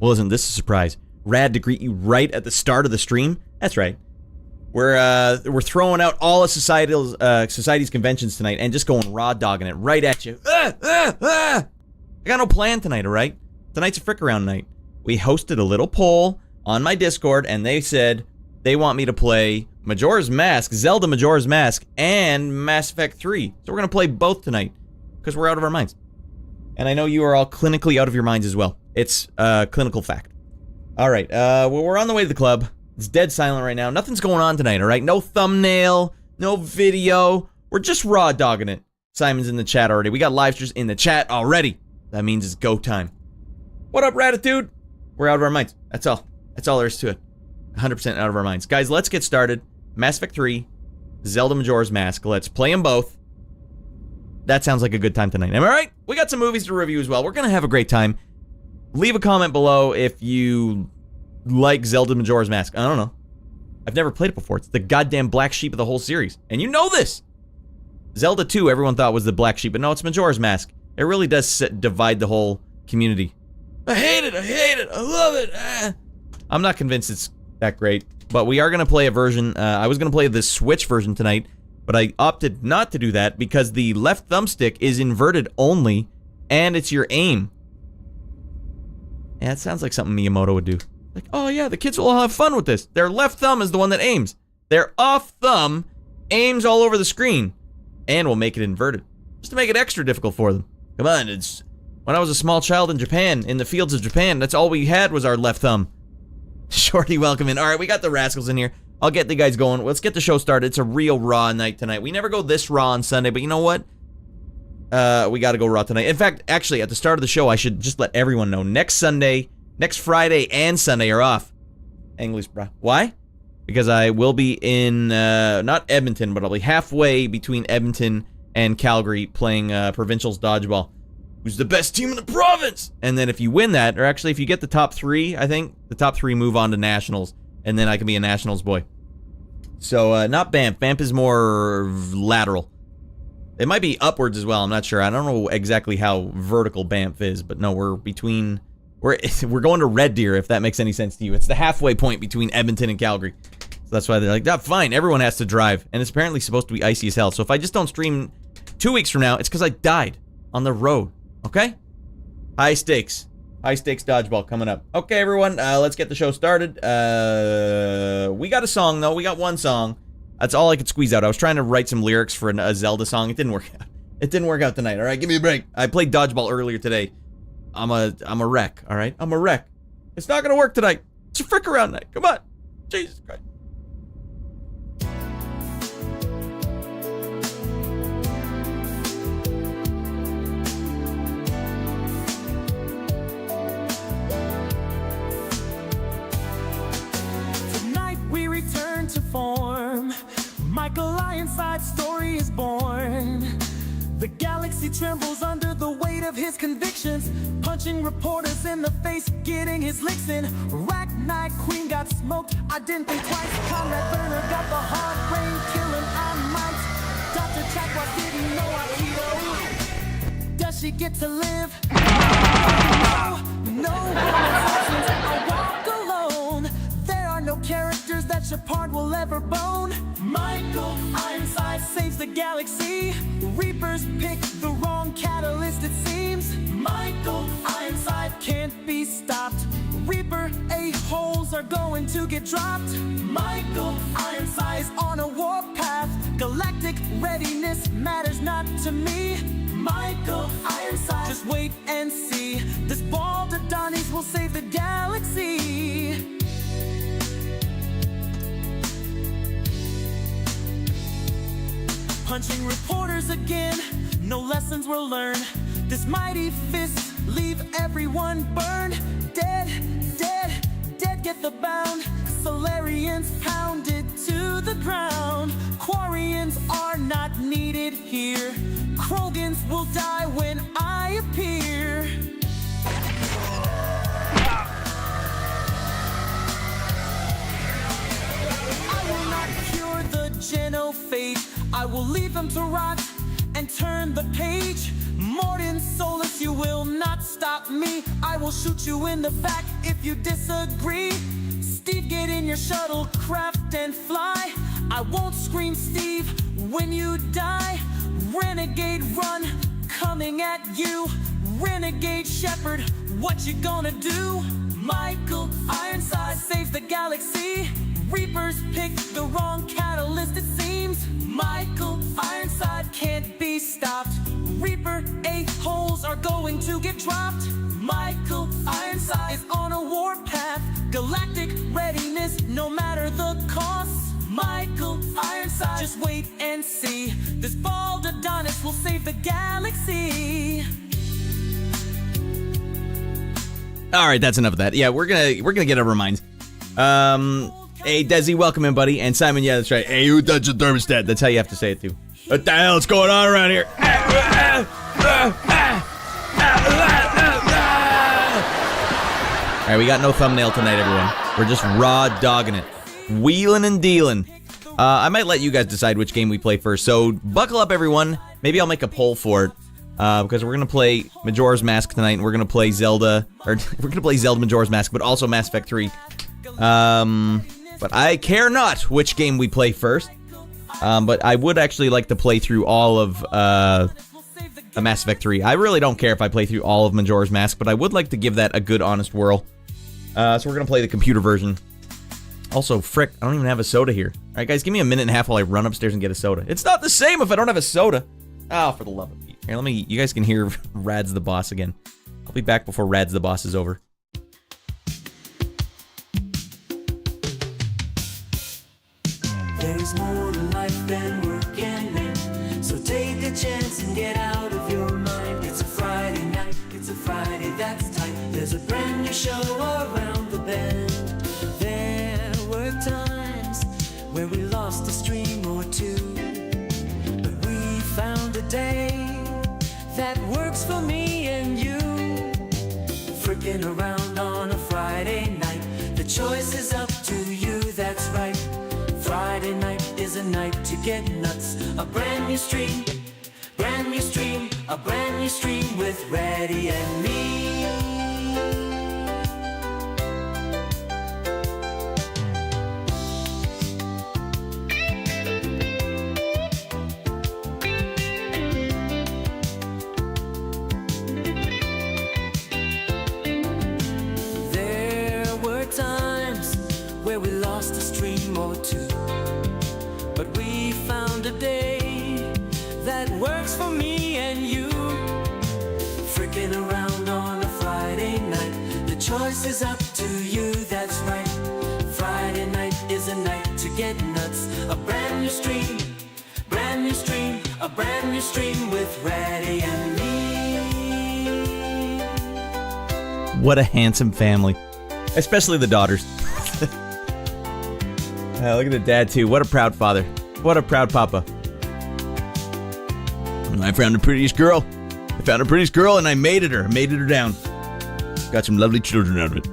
Well, isn't this a surprise? Rad to greet you right at the start of the stream? That's right. We're throwing out all of society's conventions tonight and just going raw dogging it right at you. I got no plan tonight, all right? Tonight's a frick around night. We hosted a little poll on my Discord, and they said they want me to play Majora's Mask, Zelda Majora's Mask, and Mass Effect 3. So we're going to play both tonight, because we're out of our minds. And I know you are all clinically out of your minds as well. It's a clinical fact. Alright, well, we're on the way to the club. It's dead silent right now. Nothing's going on tonight, alright? No thumbnail, no video. We're just raw dogging it. Simon's in the chat already. We got live streams in the chat already. That means it's go time. What up, Ratitude? We're out of our minds. That's all. That's all there is to it. 100% out of our minds. Guys, let's get started. Mass Effect 3, Zelda Majora's Mask. Let's play them both. That sounds like a good time tonight. Am I right? We got some movies to review as well. We're going to have a great time. Leave a comment below if you like Zelda Majora's Mask. I don't know. I've never played it before. It's the goddamn black sheep of the whole series. And you know this! Zelda 2, everyone thought was the black sheep, but no, it's Majora's Mask. It really does divide the whole community. I hate it, I love it. I'm not convinced it's that great, but we are going to play a version. I was going to play the Switch version tonight, but I opted not to do that because the left thumbstick is inverted only, and it's your aim. Yeah, it sounds like something Miyamoto would do. Like, oh yeah, the kids will all have fun with this. Their left thumb is the one that aims. Their off thumb aims all over the screen, and will make it inverted, just to make it extra difficult for them. Come on, it's... When I was a small child in Japan, in the fields of Japan, that's all we had was our left thumb. Shorty, welcome in. Alright, we got the rascals in here. I'll get the guys going. Let's get the show started. It's a real raw night tonight. We never go this raw on Sunday, but you know what? We gotta go raw tonight. In fact, actually, at the start of the show, I should just let everyone know. Next Sunday, next Friday and Sunday are off. English, bruh. Why? Because I will be in, not Edmonton, but I'll be halfway between Edmonton and Calgary playing Provincials Dodgeball. Who's the best team in the province? And then if you win that, or actually if you get the top 3, I think, the top 3 move on to Nationals, and then I can be a Nationals boy. So, not Banff. Banff is more lateral. It might be upwards as well, I'm not sure. I don't know exactly how vertical Banff is, but no, we're between... We're going to Red Deer, if that makes any sense to you. It's the halfway point between Edmonton and Calgary. So that's why they're like, oh, fine, everyone has to drive. And it's apparently supposed to be icy as hell. So if I just don't stream 2 weeks from now, it's because I died on the road. Okay? High stakes. High stakes dodgeball coming up. Okay, everyone, let's get the show started. We got a song, though. We got one song. That's all I could squeeze out. I was trying to write some lyrics for a Zelda song. It didn't work out. It didn't work out tonight, all right? Give me a break. I played dodgeball earlier today. I'm a wreck, all right? I'm a wreck. It's not going to work tonight. It's a frick around night. Come on. Jesus Christ. To form, Michael Ironside's story is born. The galaxy trembles under the weight of his convictions, punching reporters in the face, getting his licks in. Rack Knight Queen got smoked, I didn't think twice. Comrade Burner got the hard brain killing I might. Dr. Chakwas didn't know Aikido. Does she get to live? No, I walk alone. There are no characters that Shepard will ever bone. Michael Ironside saves the galaxy. Reapers pick the wrong catalyst, it seems. Michael Ironside can't be stopped. Reaper a-holes are going to get dropped. Michael Ironside is on a warpath. Galactic readiness matters not to me. Michael Ironside, just wait and see. This bald Adonis will save the galaxy. Punching reporters again, no lessons were learned. This mighty fist leave everyone burned. Dead, dead, dead get the bound. Solarians pounded to the ground. Quarians are not needed here. Krogans will die when I appear. I will not cure the Genophage. I will leave them to rot and turn the page. Morton Solus, you will not stop me. I will shoot you in the back if you disagree. Steve, get in your shuttlecraft and fly. I won't scream, Steve, when you die. Renegade, run, coming at you. Renegade Shepherd, what you gonna do? Michael Ironside saves the galaxy. Reapers picked the wrong catalyst, it seems. Michael Ironside can't be stopped. Reaper a-holes are going to get dropped. Michael Ironside is on a warpath. Galactic readiness, no matter the cost. Michael Ironside, just wait and see. This bald Adonis will save the galaxy. All right, that's enough of that. Yeah, we're gonna get over minds. Hey, Desi, welcome in, buddy. And Simon, yeah, that's right. Hey, who touched the thermostat? That's how you have to say it, too. What the hell is going on around here? All right, we got no thumbnail tonight, everyone. We're just raw dogging it. Wheeling and dealing. I might let you guys decide which game we play first. So buckle up, everyone. Maybe I'll make a poll for it. Because we're going to play Majora's Mask tonight, and we're going to play Zelda, or we're going to play Zelda Majora's Mask, but also Mass Effect 3. But I care not which game we play first. But I would actually like to play through all of Mass Effect 3. I really don't care if I play through all of Majora's Mask, but I would like to give that a good, honest whirl. So we're going to play the computer version. Also, frick, I don't even have a soda here. All right, guys, give me a minute and a half while I run upstairs and get a soda. It's not the same if I don't have a soda. Oh, for the love of Pete. Here, you guys can hear Rad's the boss again. I'll be back before Rad's the boss is over. There's more to life than working in, so take a chance and get out of your mind. It's a Friday night, it's a Friday, that's tight. There's a brand new show around the bend. There were times where we lost a stream or two, but we found a day that works for me and you. Frickin' around on a Friday night, the choice is up to you, that's right. Friday night is a night to get nuts. A brand new stream, a brand new stream with Reddy and me. There were times where we lost a stream or two, but we found a day that works for me and you. Frickin' around on a Friday night, the choice is up to you, that's right. Friday night is a night to get nuts. A brand new stream, a brand new stream with Reddy and me. What a handsome family. Especially the daughters. Look at the dad, too. What a proud father. What a proud papa. I found the prettiest girl. I found the prettiest girl, and I mated her. I mated her down. Got some lovely children out of it.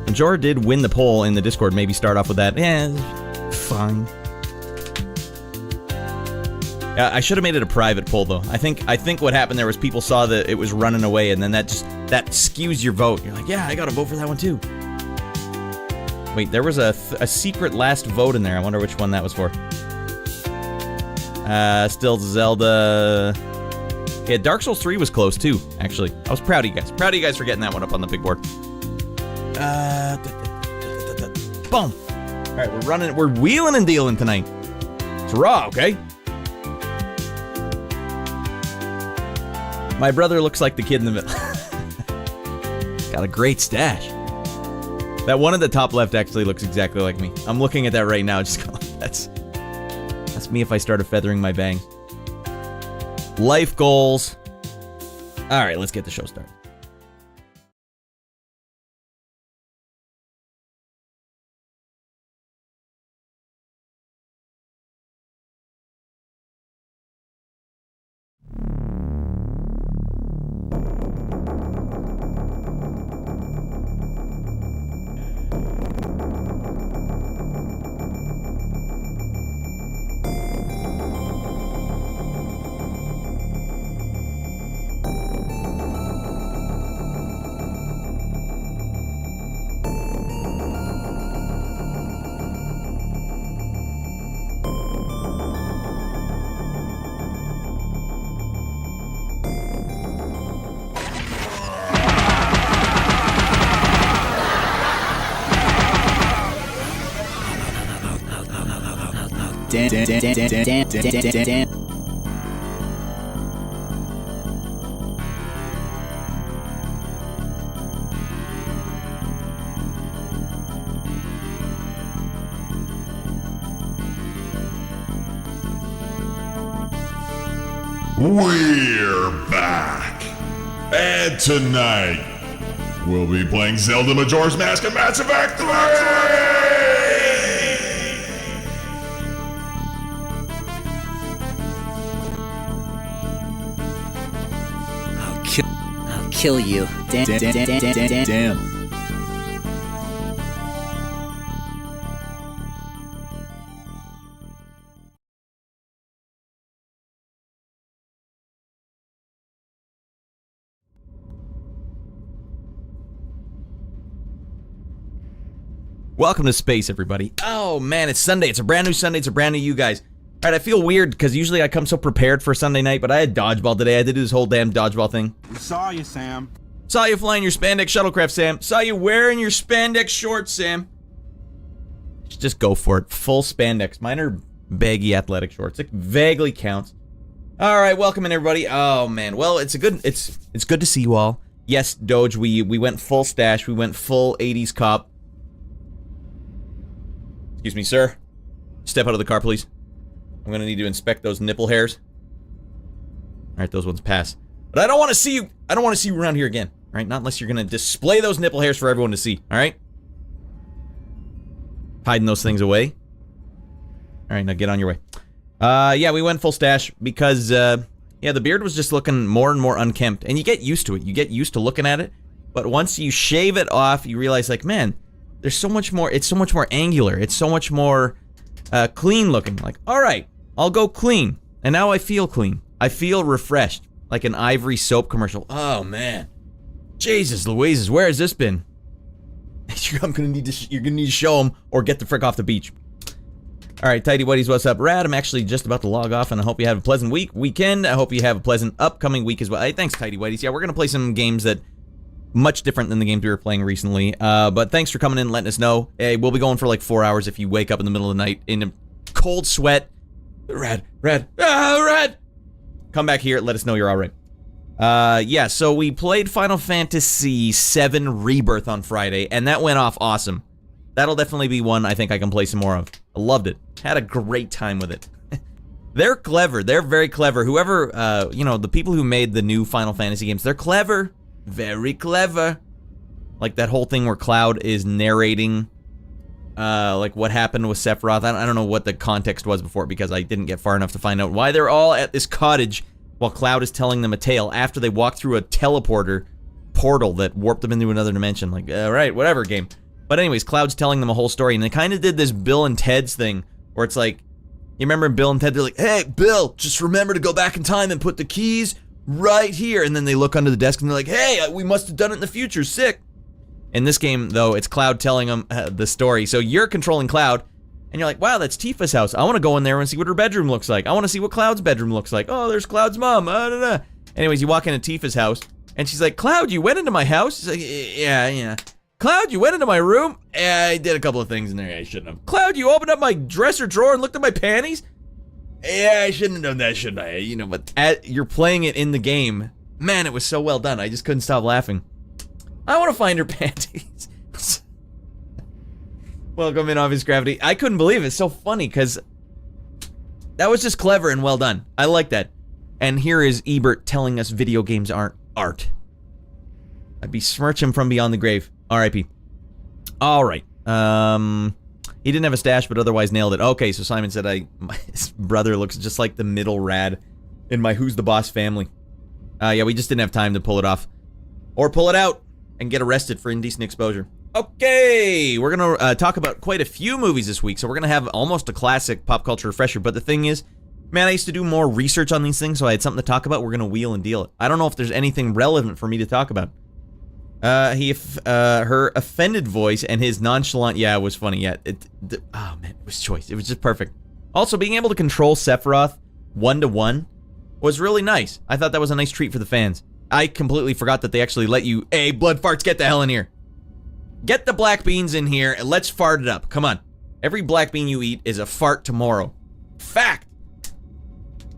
Majora did win the poll in the Discord. Maybe start off with that. Yeah, fine. I should have made it a private poll, though. I think what happened there was people saw that it was running away, and then that skews your vote. You're like, yeah, I gotta vote for that one, too. Wait, there was a secret last vote in there. I wonder which one that was for. Still Zelda. Yeah, Dark Souls 3 was close, too, actually. I was proud of you guys. Proud of you guys for getting that one up on the big board. Boom. All right, we're wheeling and dealing tonight. It's raw, okay? My brother looks like the kid in the middle. Got a great stash. That one at the top left actually looks exactly like me. I'm looking at that right now. Just going, that's me if I started feathering my bangs. Life goals. All right, let's get the show started. We're back! And tonight, we'll be playing Zelda Majora's Mask and Mass Effect 3! I'll kill you. Damn. Welcome to space, everybody. Oh man, it's Sunday. It's a brand new Sunday. It's a brand new you guys. All right, I feel weird because usually I come so prepared for Sunday night, but I had dodgeball today. I had to do this whole damn dodgeball thing. We saw you, Sam. Saw you flying your spandex shuttlecraft, Sam. Saw you wearing your spandex shorts, Sam. Just go for it. Full spandex. Mine are baggy athletic shorts. It vaguely counts. All right, welcome in, everybody. Oh man, well, it's good to see you all. Yes, Doge, we went full stash. We went full 80s cop. Excuse me, sir. Step out of the car, please. I'm gonna need to inspect those nipple hairs. Alright, those ones pass. But I don't want to see you. I don't want to see you around here again. Alright, not unless you're gonna display those nipple hairs for everyone to see. Alright? Hiding those things away. Alright, now get on your way. Yeah, we went full stash because, yeah, the beard was just looking more and more unkempt. And you get used to it. You get used to looking at it. But once you shave it off, you realize, like, man, there's so much more, it's so much more angular. It's so much more clean looking. Like, alright, I'll go clean. And now I feel clean. I feel refreshed. Like an Ivory soap commercial. Oh, man. Jesus Louises, where has this been? You're gonna need to show them or get the frick off the beach. Alright, Tidy Whities, what's up? Rad, I'm actually just about to log off and I hope you have a pleasant weekend. I hope you have a pleasant upcoming week as well. Hey, thanks, Tidy Whities. Yeah, we're gonna play some games that much different than the games we were playing recently. But thanks for coming in and letting us know. Hey, we'll be going for like 4 hours if you wake up in the middle of the night in a cold sweat. Rad. Come back here, let us know you're alright. Yeah, so we played Final Fantasy VII Rebirth on Friday, and that went off awesome. That'll definitely be one I think I can play some more of. I loved it. Had a great time with it. They're clever. They're very clever. Whoever, you know, the people who made the new Final Fantasy games, they're clever. Very clever. Like that whole thing where Cloud is narrating, like what happened with Sephiroth. I don't know what the context was before because I didn't get far enough to find out why they're all at this cottage while Cloud is telling them a tale after they walked through a teleporter portal that warped them into another dimension. Like, right, whatever game. But anyways, Cloud's telling them a whole story, and they kind of did this Bill and Ted's thing where it's like, you remember Bill and Ted, they're like, hey, Bill, just remember to go back in time and put the keys right here, and then they look under the desk and they're like, hey, we must have done it in the future, sick. In this game, though, it's Cloud telling them the story, so you're controlling Cloud, and you're like, wow, that's Tifa's house. I want to go in there and see what her bedroom looks like. I want to see what Cloud's bedroom looks like. Oh, there's Cloud's mom. Anyways, you walk into Tifa's house, and she's like, Cloud, you went into my house? He's like, yeah. Cloud, you went into my room? Yeah, I did a couple of things in there I shouldn't have. Cloud, you opened up my dresser drawer and looked at my panties? Yeah, I shouldn't have done that, shouldn't I? You know, but you're playing it in the game. Man, it was so well done. I just couldn't stop laughing. I want to find her panties. Welcome in, Obvious Gravity. I couldn't believe it. It's so funny, because that was just clever and well done. I like that. And here is Ebert telling us video games aren't art. I'd besmirch him from beyond the grave. R.I.P. Alright. He didn't have a stash, but otherwise nailed it. Okay, so Simon said his brother looks just like the middle rad in my Who's the Boss family. Yeah, we just didn't have time to pull it off. Or pull it out and get arrested for indecent exposure. Okay, we're gonna talk about quite a few movies this week, so we're gonna have almost a classic pop culture refresher, but the thing is, man, I used to do more research on these things, so I had something to talk about. We're gonna wheel and deal it. I don't know if there's anything relevant for me to talk about. Her offended voice and his nonchalant, yeah, it was funny, yeah. Oh, man, it was choice. It was just perfect. Also, being able to control Sephiroth one-to-one was really nice. I thought that was a nice treat for the fans. I completely forgot that they actually let you, hey, blood farts, get the hell in here. Get the black beans in here and let's fart it up. Come on. Every black bean you eat is a fart tomorrow. Fact.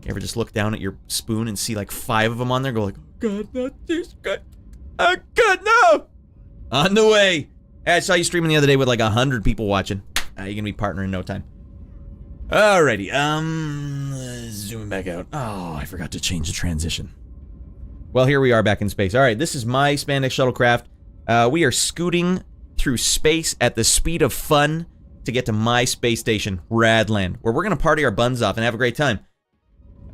You ever just look down at your spoon and see like 5 of them on there? Go like, God, not this good. Oh, God, no. On the way. Hey, I saw you streaming the other day with like 100 people watching. You're gonna be partner in no time. Alrighty, zooming back out. Oh, I forgot to change the transition. Well, here we are back in space. Alright, this is my spandex shuttlecraft. We are scooting through space at the speed of fun to get to my space station, Radland, where we're gonna party our buns off and have a great time.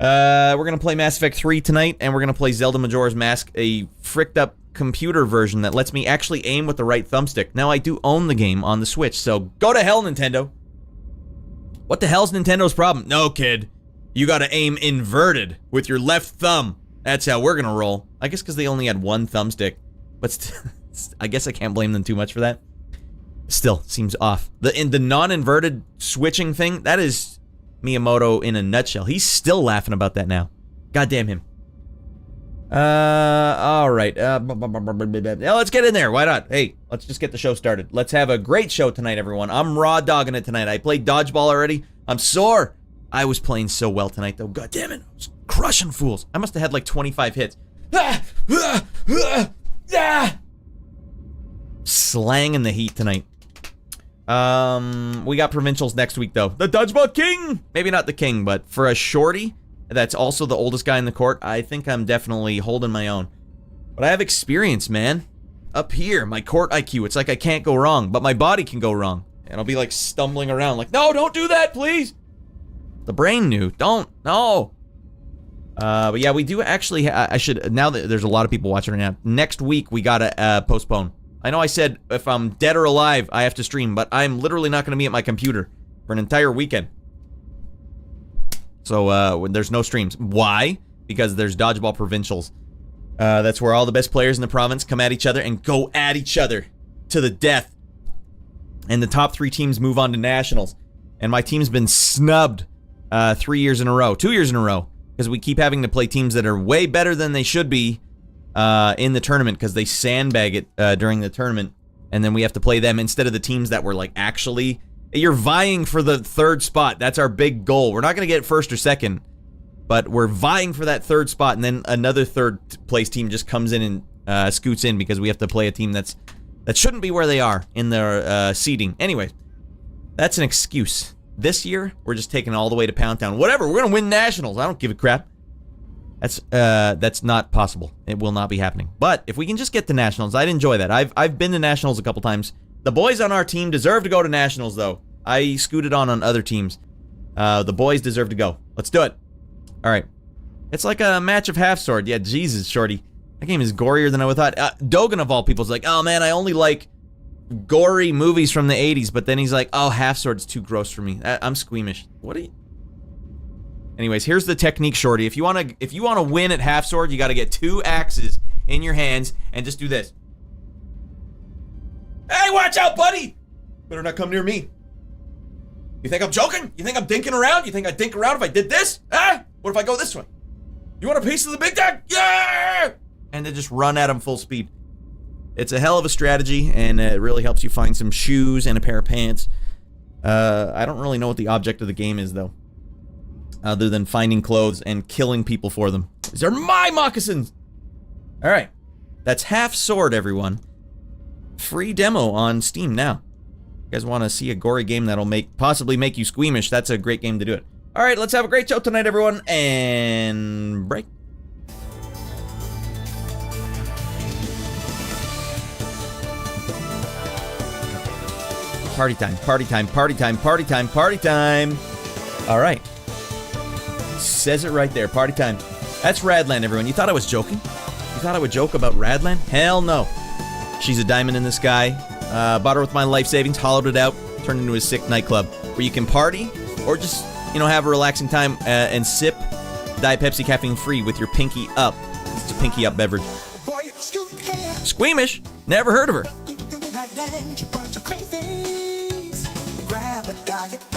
We're gonna play Mass Effect 3 tonight, and we're gonna play Zelda Majora's Mask, a fricked up computer version that lets me actually aim with the right thumbstick. Now, I do own the game on the Switch, so go to hell, Nintendo. What the hell's Nintendo's problem? No, kid. You gotta aim inverted with your left thumb. That's how we're gonna roll. I guess because they only had one thumbstick. But I guess I can't blame them too much for that. Still, seems off. The non-inverted switching thing, that is Miyamoto in a nutshell. He's still laughing about that now. Goddamn him. Alright. Now let's get in there. Why not? Hey, let's just get the show started. Let's have a great show tonight, everyone. I'm raw dogging it tonight. I played dodgeball already. I'm sore. I was playing so well tonight, though. God damn it. I was crushing fools. I must have had like 25 hits. Slanging the heat tonight. We got provincials next week, though. The dodgeball king! Maybe not the king, but for a shorty that's also the oldest guy in the court, I think I'm definitely holding my own. But I have experience, man. Up here, my court IQ, it's like I can't go wrong, but my body can go wrong. And I'll be like stumbling around like, no, don't do that, please! The brain knew. Don't. No. But yeah, we do actually, I should, now that there's a lot of people watching right now, next week we gotta postpone. I know I said if I'm dead or alive, I have to stream, but I'm literally not gonna be at my computer for an entire weekend. So, when there's no streams. Why? Because there's dodgeball provincials. That's where all the best players in the province come at each other and go at each other to the death. And the top 3 teams move on to nationals. And my team's been snubbed 3 years in a row, 2 years in a row, because we keep having to play teams that are way better than they should be in the tournament, because they sandbag it during the tournament, and then we have to play them instead of the teams that were like actually. You're vying for the 3rd spot. That's our big goal. We're not going to get 1st or 2nd, but we're vying for that 3rd spot, and then another 3rd place team just comes in and scoots in because we have to play a team that shouldn't be where they are in their seeding. Anyway, that's an excuse. This year, we're just taking it all the way to Pound Town. Whatever, we're going to win nationals. I don't give a crap. That's not possible. It will not be happening. But if we can just get to nationals, I'd enjoy that. I've been to nationals a couple times. The boys on our team deserve to go to nationals, though. I scooted on other teams. The boys deserve to go. Let's do it. All right. It's like a match of half sword. Yeah, Jesus, shorty. That game is gorier than I would have thought. Dogan, of all people, is like, oh man, I only like gory movies from the 80s. But then he's like, oh, half sword's too gross for me. I'm squeamish. What are you? Anyways, here's the technique, shorty. If you wanna win at half sword, you got to get 2 axes in your hands and just do this. Hey, watch out, buddy! Better not come near me. You think I'm joking? You think I'm dinking around? You think I'd dink around if I did this? Huh? What if I go this way? You want a piece of the big dog? Yeah! And then just run at him full speed. It's a hell of a strategy, and it really helps you find some shoes and a pair of pants. I don't really know what the object of the game is, though. Other than finding clothes and killing people for them. These are my moccasins! Alright. That's half sword, everyone. Free demo on Steam now. You guys want to see a gory game that'll possibly make you squeamish? That's a great game to do it. All right, let's have a great show tonight, everyone, and break. Party time, party time, party time, party time, party time. All right. Says it right there, party time. That's Radland, everyone. You thought I was joking? You thought I would joke about Radland? Hell no. She's a diamond in the sky. Bought her with my life savings, hollowed it out, turned into a sick nightclub where you can party or just, have a relaxing time and sip Diet Pepsi caffeine free with your pinky up. It's a pinky up beverage. Squeamish. Never heard of her.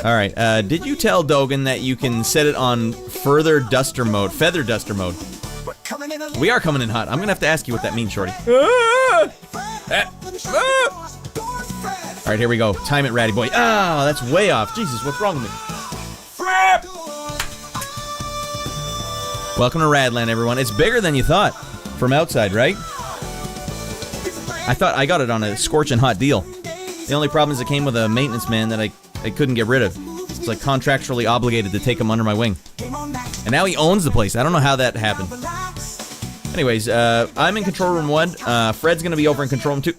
All right. Did you tell Dogan that you can set it on feather duster mode? We are coming in hot. I'm gonna have to ask you what that means, shorty. All right, here we go. Time it, ratty boy. Ah, that's way off. Jesus, what's wrong with me? Welcome to Radland, everyone. It's bigger than you thought from outside, right? I thought I got it on a scorching hot deal. The only problem is it came with a maintenance man that I couldn't get rid of. It's like contractually obligated to take him under my wing. And now he owns the place. I don't know how that happened. Anyways, I'm in control room 1. Fred's gonna be over in control room 2.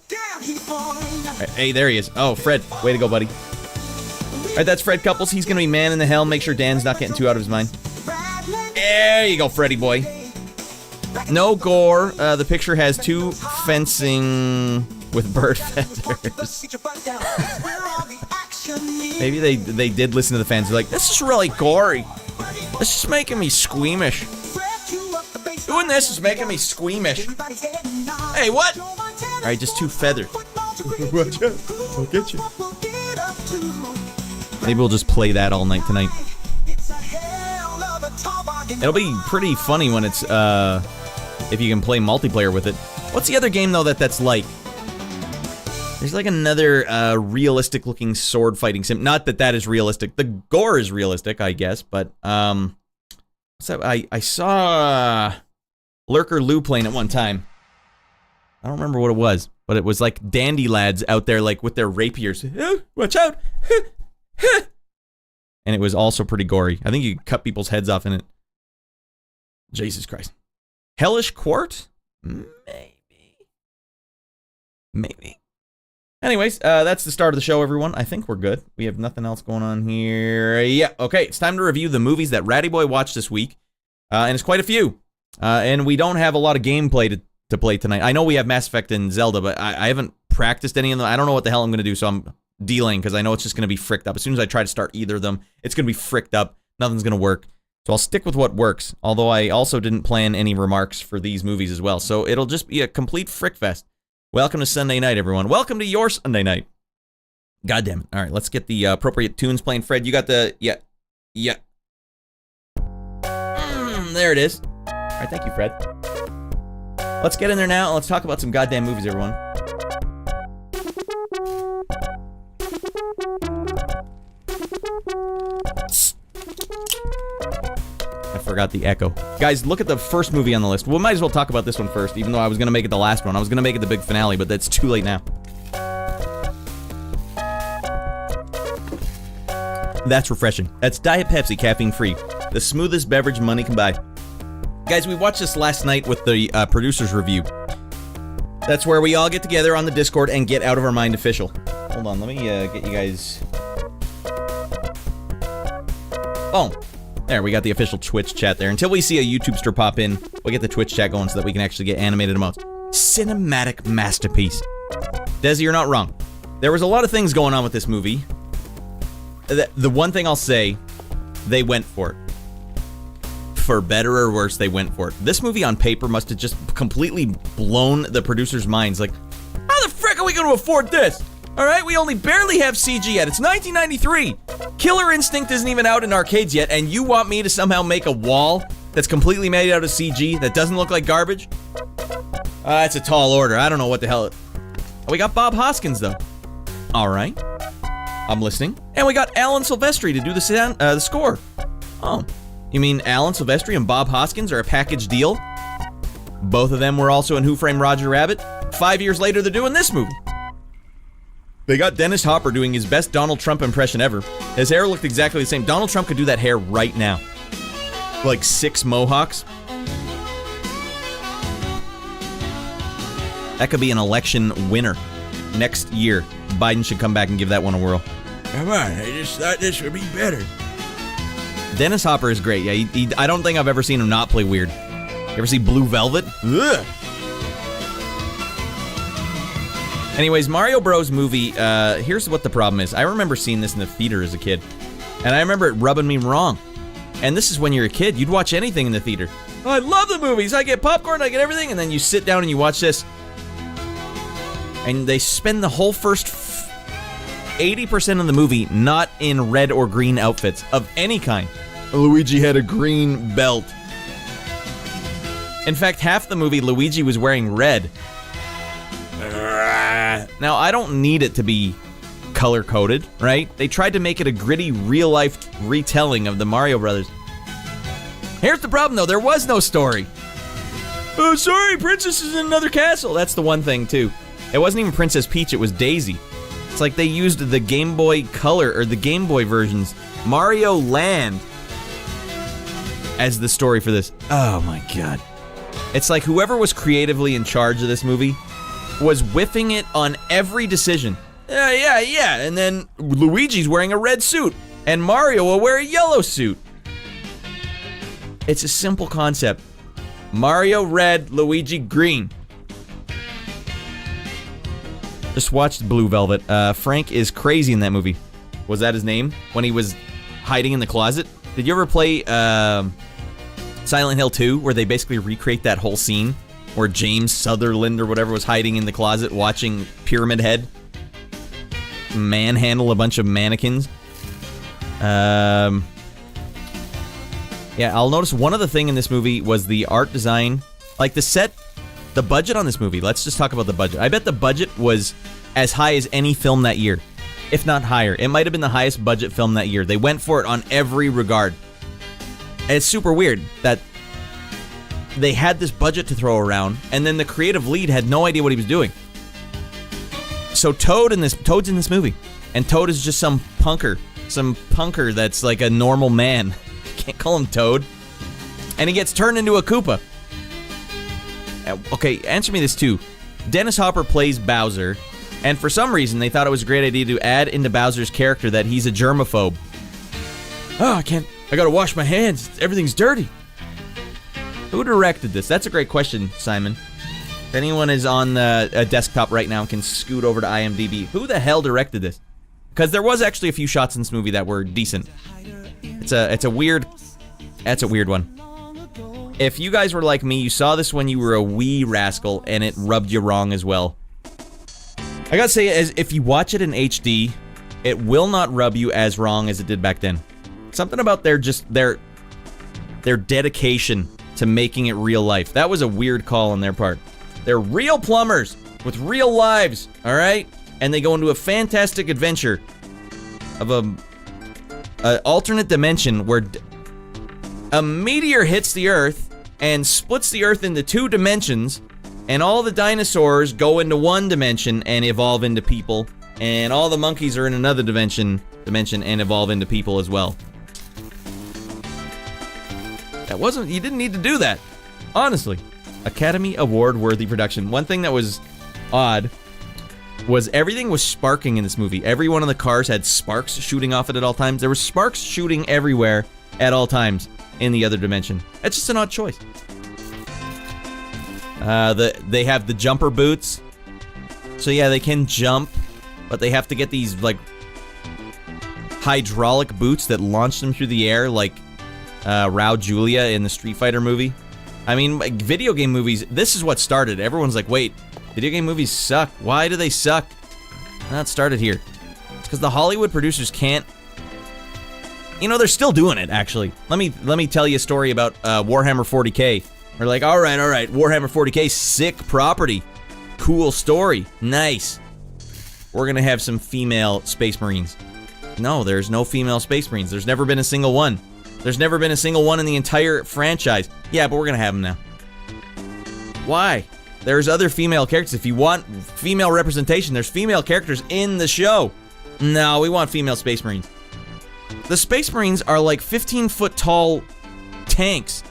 Hey, there he is. Oh, Fred. Way to go, buddy. Alright, that's Fred Couples. He's gonna be man in the helm. Make sure Dan's not getting too out of his mind. There you go, Freddy boy. No gore. The picture has 2 fencing with bird feathers. Maybe they did listen to the fans. They're like, this is really gory. This is making me squeamish. Doing this is making me squeamish. Hey, what? Alright, just 2 feathers. Watch out. I'll get you. Maybe we'll just play that all night tonight. It'll be pretty funny when it's, if you can play multiplayer with it. What's the other game, though, that's like? There's like another, realistic-looking sword fighting sim. Not that is realistic. The gore is realistic, I guess, but, so I saw Lurker Lou playing it one time. I don't remember what it was, but it was like dandy lads out there, like, with their rapiers. Watch out! And it was also pretty gory. I think you could cut people's heads off in it. Jesus Christ. Hellish Quart? Maybe. Anyways, that's the start of the show, everyone. I think we're good. We have nothing else going on here. Yeah, okay. It's time to review the movies that Ratty Boy watched this week. And it's quite a few. And we don't have a lot of gameplay to play tonight. I know we have Mass Effect and Zelda, but I haven't practiced any of them. I don't know what the hell I'm going to do, so I'm dealing, because I know it's just going to be fricked up. As soon as I try to start either of them, it's going to be fricked up. Nothing's going to work. So I'll stick with what works, although I also didn't plan any remarks for these movies as well. So it'll just be a complete frickfest. Welcome to Sunday night, everyone. Welcome to your Sunday night. God damn it. All right, let's get the appropriate tunes playing. Fred, you got the... Yeah. There it is. All right, thank you, Fred. Let's get in there now, and let's talk about some goddamn movies, everyone. I forgot the echo. Guys, look at the first movie on the list. We might as well talk about this one first, even though I was going to make it the last one. I was going to make it the big finale, but that's too late now. That's refreshing. That's Diet Pepsi, caffeine-free. The smoothest beverage money can buy. Guys, we watched this last night with the producer's review. That's where we all get together on the Discord and get out of our mind official. Hold on, let me get you guys... Oh. There, we got the official Twitch chat there. Until we see a YouTubester pop in, we'll get the Twitch chat going so that we can actually get animated emotes. Cinematic masterpiece. Desi, you're not wrong. There was a lot of things going on with this movie. The one thing I'll say, they went for it. For better or worse, they went for it. This movie on paper must have just completely blown the producers' minds. Like, how the frick are we going to afford this? Alright, we only barely have CG yet. It's 1993. Killer Instinct isn't even out in arcades yet, and you want me to somehow make a wall that's completely made out of CG that doesn't look like garbage? That's a tall order. I don't know what the hell... Oh, we got Bob Hoskins, though. Alright. I'm listening. And we got Alan Silvestri to do the score. Oh. You mean Alan Silvestri and Bob Hoskins are a package deal? Both of them were also in Who Framed Roger Rabbit. 5 years later, they're doing this movie. They got Dennis Hopper doing his best Donald Trump impression ever. His hair looked exactly the same. Donald Trump could do that hair right now. Like 6 mohawks. That could be an election winner. Next year, Biden should come back and give that one a whirl. Come on, I just thought this would be better. Dennis Hopper is great. Yeah, I don't think I've ever seen him not play weird. You ever see Blue Velvet? Ugh. Anyways, Mario Bros. Movie, here's what the problem is. I remember seeing this in the theater as a kid, and I remember it rubbing me wrong. And this is when you're a kid, you'd watch anything in the theater. Oh, I love the movies, I get popcorn, I get everything, and then you sit down and you watch this. And they spend the whole first 80% of the movie not in red or green outfits of any kind. Luigi had a green belt. In fact, half the movie, Luigi was wearing red. Now, I don't need it to be color-coded, right? They tried to make it a gritty, real-life retelling of the Mario Brothers. Here's the problem, though. There was no story. Oh, sorry, Princess is in another castle. That's the one thing, too. It wasn't even Princess Peach, it was Daisy. It's like they used the Game Boy Color, or the Game Boy versions, Mario Land, as the story for this. Oh my god. It's like whoever was creatively in charge of this movie was whiffing it on every decision. Yeah, and then Luigi's wearing a red suit, and Mario will wear a yellow suit. It's a simple concept. Mario red, Luigi green. Just watched Blue Velvet. Frank is crazy in that movie. Was that his name? When he was hiding in the closet? Did you ever play Silent Hill 2, where they basically recreate that whole scene? Where James Sutherland or whatever was hiding in the closet watching Pyramid Head manhandle a bunch of mannequins. Yeah, I'll notice one other thing in this movie was the art design. Like the set, the budget on this movie. Let's just talk about the budget. I bet the budget was as high as any film that year, if not higher. It might have been the highest budget film that year. They went for it on every regard. And it's super weird that they had this budget to throw around, and then the creative lead had no idea what he was doing. So Toad's in this movie, and Toad is just some punker that's like a normal man. Can't call him Toad. And he gets turned into a Koopa. Okay, answer me this too. Dennis Hopper plays Bowser, and for some reason they thought it was a great idea to add into Bowser's character that he's a germaphobe. Oh, I gotta wash my hands. Everything's dirty. Who directed this? That's a great question, Simon. If anyone is on a desktop right now and can scoot over to IMDb, who the hell directed this? Because there was actually a few shots in this movie that were decent. That's a weird one. If you guys were like me, you saw this when you were a wee rascal, and it rubbed you wrong as well. I gotta say, if you watch it in HD, it will not rub you as wrong as it did back then. Something about their dedication to making it real life. That was a weird call on their part. They're real plumbers with real lives, all right? And they go into a fantastic adventure of a alternate dimension where a meteor hits the Earth and splits the Earth into 2 dimensions, and all the dinosaurs go into 1 dimension and evolve into people, and all the monkeys are in another dimension and evolve into people as well. You didn't need to do that. Honestly. Academy Award worthy production. One thing that was odd was everything was sparking in this movie. Every one of the cars had sparks shooting off it at all times. There were sparks shooting everywhere at all times in the other dimension. It's just an odd choice. They have the jumper boots. So yeah, they can jump, but they have to get these like hydraulic boots that launch them through the air like Raul Julia in the Street Fighter movie. I mean, like, video game movies, this is what started. Everyone's like, wait, video game movies suck. Why do they suck? That started here. It's because the Hollywood producers can't... You know, they're still doing it, actually. Let me tell you a story about Warhammer 40k. They're like, all right, Warhammer 40k, sick property. Cool story. Nice. We're gonna have some female Space Marines. No, there's no female Space Marines. There's never been a single one. There's never been a single one in the entire franchise. Yeah, but we're gonna have them now. Why? There's other female characters. If you want female representation, there's female characters in the show. No, we want female Space Marines. The Space Marines are like 15-foot tall tanks.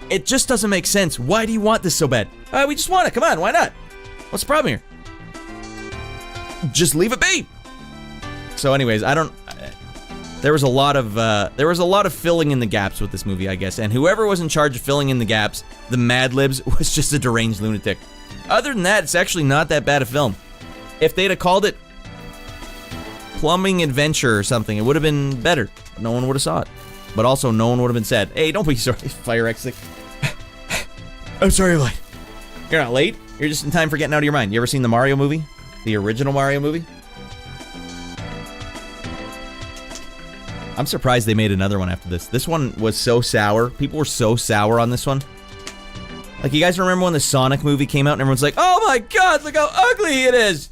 It just doesn't make sense. Why do you want this so bad? We just want it. Come on, why not? What's the problem here? Just leave it be. So anyways, there was a lot of filling in the gaps with this movie, I guess, and whoever was in charge of filling in the gaps, the Mad Libs, was just a deranged lunatic. Other than that, it's actually not that bad a film. If they'd have called it Plumbing Adventure or something, it would have been better. No one would have saw it. But also, no one would have been said, hey, don't be sorry, Fire X6. I'm sorry I'm late. You're not late. You're just in time for getting out of your mind. You ever seen the Mario movie? The original Mario movie? I'm surprised they made another one after this. This one was so sour. People were so sour on this one. Like, you guys remember when the Sonic movie came out and everyone's like, oh my god, look how ugly it is!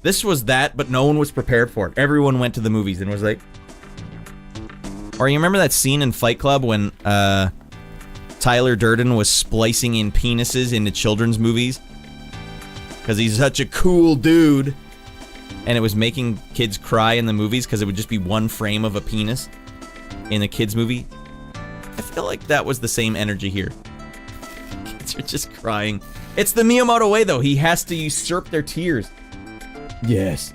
This was that, but no one was prepared for it. Everyone went to the movies and was like... Or you remember that scene in Fight Club when, Tyler Durden was splicing in penises into children's movies because he's such a cool dude, and it was making kids cry in the movies because it would just be one frame of a penis in a kids movie. I feel like that was the same energy here. Kids are just crying. It's the Miyamoto way, though. He has to usurp their tears. Yes.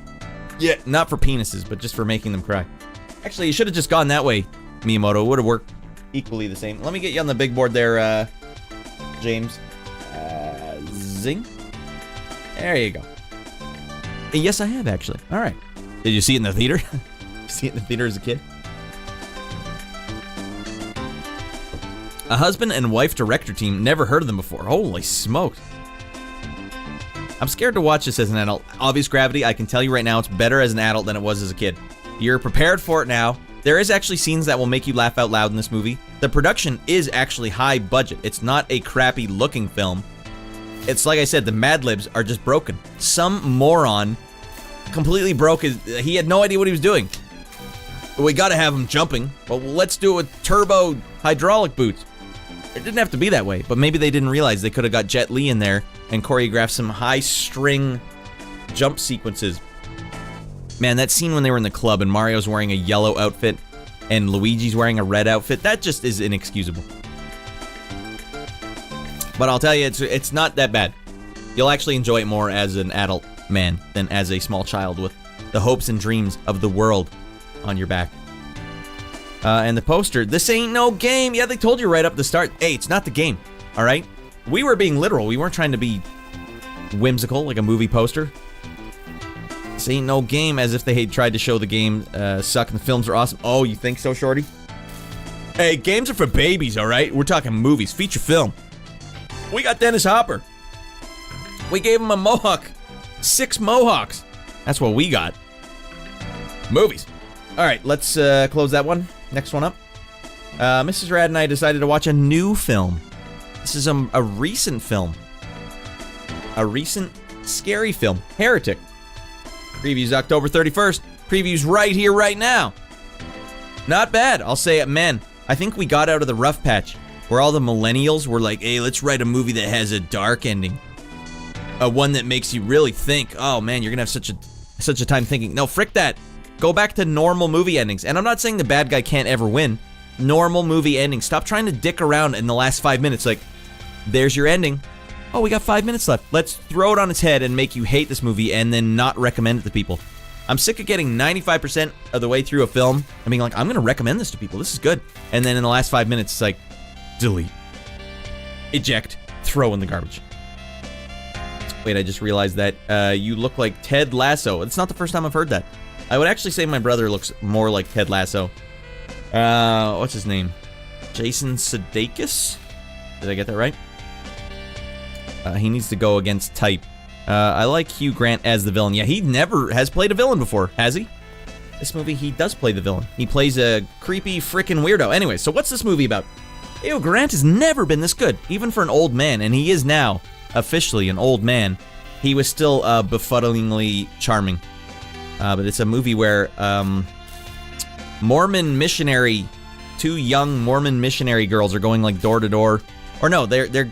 Yeah, not for penises, but just for making them cry. Actually, you should have just gone that way, Miyamoto. It would have worked equally the same. Let me get you on the big board there, James. Zing. There you go. Yes, I have, actually. All right. Did you see it in the theater? See it in the theater as a kid? A husband and wife director team. Never heard of them before. Holy smokes. I'm scared to watch this as an adult. Obvious Gravity, I can tell you right now, it's better as an adult than it was as a kid. You're prepared for it now. There is actually scenes that will make you laugh out loud in this movie. The production is actually high budget. It's not a crappy looking film. It's like I said, the Mad Libs are just broken. Some moron completely broke his... He had no idea what he was doing. We gotta have him jumping. Well, let's do it with turbo hydraulic boots. It didn't have to be that way, but maybe they didn't realize they could have got Jet Li in there and choreographed some high string jump sequences. Man, that scene when they were in the club and Mario's wearing a yellow outfit and Luigi's wearing a red outfit, that just is inexcusable. But I'll tell you, it's not that bad. You'll actually enjoy it more as an adult man than as a small child with the hopes and dreams of the world on your back. And the poster, this ain't no game. Yeah, they told you right up at the start. Hey, it's not the game, all right? We were being literal. We weren't trying to be whimsical like a movie poster. This ain't no game, as if they had tried to show the game suck and the films are awesome. Oh, you think so, Shorty? Hey, games are for babies, all right? We're talking movies, feature film. We got Dennis Hopper. We gave him a mohawk. 6 mohawks. That's what we got. Movies. All right, let's close that one. Next one up. Mrs. Rad and I decided to watch a new film. This is a recent film. A recent scary film. Heretic. Previews October 31st. Previews right here, right now. Not bad. I'll say it, man. I think we got out of the rough patch where all the millennials were like, hey, let's write a movie that has a dark ending. One that makes you really think, oh man, you're going to have such a time thinking. No, frick that. Go back to normal movie endings. And I'm not saying the bad guy can't ever win. Normal movie endings. Stop trying to dick around in the last 5 minutes. Like, there's your ending. Oh, we got 5 minutes left. Let's throw it on its head and make you hate this movie and then not recommend it to people. I'm sick of getting 95% of the way through a film and being like, I'm going to recommend this to people. This is good. And then in the last 5 minutes, it's like, delete. Eject. Throw in the garbage. Wait, I just realized that you look like Ted Lasso. It's not the first time I've heard that. I would actually say my brother looks more like Ted Lasso. What's his name? Jason Sudeikis? Did I get that right? He needs to go against type. I like Hugh Grant as the villain. Yeah, he never has played a villain before, has he? This movie, he does play the villain. He plays a creepy frickin' weirdo. Anyway, so what's this movie about? Hugh Grant has never been this good, even for an old man, and he is now officially an old man. He was still befuddlingly charming. But it's a movie where Mormon missionary, 2 young Mormon missionary girls are going like door to door. Or no, they're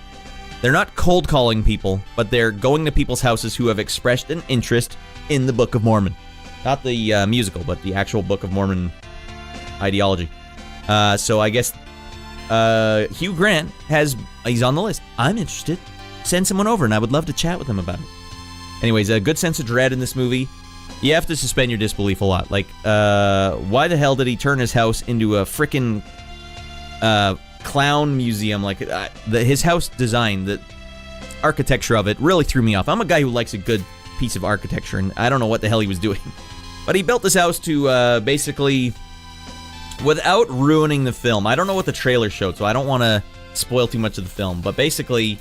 not cold calling people, but they're going to people's houses who have expressed an interest in the Book of Mormon. Not the musical, but the actual Book of Mormon ideology. So I guess Hugh Grant he's on the list. I'm interested. Send someone over, and I would love to chat with him about it. Anyways, a good sense of dread in this movie. You have to suspend your disbelief a lot. Like, why the hell did he turn his house into a frickin' clown museum? Like, his house design, the architecture of it really threw me off. I'm a guy who likes a good piece of architecture, and I don't know what the hell he was doing. But he built this house to basically, without ruining the film. I don't know what the trailer showed, so I don't want to spoil too much of the film. But basically,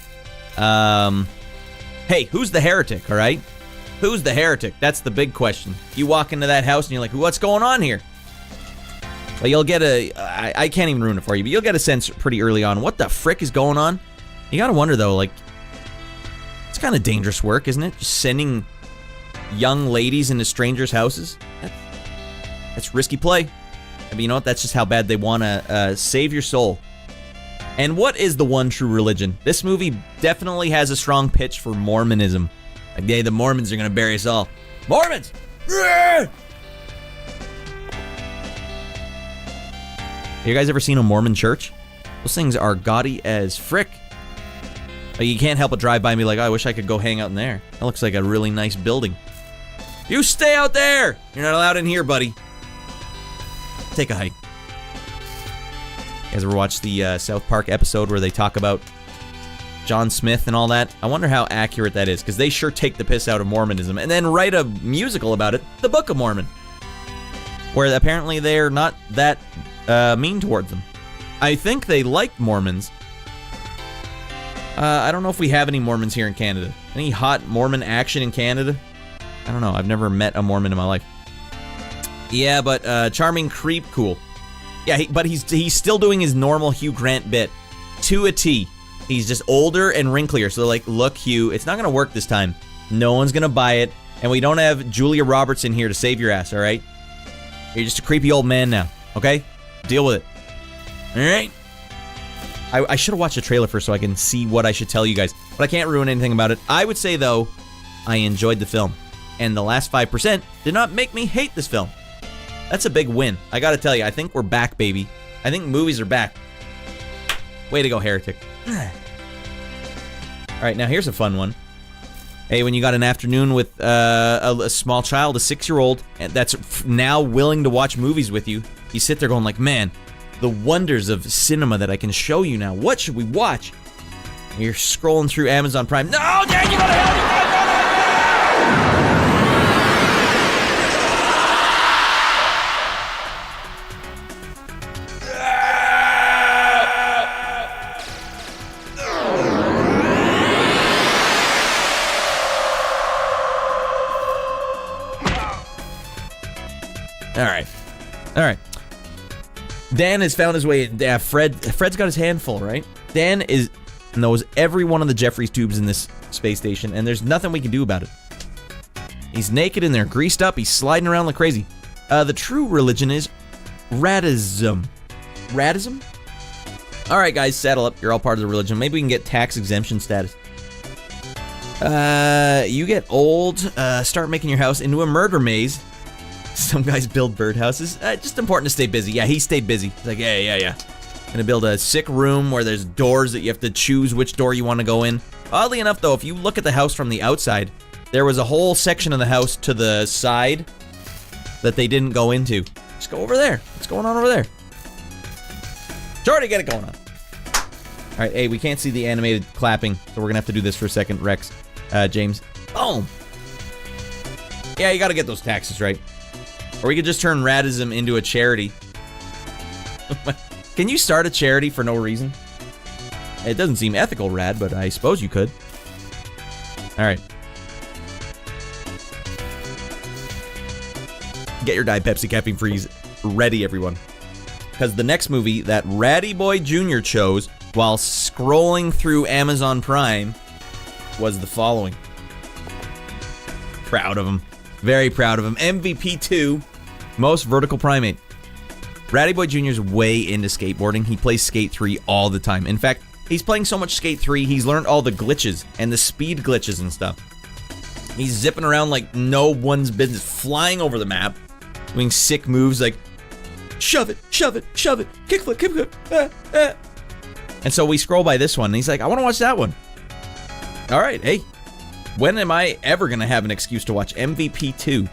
hey, who's the heretic, all right? Who's the heretic? That's the big question. You walk into that house and you're like, what's going on here? Well, you'll get I can't even ruin it for you, but you'll get a sense pretty early on, what the frick is going on? You gotta wonder, though, like, it's kind of dangerous work, isn't it? Just sending young ladies into strangers' houses? That's risky play. I mean, you know what? That's just how bad they want to save your soul. And what is the one true religion? This movie definitely has a strong pitch for Mormonism. Like, yeah, the Mormons are gonna bury us all. Mormons! You guys ever seen a Mormon church? Those things are gaudy as frick. Like, you can't help but drive by and be like, oh, I wish I could go hang out in there. That looks like a really nice building. You stay out there! You're not allowed in here, buddy. Take a hike. You guys ever watch the South Park episode where they talk about John Smith and all that? I wonder how accurate that is, because they sure take the piss out of Mormonism and then write a musical about it, The Book of Mormon, where apparently they're not that mean towards them. I think they like Mormons. I don't know if we have any Mormons here in Canada. Any hot Mormon action in Canada? I don't know. I've never met a Mormon in my life. Yeah, but charming creep, cool. Yeah, but he's still doing his normal Hugh Grant bit to a T. He's just older and wrinklier. So like, look, Hugh, it's not gonna work this time. No one's gonna buy it, and we don't have Julia Roberts in here to save your ass. All right? You're just a creepy old man now. Okay? Deal with it. All right? I should have watched the trailer first so I can see what I should tell you guys, but I can't ruin anything about it. I would say though, I enjoyed the film, and the last 5% did not make me hate this film. That's a big win. I gotta tell you, I think we're back, baby. I think movies are back. Way to go, Heretic. Alright, now here's a fun one. Hey, when you got an afternoon with a small child, a 6-year-old, and that's now willing to watch movies with you, you sit there going like, man, the wonders of cinema that I can show you now. What should we watch? And you're scrolling through Amazon Prime. No, Dad, you gotta help me! All right. Dan has found his way. Fred's got his hand full, right? Dan knows every one of the Jeffries tubes in this space station, and there's nothing we can do about it. He's naked in there, greased up. He's sliding around like crazy. The true religion is radism. Radism? All right, guys, saddle up. You're all part of the religion. Maybe we can get tax exemption status. You get old. Start making your house into a murder maze. Some guys build birdhouses. Just important to stay busy. Yeah, he stayed busy. He's like, yeah. Gonna build a sick room where there's doors that you have to choose which door you want to go in. Oddly enough, though, if you look at the house from the outside, there was a whole section of the house to the side that they didn't go into. Just go over there. What's going on over there? Jordy, get it going on. All right, hey, we can't see the animated clapping, so we're gonna have to do this for a second, Rex. James. Boom. Yeah, you gotta get those taxes right. Or we could just turn radism into a charity. Can you start a charity for no reason? It doesn't seem ethical, Rad, but I suppose you could. Alright. Get your Diet Pepsi Caffeine Freeze ready, everyone. Because the next movie that Ratty Boy Jr. chose while scrolling through Amazon Prime was the following. Proud of him. Very proud of him. MVP 2. Most vertical primate. Ratty Boy Jr. is way into skateboarding. He plays Skate 3 all the time. In fact, he's playing so much Skate 3, he's learned all the glitches and the speed glitches and stuff. He's zipping around like no one's business, flying over the map, doing sick moves like shove it, kickflip, And so we scroll by this one, and he's like, I want to watch that one. All right, hey, when am I ever going to have an excuse to watch MVP 2?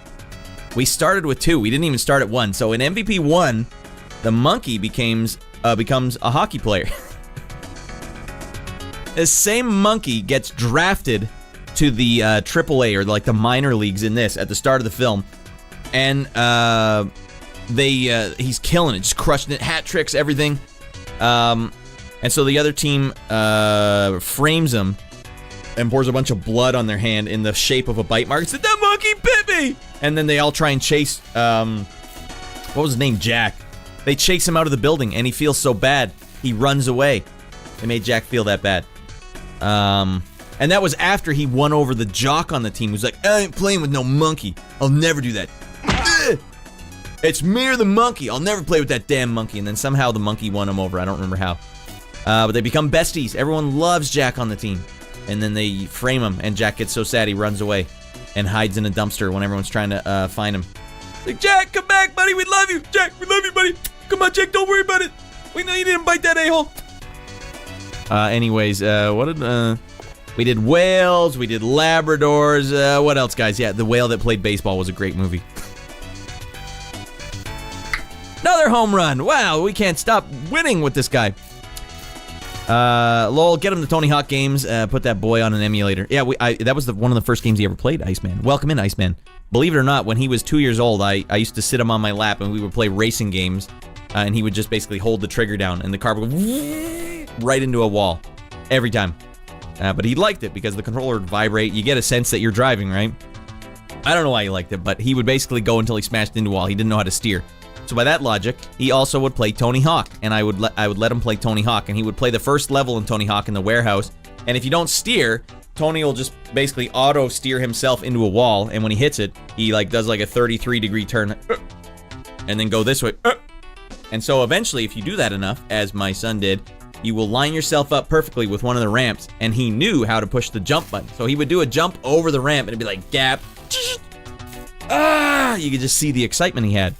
We started with 2. We didn't even start at 1. So in MVP 1, the monkey becomes a hockey player. The same monkey gets drafted to the AAA or like the minor leagues in this at the start of the film, and he's killing it, just crushing it, hat tricks, everything. And so the other team frames him and pours a bunch of blood on their hand in the shape of a bite mark and said, that monkey bit me! And then they all try and chase, what was his name? Jack. They chase him out of the building, and he feels so bad, he runs away. They made Jack feel that bad. And that was after he won over the jock on the team, who's like, I ain't playing with no monkey. I'll never do that. It's me or the monkey. I'll never play with that damn monkey. And then somehow the monkey won him over. I don't remember how. But they become besties. Everyone loves Jack on the team. And then they frame him, and Jack gets so sad he runs away and hides in a dumpster when everyone's trying to find him. Like, Jack, come back, buddy. We love you. Jack, we love you, buddy. Come on, Jack. Don't worry about it. We know you didn't bite that a-hole. Anyways, we did whales. We did Labradors. What else, guys? Yeah, The Whale That Played Baseball was a great movie. Another home run. Wow, we can't stop winning with this guy. Lowell, get him the Tony Hawk games. Put that boy on an emulator. Yeah, that was one of the first games he ever played, Iceman. Welcome in, Iceman. Believe it or not, when he was 2 years old, I used to sit him on my lap and we would play racing games, and he would just basically hold the trigger down, and the car would go right into a wall every time. But he liked it because the controller would vibrate. You get a sense that you're driving, right? I don't know why he liked it, but he would basically go until he smashed into a wall. He didn't know how to steer. So by that logic, he also would play Tony Hawk, and I would let him play Tony Hawk, and he would play the first level in Tony Hawk in the warehouse, and if you don't steer, Tony will just basically auto-steer himself into a wall, and when he hits it, he does a 33-degree turn, and then go this way. And so eventually, if you do that enough, as my son did, you will line yourself up perfectly with one of the ramps, and he knew how to push the jump button. So he would do a jump over the ramp, and it'd be like, gap. You could just see the excitement he had.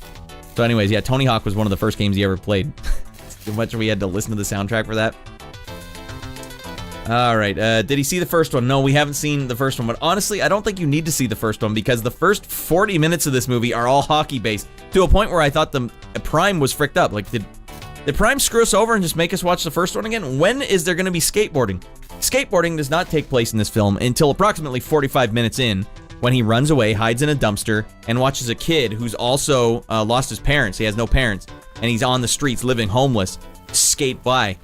So anyways, yeah, Tony Hawk was one of the first games he ever played. Too much we had to listen to the soundtrack for that. Alright, did he see the first one? No, we haven't seen the first one, but honestly, I don't think you need to see the first one because the first 40 minutes of this movie are all hockey-based, to a point where I thought the Prime was fricked up. Like, did Prime screw us over and just make us watch the first one again? When is there going to be skateboarding? Skateboarding does not take place in this film until approximately 45 minutes in, when he runs away, hides in a dumpster, and watches a kid who's also lost his parents. He has no parents, and he's on the streets living homeless, skate by.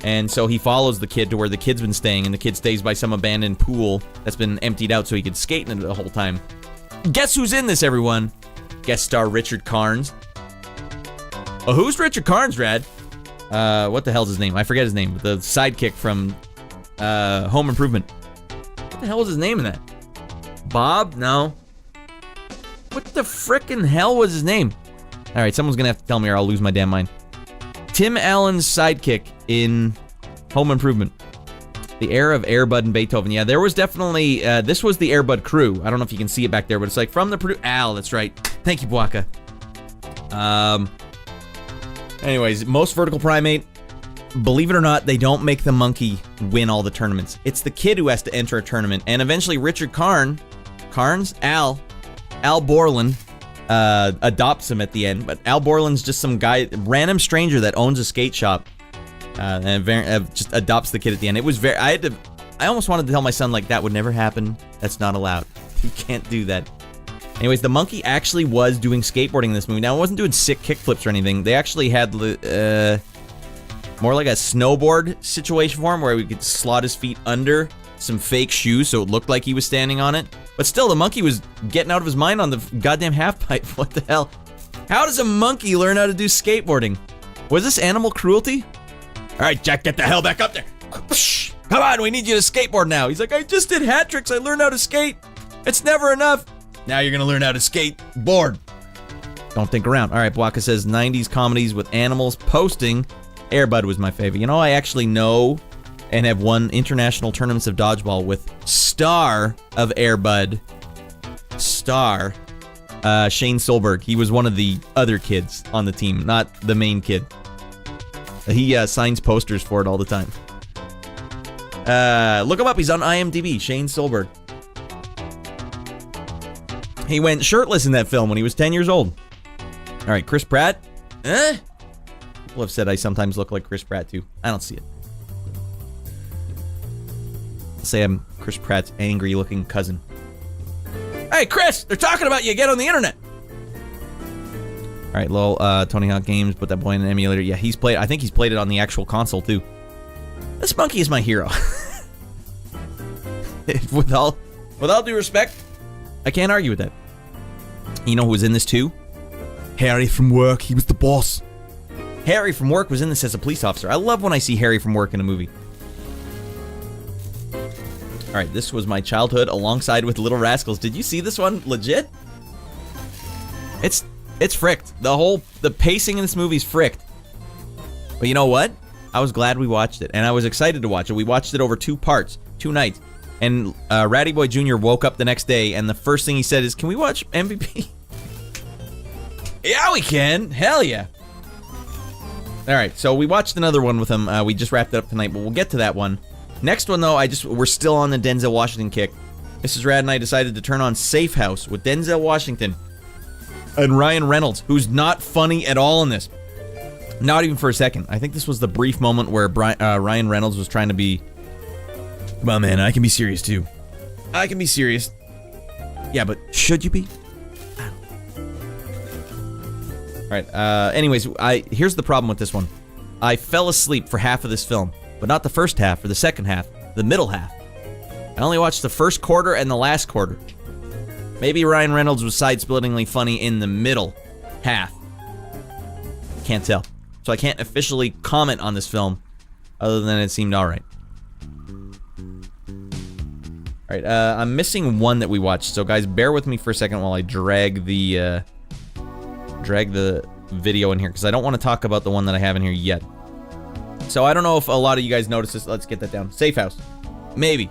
And so he follows the kid to where the kid's been staying, and the kid stays by some abandoned pool that's been emptied out so he could skate in it the whole time. Guess who's in this, everyone? Guest star Richard Carnes. Oh, who's Richard Carnes, Rad? What the hell's his name? I forget his name. The sidekick from Home Improvement. What the hell was his name in that? Bob? No. What the frickin' hell was his name? Alright, someone's gonna have to tell me or I'll lose my damn mind. Tim Allen's sidekick in Home Improvement. The era of Air Bud and Beethoven. Yeah, there was definitely, this was the Air Bud crew. I don't know if you can see it back there, but it's like from the Al, that's right. Thank you, Bwaka. Anyways, most vertical primate. Believe it or not, they don't make the monkey win all the tournaments. It's the kid who has to enter a tournament, and eventually Richard Al Borland, adopts him at the end, but Al Borland's just some guy, random stranger that owns a skate shop, and just adopts the kid at the end. It was I almost wanted to tell my son, like, that would never happen. That's not allowed. You can't do that. Anyways, the monkey actually was doing skateboarding in this movie. Now, it wasn't doing sick kickflips or anything. They actually had, more like a snowboard situation for him where we could slot his feet under some fake shoes so it looked like he was standing on it. But still, the monkey was getting out of his mind on the goddamn half-pipe. What the hell? How does a monkey learn how to do skateboarding? Was this animal cruelty? Alright, Jack, get the hell back up there. Come on, we need you to skateboard now. He's like, I just did hat tricks. I learned how to skate. It's never enough. Now you're gonna learn how to skateboard. Don't think around. Alright, Bwaka says 90s comedies with animals posting. Air Bud was my favorite. You know, I actually know and have won international tournaments of dodgeball with star of Air Bud. Shane Solberg. He was one of the other kids on the team, not the main kid. He signs posters for it all the time. Look him up. He's on IMDb. Shane Solberg. He went shirtless in that film when he was 10 years old. All right, Chris Pratt. People have said I sometimes look like Chris Pratt too. I don't see it. I'll say I'm Chris Pratt's angry-looking cousin. Hey, Chris! They're talking about you! Get on the internet! Alright, lol, Tony Hawk Games, put that boy in an emulator. Yeah, I think he's played it on the actual console, too. This monkey is my hero. with all due respect, I can't argue with that. You know who was in this, too? Harry from Work. He was the boss. Harry from Work was in this as a police officer. I love when I see Harry from Work in a movie. Alright, this was my childhood alongside with Little Rascals. Did you see this one legit? It's fricked. The pacing in this movie is fricked. But you know what? I was glad we watched it, and I was excited to watch it. We watched it over 2 parts, 2 nights. And Ratty Boy Jr. woke up the next day, and the first thing he said is, "Can we watch MVP?" Yeah, we can. Hell yeah. All right, so we watched another one with him. We just wrapped it up tonight, but we'll get to that one. Next one, though, we're still on the Denzel Washington kick. Mrs. Rad and I decided to turn on Safe House with Denzel Washington and Ryan Reynolds, who's not funny at all in this. Not even for a second. I think this was the brief moment where Ryan Reynolds was trying to be, "Well, man, I can be serious, too. I can be serious." Yeah, but should you be? Alright, anyways, here's the problem with this one. I fell asleep for half of this film, but not the first half or the second half, the middle half. I only watched the first quarter and the last quarter. Maybe Ryan Reynolds was side-splittingly funny in the middle half. Can't tell. So I can't officially comment on this film, other than it seemed alright. Alright, I'm missing one that we watched, so guys, bear with me for a second while I drag the video in here, because I don't want to talk about the one that I have in here yet. So I don't know if a lot of you guys noticed this. Let's get that down. Safe House. Maybe.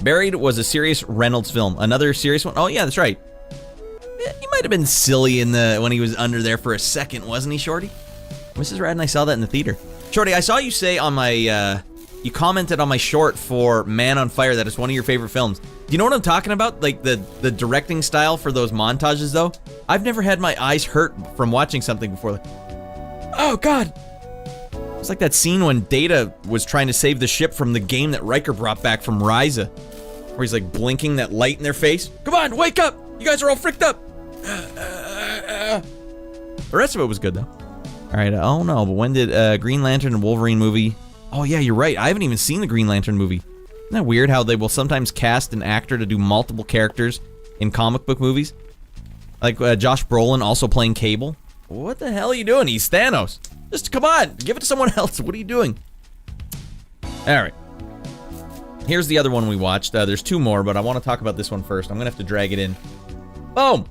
Buried was a serious Reynolds film. Another serious one? Oh yeah, that's right. He might have been silly when he was under there for a second, wasn't he, Shorty? Mrs. Rad and I saw that in the theater. Shorty, I saw you say on my, you commented on my short for Man on Fire that it's one of your favorite films. Do you know what I'm talking about? Like the directing style for those montages, though? I've never had my eyes hurt from watching something before. Like, oh, God. It's like that scene when Data was trying to save the ship from the game that Riker brought back from Ryza, where he's like blinking that light in their face. Come on, wake up! You guys are all fricked up! The rest of it was good, though. Alright, oh no, but when did Green Lantern and Wolverine movie... Oh yeah, you're right, I haven't even seen the Green Lantern movie. Isn't that weird how they will sometimes cast an actor to do multiple characters in comic book movies? Like Josh Brolin also playing Cable. What the hell are you doing? He's Thanos. Just come on, give it to someone else. What are you doing? Alright. Here's the other one we watched. There's 2 more, but I want to talk about this one first. I'm going to have to drag it in. Boom!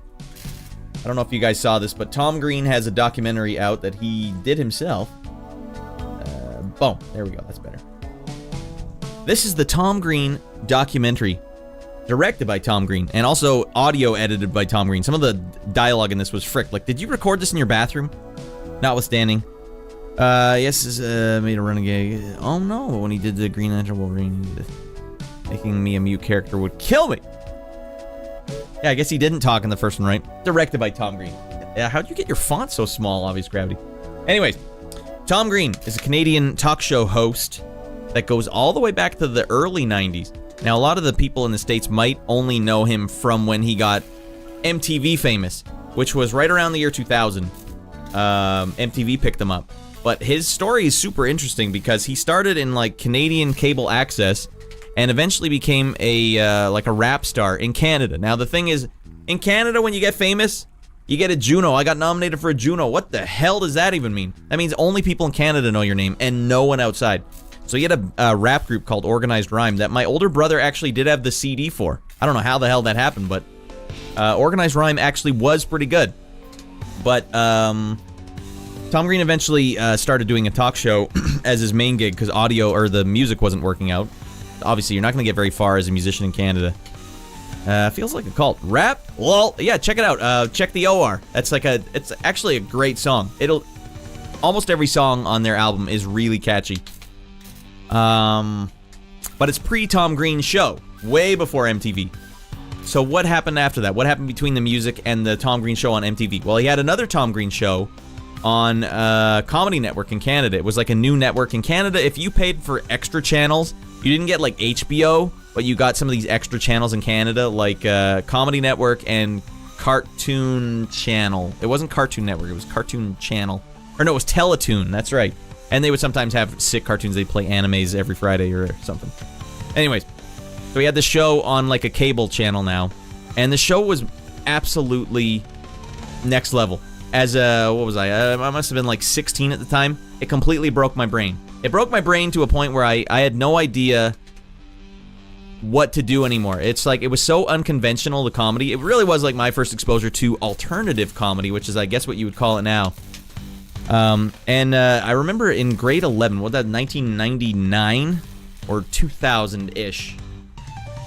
I don't know if you guys saw this, but Tom Green has a documentary out that he did himself. Boom. There we go. That's better. This is the Tom Green documentary, directed by Tom Green, and also audio edited by Tom Green. Some of the dialogue in this was frick. Like, did you record this in your bathroom? Notwithstanding. Yes, is made a Renegade. Oh no, when he did the Green Lantern Wolverine, making me a mute character would kill me. Yeah, I guess he didn't talk in the first one, right? Directed by Tom Green. Yeah, how'd you get your font so small, Obvious Gravity? Anyways, Tom Green is a Canadian talk show host that goes all the way back to the early 90s. Now, a lot of the people in the States might only know him from when he got MTV famous, which was right around the year 2000. MTV picked him up. But his story is super interesting because he started in like Canadian cable access and eventually became a like a rap star in Canada. Now the thing is, in Canada when you get famous, you get a Juno. I got nominated for a Juno. What the hell does that even mean? That means only people in Canada know your name and no one outside. So he had a rap group called Organized Rhyme that my older brother actually did have the CD for. I don't know how the hell that happened, but Organized Rhyme actually was pretty good. But Tom Green eventually started doing a talk show as his main gig because audio or the music wasn't working out. Obviously, you're not going to get very far as a musician in Canada. Feels like a cult. Rap? Well, yeah, check it out. Check the OR. It's actually a great song. Almost every song on their album is really catchy. But it's pre-Tom Green show, way before MTV. So what happened after that? What happened between the music and the Tom Green show on MTV? Well, he had another Tom Green show on Comedy Network in Canada. It was like a new network in Canada. If you paid for extra channels, you didn't get like HBO, but you got some of these extra channels in Canada, like Comedy Network and Cartoon Channel. It wasn't Cartoon Network, it was Cartoon Channel. Or no, it was Teletoon, that's right. And they would sometimes have sick cartoons. They'd play animes every Friday or something. Anyways, so he had this show on like a cable channel now. And the show was absolutely next level. As what was I must have been like 16 at the time. It completely broke my brain. It broke my brain to a point where I had no idea what to do anymore. It's like, it was so unconventional, the comedy. It really was like my first exposure to alternative comedy, which is, I guess, what you would call it now. I remember in grade 11, what that 1999 or 2000-ish,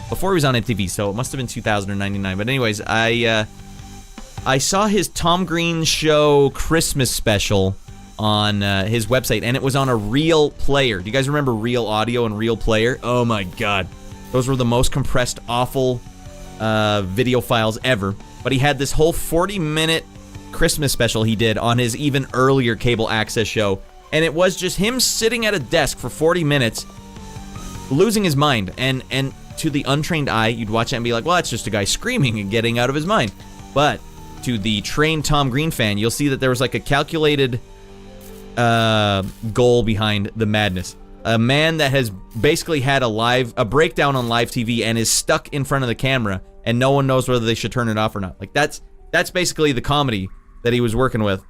before he was on MTV, so it must have been 2000 or 99. But anyways, I saw his Tom Green Show Christmas special on his website, and it was on a Real Player. Do you guys remember Real Audio and Real Player? Oh my god. Those were the most compressed, awful video files ever. But he had this whole 40-minute Christmas special he did on his even earlier cable access show, and it was just him sitting at a desk for 40 minutes, losing his mind, and to the untrained eye, you'd watch it and be like, well, that's just a guy screaming and getting out of his mind. But to the trained Tom Green fan, you'll see that there was like a calculated goal behind the madness. A man that has basically had a breakdown on live TV and is stuck in front of the camera, and no one knows whether they should turn it off or not. Like, that's basically the comedy that he was working with.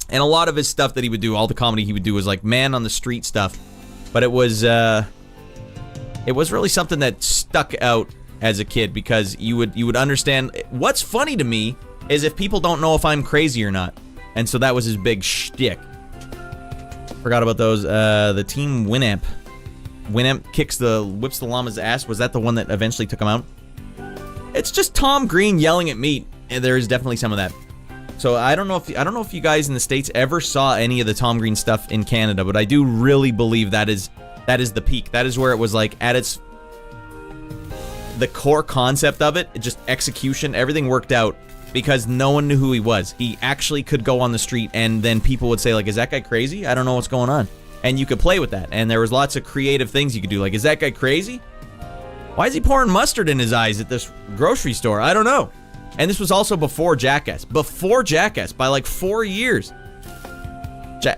And a lot of his stuff that he would do, all the comedy he would do, was like man on the street stuff. But it was really something that stuck out as a kid, because you would understand. What's funny to me is if people don't know if I'm crazy or not. And so that was his big shtick. Forgot about those. The Team Winamp. Winamp whips the llama's ass. Was that the one that eventually took him out? It's just Tom Green yelling at meat, and there is definitely some of that. So I don't know if you guys in the States ever saw any of the Tom Green stuff in Canada, but I do really believe that is the peak. That is where it was like at its the core concept of it, just execution, everything worked out because no one knew who he was. He actually could go on the street and then people would say like, is that guy crazy? I don't know what's going on. And you could play with that. And there was lots of creative things you could do. Like, is that guy crazy? Why is he pouring mustard in his eyes at this grocery store? I don't know. And this was also before Jackass. Before Jackass, by like 4 years.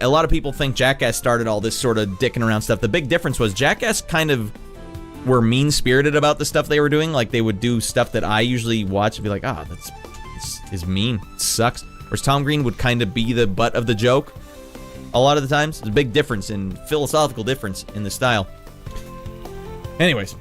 A lot of people think Jackass started all this sort of dicking around stuff. The big difference was Jackass kind of were mean-spirited about the stuff they were doing. Like, they would do stuff that I usually watch and be like, this is mean. It sucks. Whereas Tom Green would kind of be the butt of the joke. A lot of the times. There's a big difference philosophical difference in the style. Anyways.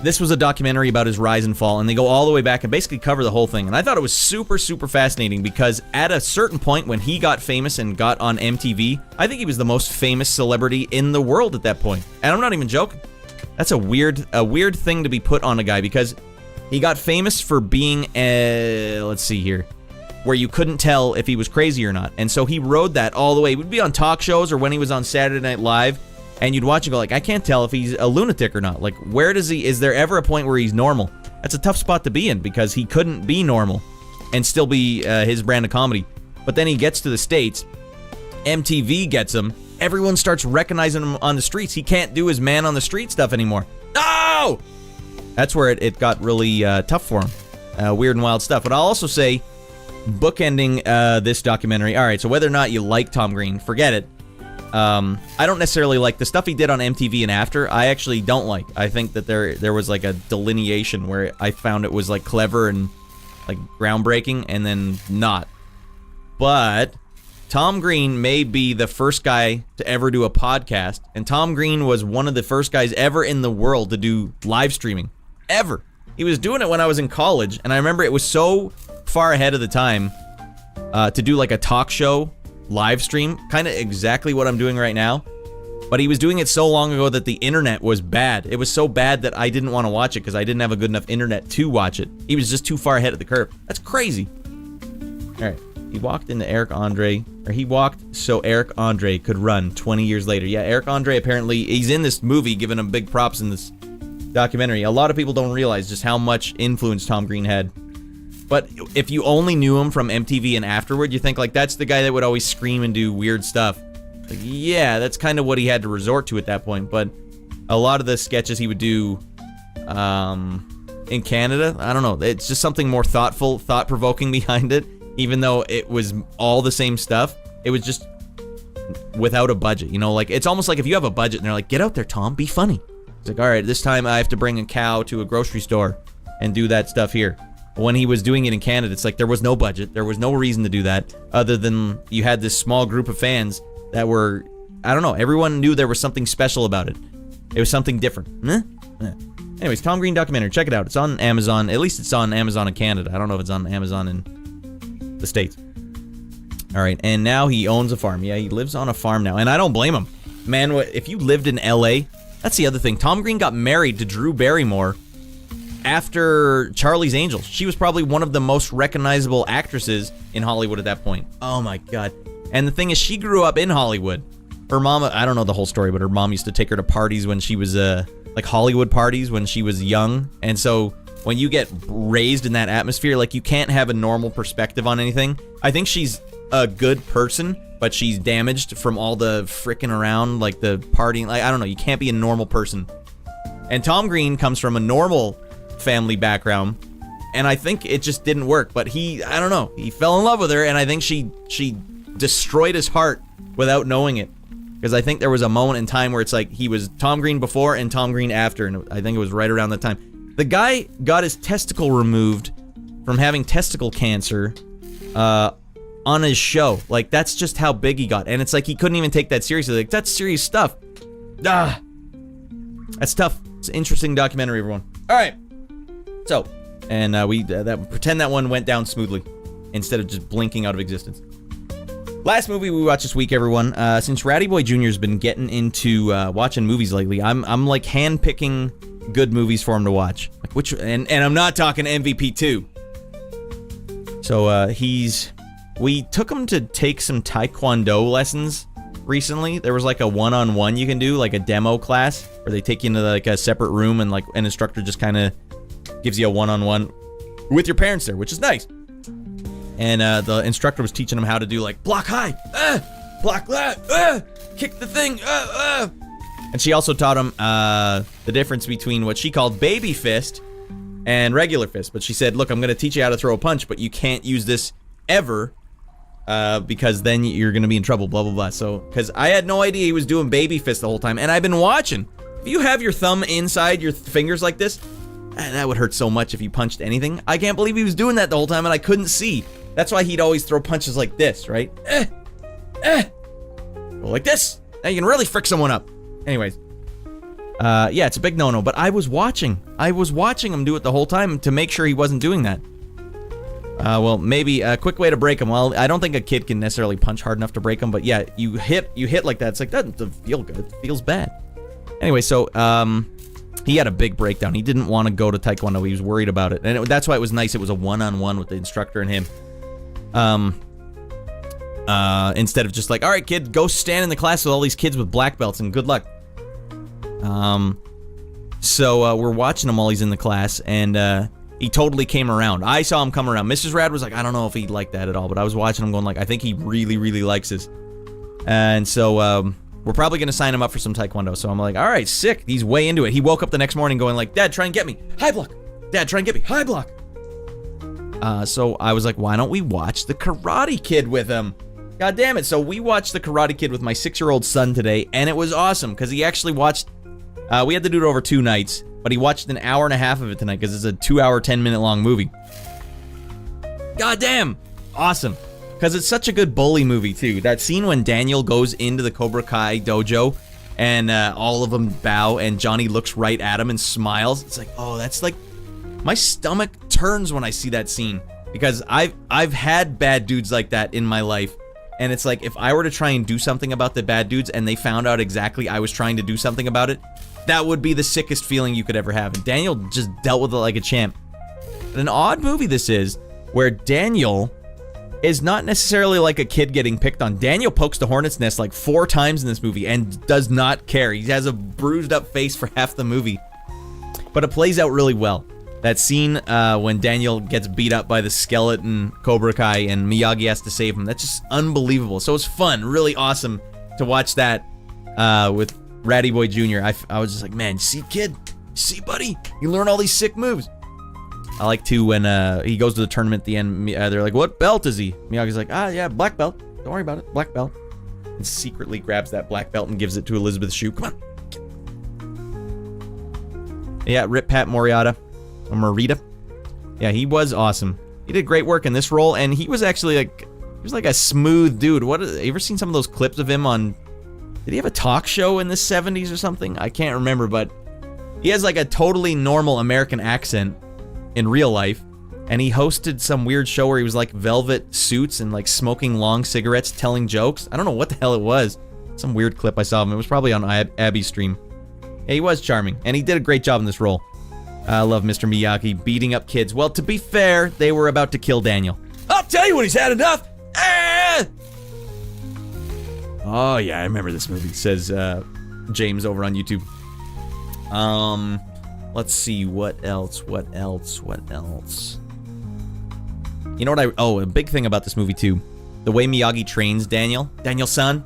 This was a documentary about his rise and fall, and they go all the way back and basically cover the whole thing. And I thought it was super, super fascinating because at a certain point when he got famous and got on MTV, I think he was the most famous celebrity in the world at that point. And I'm not even joking. That's a weird thing to be put on a guy because he got famous for being let's see here, where you couldn't tell if he was crazy or not. And so he rode that all the way. He would be on talk shows or when he was on Saturday Night Live. And you'd watch and go like, I can't tell if he's a lunatic or not. Like, is there ever a point where he's normal? That's a tough spot to be in because he couldn't be normal and still be his brand of comedy. But then he gets to the States, MTV gets him, everyone starts recognizing him on the streets. He can't do his man on the street stuff anymore. No! That's where it got really tough for him. Weird and wild stuff. But I'll also say, bookending this documentary, alright, so whether or not you like Tom Green, forget it. I don't necessarily like the stuff he did on MTV and after. I actually don't like. I think that there was like a delineation where I found it was like clever and like groundbreaking and then not. But Tom Green may be the first guy to ever do a podcast, and Tom Green was one of the first guys ever in the world to do live streaming. Ever. He was doing it when I was in college, and I remember it was so far ahead of the time to do like a talk show live stream, kind of exactly what I'm doing right now, but he was doing it so long ago that the internet was bad. It was so bad that I didn't want to watch it because I didn't have a good enough internet to watch it. He was just too far ahead of the curve. That's crazy. Alright, he walked into Eric Andre, or he walked so Eric Andre could run 20 years later. Yeah, Eric Andre apparently, he's in this movie, giving him big props in this documentary. A lot of people don't realize just how much influence Tom Green had. But if you only knew him from MTV and afterward, you think, like, that's the guy that would always scream and do weird stuff. Like, yeah, that's kind of what he had to resort to at that point. But a lot of the sketches he would do in Canada, I don't know. It's just something more thoughtful, thought-provoking behind it. Even though it was all the same stuff, it was just without a budget. You know, like, it's almost like if you have a budget and they're like, get out there, Tom, be funny. It's like, all right, this time I have to bring a cow to a grocery store and do that stuff here. When he was doing it in Canada, it's like there was no budget. There was no reason to do that other than you had this small group of fans that were, I don't know, everyone knew there was something special about it. It was something different. Anyways, Tom Green documentary. Check it out. It's on Amazon. At least it's on Amazon in Canada. I don't know if it's on Amazon in the States. All right, and now he owns a farm. Yeah, he lives on a farm now, and I don't blame him. Man, if you lived in L.A., that's the other thing. Tom Green got married to Drew Barrymore after Charlie's Angels. She was probably one of the most recognizable actresses in Hollywood at that point. Oh my God. And the thing is, she grew up in Hollywood. Her mom, I don't know the whole story, but her mom used to take her to parties when she was, like Hollywood parties when she was young. And so when you get raised in that atmosphere, like you can't have a normal perspective on anything. I think she's a good person, but she's damaged from all the frickin' around, like the partying. Like, I don't know, you can't be a normal person. And Tom Green comes from a normal family background, and I think it just didn't work. But I don't know, he fell in love with her, and I think she destroyed his heart without knowing it. Because I think there was a moment in time where it's like he was Tom Green before and Tom Green after, and I think it was right around that time. The guy got his testicle removed from having testicle cancer on his show. Like, that's just how big he got. And it's like he couldn't even take that seriously. Like, that's serious stuff. That's tough. It's an interesting documentary, everyone. All right. So, and we pretend that one went down smoothly instead of just blinking out of existence. Last movie we watched this week, everyone. Since Ratty Boy Jr. has been getting into watching movies lately, I'm like handpicking good movies for him to watch. Like and I'm not talking MVP 2. So we took him to take some Taekwondo lessons recently. There was like a one-on-one you can do, like a demo class, where they take you into like a separate room and like an instructor just kind of gives you a one-on-one with your parents there, which is nice. And the instructor was teaching him how to do like block high, block left, kick the thing, And she also taught him the difference between what she called baby fist and regular fist. But she said, look, I'm going to teach you how to throw a punch, but you can't use this ever because then you're going to be in trouble, blah, blah, blah. So, because I had no idea he was doing baby fist the whole time. And I've been watching. If you have your thumb inside your fingers like this, that would hurt so much if you punched anything. I can't believe he was doing that the whole time and I couldn't see. That's why he'd always throw punches like this, right? Go like this. Now you can really frick someone up. Anyways. Yeah, it's a big no-no, but I was watching him do it the whole time to make sure he wasn't doing that. Well, maybe a quick way to break him. Well, I don't think a kid can necessarily punch hard enough to break him, but yeah, you hit like that. It's like, that doesn't feel good. It feels bad. Anyway, so, he had a big breakdown. He didn't want to go to Taekwondo. He was worried about it. And that's why it was nice. It was a one-on-one with the instructor and him. Instead of just like, all right, kid, go stand in the class with all these kids with black belts and good luck. So we're watching him while he's in the class, and he totally came around. I saw him come around. Mrs. Rad was like, I don't know if he liked that at all, but I was watching him going like, I think he really, really likes this. And so we're probably going to sign him up for some Taekwondo. So I'm like, all right, sick. He's way into it. He woke up the next morning going like, Dad, try and get me. High block. Dad, try and get me. High block. So I was like, why don't we watch The Karate Kid with him? God damn it. So we watched The Karate Kid with my 6-year-old son today, and it was awesome because he actually watched, we had to do it over 2 nights, but he watched an hour and a half of it tonight because it's a 2-hour, 10-minute long movie. God damn. Awesome. Because it's such a good bully movie, too. That scene when Daniel goes into the Cobra Kai dojo and all of them bow and Johnny looks right at him and smiles. It's like, oh, that's like, my stomach turns when I see that scene. Because I've had bad dudes like that in my life. And it's like, if I were to try and do something about the bad dudes and they found out exactly I was trying to do something about it, that would be the sickest feeling you could ever have. And Daniel just dealt with it like a champ. An odd movie this is, where Daniel is not necessarily like a kid getting picked on. Daniel pokes the hornet's nest like 4 times in this movie and does not care. He has a bruised up face for half the movie. But it plays out really well. That scene when Daniel gets beat up by the skeleton Cobra Kai and Miyagi has to save him, that's just unbelievable. So it's fun, really awesome to watch that with Ratty Boy Jr. I was just like, man, see, kid? See, buddy? You learn all these sick moves. I like to when he goes to the tournament at the end, they're like, what belt is he? Miyagi's like, yeah, black belt. Don't worry about it, black belt. And secretly grabs that black belt and gives it to Elizabeth Shue. Come on. Yeah, rip Pat Morita. Or Morita. Yeah, he was awesome. He did great work in this role, and he was actually like, he was like a smooth dude. You ever seen some of those clips of him on, did he have a talk show in the 70s or something? I can't remember, but he has like a totally normal American accent in real life, And he hosted some weird show where he was like velvet suits and like smoking long cigarettes, telling jokes. I don't know what the hell it was. Some weird clip I saw of him. It was probably on Abby's stream. Yeah, he was charming, and he did a great job in this role. I love Mr. Miyagi beating up kids. Well, to be fair, they were about to kill Daniel. I'll tell you when he's had enough. Ah! Oh yeah, I remember this movie, says James over on YouTube. Let's see, what else? You know what a big thing about this movie too, the way Miyagi trains Daniel-san.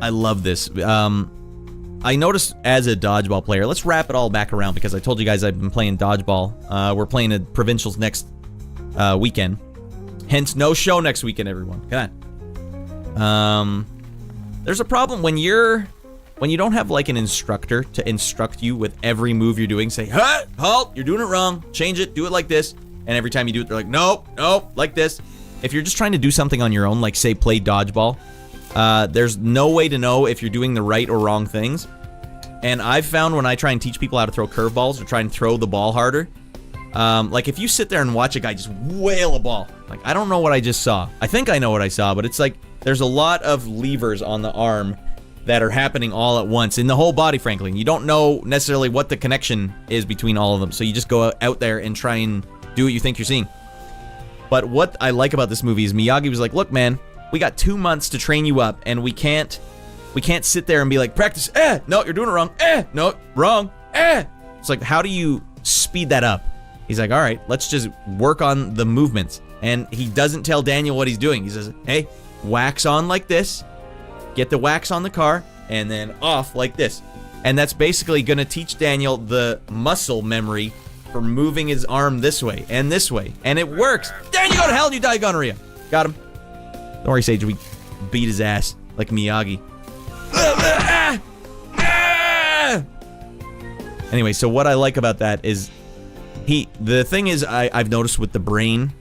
I love this. I noticed as a dodgeball player, let's wrap it all back around because I told you guys I've been playing dodgeball. We're playing at Provincials next weekend. Hence, no show next weekend, everyone. Come on. There's a problem when you don't have like an instructor to instruct you with every move you're doing. Say, halt, you're doing it wrong. Change it, do it like this. And every time you do it, they're like, nope, like this. If you're just trying to do something on your own, like say play dodgeball, there's no way to know if you're doing the right or wrong things. And I've found when I try and teach people how to throw curveballs or try and throw the ball harder, like if you sit there and watch a guy just whale a ball, like I don't know what I just saw. I think I know what I saw, but it's like there's a lot of levers on the arm that are happening all at once in the whole body, frankly. And you don't know necessarily what the connection is between all of them. So you just go out there and try and do what you think you're seeing. But what I like about this movie is Miyagi was like, look, man, we got 2 months to train you up, and we can't sit there and be like, practice, no, you're doing it wrong, no, wrong, It's like, how do you speed that up? He's like, all right, let's just work on the movements. And he doesn't tell Daniel what he's doing. He says, hey, wax on like this, get the wax on the car, and then off like this. And that's basically going to teach Daniel the muscle memory for moving his arm this way. And it works. Daniel, go to hell and you die, gonorrhea. Got him. Don't worry, Sage, we beat his ass like Miyagi. Anyway, so what I like about that is the thing is I've noticed with the brain,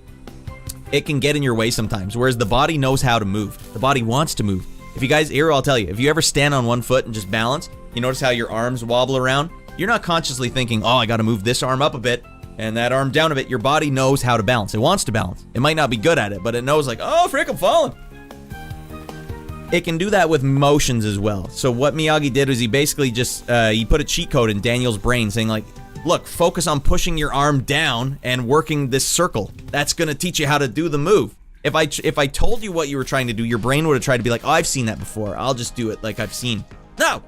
it can get in your way sometimes, whereas the body knows how to move. The body wants to move. If you guys, here I'll tell you, if you ever stand on one foot and just balance, you notice how your arms wobble around? You're not consciously thinking, oh, I gotta move this arm up a bit and that arm down a bit. Your body knows how to balance. It wants to balance. It might not be good at it, but it knows like, oh, frick, I'm falling. It can do that with motions as well. So what Miyagi did was he basically just, he put a cheat code in Daniel's brain saying like, look, focus on pushing your arm down and working this circle. That's gonna teach you how to do the move. If I told you what you were trying to do, your brain would have tried to be like, oh, I've seen that before. I'll just do it like I've seen. No!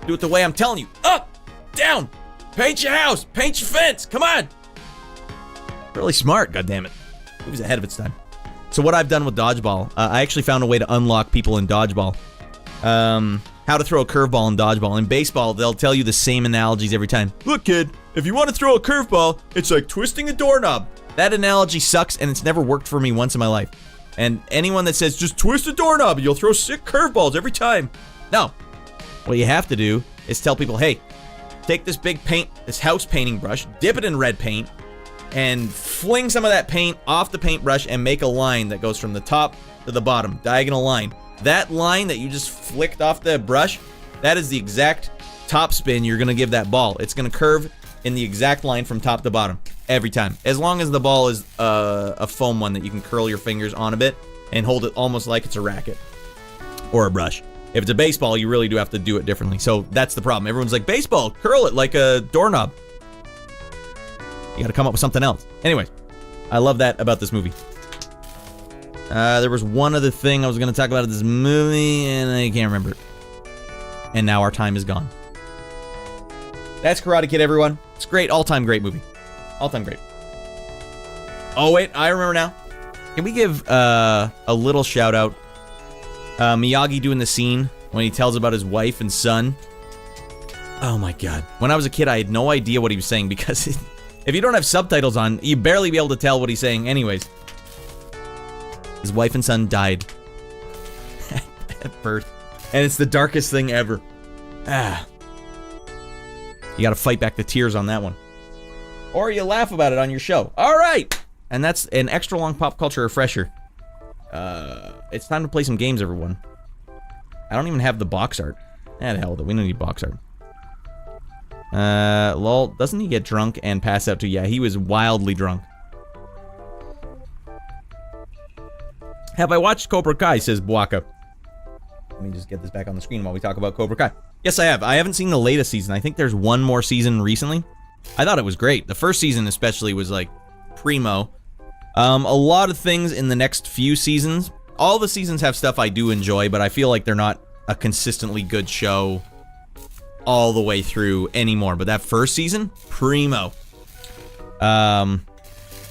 Do it the way I'm telling you. Up! Down! Paint your house! Paint your fence! Come on! Really smart, goddammit. He was ahead of its time. So what I've done with dodgeball, I actually found a way to unlock people in dodgeball. How to throw a curveball in dodgeball. In baseball, they'll tell you the same analogies every time. Look, kid, if you want to throw a curveball, it's like twisting a doorknob. That analogy sucks, and it's never worked for me once in my life. And anyone that says, just twist a doorknob and you'll throw sick curveballs every time. No. What you have to do is tell people, hey, take this big this house painting brush, dip it in red paint, and fling some of that paint off the paintbrush and make a line that goes from the top to the bottom, diagonal line. That line that you just flicked off the brush, that is the exact top spin you're going to give that ball. It's going to curve in the exact line from top to bottom every time. As long as the ball is a foam one that you can curl your fingers on a bit and hold it almost like it's a racket or a brush. If it's a baseball, you really do have to do it differently. So that's the problem. Everyone's like, baseball, curl it like a doorknob. You gotta come up with something else. Anyway, I love that about this movie. There was one other thing I was gonna talk about in this movie, and I can't remember it. And now our time is gone. That's Karate Kid, everyone. It's great, all-time great movie. All-time great. Oh, wait, I remember now. Can we give a little shout-out? Miyagi doing the scene when he tells about his wife and son. Oh my god. When I was a kid, I had no idea what he was saying because if you don't have subtitles on, you barely be able to tell what he's saying anyways. His wife and son died at birth. And it's the darkest thing ever. You gotta fight back the tears on that one. Or you laugh about it on your show. Alright! And that's an extra long pop culture refresher. It's time to play some games, everyone. I don't even have the box art. The hell with it. We don't need box art. Lol, doesn't he get drunk and pass out too? Yeah, he was wildly drunk. Have I watched Cobra Kai, says Buaka. Let me just get this back on the screen while we talk about Cobra Kai. Yes, I have. I haven't seen the latest season. I think there's one more season recently. I thought it was great. The first season especially was like primo. A lot of things in the next few seasons. All the seasons have stuff I do enjoy, but I feel like they're not a consistently good show all the way through anymore. But that first season, primo.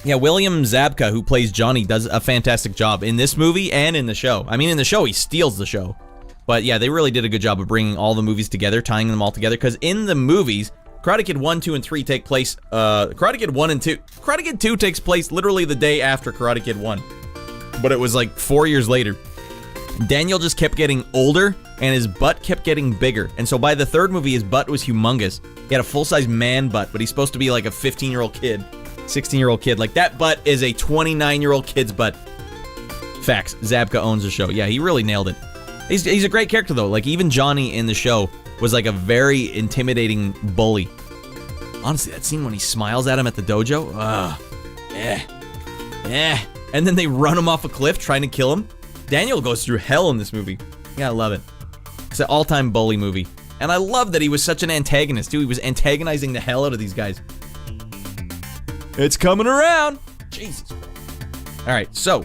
Yeah, William Zabka, who plays Johnny, does a fantastic job in this movie and in the show. I mean, in the show, he steals the show. But yeah, they really did a good job of bringing all the movies together, tying them all together. Because in the movies, Karate Kid 1, 2, and 3 take place, Karate Kid 1 and 2, Karate Kid 2 takes place literally the day after Karate Kid 1. But it was like 4 years later. Daniel just kept getting older, and his butt kept getting bigger. And so by the third movie, his butt was humongous. He had a full-size man butt, but he's supposed to be like a 15-year-old kid, 16-year-old kid. Like, that butt is a 29-year-old kid's butt. Facts. Zabka owns the show. Yeah, he really nailed it. He's a great character, though. Like, even Johnny in the show was like a very intimidating bully. Honestly, that scene when he smiles at him at the dojo, and then they run him off a cliff trying to kill him. Daniel goes through hell in this movie. Yeah, I love it. It's an all-time bully movie. And I love that he was such an antagonist, too. He was antagonizing the hell out of these guys. It's coming around. Jesus. All right, so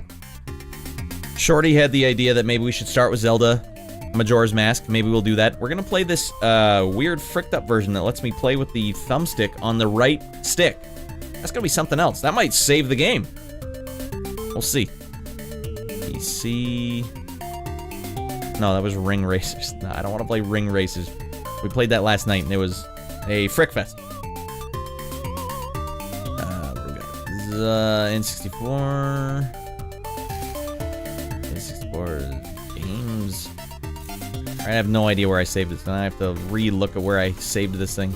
Shorty had the idea that maybe we should start with Zelda Majora's Mask. Maybe we'll do that. We're going to play this weird fricked up version that lets me play with the thumbstick on the right stick. That's going to be something else. That might save the game. We'll see. PC. No, that was Ring Racers. No, I don't want to play Ring Racers. We played that last night, and it was a frickfest. N64. N64 games. I have no idea where I saved it, so I have to re-look at where I saved this thing.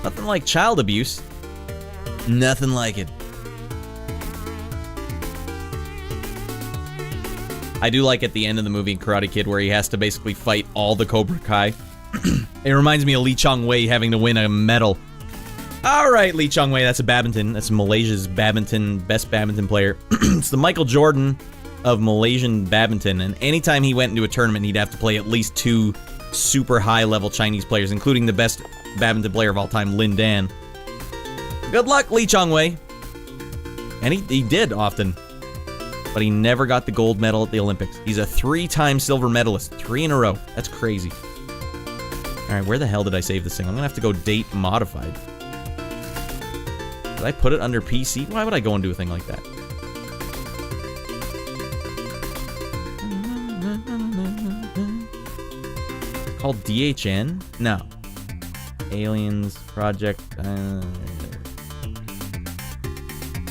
Nothing like child abuse. Nothing like it. I do like at the end of the movie Karate Kid where he has to basically fight all the Cobra Kai. It reminds me of Lee Chong-wei having to win a medal. Alright, Lee Chong-wei, that's a badminton. That's Malaysia's best badminton player. It's the Michael Jordan of Malaysian badminton, and anytime he went into a tournament, he'd have to play at least 2 super high-level Chinese players, including the best badminton player of all time, Lin Dan. Good luck, Lee Chong-wei. And he did often. But he never got the gold medal at the Olympics. He's a 3-time silver medalist. 3 in a row. That's crazy. Alright, where the hell did I save this thing? I'm gonna have to go date modified. Did I put it under PC? Why would I go and do a thing like that? It's called DHN? No. Aliens, Project...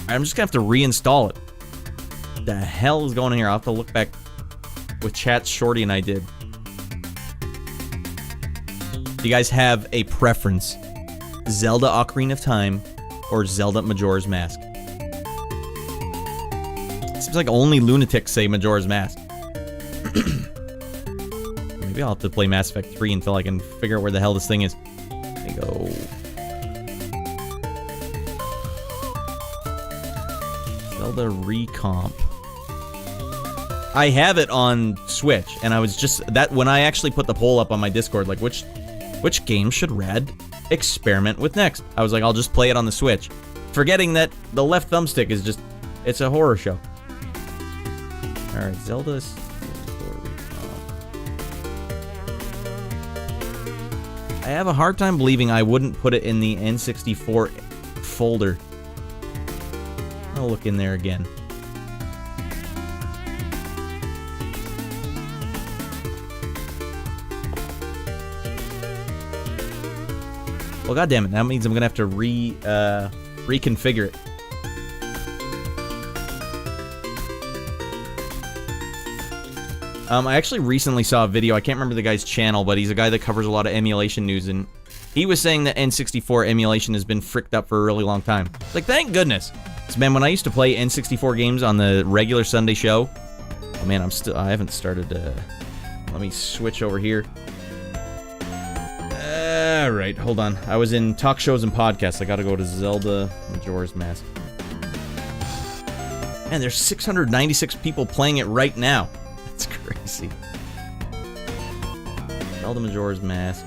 I'm just gonna have to reinstall it. The hell is going on here? I'll have to look back with chats Shorty and I did. Do you guys have a preference? Zelda Ocarina of Time or Zelda Majora's Mask? It seems like only lunatics say Majora's Mask. Maybe I'll have to play Mass Effect 3 until I can figure out where the hell this thing is. There you go. Zelda Recomp. I have it on Switch, and I was just that when I actually put the poll up on my Discord, like which game should Rad experiment with next? I was like, I'll just play it on the Switch, forgetting that the left thumbstick is just it's a horror show. All right, Zelda's. I have a hard time believing I wouldn't put it in the N64 folder. I'll look in there again. Well, goddammit, that means I'm gonna have to reconfigure it. I actually recently saw a video, I can't remember the guy's channel, but he's a guy that covers a lot of emulation news, and he was saying that N64 emulation has been fricked up for a really long time. It's like, thank goodness. So, man, when I used to play N64 games on the regular Sunday show, oh man, I haven't started, let me switch over here. Alright, hold on. I was in talk shows and podcasts. I gotta go to Zelda Majora's Mask. Man, there's 696 people playing it right now. That's crazy. Zelda Majora's Mask.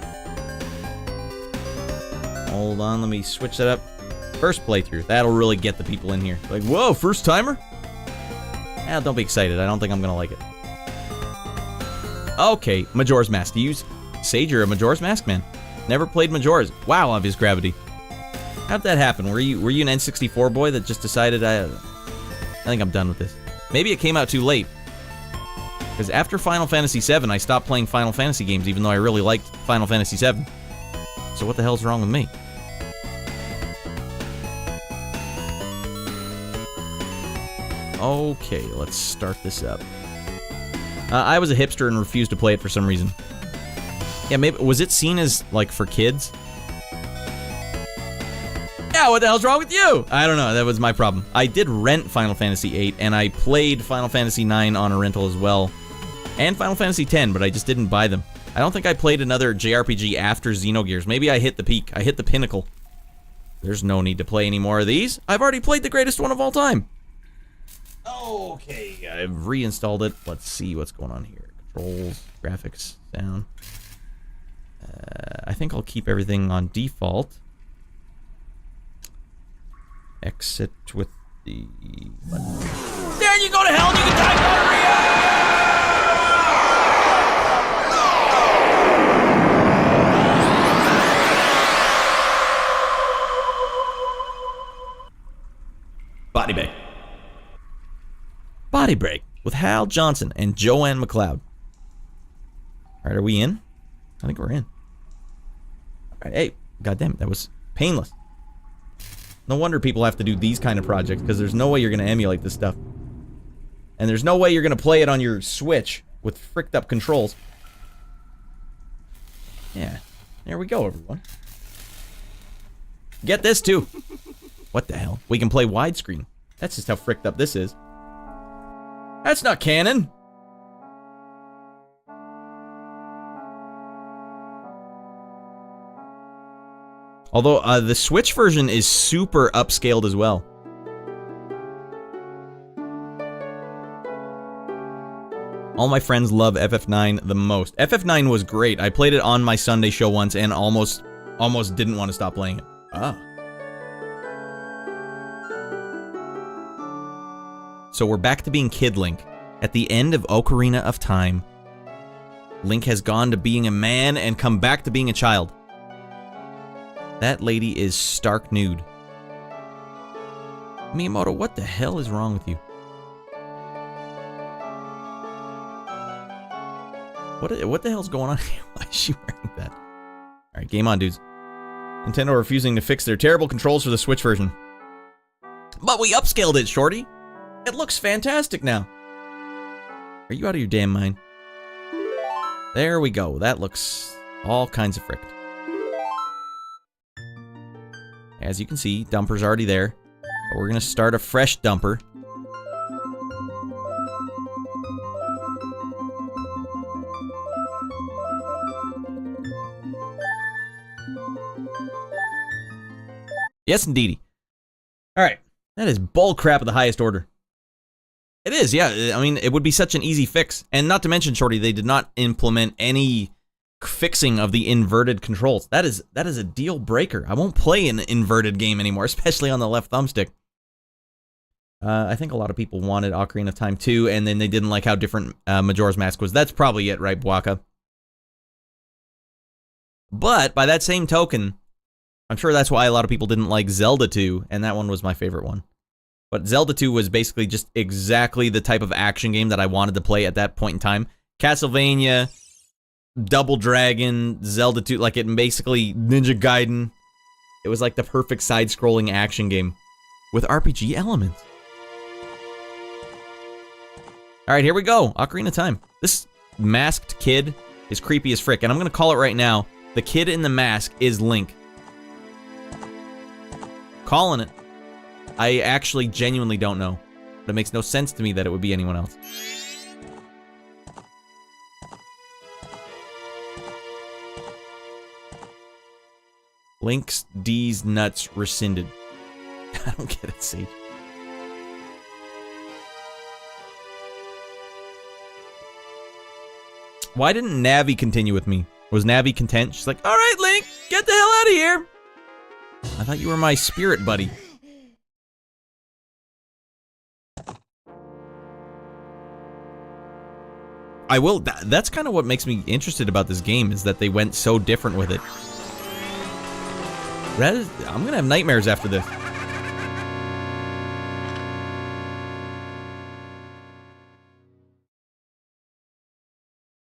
Hold on, let me switch that up. First playthrough. That'll really get the people in here. Like, whoa, first timer? Don't be excited. I don't think I'm gonna like it. Okay, Majora's Mask. Do you Sage, you're a Majora's Mask man? Never played Majora's. Wow, obvious gravity. How'd that happen? Were you an N64 boy that just decided I think I'm done with this? Maybe it came out too late. Because after Final Fantasy VII, I stopped playing Final Fantasy games, even though I really liked Final Fantasy VII. So what the hell's wrong with me? Okay, let's start this up. I was a hipster and refused to play it for some reason. Yeah, maybe, was it seen as, like, for kids? Yeah, what the hell's wrong with you? I don't know, that was my problem. I did rent Final Fantasy VIII, and I played Final Fantasy IX on a rental as well. And Final Fantasy X, but I just didn't buy them. I don't think I played another JRPG after Xenogears. Maybe I hit the peak. I hit the pinnacle. There's no need to play any more of these. I've already played the greatest one of all time. Okay, I've reinstalled it. Let's see what's going on here. Controls, graphics, sound. I think I'll keep everything on default. Exit with the button. There you go to hell and you can die, Body Bag. Body Break with Hal Johnson and Joanne McLeod. Alright, are we in? I think we're in. Alright, hey, goddamn it, that was painless. No wonder people have to do these kind of projects, because there's no way you're going to emulate this stuff. And there's no way you're going to play it on your Switch with fricked up controls. Yeah, there we go, everyone. Get this, too. What the hell? We can play widescreen. That's just how fricked up this is. That's not canon. Although, the Switch version is super upscaled as well. All my friends love FF9 the most. FF9 was great. I played it on my Sunday show once and almost didn't want to stop playing it. Ah. So we're back to being Kid Link. At the end of Ocarina of Time, Link has gone to being a man and come back to being a child. That lady is stark nude. Miyamoto, what the hell is wrong with you? What the hell's going on here? Why is she wearing that? Alright, game on, dudes. Nintendo refusing to fix their terrible controls for the Switch version. But we upscaled it, shorty! It looks fantastic now. Are you out of your damn mind? There we go. That looks all kinds of fricked. As you can see, dumper's already there. But we're gonna start a fresh dumper. Yes, indeedy. Alright. That is bull crap of the highest order. It is, yeah. I mean, it would be such an easy fix. And not to mention, shorty, they did not implement any fixing of the inverted controls. That is a deal breaker. I won't play an inverted game anymore, especially on the left thumbstick. I think a lot of people wanted Ocarina of Time 2, and then they didn't like how different Majora's Mask was. That's probably it, right, Bwaka? But, by that same token, I'm sure that's why a lot of people didn't like Zelda 2, and that one was my favorite one. But Zelda 2 was basically just exactly the type of action game that I wanted to play at that point in time. Castlevania, Double Dragon, Zelda 2, like it basically Ninja Gaiden. It was like the perfect side-scrolling action game with RPG elements. Alright, here we go. Ocarina of Time. This masked kid is creepy as frick, and I'm gonna call it right now. The kid in the mask is Link. Calling it. I actually genuinely don't know. But it makes no sense to me that it would be anyone else. Link's D's nuts rescinded. I don't get it, Sage. Why didn't Navi continue with me? Was Navi content? She's like, all right, Link, get the hell out of here. I thought you were my spirit buddy. I will, that's kind of what makes me interested about this game, is that they went so different with it. I'm gonna have nightmares after this.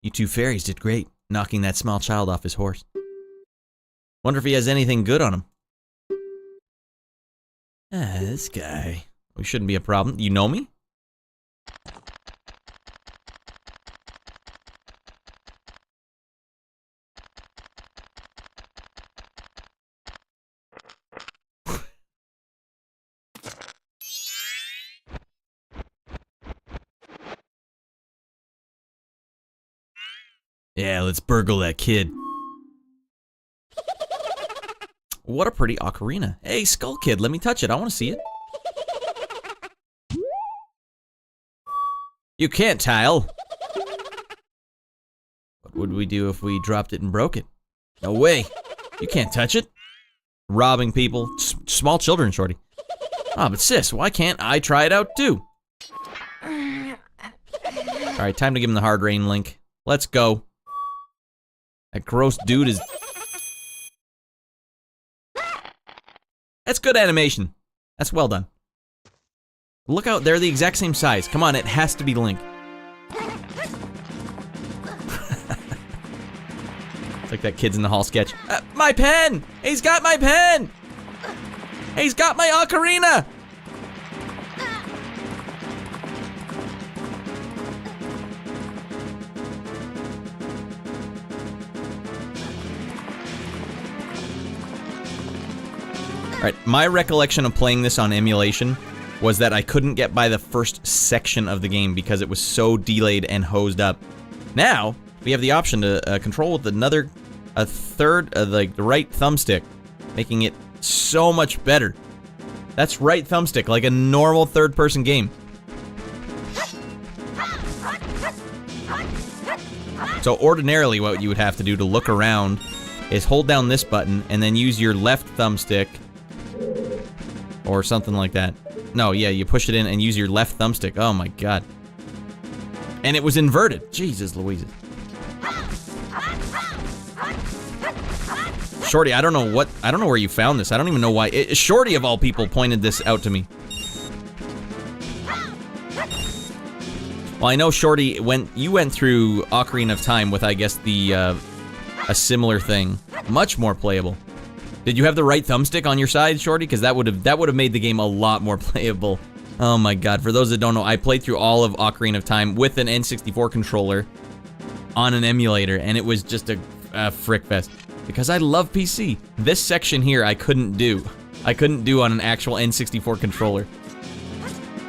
You two fairies did great, knocking that small child off his horse. Wonder if he has anything good on him. This guy. We shouldn't be a problem. You know me? Yeah, let's burgle that kid. What a pretty ocarina. Hey, Skull Kid, let me touch it. I want to see it. You can't, Tile. What would we do if we dropped it and broke it? No way. You can't touch it. Robbing people. Small children, Shorty. Ah, but sis, why can't I try it out too? Alright, time to give him the hard rain, Link. Let's go. That gross dude is... That's good animation. That's well done. Look out, they're the exact same size. Come on, it has to be Link. It's like that Kids in the Hall sketch. My pen! He's got my pen! He's got my ocarina! Alright, my recollection of playing this on emulation was that I couldn't get by the first section of the game because it was so delayed and hosed up. Now, we have the option to control with a third, like the right thumbstick, making it so much better. That's right thumbstick, like a normal third-person game. So ordinarily what you would have to do to look around is hold down this button and then use your left thumbstick or something like that. No, yeah, you push it in and use your left thumbstick. Oh my god. And it was inverted. Jesus Louise. Shorty, I don't know where you found this. I don't even know why. Shorty of all people pointed this out to me. Well, I know Shorty, you went through Ocarina of Time with, I guess, a similar thing. Much more playable. Did you have the right thumbstick on your side, Shorty? Because that would have made the game a lot more playable. Oh my god, for those that don't know, I played through all of Ocarina of Time with an N64 controller on an emulator, and it was just a frick fest. Because I love PC. This section here I couldn't do. I couldn't do on an actual N64 controller.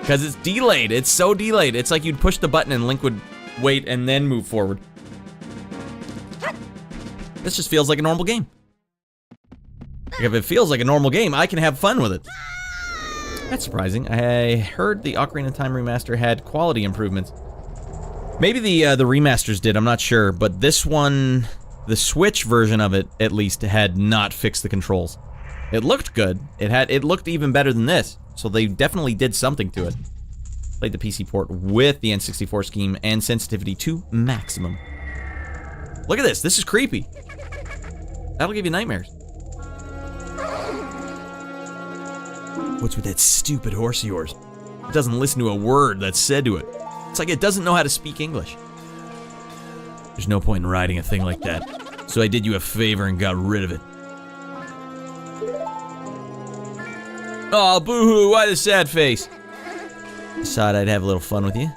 Because it's delayed, it's so delayed. It's like you'd push the button and Link would wait and then move forward. This just feels like a normal game. If it feels like a normal game, I can have fun with it. That's surprising. I heard the Ocarina of Time remaster had quality improvements. Maybe the remasters did, I'm not sure, but this one, the Switch version of it, at least, had not fixed the controls. It looked good. It looked even better than this, so they definitely did something to it. Played the PC port with the N64 scheme and sensitivity to maximum. Look at this. This is creepy. That'll give you nightmares. What's with that stupid horse of yours? It doesn't listen to a word that's said to it. It's like it doesn't know how to speak English. There's no point in riding a thing like that, so I did you a favor and got rid of it. Oh, boo-hoo, why the sad face? Decided I'd have a little fun with you.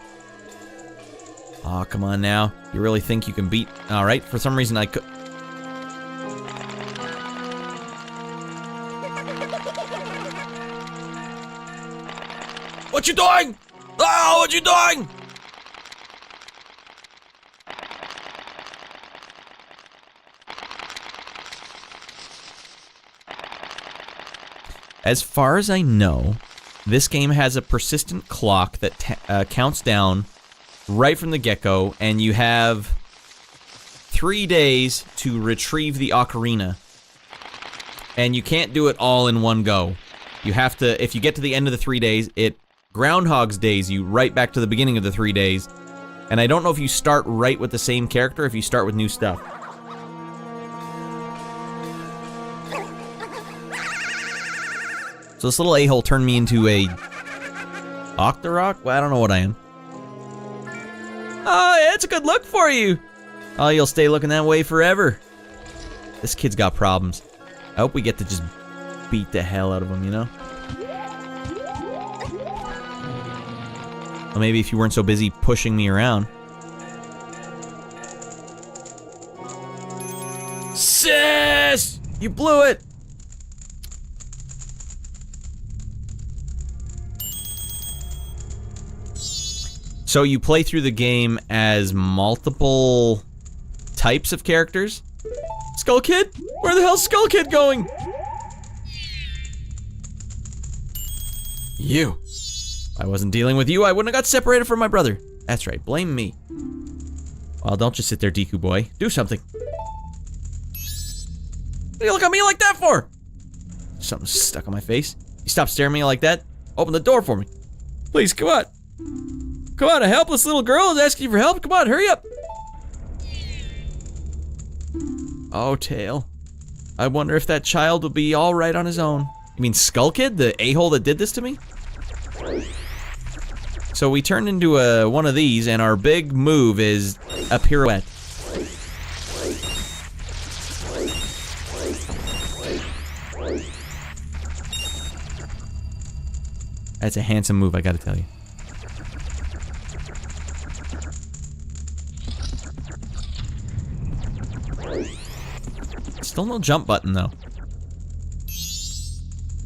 Aw, come on now. You really think you can beat... Alright, for some reason I could... What you doing? Oh, what you doing? As far as I know, this game has a persistent clock that counts down right from the get-go, and you have 3 days to retrieve the ocarina. And you can't do it all in one go. You have to, if you get to the end of the 3 days, it Groundhog's Days you right back to the beginning of the 3 days. And I don't know if you start right with the same character, if you start with new stuff. So this little a-hole turned me into a Octorok? Well, I don't know what I am. Oh, yeah, it's a good look for you. Oh, you'll stay looking that way forever. This kid's got problems. I hope we get to just beat the hell out of him, you know? Well, maybe if you weren't so busy pushing me around. Sis! You blew it! So you play through the game as multiple types of characters? Skull Kid? Where the hell's Skull Kid going? You. If I wasn't dealing with you, I wouldn't have got separated from my brother. That's right, blame me. Well, don't just sit there, Deku boy. Do something. What do you look at me like that for? Something's stuck on my face. You stop staring at me like that? Open the door for me. Please, come on. Come on, a helpless little girl is asking you for help. Come on, hurry up. Oh, Tail. I wonder if that child will be all right on his own. You mean Skull Kid, the a-hole that did this to me? So we turned into one of these, and our big move is a pirouette. That's a handsome move, I gotta tell you. Still no jump button, though.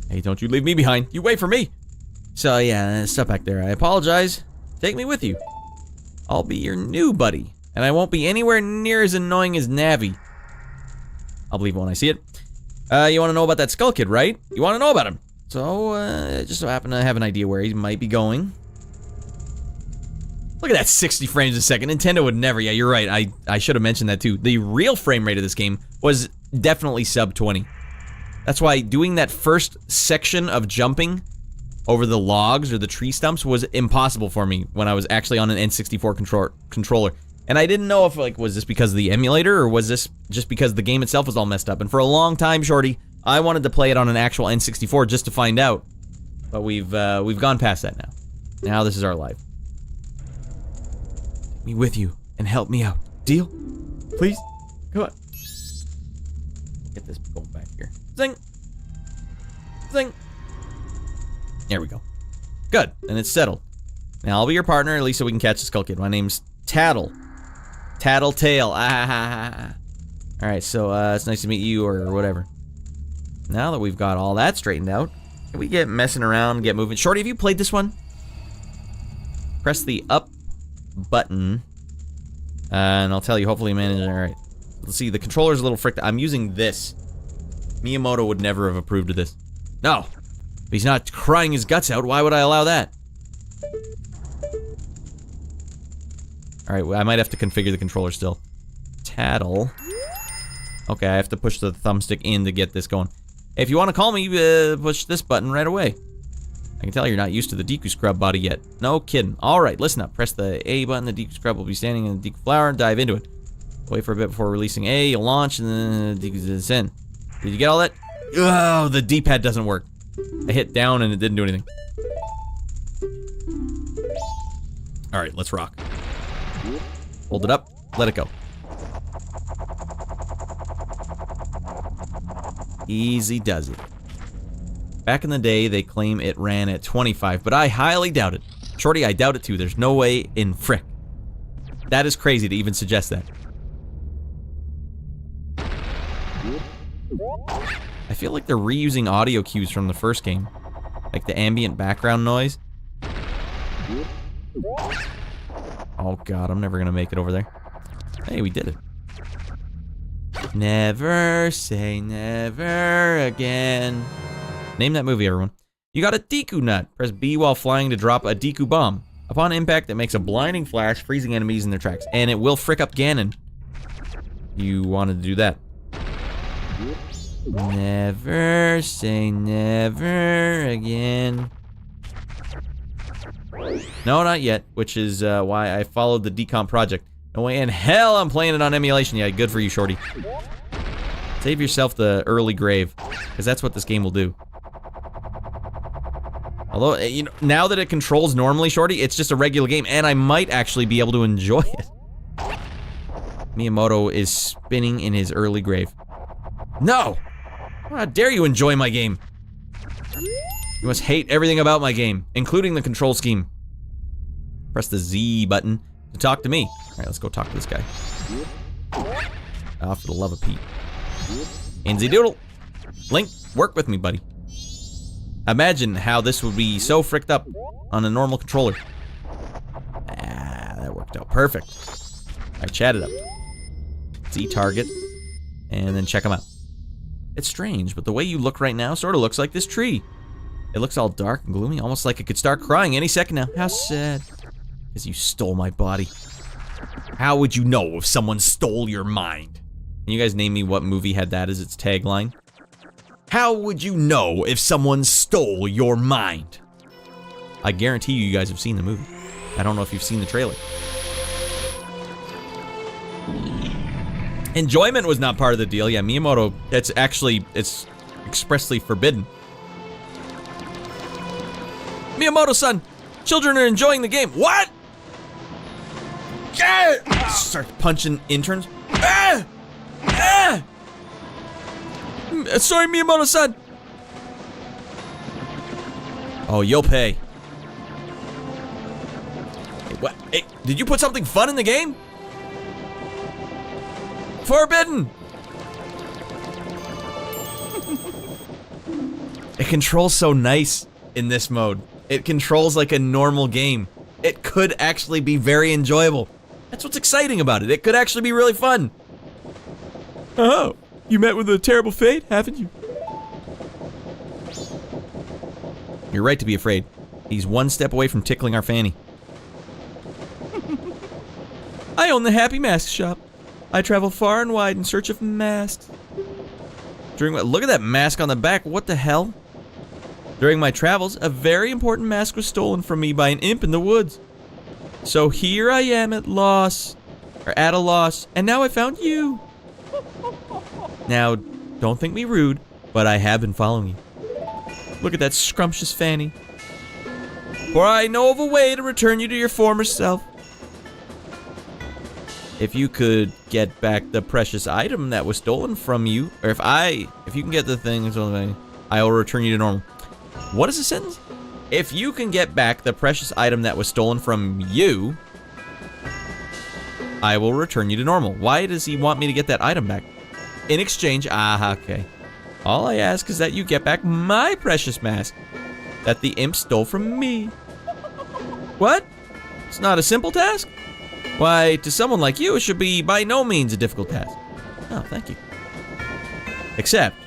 Hey, don't you leave me behind. You wait for me. So, yeah, step back there. I apologize. Take me with you. I'll be your new buddy. And I won't be anywhere near as annoying as Navi. I'll believe it when I see it. You want to know about that Skull Kid, right? You want to know about him. So, just so happen to have an idea where he might be going. Look at that 60 frames a second. Nintendo would never. Yeah, you're right. I should have mentioned that too. The real frame rate of this game was definitely sub 20. That's why doing that first section of jumping over the logs or the tree stumps was impossible for me when I was actually on an N64 controller. And I didn't know if, like, was this because of the emulator or was this just because the game itself was all messed up? And for a long time, Shorty, I wanted to play it on an actual N64 just to find out. But we've gone past that now. Now this is our life. Take me with you and help me out. Deal? Please? Come on. Get this going back here. Zing! Zing! There we go. Good, and it's settled. Now I'll be your partner, at least so we can catch the Skull Kid. My name's Tattle. Tattletale. Alright, so it's nice to meet you, or whatever. Now that we've got all that straightened out, can we get messing around, get moving? Shorty, have you played this one? Press the up button, and I'll tell you, hopefully you manage it. Alright. Let's see, the controller's a little fricked. I'm using this. Miyamoto would never have approved of this. No. If he's not crying his guts out, why would I allow that? Alright, well, I might have to configure the controller still. Tattle. Okay, I have to push the thumbstick in to get this going. Hey, if you want to call me, push this button right away. I can tell you're not used to the Deku Scrub body yet. No kidding. Alright, listen up. Press the A button, the Deku Scrub will be standing in the Deku Flower, and dive into it. Wait for a bit before releasing A, you'll launch, and then Deku descend. Did you get all that? Oh, the D-pad doesn't work. I hit down and it didn't do anything. Alright, let's rock. Hold it up, let it go. Easy does it. Back in the day, they claim it ran at 25, but I highly doubt it. Shorty, I doubt it too. There's no way in frick. That is crazy to even suggest that. I feel like they're reusing audio cues from the first game. Like the ambient background noise. Oh god, I'm never gonna make it over there. Hey, we did it. Never say never again. Name that movie, everyone. You got a Deku Nut. Press B while flying to drop a Deku Bomb. Upon impact, it makes a blinding flash, freezing enemies in their tracks. And it will frick up Ganon. you wanted to do that. Never say never again. No, not yet, which is why I followed the decomp project. No way in hell I'm playing it on emulation. Yeah, good for you, Shorty. Save yourself the early grave, because that's what this game will do. Although, you know, now that it controls normally, Shorty, it's just a regular game, and I might actually be able to enjoy it. Miyamoto is spinning in his early grave. No! How dare you enjoy my game? You must hate everything about my game, including the control scheme. Press the Z button to talk to me. Alright, let's go talk to this guy. Oh, for the love of Pete. Insy Doodle. Link, work with me, buddy. Imagine how this would be so fricked up on a normal controller. Ah, that worked out perfect. I chatted up. Z target, and then check them out. It's strange, but the way you look right now sort of looks like this tree. It looks all dark and gloomy, almost like it could start crying any second now. How sad. Because you stole my body. How would you know if someone stole your mind? Can you guys name me what movie had that as its tagline? How would you know if someone stole your mind? I guarantee you guys have seen the movie. I don't know if you've seen the trailer. Enjoyment was not part of the deal. Yeah, Miyamoto, it's expressly forbidden. Miyamoto-san, children are enjoying the game. What? Start punching interns. Sorry, Miyamoto-san. Oh, you'll pay. Hey, what? Hey, did you put something fun in the game? Forbidden! It controls so nice in this mode. It controls like a normal game. It could actually be very enjoyable. That's what's exciting about it. It could actually be really fun. Oh, you met with a terrible fate, haven't you? You're right to be afraid. He's one step away from tickling our fanny. I own the Happy Mask Shop. I travel far and wide in search of masks. Look at that mask on the back. What the hell? During my travels, a very important mask was stolen from me by an imp in the woods. So here I am at a loss, and now I found you. Now, don't think me rude, but I have been following you. Look at that scrumptious fanny. For I know of a way to return you to your former self. If you could get back the precious item that was stolen from you, or if you can get the thing, I will return you to normal. What is the sentence? If you can get back the precious item that was stolen from you, I will return you to normal. Why does he want me to get that item back? In exchange, okay. All I ask is that you get back my precious mask that the imp stole from me. What? It's not a simple task? Why, to someone like you, it should be by no means a difficult task. Oh, thank you. Except,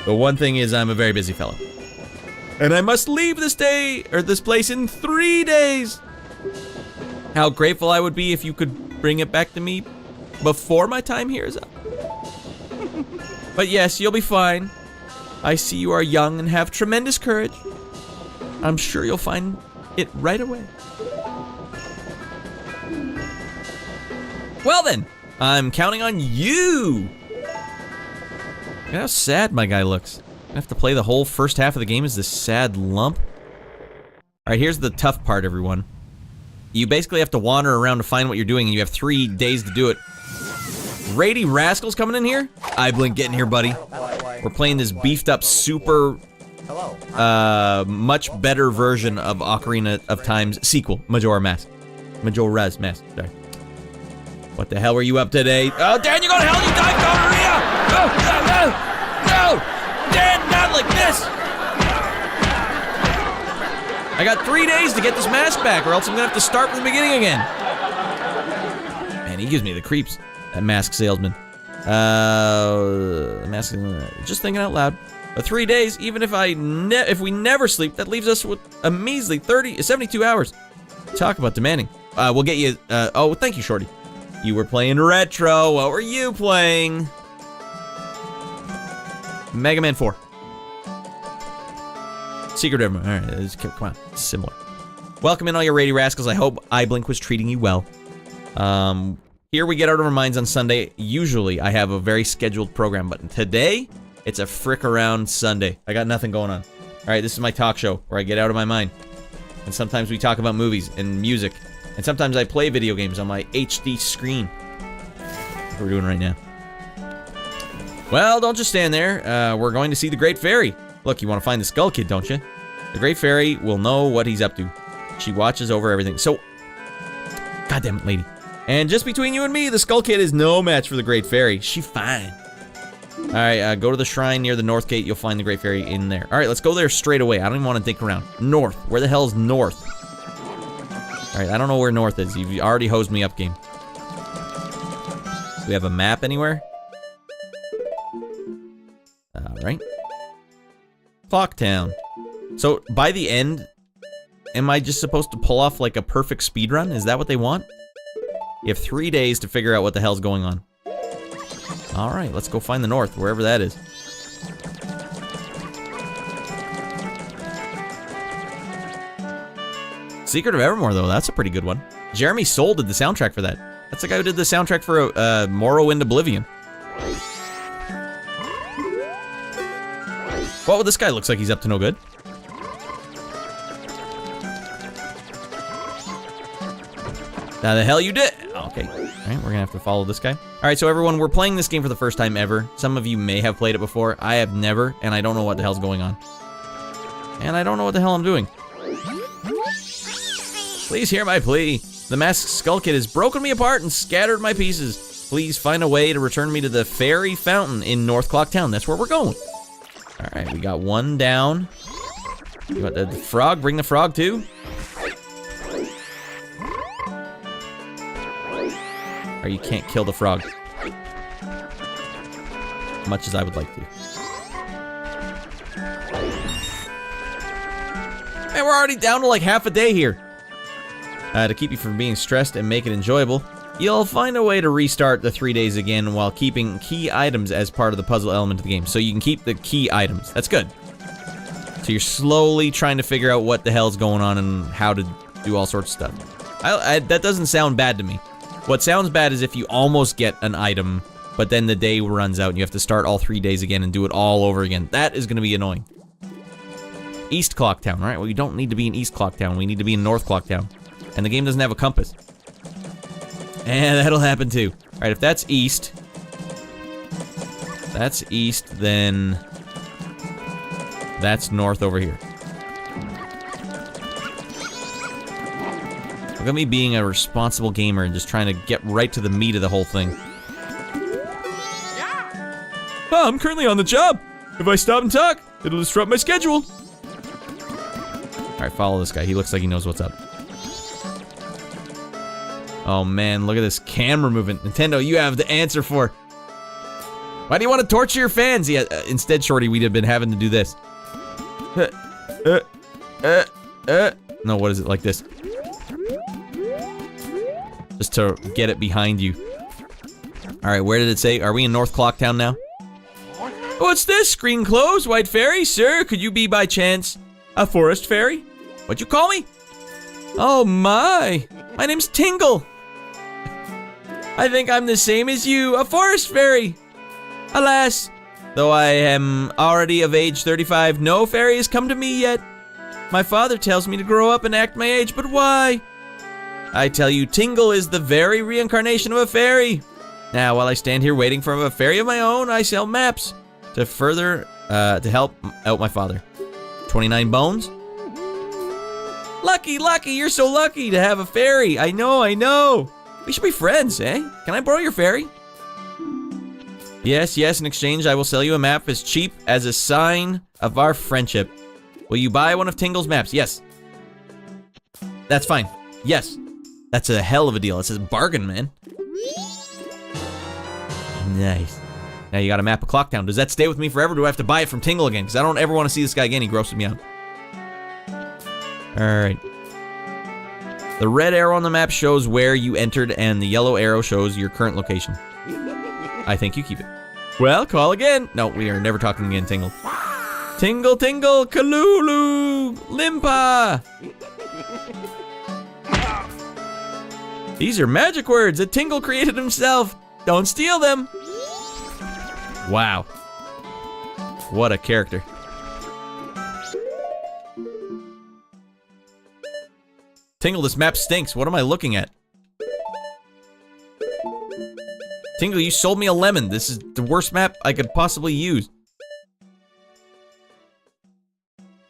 the one thing is I'm a very busy fellow. And I must leave this place in 3 days. How grateful I would be if you could bring it back to me before my time here is up. But yes, you'll be fine. I see you are young and have tremendous courage. I'm sure you'll find it right away. Well then, I'm counting on you. Look how sad my guy looks. I have to play the whole first half of the game as this sad lump. Alright, here's the tough part, everyone. You basically have to wander around to find what you're doing, and you have 3 days to do it. Rady Rascal's coming in here? I blink, get in here, buddy. We're playing this beefed up, super, much better version of Ocarina of Time's sequel, Majora's Mask. Sorry. What the hell were you up today? Oh, Dan, you go to hell, you died, gonorrhea! No! Dan, not like this! I got 3 days to get this mask back, or else I'm gonna have to start from the beginning again. Man, he gives me the creeps, that mask salesman. Just thinking out loud. But 3 days, even if we never sleep, that leaves us with a measly 72 hours. Talk about demanding. We'll get you, oh, thank you, Shorty. You were playing retro. What were you playing? Mega Man 4. Secret of Evermore. Alright, come on. It's similar. Welcome in all your Radio Rascals. I hope iBlink was treating you well. Here we get out of our minds on Sunday. Usually I have a very scheduled program, but today it's a frick around Sunday. I got nothing going on. Alright, this is my talk show where I get out of my mind. And sometimes we talk about movies and music. And sometimes I play video games on my HD screen. That's what we're doing right now. Well, don't just stand there. We're going to see the Great Fairy. Look, you want to find the Skull Kid, don't you? The Great Fairy will know what he's up to. She watches over everything. So, goddamn it, lady. And just between you and me, the Skull Kid is no match for the Great Fairy. She fine. Alright, go to the shrine near the North Gate. You'll find the Great Fairy in there. Alright, let's go there straight away. I don't even want to think around. North. Where the hell is North? Alright, I don't know where North is. You've already hosed me up, game. Do we have a map anywhere? Alright. Clocktown. So, by the end, am I just supposed to pull off like a perfect speedrun? Is that what they want? You have 3 days to figure out what the hell's going on. Alright, let's go find the North, wherever that is. Secret of Evermore, though, that's a pretty good one. Jeremy Soule did the soundtrack for that. That's the guy who did the soundtrack for Morrowind Oblivion. Well, this guy looks like he's up to no good. Now the hell you did? Okay. Alright, we're gonna have to follow this guy. Alright, so everyone, we're playing this game for the first time ever. Some of you may have played it before. I have never, and I don't know what the hell's going on. And I don't know what the hell I'm doing. Please hear my plea. The masked Skull Kid has broken me apart and scattered my pieces. Please find a way to return me to the Fairy Fountain in North Clocktown. That's where we're going. Alright, we got one down. You want the frog? Bring the frog too? Or you can't kill the frog. Much as I would like to. Man, we're already down to like half a day here. To keep you from being stressed and make it enjoyable, you'll find a way to restart the 3 days again while keeping key items as part of the puzzle element of the game. So you can keep the key items. That's good. So you're slowly trying to figure out what the hell's going on and how to do all sorts of stuff. That doesn't sound bad to me. What sounds bad is if you almost get an item, but then the day runs out and you have to start all 3 days again and do it all over again. That is going to be annoying. East Clocktown, right? Well, you don't need to be in East Clocktown. We need to be in North Clocktown. And the game doesn't have a compass. And that'll happen too. Alright, if that's east, then that's north over here. Look at me being a responsible gamer and just trying to get right to the meat of the whole thing. Oh, I'm currently on the job. If I stop and talk, it'll disrupt my schedule. Alright, follow this guy. He looks like he knows what's up. Oh man, look at this camera movement. Nintendo, you have the answer for. Why do you want to torture your fans? Yeah, instead, Shorty, we'd have been having to do this. No, what is it, like this? Just to get it behind you. Alright, where did it say? Are we in North Clocktown now? What's this? Screen closed, White Fairy? Sir, could you be by chance a forest fairy? What'd you call me? Oh my name's Tingle. I think I'm the same as you, a forest fairy. Alas, though I am already of age 35, no fairy has come to me yet. My father tells me to grow up and act my age, but why? I tell you, Tingle is the very reincarnation of a fairy. Now, while I stand here waiting for a fairy of my own, I sell maps to to help out my father. 29 bones? Lucky, you're so lucky to have a fairy. I know. We should be friends, eh? Can I borrow your fairy? Yes, in exchange I will sell you a map as cheap as a sign of our friendship. Will you buy one of Tingle's maps? Yes. That's fine. Yes. That's a hell of a deal. It's a bargain, man. Nice. Now you got a map of Clocktown. Does that stay with me forever? Do I have to buy it from Tingle again? Because I don't ever want to see this guy again. He grosses me out. Alright. The red arrow on the map shows where you entered, and the yellow arrow shows your current location. I think you keep it. Well, call again. No, we are never talking again, Tingle. Tingle, tingle, Kalulu, Limpa. These are magic words that Tingle created himself. Don't steal them. Wow. What a character. Tingle, this map stinks. What am I looking at? Tingle, you sold me a lemon. This is the worst map I could possibly use.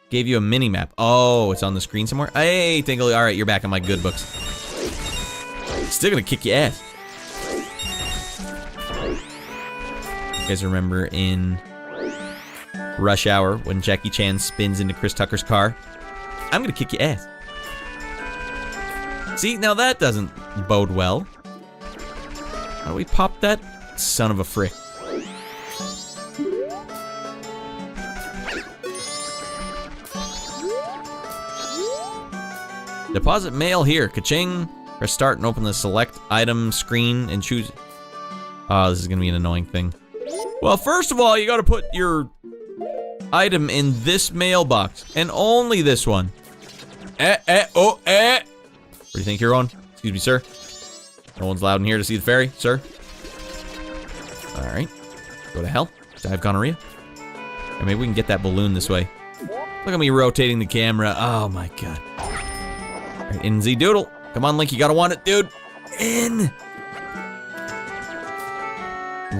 Gave you a mini map. Oh, it's on the screen somewhere. Hey, Tingle. All right, you're back on my good books. Still gonna kick your ass. You guys remember in Rush Hour when Jackie Chan spins into Chris Tucker's car? I'm gonna kick your ass. See, now that doesn't bode well. How do we pop that? Son of a frick. Deposit mail here. Ka-ching. Press start and open the select item screen and choose. Oh, this is gonna be an annoying thing. Well, first of all, you gotta put your item in this mailbox. And only this one. Where do you think you're on? Excuse me, sir. No one's allowed in here to see the ferry, sir. Alright. Go to hell. Dive gonorrhea. Or maybe we can get that balloon this way. Look at me rotating the camera. Oh my god. Alright, in Z Doodle. Come on, Link, you gotta want it, dude. In!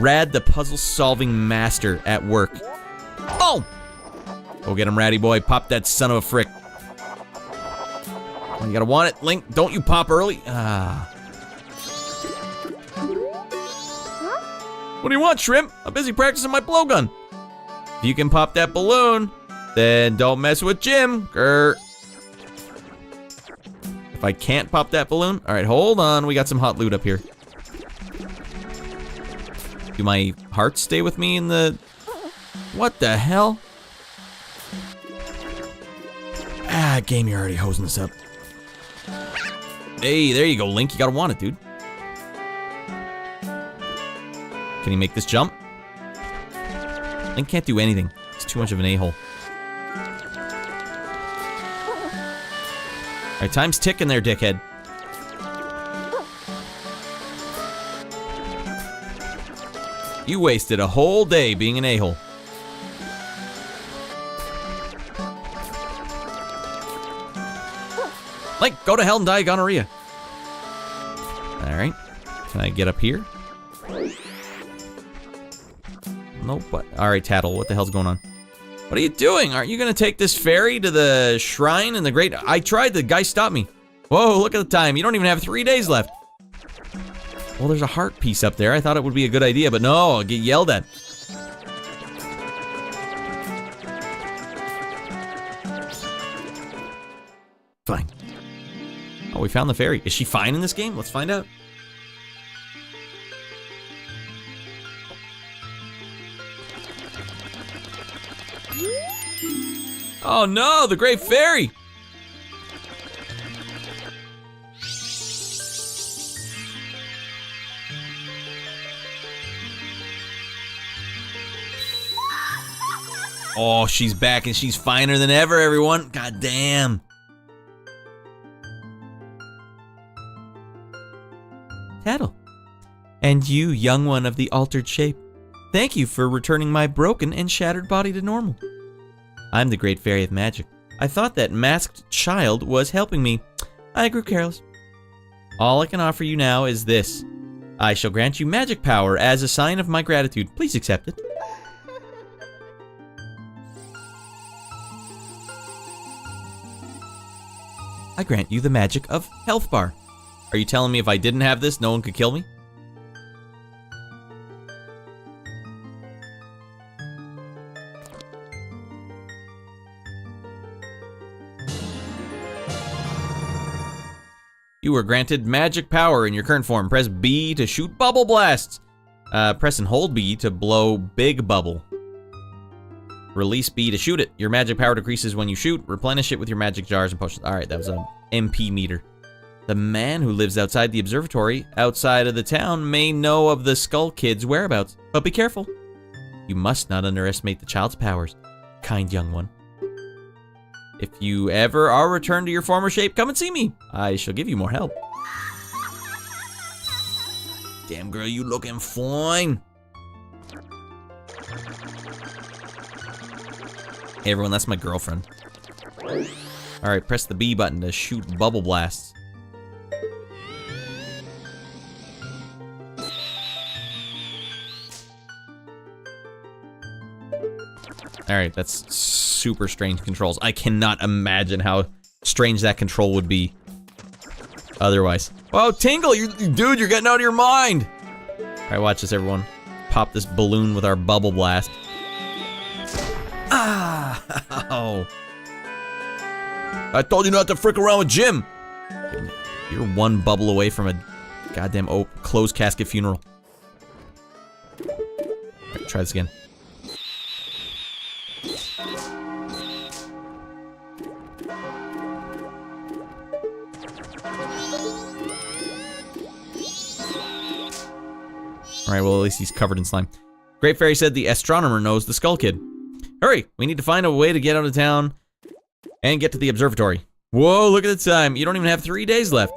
Rad the puzzle-solving master at work. Oh! Go get him, Ratty boy. Pop that son of a frick. You gotta want it, Link. Don't you pop early. Ah. What do you want, Shrimp? I'm busy practicing my blowgun. If you can pop that balloon, then don't mess with Jim. Grr. If I can't pop that balloon, all right, hold on. We got some hot loot up here. Do my hearts stay with me in the... What the hell? Ah, game, you're already hosing us up. Hey, there you go, Link. You gotta want it, dude. Can he make this jump? Link can't do anything. He's too much of an a-hole. Alright, time's ticking there, dickhead. You wasted a whole day being an a-hole. Link, go to hell and die of gonorrhea. Alright. Can I get up here? Nope, but... Alright, Tattle, what the hell's going on? What are you doing? Aren't you gonna take this ferry to the shrine in the great... I tried, the guy stopped me. Whoa, look at the time. You don't even have 3 days left. Well, there's a heart piece up there. I thought it would be a good idea, but no, I'll get yelled at. Fine. Oh, we found the fairy. Is she fine in this game? Let's find out. Oh no, the Great Fairy! Oh, she's back and she's finer than ever, everyone. God damn. Tattle. And you, young one of the altered shape. Thank you for returning my broken and shattered body to normal. I'm the Great Fairy of Magic. I thought that masked child was helping me. I grew careless. All I can offer you now is this. I shall grant you magic power as a sign of my gratitude. Please accept it. I grant you the magic of Health Bar. Are you telling me if I didn't have this, no one could kill me? You were granted magic power in your current form. Press B to shoot bubble blasts. Press and hold B to blow big bubble. Release B to shoot it. Your magic power decreases when you shoot. Replenish it with your magic jars and potions. Alright, that was a MP meter. The man who lives outside the observatory, outside of the town, may know of the Skull Kid's whereabouts. But be careful. You must not underestimate the child's powers, kind young one. If you ever are returned to your former shape, come and see me. I shall give you more help. Damn girl, you looking fine. Hey everyone, that's my girlfriend. Alright, press the B button to shoot bubble blasts. Alright, that's super strange controls. I cannot imagine how strange that control would be otherwise. Whoa, Tingle, dude, you're getting out of your mind! Alright, watch this, everyone. Pop this balloon with our bubble blast. Ah! Oh. I told you not to frick around with Jim! You're one bubble away from a goddamn closed casket funeral. Alright, try this again. Alright, well at least he's covered in slime. Great Fairy said the astronomer knows the Skull Kid. Hurry! We need to find a way to get out of town and get to the observatory. Whoa, look at the time. You don't even have 3 days left.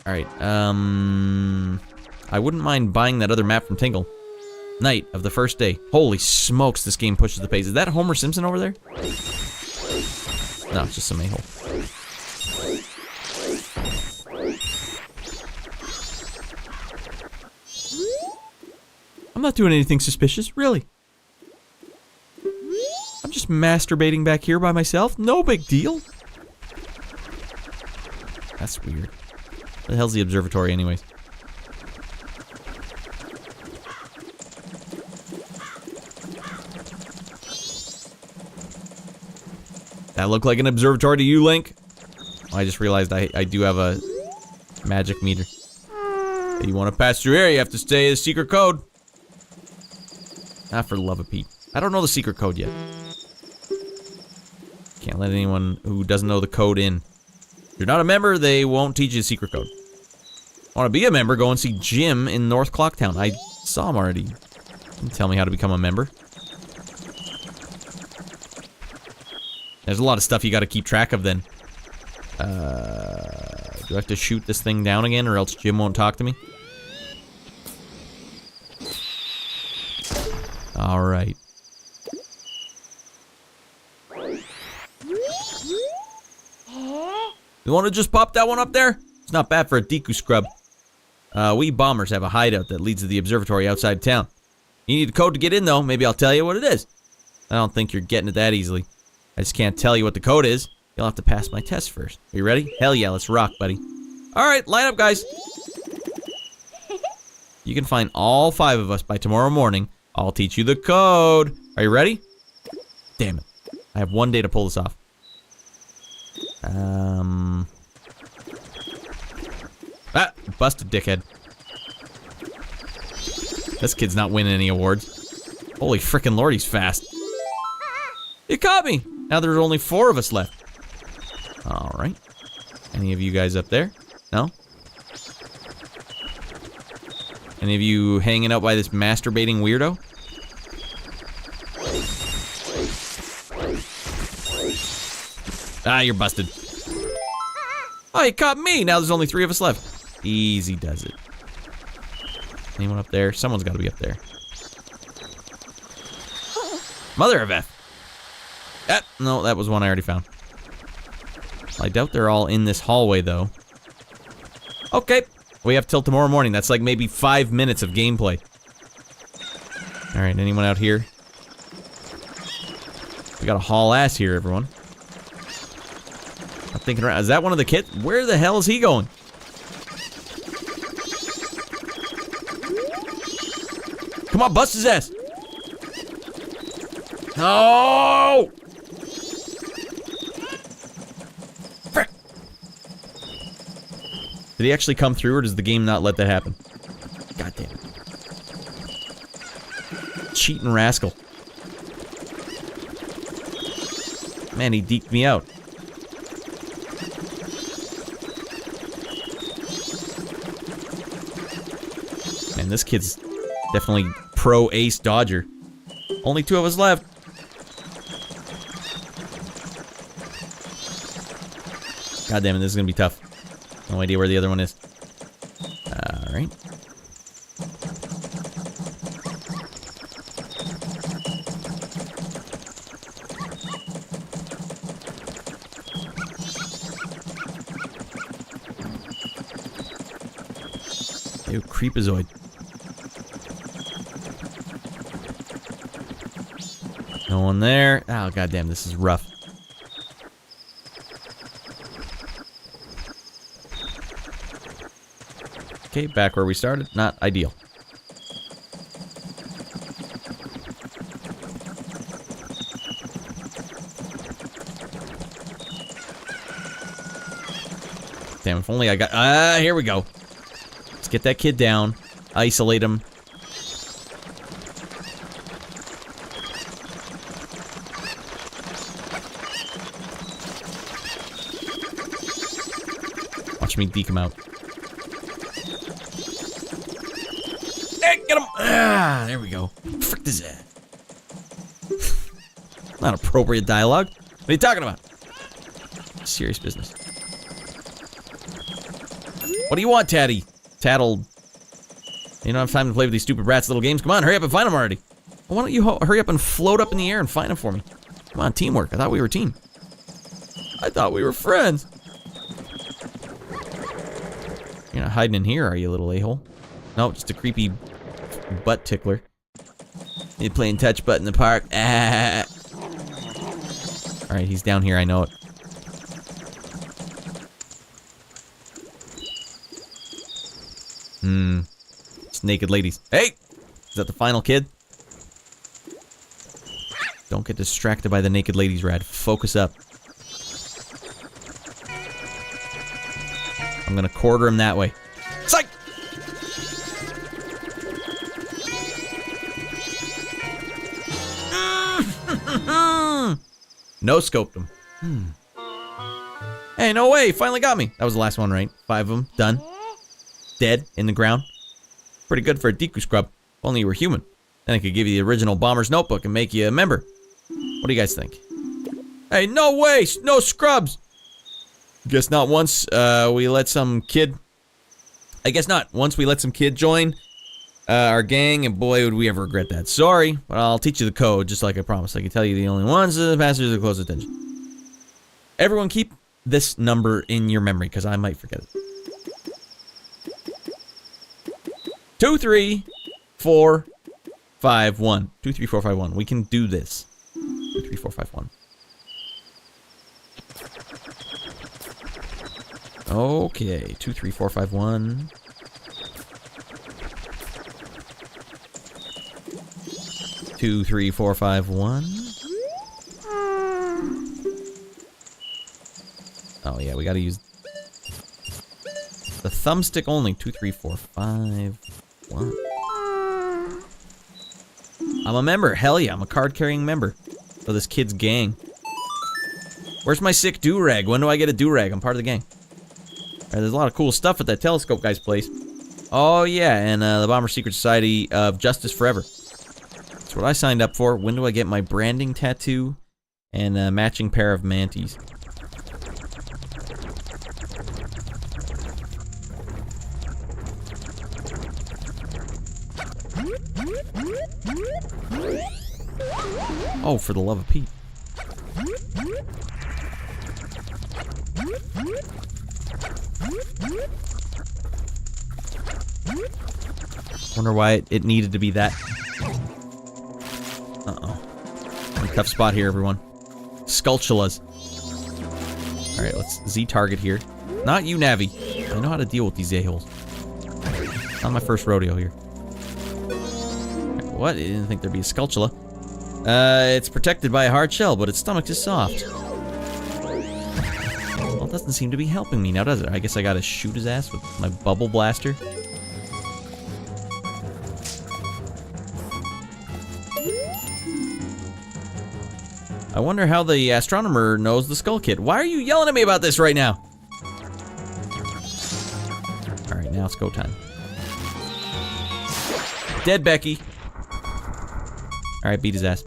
Alright, I wouldn't mind buying that other map from Tingle. Night of the first day. Holy smokes, this game pushes the pace. Is that Homer Simpson over there? No, it's just some a-hole. I'm not doing anything suspicious, really. I'm just masturbating back here by myself. No big deal. That's weird. What the hell's the observatory anyways? That look like an observatory to you, Link? Oh, I just realized I do have a magic meter. If you want to pass through here, you have to stay the secret code. Ah, for the love of Pete. I don't know the secret code yet. Can't let anyone who doesn't know the code in. If you're not a member, they won't teach you the secret code. Want to be a member, go and see Jim in North Clocktown. I saw him already. Didn't tell me how to become a member. There's a lot of stuff you gotta keep track of then. Do I have to shoot this thing down again or else Jim won't talk to me? Alright. You wanna just pop that one up there? It's not bad for a Deku scrub. We bombers have a hideout that leads to the observatory outside town. You need a code to get in though, maybe I'll tell you what it is. I don't think you're getting it that easily. I just can't tell you what the code is. You'll have to pass my test first. Are you ready? Hell yeah, let's rock, buddy. Alright, line up, guys. You can find all 5 of us by tomorrow morning. I'll teach you the code. Are you ready? Damn it. I have 1 day to pull this off. Ah, busted, dickhead. This kid's not winning any awards. Holy frickin' lord, he's fast. You caught me! Now there's only 4 of us left. Alright. Any of you guys up there? No? Any of you hanging out by this masturbating weirdo? Ah, you're busted. Oh, you caught me! Now there's only 3 of us left. Easy does it. Anyone up there? Someone's gotta be up there. Mother of F. Ah, no, that was one I already found. I doubt they're all in this hallway, though. Okay. We have till tomorrow morning. That's like maybe 5 minutes of gameplay. Alright, anyone out here? We got a haul ass here, everyone. I'm thinking around. Is that one of the kids? Where the hell is he going? Come on, bust his ass. No! Frick. Did he actually come through, or does the game not let that happen? God damn it. Cheating rascal. Man, he deked me out. damn, this kid's definitely pro ace dodger. Only 2 of us left. God damn it, this is gonna be tough. No idea where the other one is. Alright. Ew, creepazoid. No one there. Oh, goddamn, this is rough. Okay, back where we started. Not ideal. Damn, if only I got... here we go. Let's get that kid down. Isolate him. Watch me deke him out. Hey, get him! Ah, there we go. Frick his ass. Not appropriate dialogue. What are you talking about? Serious business. What do you want, Tatty? Tattled. You don't have time to play with these stupid rats' little games. Come on, hurry up and find them already. Well, why don't you hurry up and float up in the air and find them for me? Come on, teamwork. I thought we were a team. I thought we were friends. You're not hiding in here, are you, little a-hole? No, just a creepy butt tickler. You playing touch butt in the park? Ah. Alright, he's down here, I know it. It's naked ladies. Hey! Is that the final kid? Don't get distracted by the naked ladies, Rad. Focus up. I'm gonna quarter him that way. Psych! No scoped him. Hey, no way! Finally got me. That was the last one, right? 5 of them. Done. Dead. In the ground. Pretty good for a Deku scrub. If only you were human. Then I could give you the original Bomber's Notebook and make you a member. What do you guys think? Hey, no way! No scrubs! Guess not once we let some kid... I guess not. Once we let some kid join our gang, and boy, would we ever regret that. Sorry, but I'll teach you the code, just like I promised. I can tell you the only ones the passengers are close attention. Everyone keep this number in your memory, because I might forget it. 2, 3, 4, 5, 1. 2, 3, 4, 5, 1. We can do this. 2, 3, 4, 5, 1. Okay, 2, 3, 4, 5, 1. 2, 3, 4, 5, 1. Oh yeah, we gotta use the thumbstick only. 2, 3, 4, 5, 1. I'm a member. Hell yeah, I'm a card-carrying member for this kid's gang. Where's my sick do-rag? When do I get a do-rag? I'm part of the gang. Alright, there's a lot of cool stuff at that telescope guy's place. Oh yeah, and the Bomber Secret Society of Justice Forever. That's what I signed up for. When do I get my branding tattoo and a matching pair of manties? Oh, for the love of Pete. Wonder why it needed to be that. Uh-oh. Tough spot here, everyone. Sculptulas. Alright, let's Z-target here. Not you, Navi. I know how to deal with these a-holes. Not my first rodeo here. What? I didn't think there'd be a Sculptula. It's protected by a hard shell, but its stomach is soft. Well, it doesn't seem to be helping me now, does it? I guess I gotta shoot his ass with my bubble blaster. I wonder how the astronomer knows the Skull Kid. Why are you yelling at me about this right now? Alright, now it's go time. Dead Becky. Alright, beat his ass.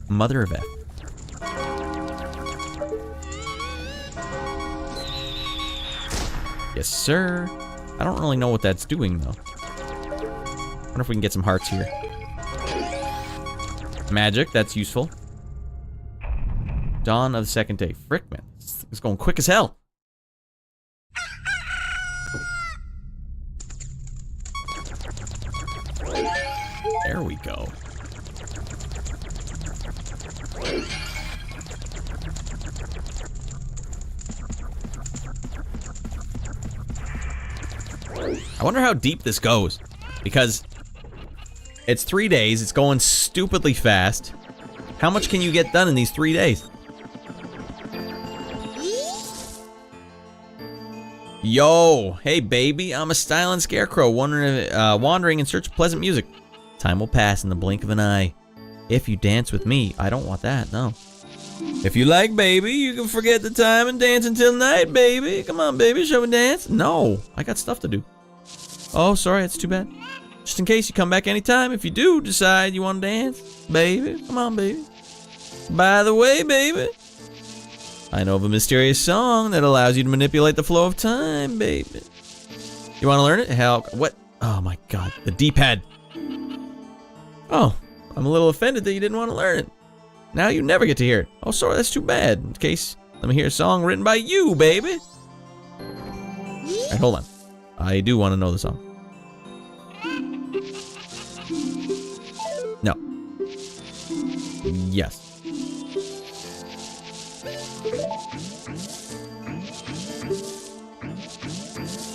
Mother of F. Yes, sir. I don't really know what that's doing, though. Wonder if we can get some hearts here. Magic, that's useful. Dawn of the second day. Frick, man. It's going quick as hell. There we go. I wonder how deep this goes, because it's 3 days, it's going stupidly fast. How much can you get done in these 3 days? Yo, hey baby, I'm a styling scarecrow wandering in search of pleasant music. Time will pass in the blink of an eye. If you dance with me, I don't want that, no. If you like, baby, you can forget the time and dance until night, baby. Come on, baby, shall we dance? No, I got stuff to do. Oh, sorry, that's too bad. Just in case you come back anytime, if you do decide you want to dance, baby, come on, baby. By the way, baby, I know of a mysterious song that allows you to manipulate the flow of time, baby. You want to learn it? Hell, what? Oh my God, the D-pad. Oh, I'm a little offended that you didn't want to learn it. Now you never get to hear it. Oh, sorry, that's too bad. In case, let me hear a song written by you, baby. Alright, hold on. I do want to know the song. No. Yes.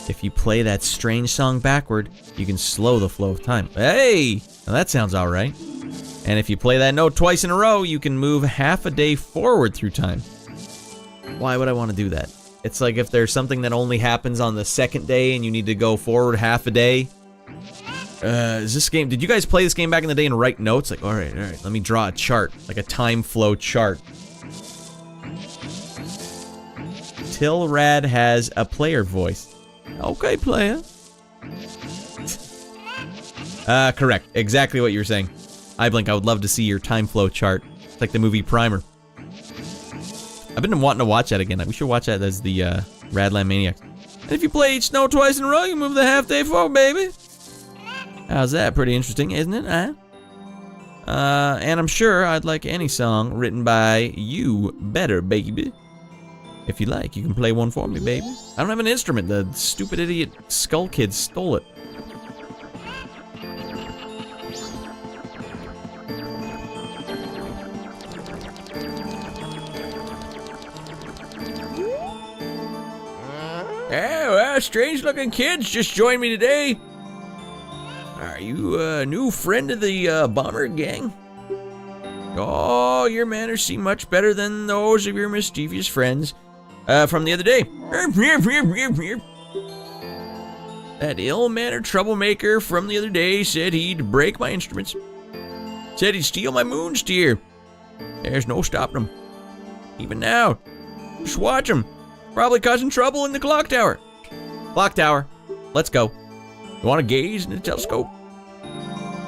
If you play that strange song backward, you can slow the flow of time. Hey! Now that sounds alright. And if you play that note twice in a row, you can move half a day forward through time. Why would I want to do that? It's like if there's something that only happens on the second day and you need to go forward half a day. Is this game... Did you guys play this game back in the day and write notes? Like, alright, let me draw a chart. Like a time flow chart. Tilrad has a player voice. Okay, player. Correct. Exactly what you were saying. Blink, I would love to see your time flow chart. It's like the movie Primer. I've been wanting to watch that again. We should watch that as the Radland Maniacs. And if you play each note twice in a row, you move the half day forward, baby. How's that? Pretty interesting, isn't it? And I'm sure I'd like any song written by you better, baby. If you like, you can play one for me, baby. I don't have an instrument. The stupid idiot Skull Kid stole it. Oh, well, strange-looking kids just joined me today. Are you a new friend of the Bomber Gang? Oh, your manners seem much better than those of your mischievous friends from the other day. That ill-mannered troublemaker from the other day said he'd break my instruments. Said he'd steal my moon steer. There's no stopping him. Even now. Just watch him. Probably causing trouble in the clock tower. Clock tower. Let's go. You want to gaze in the telescope?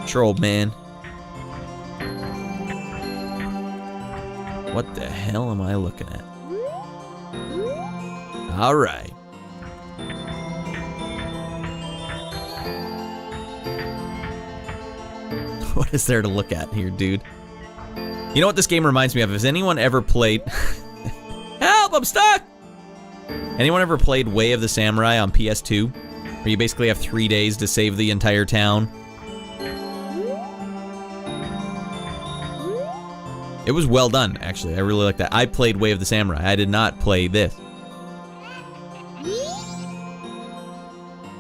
Sure, old man. What the hell am I looking at? All right. What is there to look at here, dude? You know what this game reminds me of? Has anyone ever played... Help, I'm stuck! Anyone ever played Way of the Samurai on PS2? Where you basically have 3 days to save the entire town? It was well done, actually. I really like that. I played Way of the Samurai. I did not play this.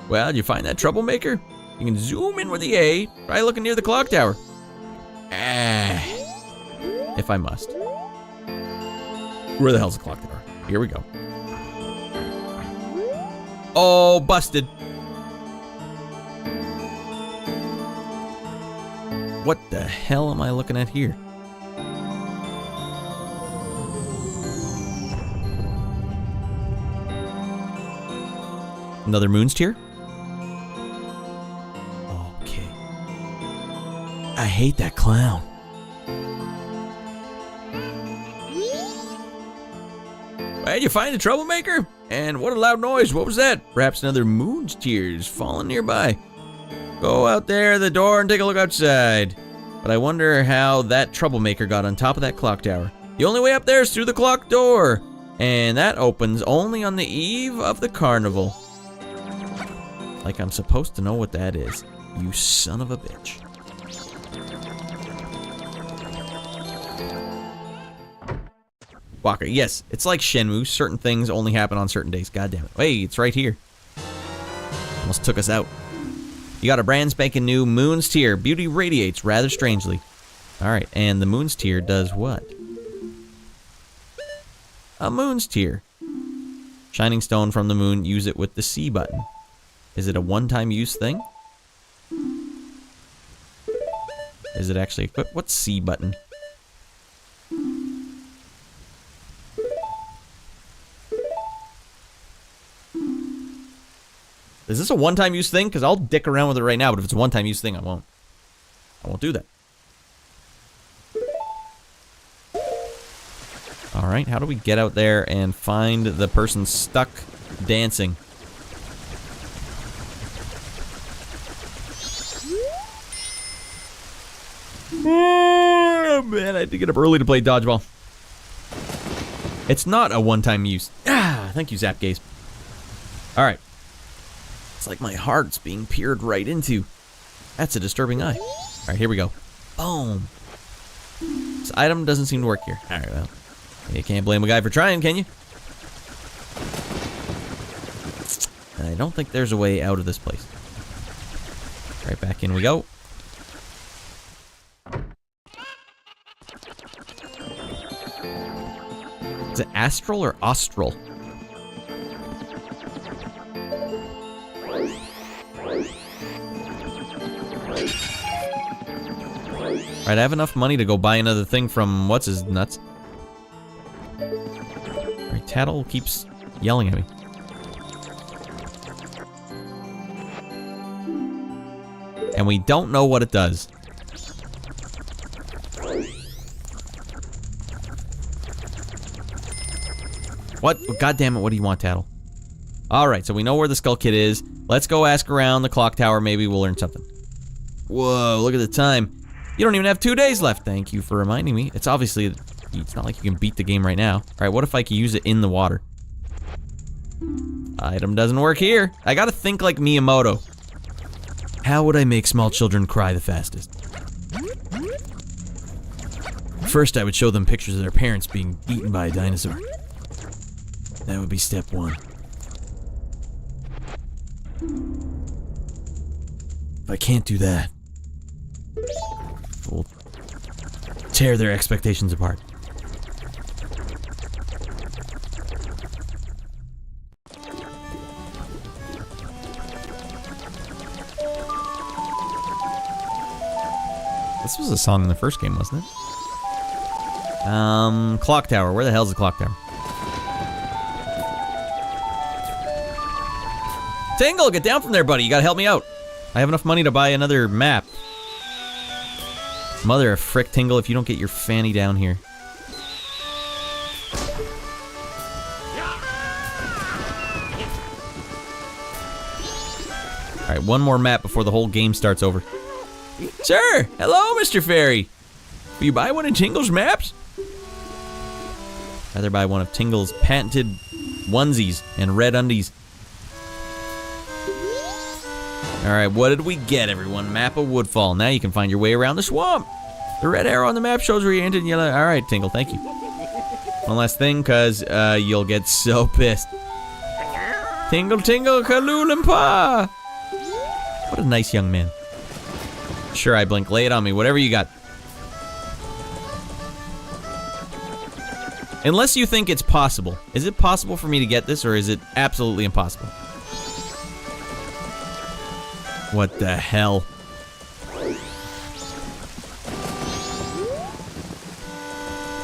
Well, did you find that troublemaker? You can zoom in with the A. Try looking near the clock tower. If I must. Where the hell's the clock tower? Here we go. Oh, busted. What the hell am I looking at here? Another Moon's Tear? Okay. I hate that clown. Did you find the troublemaker? And what a loud noise. What was that? Perhaps another Moon's Tears falling nearby. Go out there the door and take a look outside. But I wonder how that troublemaker got on top of that clock tower. The only way up there is through the clock door. And that opens only on the eve of the carnival. Like I'm supposed to know what that is. You son of a bitch. Walker, yes, it's like Shenmue. Certain things only happen on certain days. God damn it. Hey, it's right here. Almost took us out. You got a brand spanking new Moon's Tear. Beauty radiates rather strangely. Alright, and the Moon's Tear does what? A Moon's Tear. Shining stone from the moon, use it with the C button. Is it a one-time use thing? Is it actually equipped? What's C button? Is this a one-time use thing? Because I'll dick around with it right now, but if it's a one-time use thing, I won't. I won't do that. Alright, how do we get out there and find the person stuck dancing? Oh, man, I had to get up early to play dodgeball. It's not a one-time use. Ah, thank you, Zapgaze. Alright. It's like my heart's being peered right into. That's a disturbing eye. Alright, here we go. Boom. This item doesn't seem to work here. Alright, well. You can't blame a guy for trying, can you? And I don't think there's a way out of this place. Right back in we go. Is it astral or austral? Right, I have enough money to go buy another thing from what's his nuts. Alright, Tattle keeps yelling at me. And we don't know what it does. What? God damn it, what do you want, Tattle? Alright, so we know where the Skull Kid is. Let's go ask around the clock tower, maybe we'll learn something. Whoa, look at the time. You don't even have 2 days left. Thank you for reminding me. It's obviously, it's not like you can beat the game right now. Alright, what if I can use it in the water? Item doesn't work here. I gotta think like Miyamoto. How would I make small children cry the fastest? First, I would show them pictures of their parents being eaten by a dinosaur. That would be step one. If I can't do that, we'll tear their expectations apart. This was a song in the first game, wasn't it? Clock tower. Where the hell's the clock tower? Tingle, get down from there, buddy. You gotta help me out. I have enough money to buy another map. Mother of frick, Tingle, if you don't get your fanny down here. Alright, one more map before the whole game starts over. Sir! Hello, Mr. Fairy! Will you buy one of Tingle's maps? Rather buy one of Tingle's patented onesies and red undies. Alright, what did we get, everyone? Map of Woodfall. Now you can find your way around the swamp. The red arrow on the map shows where you entered in yellow. Alright, Tingle, thank you. One last thing, cause you'll get so pissed. Tingle, tingle, kaloolimpa! What a nice young man. Sure, I blink. Lay it on me. Whatever you got. Unless you think it's possible. Is it possible for me to get this, or is it absolutely impossible? What the hell?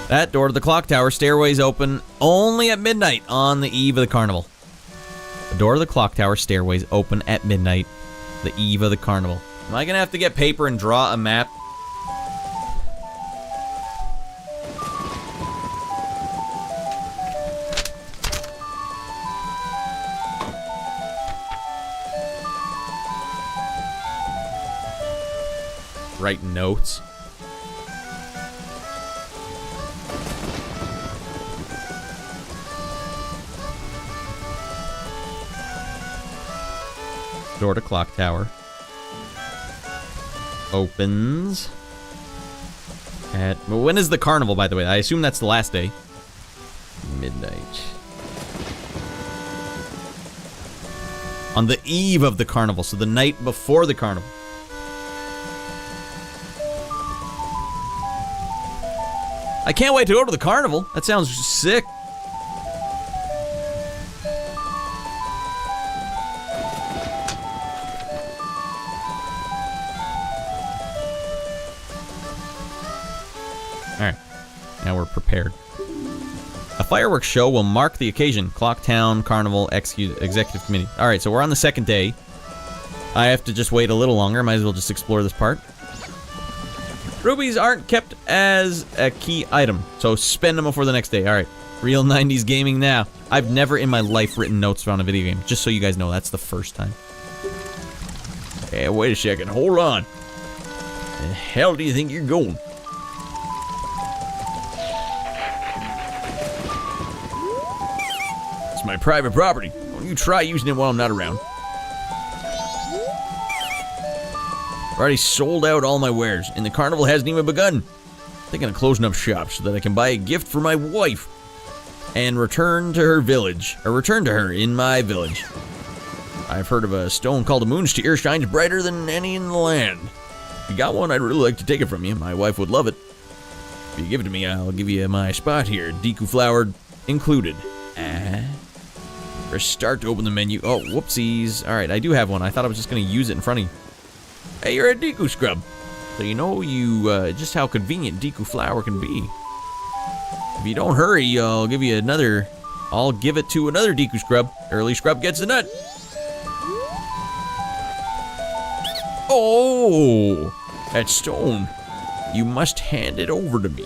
That door to the clock tower stairway's open only at midnight on the eve of the carnival. The The door of the clock tower stairways open at midnight, the eve of the carnival. Am I gonna have to get paper and draw a map? Write notes. Door to clock tower opens at... Well, when is the carnival, by the way? I assume that's the last day. Midnight. On the eve of the carnival, so the night before the carnival. I can't wait to go to the carnival. That sounds sick. Alright, now we're prepared. A fireworks show will mark the occasion. Clocktown Carnival Executive Committee. Alright, so we're on the second day. I have to just wait a little longer. Might as well just explore this part. Rubies aren't kept as a key item, so spend them before the next day. Alright, real 90s gaming now. I've never in my life written notes on a video game. Just so you guys know, that's the first time. Hey, wait a second. Hold on. The hell do you think you're going? It's my private property. Don't you try using it while I'm not around. I've already sold out all my wares, and the carnival hasn't even begun. Thinking of closing up shop so that I can buy a gift for my wife and return to her village, or return to her in my village. I've heard of a stone called a moon's tear, shines brighter than any in the land. If you got one, I'd really like to take it from you. My wife would love it. If you give it to me, I'll give you my spot here, Deku flower included. Press start to open the menu. Oh, whoopsies. Alright, I do have one. I thought I was just going to use it in front of you. Hey, you're a Deku scrub. So you know just how convenient Deku flower can be. If you don't hurry, I'll give you another. I'll give it to another Deku scrub. Early scrub gets the nut. Oh, that stone. You must hand it over to me.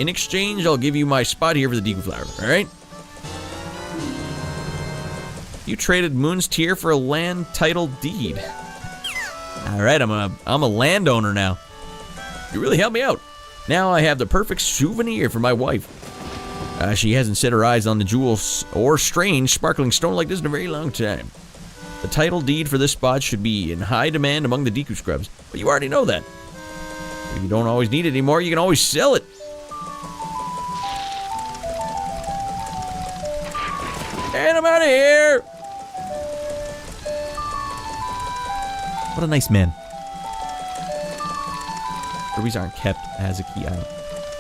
In exchange, I'll give you my spot here for the Deku flower. All right? You traded Moon's Tear for a land title deed. All right, I'm a landowner now. You really helped me out. Now I have the perfect souvenir for my wife. She hasn't set her eyes on the jewels or strange sparkling stone like this in a very long time. The title deed for this spot should be in high demand among the Deku scrubs, but you already know that. If you don't always need it anymore, you can always sell it. And I'm out of here. What a nice man. Rupees aren't kept as a key item.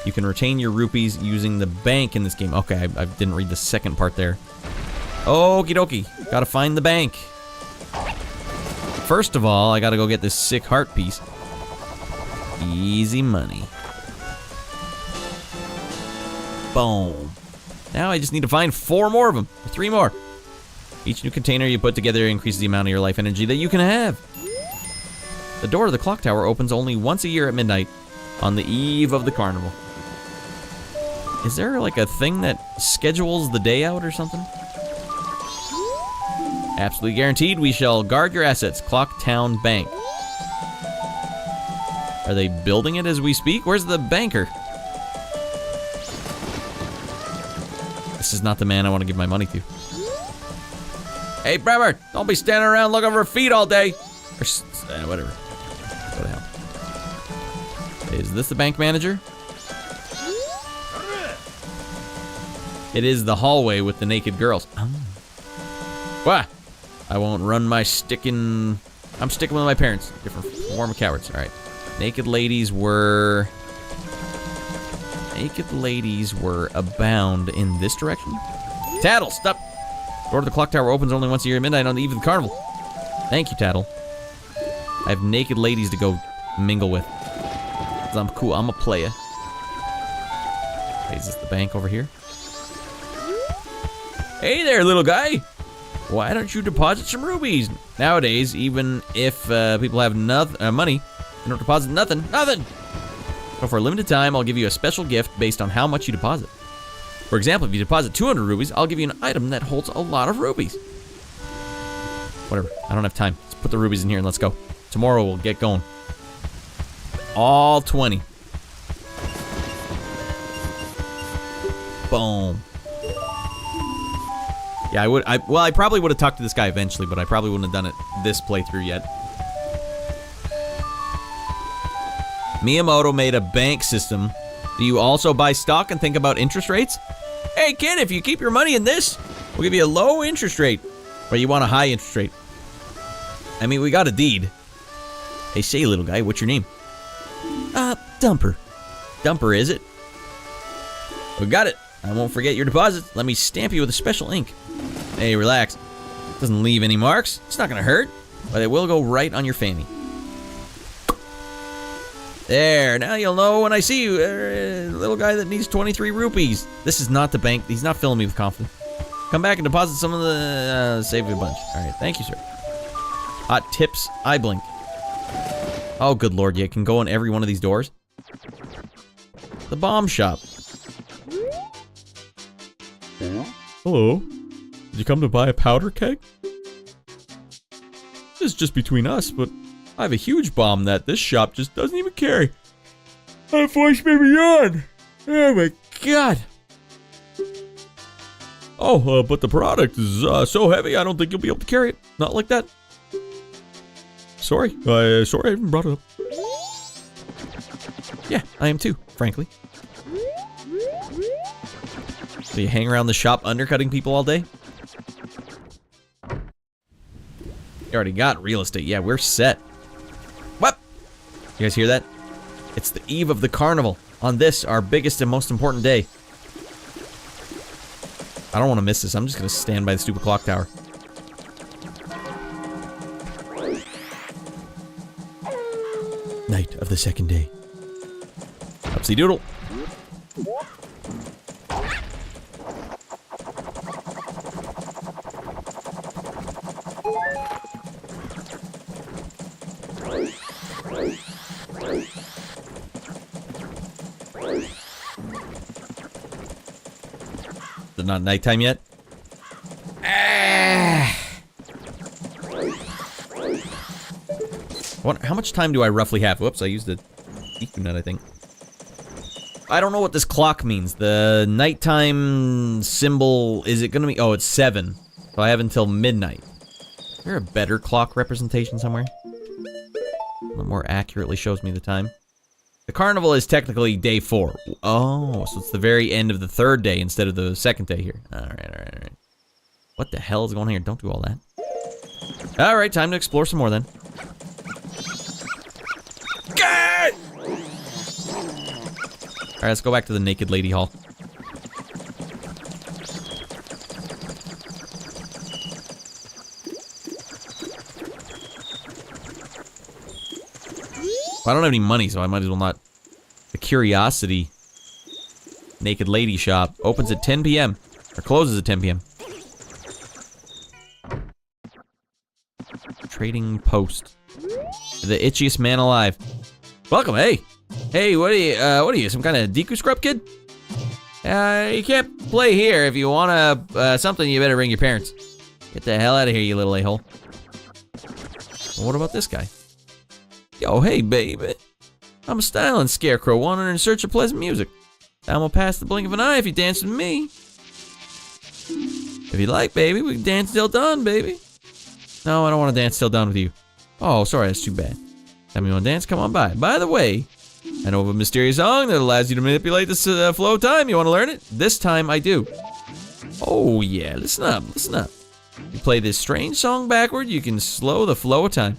You can retain your rupees using the bank in this game. Okay, I didn't read the second part there. Okie dokie. Gotta find the bank. First of all, I gotta go get this sick heart piece. Easy money. Boom. Now I just need to find 4 more of them. Or 3 more. Each new container you put together increases the amount of your life energy that you can have. The door of the clock tower opens only once a year at midnight on the eve of the carnival. Is there like a thing that schedules the day out or something? Absolutely guaranteed we shall guard your assets. Clocktown Bank. Are they building it as we speak? Where's the banker? This is not the man I want to give my money to. Hey, Bremer, don't be standing around looking for feet all day. Or, whatever. What the hell? Is this the bank manager? It is the hallway with the naked girls. Oh. What? I won't run my sticking... I'm sticking with my parents. Different form of cowards. All right. Naked ladies were abound in this direction. Tattle, stop. Door to the clock tower opens only once a year at midnight on the eve of the carnival. Thank you, Tattle. I have naked ladies to go mingle with. 'Cause I'm cool. I'm a playa. Okay, is this the bank over here? Hey there, little guy. Why don't you deposit some rubies? Nowadays, even if people have money, they don't deposit nothing. So for a limited time, I'll give you a special gift based on how much you deposit. For example, if you deposit 200 rubies, I'll give you an item that holds a lot of rubies. Whatever, I don't have time. Let's put the rubies in here and let's go. Tomorrow we'll get going. All 20. Boom. Yeah, I probably would have talked to this guy eventually, but I probably wouldn't have done it this playthrough yet. Miyamoto made a bank system. Do you also buy stock and think about interest rates? Hey kid, if you keep your money in this, we'll give you a low interest rate. Or you want a high interest rate? I mean, we got a deed. Hey, say little guy, what's your name? Dumper. Dumper, is it? We got it. I won't forget your deposit. Let me stamp you with a special ink. Hey, relax. It doesn't leave any marks. It's not gonna hurt, but it will go right on your fanny. There, now you'll know when I see you, little guy that needs 23 rupees. This is not the bank. He's not filling me with confidence. Come back and deposit some of the, save me a bunch. All right, thank you, sir. Hot tips, I blink. Oh, good lord, you can go in every one of these doors. The bomb shop. Hello. Did you come to buy a powder keg? This is just between us, but I have a huge bomb that this shop just doesn't even carry. I forced me beyond. Oh my god. Oh, but the product is so heavy, I don't think you'll be able to carry it. Not like that. Sorry. Sorry I even brought it up. Yeah, I am too, frankly. So you hang around the shop undercutting people all day? You already got real estate. Yeah, we're set. What? You guys hear that? It's the eve of the carnival. On this, our biggest and most important day. I don't want to miss this. I'm just going to stand by the stupid clock tower. Night of the second day. Upsy doodle. Is it not nighttime yet? How much time do I roughly have? Whoops, I used the EQ nut, I think. I don't know what this clock means. The nighttime symbol, is it gonna be? Oh, it's 7. So I have until midnight. Is there a better clock representation somewhere? That more accurately shows me the time. The carnival is technically day 4. Oh, so it's the very end of the 3rd day instead of the 2nd day here. Alright. What the hell is going on here? Don't do all that. Alright, time to explore some more then. Alright, let's go back to the Naked Lady Hall. Well, I don't have any money, so I might as well not. The Curiosity Naked Lady Shop opens at 10 p.m. or closes at 10 p.m. Trading Post. The itchiest man alive. Welcome, hey. Hey, what are you, some kind of Deku scrub kid? You can't play here. If you want something, you better bring your parents. Get the hell out of here, you little a-hole. Well, what about this guy? Yo, hey, baby. I'm a styling scarecrow wandering in search of pleasant music. Time will pass the blink of an eye if you dance with me. If you like, baby, we can dance till dawn, baby. No, I don't want to dance till dawn with you. Oh, sorry, that's too bad. Time you want to dance? Come on by. By the way, I know of a mysterious song that allows you to manipulate this flow of time. You want to learn it? This time I do. Oh, yeah, listen up, listen up. You play this strange song backward, you can slow the flow of time.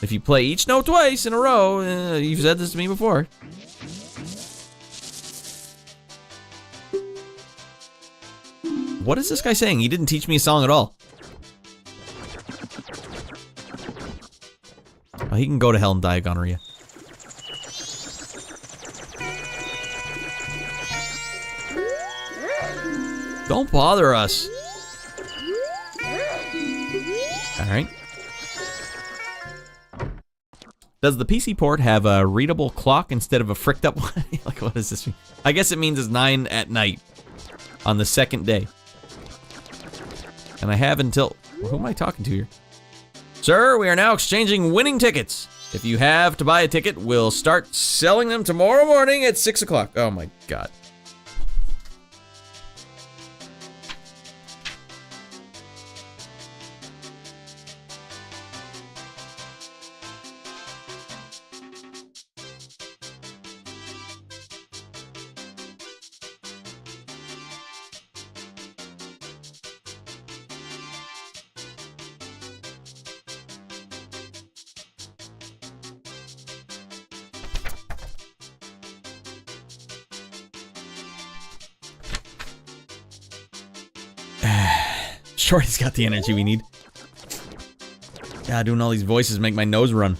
If you play each note twice in a row, you've said this to me before. What is this guy saying? He didn't teach me a song at all. Oh, he can go to hell and die of gonorrhea. Don't bother us. Alright. Does the PC port have a readable clock instead of a fricked up one? Like, what does this mean? I guess it means it's 9 at night on the second day. And I have until... Who am I talking to here? Sir, we are now exchanging winning tickets. If you have to buy a ticket, we'll start selling them tomorrow morning at 6 o'clock. Oh my god. Shorty's got the energy we need. God, doing all these voices make my nose run.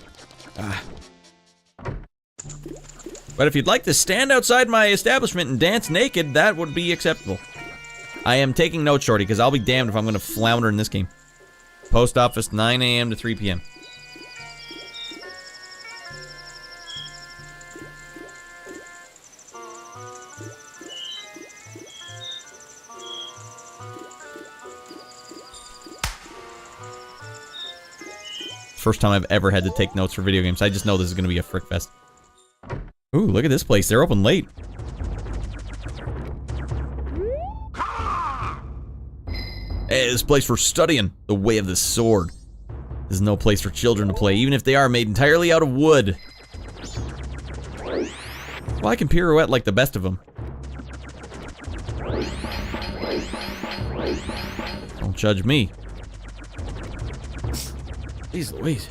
But if you'd like to stand outside my establishment and dance naked, that would be acceptable. I am taking notes, Shorty, because I'll be damned if I'm going to flounder in this game. Post office, 9 a.m. to 3 p.m. First time I've ever had to take notes for video games. I just know this is going to be a frick fest. Ooh, look at this place. They're open late. Hey, this place for studying. The way of the sword. This is no place for children to play, even if they are made entirely out of wood. Well, I can pirouette like the best of them. Don't judge me. Jeez Louise.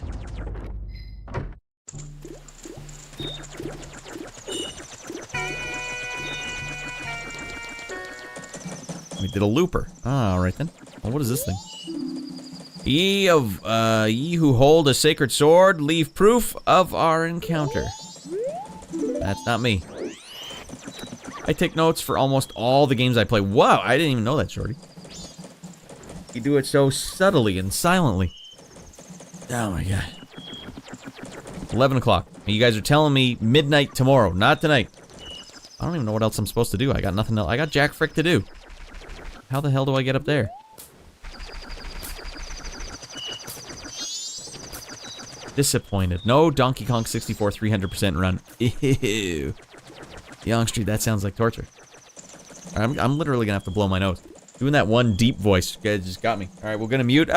We did a looper. Ah, alright then. Well, what is this thing? Ye who hold a sacred sword, leave proof of our encounter. That's not me. I take notes for almost all the games I play. Wow, I didn't even know that, Shorty. You do it so subtly and silently. Oh my god. 11 o'clock. You guys are telling me midnight tomorrow, not tonight. I don't even know what else I'm supposed to do. I got nothing else. I got jack frick to do. How the hell do I get up there? Disappointed. No Donkey Kong 64 300% run. Ew. Young Street, that sounds like torture. I'm literally gonna have to blow my nose. Doing that one deep voice just got me. Alright, we're gonna mute.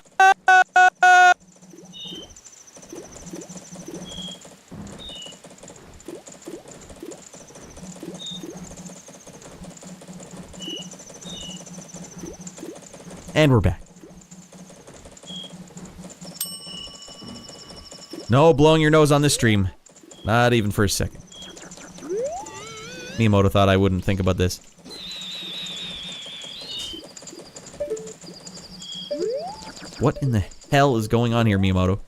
And we're back. No blowing your nose on this stream. Not even for a second. Miyamoto thought I wouldn't think about this. What in the hell is going on here, Miyamoto?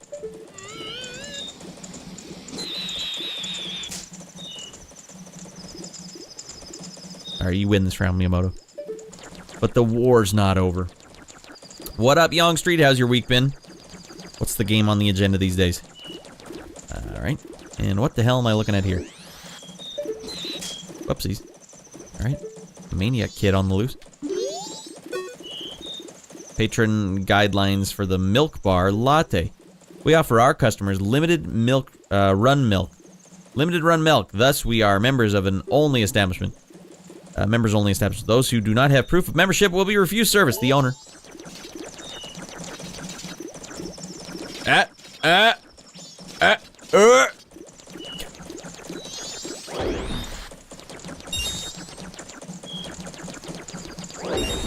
Alright, you win this round, Miyamoto. But the war's not over. What up, Young Street? How's your week been? What's the game on the agenda these days? Alright. And what the hell am I looking at here? Whoopsies. Alright. Maniac Kid on the loose. Patron guidelines for the Milk Bar Latte. We offer our customers limited milk, run milk. Limited run milk. Thus, we are members of an only establishment. Members only establishment. Those who do not have proof of membership will be refused service. The owner.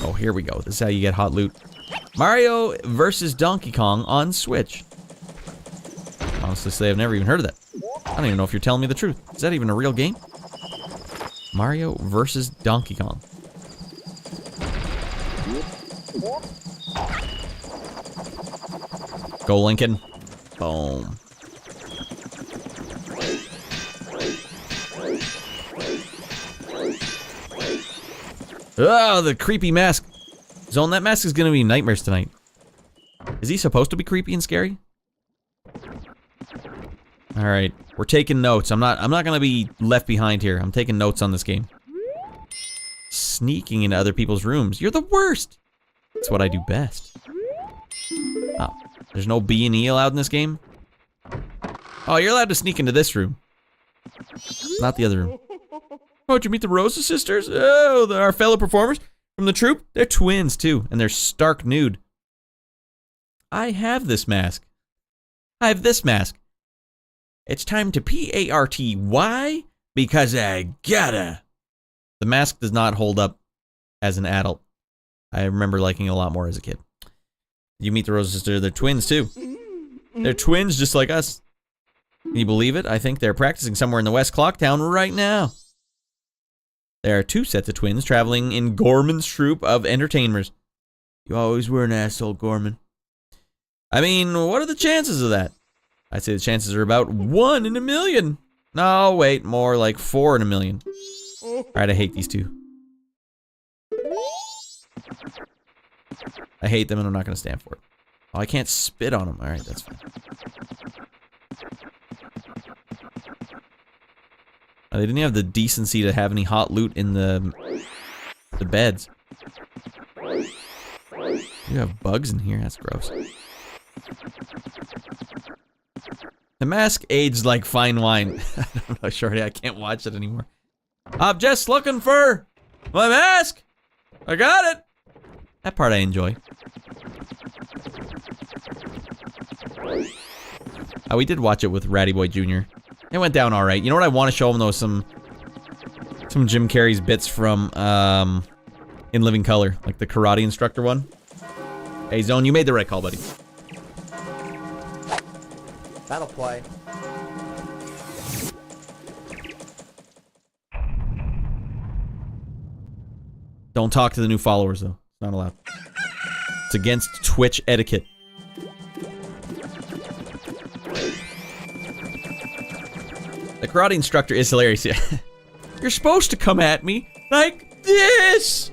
Oh, here we go. This is how you get hot loot. Mario versus Donkey Kong on Switch. Honestly, say I've never even heard of that. I don't even know if you're telling me the truth. Is that even a real game? Mario versus Donkey Kong. Go, Lincoln. Boom. Oh, the creepy mask. Zone, that mask is gonna be nightmares tonight. Is he supposed to be creepy and scary? All right, we're taking notes. I'm not gonna be left behind here. I'm taking notes on this game. Sneaking into other people's rooms. You're the worst. That's what I do best. Oh, there's no B and E allowed in this game? Oh, you're allowed to sneak into this room. Not the other room. Oh, did you meet the Rosa sisters? Oh, our fellow performers from the troupe? They're twins, too, and they're stark nude. I have this mask. I have this mask. It's time to P-A-R-T-Y because I gotta. The mask does not hold up as an adult. I remember liking it a lot more as a kid. You meet the Rosa sisters, they're twins, too. They're twins just like us. Can you believe it? I think they're practicing somewhere in the West Clocktown right now. There are 2 sets of twins traveling in Gorman's troupe of entertainers. You always were an asshole, Gorman. I mean, what are the chances of that? I'd say the chances are about 1 in a million. No, wait, more like 4 in a million. Alright, I hate these 2. I hate them and I'm not going to stand for it. Oh, I can't spit on them. Alright, that's fine. They didn't have the decency to have any hot loot in the beds. You have bugs in here. That's gross. The mask aged like fine wine. I don't know, Shorty. I can't watch it anymore. I'm just looking for my mask. I got it. That part I enjoy. We did watch it with Ratty Boy Jr. It went down all right. You know what I want to show him though? Some Jim Carrey's bits from In Living Color, like the karate instructor one. Hey Zone, you made the right call, buddy. That'll play. Don't talk to the new followers though. It's not allowed. It's against Twitch etiquette. The karate instructor is hilarious. You're supposed to come at me like this.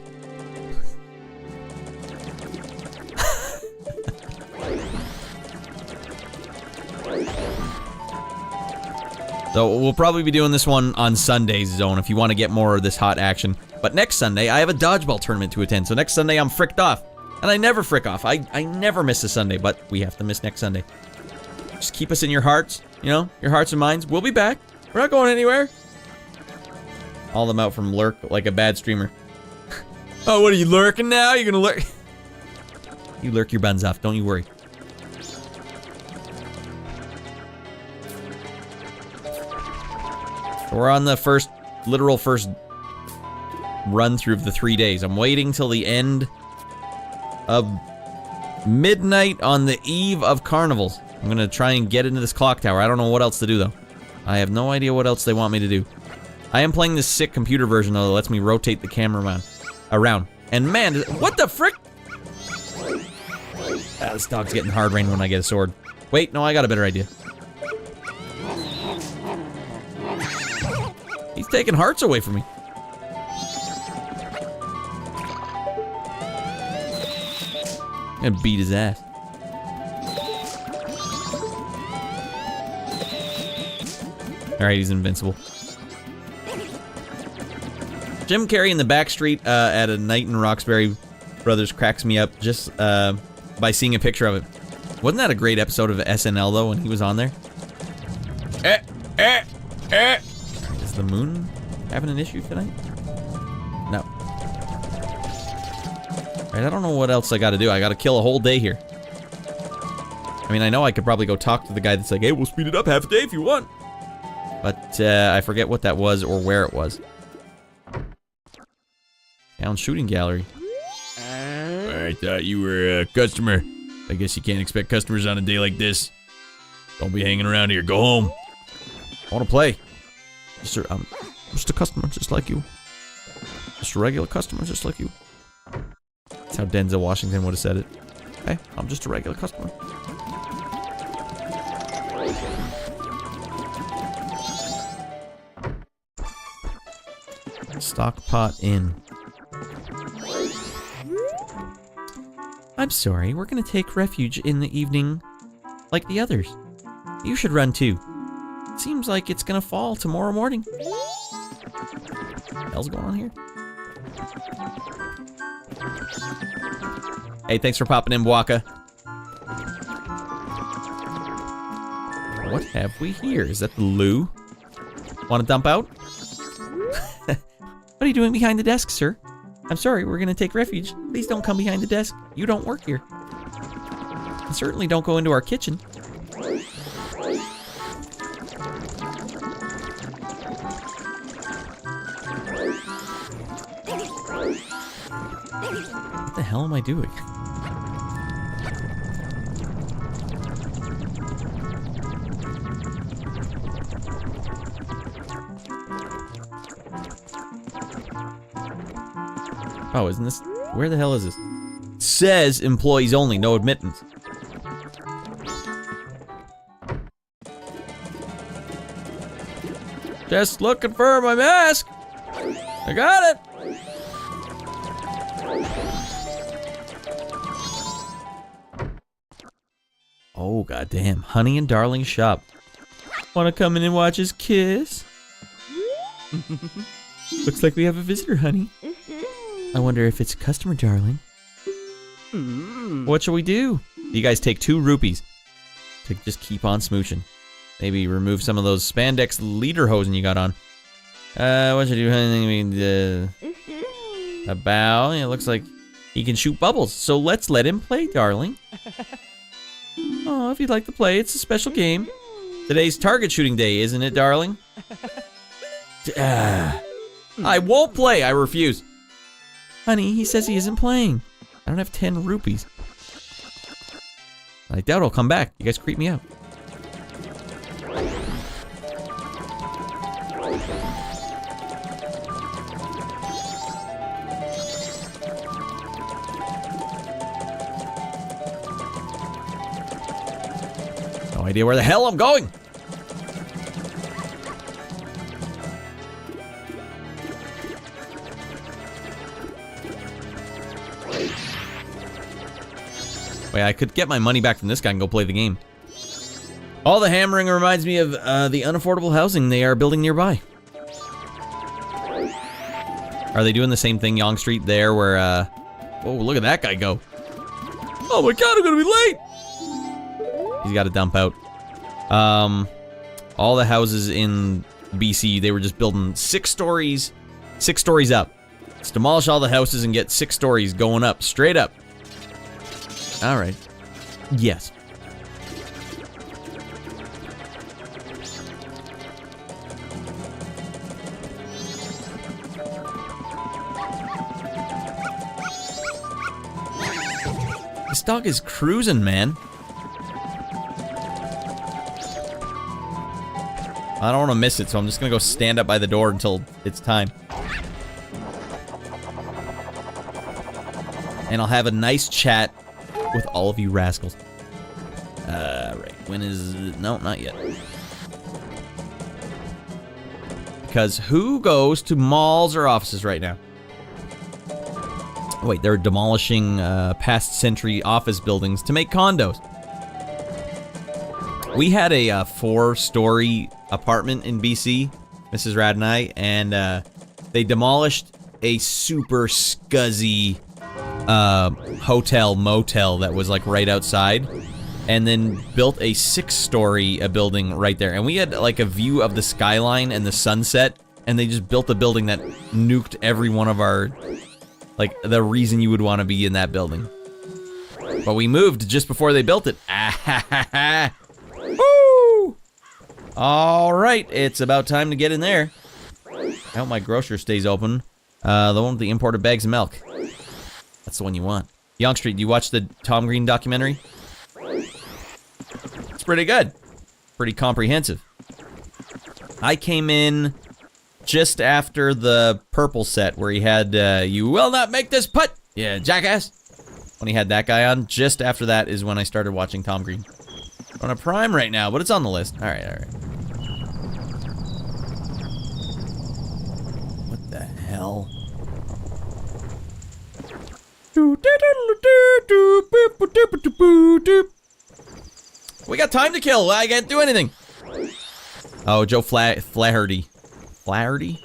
So we'll probably be doing this one on Sundays, Zone, if you want to get more of this hot action. But next Sunday, I have a dodgeball tournament to attend. So next Sunday, I'm fricked off. And I never frick off. I never miss a Sunday, but we have to miss next Sunday. Just keep us in your hearts, you know, your hearts and minds. We'll be back. We're not going anywhere. All them out from lurk like a bad streamer. Oh, what are you lurking now? You're gonna lurk. You lurk your buns off, don't you worry. So we're on the literal first run through of the 3 days. I'm waiting till the end of midnight on the eve of carnivals. I'm gonna try and get into this clock tower. I don't know what else to do though. I have no idea what else they want me to do. I am playing this sick computer version though that lets me rotate the camera around. And man, what the frick? Ah, this dog's getting hard rain when I get a sword. Wait, no, I got a better idea. He's taking hearts away from me. I'm gonna beat his ass. Alright, he's invincible. Jim Carrey in the backstreet at a night in Roxbury Brothers cracks me up just by seeing a picture of it. Wasn't that a great episode of SNL though when he was on there? Is the moon having an issue tonight? No. Alright, I don't know what else I gotta do. I gotta kill a whole day here. I mean, I know I could probably go talk to the guy that's like, hey, we'll speed it up half a day if you want. But I forget what that was or where it was. Down shooting gallery. I thought you were a customer. I guess you can't expect customers on a day like this. Don't be hanging around here. Go home. I want to play. Sir, I'm just a customer, just like you. Just a regular customer, just like you. That's how Denzel Washington would have said it. Hey, I'm just a regular customer. Stock pot in. I'm sorry, we're gonna take refuge in the evening like the others. You should run too. Seems like it's gonna fall tomorrow morning. What the hell's going on here? Hey, thanks for popping in, Waka. What have we here? Is that the loo? Want to dump out? What are you doing behind the desk, sir? I'm sorry, we're gonna take refuge. Please don't come behind the desk. You don't work here. And certainly don't go into our kitchen. What the hell am I doing? Oh, isn't this... Where the hell is this? It says employees only, no admittance. Just looking for my mask. I got it. Oh, goddamn. Honey and Darling's shop. Want to come in and watch us kiss? Looks like we have a visitor, honey. I wonder if it's a customer, Darling. What shall we do? You guys take 2 rupees to just keep on smooching. Maybe remove some of those spandex lederhosen you got on. What should I do? A bow. It looks like he can shoot bubbles. So let's let him play, Darling. Oh, if you'd like to play, it's a special game. Today's target shooting day, isn't it, Darling? I won't play. I refuse. Honey, he says he isn't playing. I don't have 10 rupees. I doubt he'll come back. You guys creep me out. No idea where the hell I'm going. Wait, I could get my money back from this guy and go play the game. All the hammering reminds me of the unaffordable housing they are building nearby. Are they doing the same thing, Yonge Street, there where, oh, look at that guy go. Oh my god, I'm gonna be late! He's gotta dump out. All the houses in BC, they were just building 6 stories up. Let's demolish all the houses and get 6 stories going up, straight up. All right. Yes. This dog is cruising, man. I don't want to miss it, so I'm just going to go stand up by the door until it's time. And I'll have a nice chat with all of you rascals. Right. When is it? No, not yet. Because who goes to malls or offices right now? Wait, they're demolishing past century office buildings to make condos. We had a 4-story apartment in BC, Mrs. Rad and I, and they demolished a super scuzzy hotel motel that was like right outside, and then built a 6-story building right there. And we had like a view of the skyline and the sunset, and they just built a building that nuked every one of our, like, the reason you would want to be in that building. But we moved just before they built it. Woo! All right, it's about time to get in there. I hope my grocer stays open. The one with the imported bags of milk. That's the one you want. Yonge Street, do you watch the Tom Green documentary? It's pretty good. Pretty comprehensive. I came in just after the purple set where he had, you will not make this putt, yeah, jackass. When he had that guy on, just after that is when I started watching Tom Green. On a Prime right now, but it's on the list. All right, all right. What the hell? We got time to kill. I can't do anything. Oh, Joe Flaherty. Flaherty?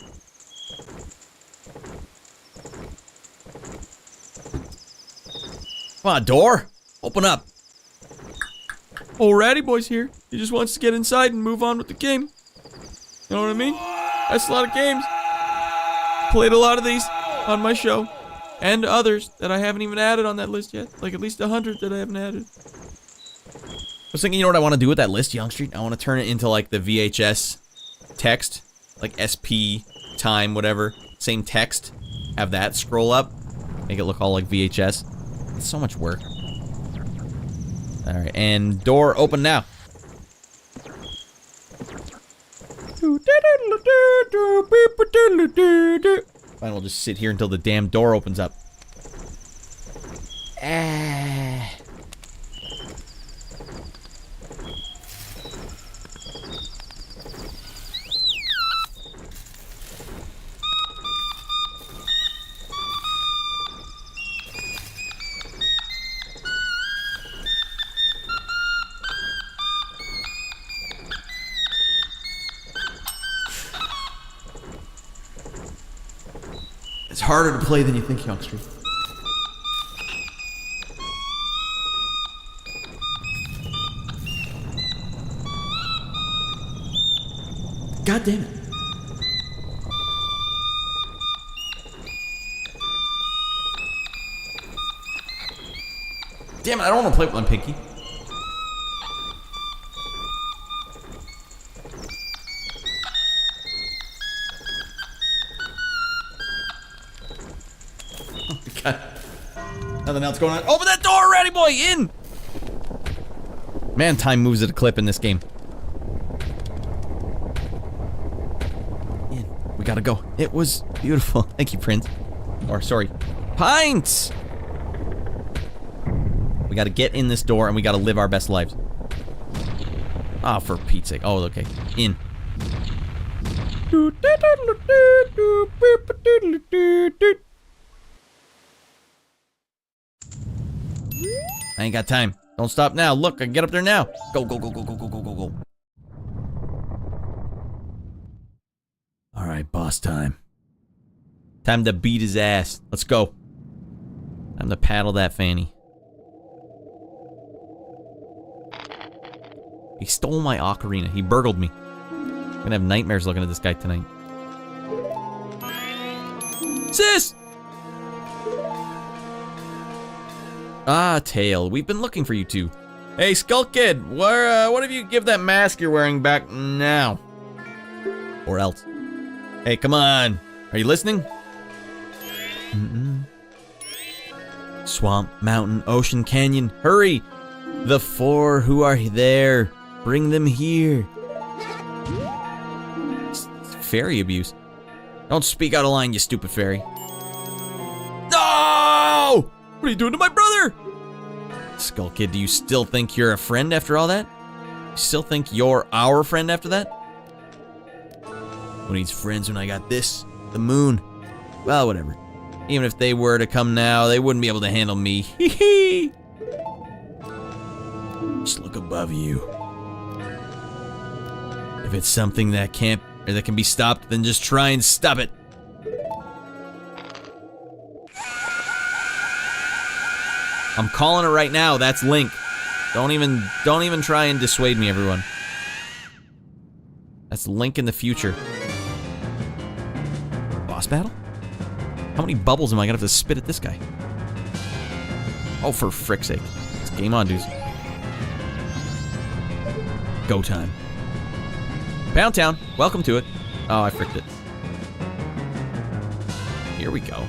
Come on, door. Open up. Alrighty, boys here. He just wants to get inside and move on with the game. You know what I mean? That's a lot of games. Played a lot of these on my show. And others that I haven't even added on that list yet. Like at least 100 that I haven't added. I was thinking, you know what I want to do with that list, Young Street? I want to turn it into like the VHS text. Like SP, time, whatever. Same text. Have that scroll up. Make it look all like VHS. It's so much work. Alright, and door open now. Fine, we'll just sit here until the damn door opens up. It's harder to play than you think, youngster. God damn it. Damn it, I don't want to play with my pinky. God. Nothing else going on. Open that door already, boy! In! Man, time moves at a clip in this game. In. We gotta go. It was beautiful. Thank you, Prince. Or, sorry. Pints! We gotta get in this door and we gotta live our best lives. Ah, for Pete's sake. Oh, okay. In. I ain't got time. Don't stop now. Look, I can get up there now. Go, go, go, go, go, go, go, go, go. Alright, boss time. Time to beat his ass. Let's go. Time to paddle that fanny. He stole my ocarina. He burgled me. I'm gonna have nightmares looking at this guy tonight. Sis! Ah, Tail. We've been looking for you two. Hey, Skull Kid, what if you give that mask you're wearing back now? Or else. Hey, come on. Are you listening? Swamp, mountain, ocean, canyon. Hurry! The four who are there. Bring them here. It's fairy abuse. Don't speak out of line, you stupid fairy. No! What are you doing to my brother? Skull Kid, do you still think you're a friend after all that? You still think you're our friend after that? Who needs friends when I got this? The moon. Well, whatever. Even if they were to come now, they wouldn't be able to handle me. Hee hee! Just look above you. If it's something that can be stopped, then just try and stop it. I'm calling it right now. That's Link. Don't even try and dissuade me, everyone. That's Link in the future. Boss battle? How many bubbles am I gonna have to spit at this guy? Oh, for frick's sake. It's game on, dudes. Go time. Pound Town. Welcome to it. Oh, I fricked it. Here we go.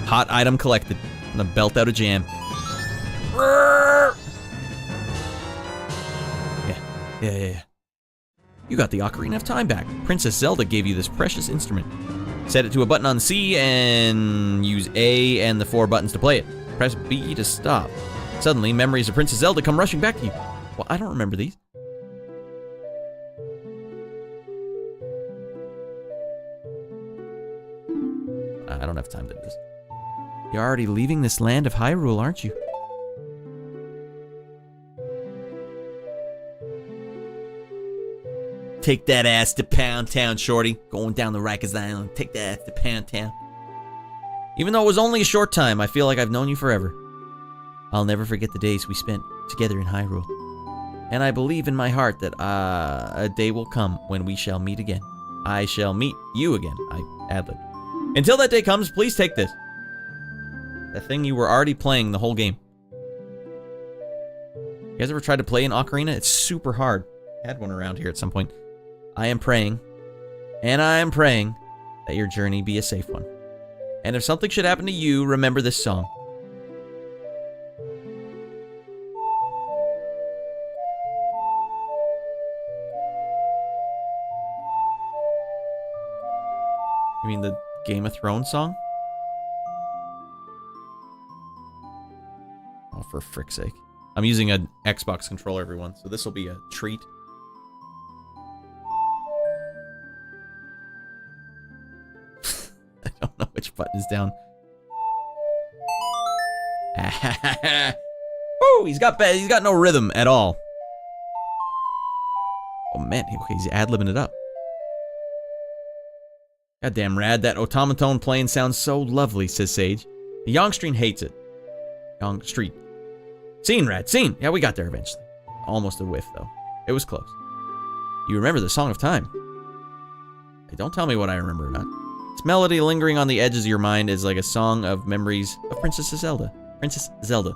Hot item collected. I'm gonna belt out a jam. Yeah. You got the Ocarina of Time back. Princess Zelda gave you this precious instrument. Set it to a button on C and use A and the 4 buttons to play it. Press B to stop. Suddenly, memories of Princess Zelda come rushing back to you. Well, I don't remember these. I don't have time to do this. You're already leaving this land of Hyrule, aren't you? Take that ass to Pound Town, shorty. Going down the Rikers Island. Take that ass to Pound Town. Even though it was only a short time, I feel like I've known you forever. I'll never forget the days we spent together in Hyrule. And I believe in my heart that a day will come when we shall meet again. I shall meet you again. I ad-libbed. Until that day comes, please take this. The thing you were already playing the whole game. You guys ever tried to play an ocarina? It's super hard. I had one around here at some point. I am praying, and I am praying that your journey be a safe one. And if something should happen to you, remember this song. You mean the Game of Thrones song? Oh, for frick's sake. I'm using an Xbox controller, everyone, so this will be a treat. I don't know which button is down. Oh, he's got no rhythm at all. Oh man, okay, he's ad-libbing it up. Goddamn rad, that automaton playing sounds so lovely, says Sage. The Youngstreet hates it. Youngstreet. Scene, rad, scene. Yeah, we got there eventually. Almost a whiff, though. It was close. You remember the Song of Time. Hey, don't tell me what I remember or not. Its melody lingering on the edges of your mind is like a song of memories of Princess Zelda. Princess Zelda.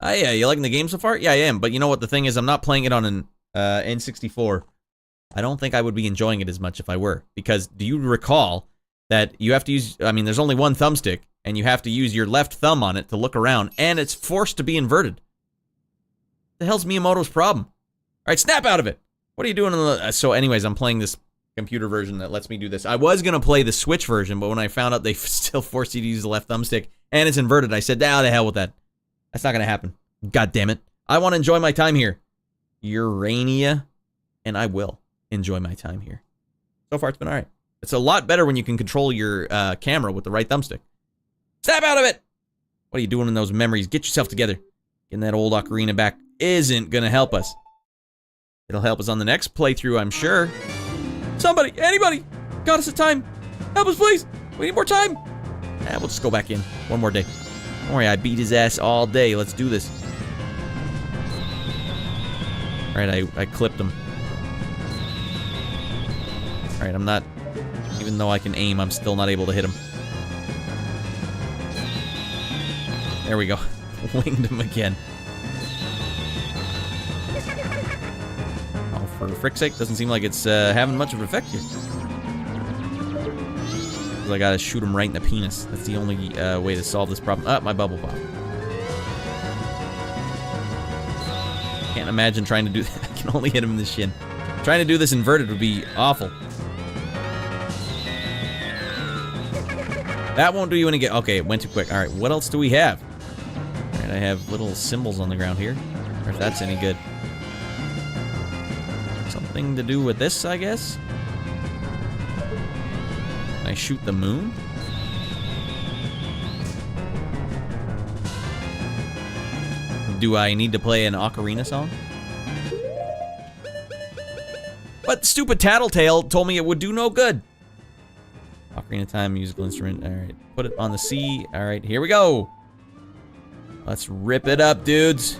Oh yeah, you liking the game so far? Yeah, I am, but you know what the thing is? I'm not playing it on an N64. I don't think I would be enjoying it as much if I were. Because do you recall that you have to use, I mean, there's only one thumbstick, and you have to use your left thumb on it to look around, and it's forced to be inverted. The hell's Miyamoto's problem? Alright, snap out of it! What are you doing in the... So anyways, I'm playing this computer version that lets me do this. I was going to play the Switch version, but when I found out they still force you to use the left thumbstick, and it's inverted, I said, ah, the hell with that. That's not going to happen. God damn it. I want to enjoy my time here. Urania, and I will enjoy my time here. So far, it's been alright. It's a lot better when you can control your camera with the right thumbstick. Snap out of it! What are you doing in those memories? Get yourself together. Getting that old ocarina back isn't gonna help us. It'll help us on the next playthrough, I'm sure. Somebody, anybody, got us a time. Help us, please. We need more time. We'll just go back in. One more day. Don't worry, I beat his ass all day. Let's do this. Alright, I clipped him. Alright, I'm not... Even though I can aim, I'm still not able to hit him. There we go. Winged him again. Oh, for frick's sake, doesn't seem like it's having much of an effect here. I gotta shoot him right in the penis. That's the only way to solve this problem. Ah, my bubble pop. Can't imagine trying to do that. I can only hit him in the shin. Trying to do this inverted would be awful. That won't do you any good. Okay, it went too quick. Alright, what else do we have? Alright, I have little symbols on the ground here. Or if that's any good. Something to do with this, I guess? Can I shoot the moon? Do I need to play an ocarina song? But stupid Tattletale told me it would do no good. Ocarina Time, musical instrument. Alright, put it on the C. Alright, here we go. Let's rip it up, dudes.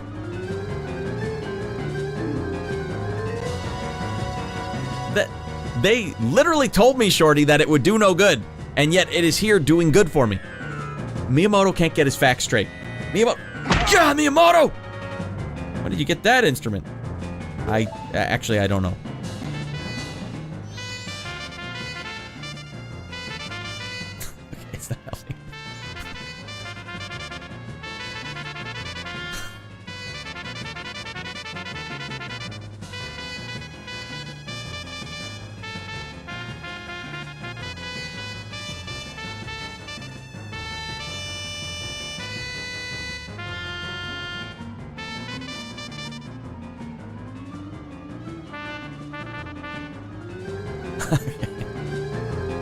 They literally told me, Shorty, that it would do no good. And yet it is here doing good for me. Miyamoto can't get his facts straight. Miyamoto! When did you get that instrument? Actually, I don't know. It's not helping.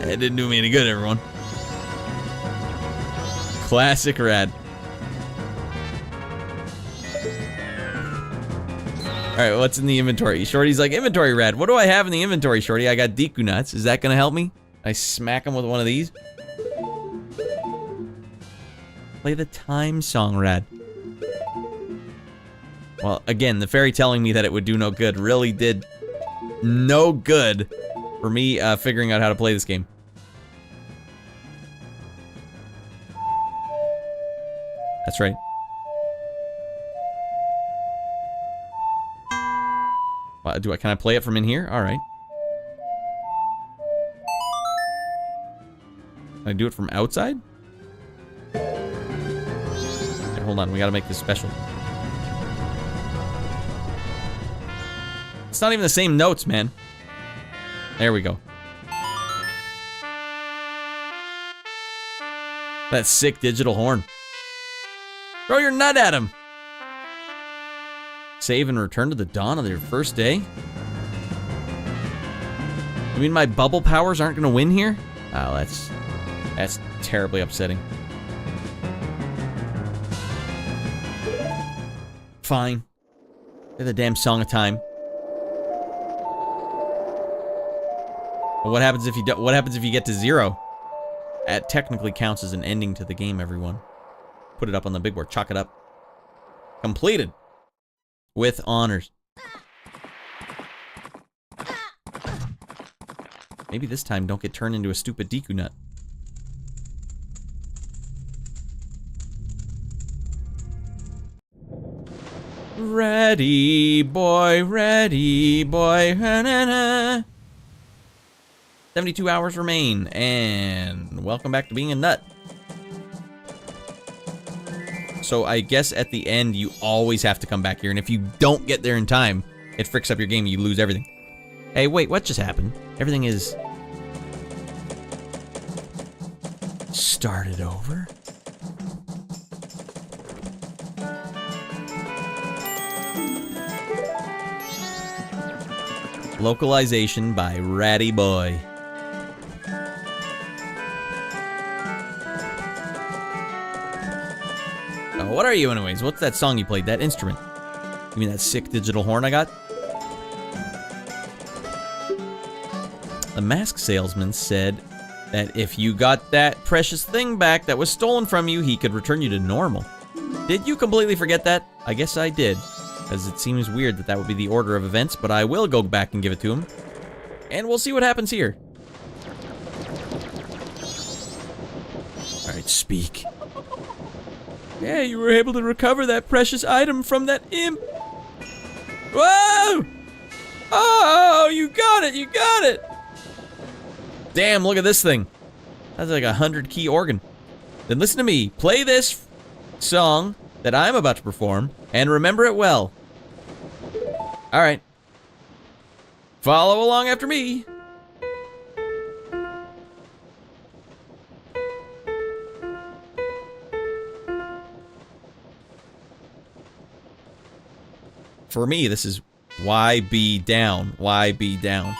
It didn't do me any good, everyone. Classic rad. Alright, what's in the inventory? Shorty's like, inventory red. What do I have in the inventory, Shorty? I got Deku nuts. Is that gonna help me? I smack him with one of these. Play the time song, Rad. Well, again, the fairy telling me that it would do no good really did no good for me figuring out how to play this game. That's right. Can I play it from in here? All right. Can I do it from outside? Okay, hold on, we gotta make this special. It's not even the same notes, man. There we go. That sick digital horn. Throw your nut at him. Save and return to the dawn of your first day? You mean my bubble powers aren't gonna win here? Oh, that's terribly upsetting. Fine. Play the damn Song of Time. Well, what happens if you get to 0? That technically counts as an ending to the game, everyone. Put it up on the big board. Chalk it up. Completed. With honors. Maybe this time don't get turned into a stupid Deku nut. Ready, boy, ready, boy. Na, na, na. 72 hours remain, and welcome back to being a nut. So I guess at the end, you always have to come back here, and if you don't get there in time, it fricks up your game and you lose everything. Hey, wait, what just happened? Everything is... started over? Localization by Ratty Boy. What are you anyways? What's that song you played? That instrument? You mean that sick digital horn I got? The mask salesman said that if you got that precious thing back that was stolen from you, he could return you to normal. Did you completely forget that? I guess I did, because it seems weird that that would be the order of events, but I will go back and give it to him. And we'll see what happens here. Alright, speak. Yeah, you were able to recover that precious item from that imp. Whoa! Oh, you got it, you got it! Damn, look at this thing. That's like a 100-key organ. Then listen to me. Play this song that I'm about to perform, and remember it well. Alright. Follow along after me. For me, this is why be down? Why be down?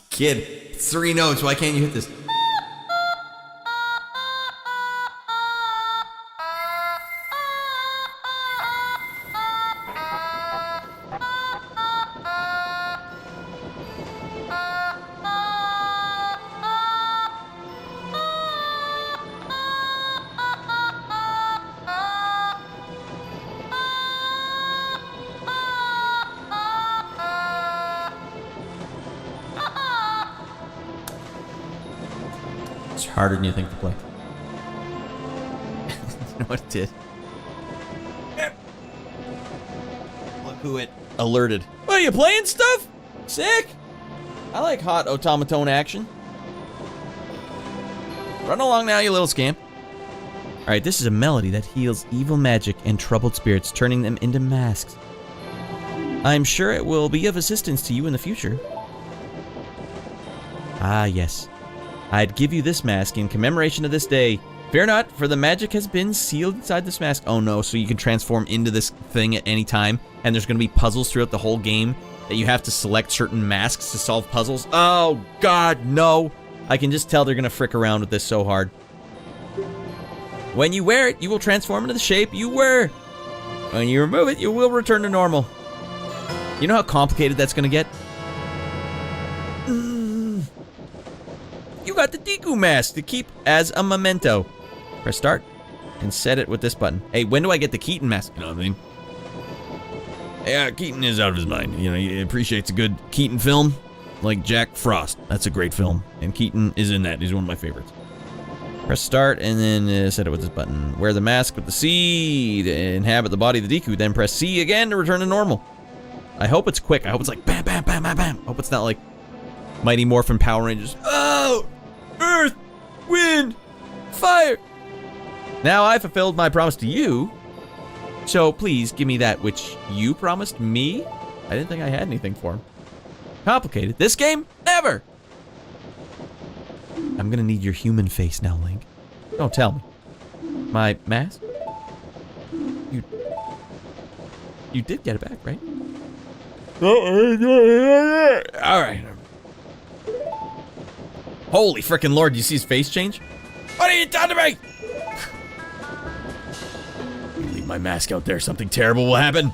Kid, 3 notes. Why can't you hit this? Harder than you think to play. You know what it did? Look who it alerted. What, are you playing stuff? Sick! I like hot automaton action. Run along now, you little scamp. Alright, this is a melody that heals evil magic and troubled spirits, turning them into masks. I'm sure it will be of assistance to you in the future. Ah, yes. I'd give you this mask in commemoration of this day. Fear not, for the magic has been sealed inside this mask. Oh no, so you can transform into this thing at any time, and there's going to be puzzles throughout the whole game that you have to select certain masks to solve puzzles. Oh god, no. I can just tell they're going to frick around with this so hard. When you wear it, you will transform into the shape you were. When you remove it, you will return to normal. You know how complicated that's going to get? You got the Deku mask to keep as a memento. Press start and set it with this button. Hey, when do I get the Keaton mask? You know what I mean? Yeah, Keaton is out of his mind. You know, he appreciates a good Keaton film, like Jack Frost. That's a great film, and Keaton is in that. He's one of my favorites. Press start and then set it with this button. Wear the mask with the C to inhabit the body of the Deku. Then press C again to return to normal. I hope it's quick. I hope it's like bam, bam, bam, bam, bam. I hope it's not like Mighty Morphin Power Rangers. Oh! Earth! Wind! Fire! Now I fulfilled my promise to you, so please give me that which you promised me. I didn't think I had anything for him. Complicated. This game? Never! I'm gonna need your human face now, Link. Don't tell me. My mask? You did get it back, right? Alright. Holy frickin' Lord, do you see his face change? What are you done to me? Leave my mask out there. Something terrible will happen.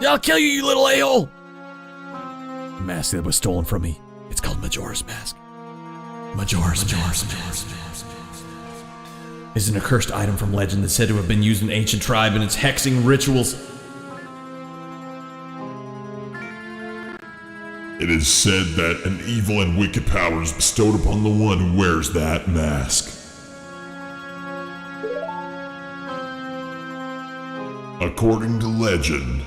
I'll kill you, you little a-hole! The mask that was stolen from me. It's called Majora's Mask. Majora's Mask is an accursed item from legend that's said to have been used in an ancient tribe in its hexing rituals. It is said that an evil and wicked power is bestowed upon the one who wears that mask. According to legend,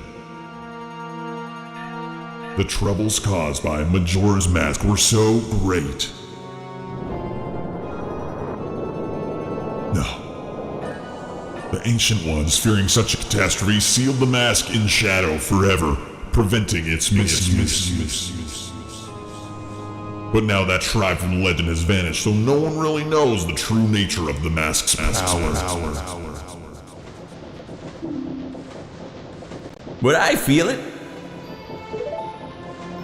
the troubles caused by Majora's Mask were so great. No. The Ancient Ones, fearing such a catastrophe, sealed the mask in shadow forever, preventing its misuse. But now that tribe from legend has vanished, so no one really knows the true nature of the mask's power. Would I feel it?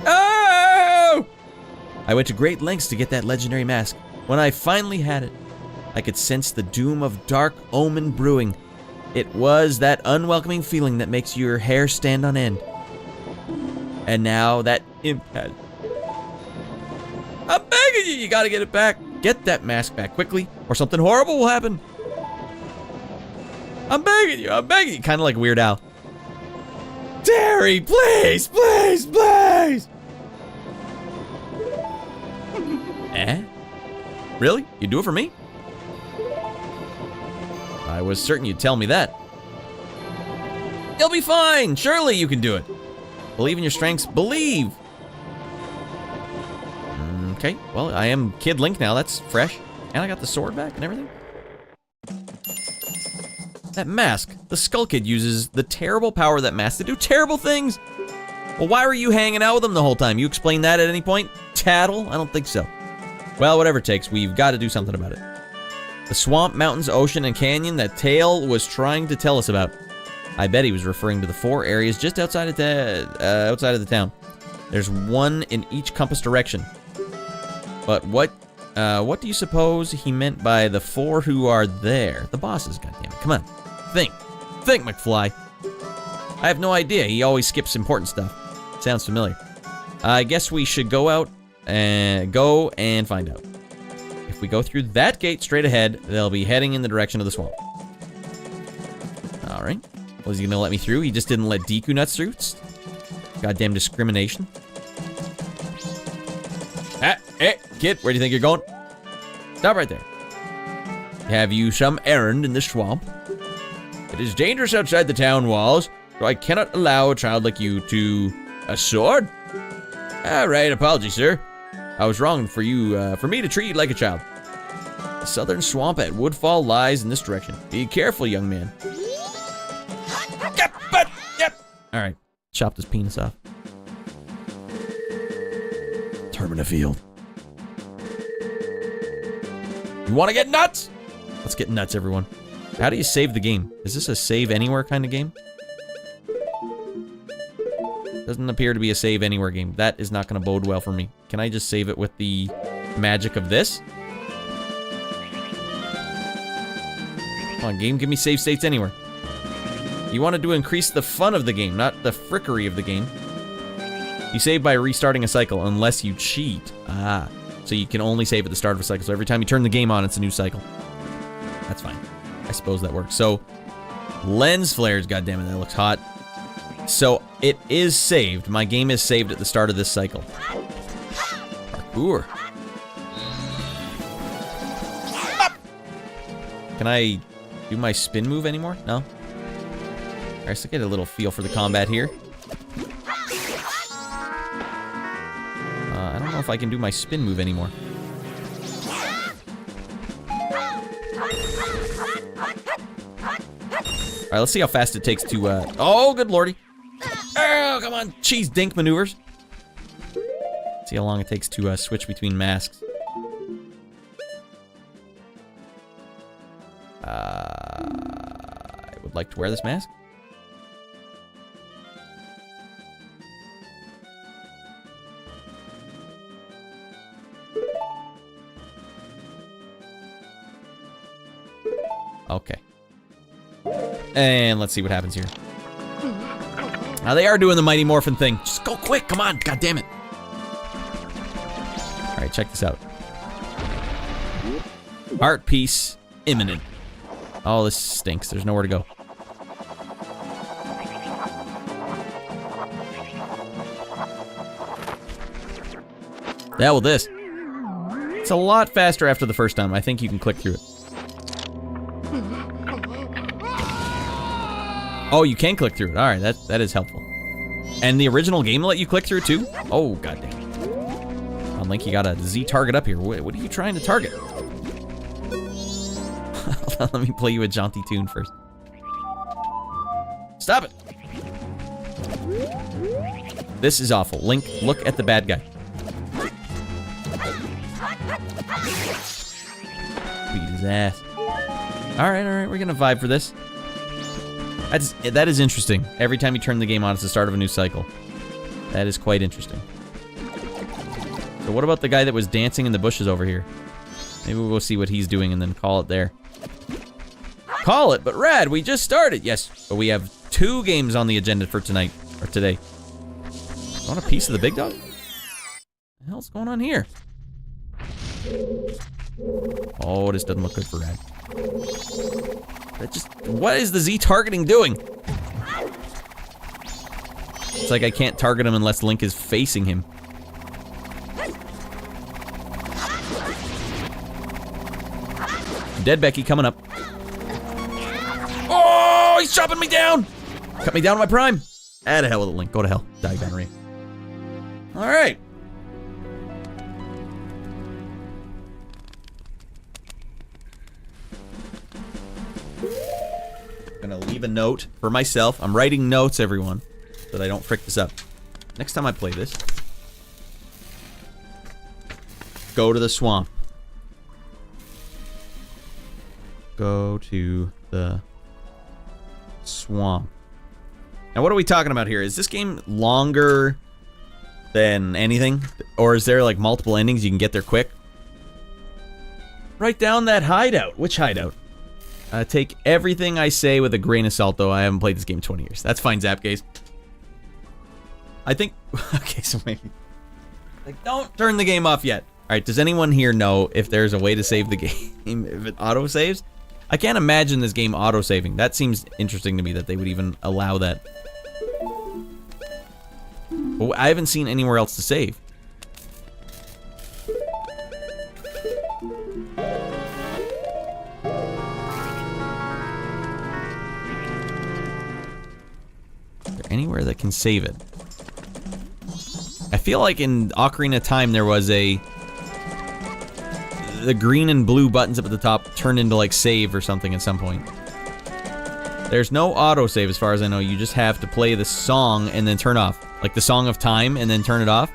Oh! I went to great lengths to get that legendary mask. When I finally had it, I could sense the doom of dark omen brewing. It was that unwelcoming feeling that makes your hair stand on end. And now that imp has... I'm begging you, you gotta get it back. Get that mask back quickly, or something horrible will happen. I'm begging you, kind of like Weird Al. Terry, please, please, please! Eh? Really? You'd do it for me? I was certain you'd tell me that. You'll be fine! Surely you can do it! Believe in your strengths. Believe! Okay, well, I am Kid Link now. That's fresh. And I got the sword back and everything. That mask. The Skull Kid uses the terrible power of that mask to do terrible things. Well, why were you hanging out with him the whole time? You explained that at any point? Tattle? I don't think so. Well, whatever it takes, we've got to do something about it. The swamp, mountains, ocean, and canyon that Tail was trying to tell us about. I bet he was referring to the 4 areas just outside of the town. There's one in each compass direction. But what do you suppose he meant by the 4 who are there? The bosses, goddammit. Come on. Think, McFly. I have no idea. He always skips important stuff. Sounds familiar. I guess we should go out and find out. If we go through that gate straight ahead, they'll be heading in the direction of the swamp. All right. Was he gonna let me through? He just didn't let Deku nuts through. Goddamn discrimination. Hey, kid, where do you think you're going? Stop right there. Have you some errand in the swamp? It is dangerous outside the town walls, so I cannot allow a child like you to... A sword? All right, apologies, sir. I was wrong for me to treat you like a child. The southern swamp at Woodfall lies in this direction. Be careful, young man. Yep. All right, chopped his penis off. Termina Field. You want to get nuts? Let's get nuts, everyone. How do you save the game? Is this a save anywhere kind of game? Doesn't appear to be a save anywhere game. That is not going to bode well for me. Can I just save it with the magic of this? Come on, game, give me save states anywhere. You wanted to increase the fun of the game, not the frickery of the game. You save by restarting a cycle unless you cheat. Ah, so you can only save at the start of a cycle. So every time you turn the game on, it's a new cycle. That's fine. I suppose that works. So, lens flares, goddammit, that looks hot. So, it is saved. My game is saved at the start of this cycle. Parkour. Can I do my spin move anymore? No? Alright, so get a little feel for the combat here. I don't know if I can do my spin move anymore. Alright, let's see how fast it takes to, oh, good lordy. Oh, come on, cheese dink maneuvers. See how long it takes to, switch between masks. I would like to wear this mask. Okay. And let's see what happens here. Now they are doing the Mighty Morphin thing. Just go quick, come on, god damn it. Alright, check this out. Art piece imminent. Oh, this stinks. There's nowhere to go. The hell with this. It's a lot faster after the first time. I think you can click through it. Oh, you can click through it. Alright, that is helpful. And the original game let you click through too? Oh, goddamn. On Link, you got a Z target up here. What are you trying to target? Let me play you a jaunty tune first. Stop it! This is awful. Link, look at the bad guy. Beat his ass. Alright, we're gonna vibe for this. That is interesting. Every time you turn the game on, it's the start of a new cycle. That is quite interesting. So what about the guy that was dancing in the bushes over here? Maybe we'll go see what he's doing and then call it there. Call it, but rad, we just started. Yes, but we have 2 games on the agenda for tonight, or today. Want a piece of the big dog? What the hell's going on here? Oh, this doesn't look good for rad. What is the Z targeting doing? It's like I can't target him unless Link is facing him. Dead Becky coming up. Oh, he's chopping me down! Cut me down to my prime. Ah, to hell with it, Link. Go to hell. Die, gonorrhea. Alright. Gonna leave a note for myself. I'm writing notes, everyone, so that I don't frick this up. Next time I play this, go to the swamp. Go to the swamp. Now, what are we talking about here? Is this game longer than anything? Or is there, like, multiple endings you can get there quick? Write down that hideout. Which hideout? Take everything I say with a grain of salt, though. I haven't played this game in 20 years. That's fine, Zapgaze. I think... Okay, so maybe... Like, don't turn the game off yet. Alright, does anyone here know if there's a way to save the game? If it auto-saves? I can't imagine this game auto-saving. That seems interesting to me that they would even allow that. But I haven't seen anywhere else to save. Anywhere that can save it. I feel like in Ocarina of Time there was the green and blue buttons up at the top turned into like save or something at some point. There's no autosave as far as I know. You just have to play the song and then turn off. Like the Song of Time and then turn it off.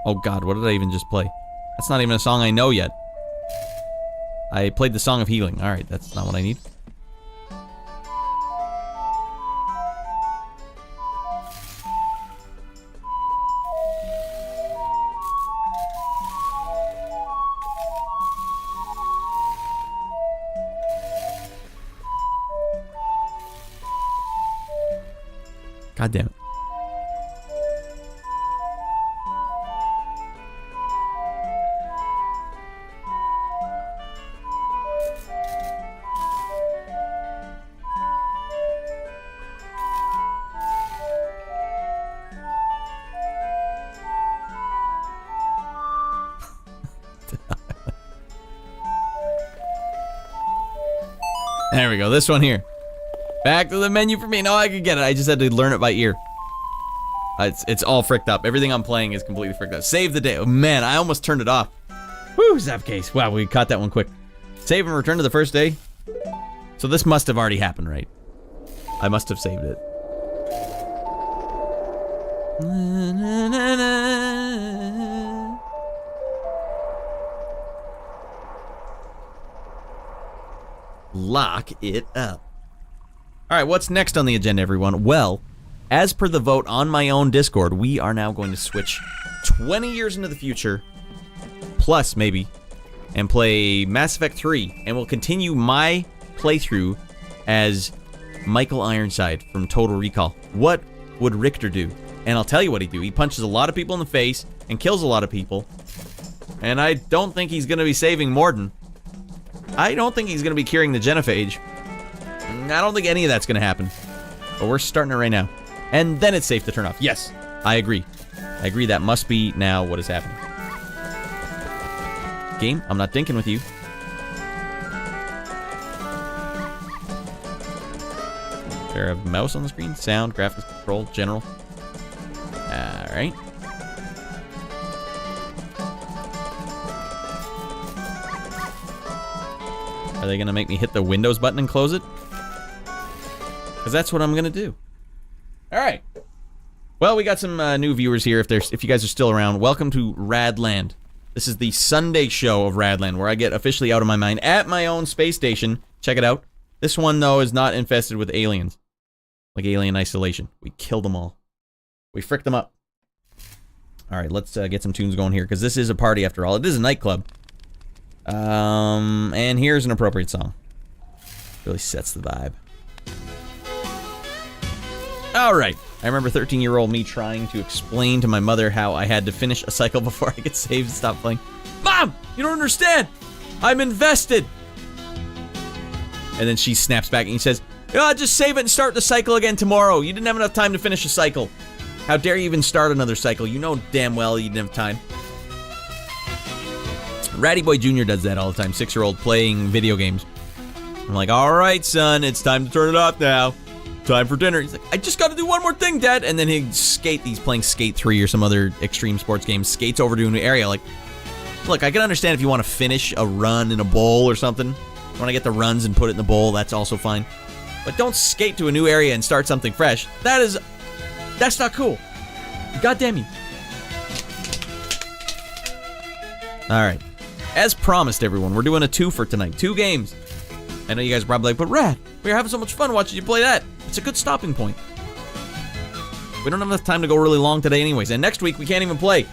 Oh god, what did I even just play? That's not even a song I know yet. I played the Song of Healing. Alright, that's not what I need. God damn it. There we go, this one here. Back to the menu for me. No, I could get it. I just had to learn it by ear. It's all fricked up. Everything I'm playing is completely fricked up. Save the day. Oh, man, I almost turned it off. Whew, Zapcase. Wow, we caught that one quick. Save and return to the first day. So this must have already happened, right? I must have saved it. Lock it up. All right, what's next on the agenda, everyone? Well, as per the vote on my own Discord, we are now going to switch 20 years into the future, plus maybe, and play Mass Effect 3, and we'll continue my playthrough as Michael Ironside from Total Recall. What would Richter do? And I'll tell you what he'd do. He punches a lot of people in the face and kills a lot of people, and I don't think he's going to be saving Morden. I don't think he's going to be curing the genophage. I don't think any of that's going to happen. But we're starting it right now. And then it's safe to turn off. Yes, I agree. I agree that must be now what is happening. Game, I'm not dinking with you. Is there a mouse on the screen? Sound, graphics, control, general. Alright. Are they going to make me hit the Windows button and close it? Because that's what I'm going to do. Alright. Well, we got some new viewers here. If you guys are still around, welcome to Radland. This is the Sunday show of Radland, where I get officially out of my mind at my own space station. Check it out. This one, though, is not infested with aliens. Like Alien Isolation. We killed them all. We fricked them up. Alright, let's get some tunes going here, because this is a party after all. It is a nightclub. And here's an appropriate song. Really sets the vibe. Alright. I remember 13-year-old me trying to explain to my mother how I had to finish a cycle before I could save and stop playing. Mom! You don't understand! I'm invested! And then she snaps back and says, oh, just save it and start the cycle again tomorrow. You didn't have enough time to finish a cycle. How dare you even start another cycle? You know damn well you didn't have time. Ratty Boy Jr. does that all the time. 6-year-old playing video games. I'm like, alright, son, it's time to turn it off now. Time for dinner. He's like, I just gotta do one more thing, Dad. And then he's playing Skate 3 or some other extreme sports game. Skates over to a new area. Like, look, I can understand if you want to finish a run in a bowl or something. You want to get the runs and put it in the bowl, that's also fine. But don't skate to a new area and start something fresh. That's not cool. God damn you. Alright. As promised, everyone, we're doing a 2 for tonight. 2 games. I know you guys are probably like, but Rad, we were having so much fun watching you play that. It's a good stopping point. We don't have enough time to go really long today anyways. And next week, we can't even play.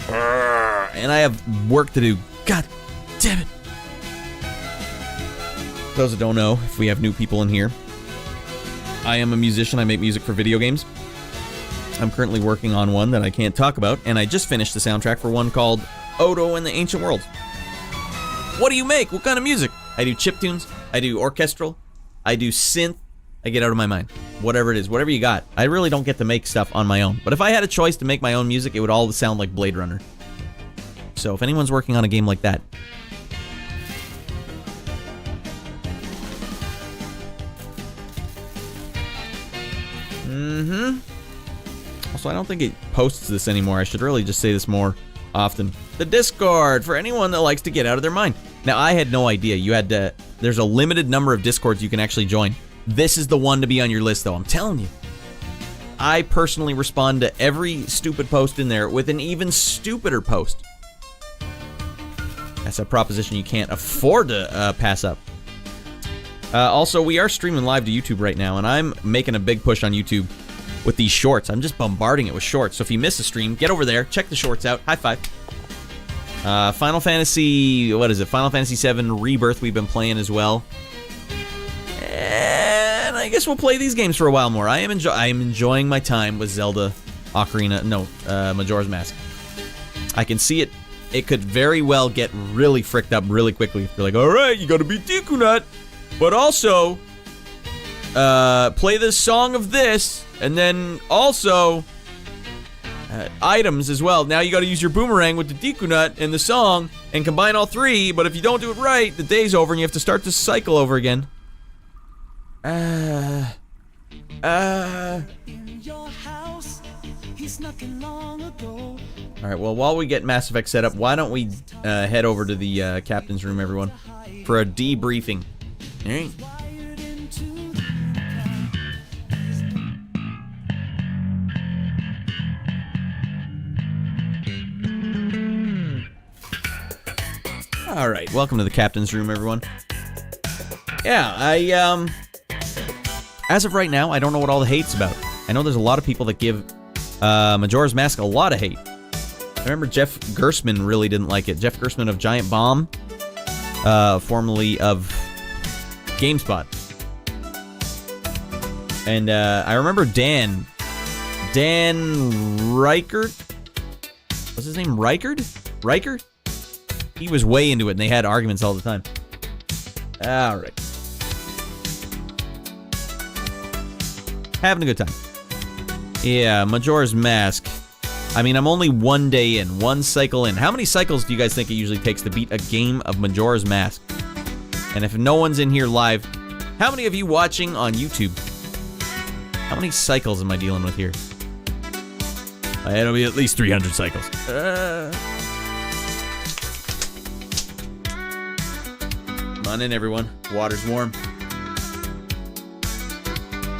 And I have work to do. God damn it. For those that don't know, if we have new people in here, I am a musician. I make music for video games. I'm currently working on one that I can't talk about. And I just finished the soundtrack for one called Odo and the Ancient Worlds. What do you make? What kind of music? I do chiptunes. I do orchestral. I do synth. I get out of my mind. Whatever it is. Whatever you got. I really don't get to make stuff on my own. But if I had a choice to make my own music, it would all sound like Blade Runner. So if anyone's working on a game like that. Also, I don't think it posts this anymore. I should really just say this more often. The Discord, for anyone that likes to get out of their mind. Now, I had no idea. You had to... There's a limited number of Discords you can actually join. This is the one to be on your list, though. I'm telling you. I personally respond to every stupid post in there with an even stupider post. That's a proposition you can't afford to pass up. Also, we are streaming live to YouTube right now, and I'm making a big push on YouTube with these shorts. I'm just bombarding it with shorts. So if you miss a stream, get over there, check the shorts out. High five. Final Fantasy, what is it? Final Fantasy VII Rebirth we've been playing as well. And I guess we'll play these games for a while more. I am enjoying my time with Zelda Majora's Mask. I can see it. It could very well get really fricked up really quickly. They're like, alright, you gotta beat Deku, but also play this song of this, and then also items as well. Now you gotta use your boomerang with the Deku Nut and the song and combine all three, but if you don't do it right, the day's over and you have to start this cycle over again. In your house, he snuck in long ago. Alright, well, while we get Mass Effect set up, why don't we head over to the captain's room, everyone, for a debriefing. Alright. Alright, welcome to the captain's room, everyone. Yeah, as of right now, I don't know what all the hate's about. I know there's a lot of people that give Majora's Mask a lot of hate. I remember Jeff Gersman really didn't like it. Jeff Gersman of Giant Bomb, formerly of GameSpot. And I remember Dan Reichert? What's his name? Reichert? He was way into it, and they had arguments all the time. Alright. Having a good time. Yeah, Majora's Mask. I mean, I'm only one day in, one cycle in. How many cycles do you guys think it usually takes to beat a game of Majora's Mask? And if no one's in here live, how many of you watching on YouTube? How many cycles am I dealing with here? It'll be at least 300 cycles. Come on in, everyone. Water's warm.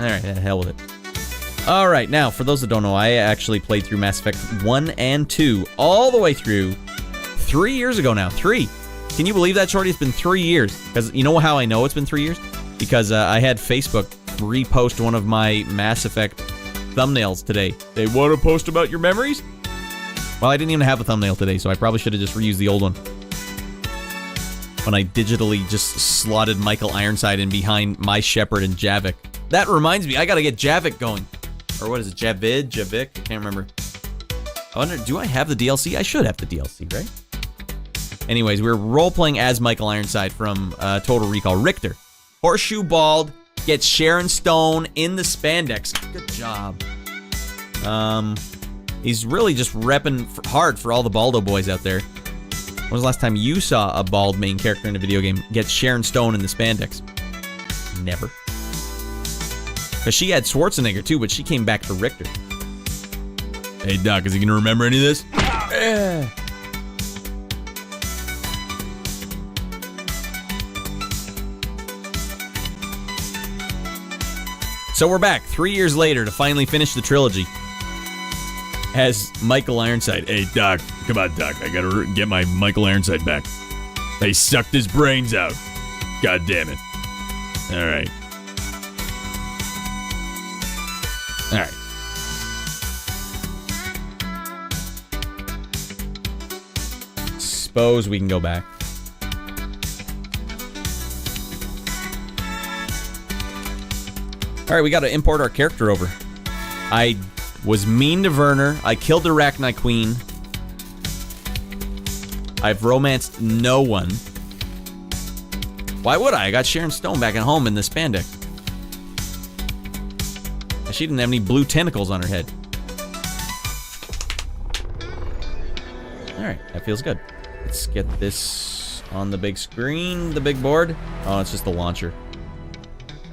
Alright, the hell with it. Alright, now, for those that don't know, I actually played through Mass Effect 1 and 2 all the way through 3 years ago now. 3. Can you believe that, Shorty? It's been 3 years. Because you know how I know it's been 3 years? Because I had Facebook repost one of my Mass Effect thumbnails today. They want to post about your memories? Well, I didn't even have a thumbnail today, so I probably should have just reused the old one. When I digitally just slotted Michael Ironside in behind my Shepard and Javik. That reminds me, I gotta get Javik going. Or what is it, Javik? I can't remember. I wonder, do I have the DLC? I should have the DLC, right? Anyways, we're role-playing as Michael Ironside from Total Recall. Richter. Horseshoe bald, gets Sharon Stone in the spandex. Good job. He's really just repping hard for all the Baldo boys out there. When was the last time you saw a bald main character in a video game get Sharon Stone in the spandex? Never. Because she had Schwarzenegger too, but she came back for Richter. Hey Doc, is he gonna remember any of this? So we're back 3 years later to finally finish the trilogy. As Michael Ironside. Hey Doc, come on Doc, I gotta get my Michael Ironside back. They sucked his brains out. God damn it. Alright. Alright. Suppose we can go back. Alright, we gotta import our character over. I was mean to Werner. I killed the Arachnite Queen. I've romanced no one. Why would I? I got Sharon Stone back at home in the spandex. She didn't have any blue tentacles on her head. Alright, that feels good. Let's get this on the big screen, the big board. Oh, it's just the launcher.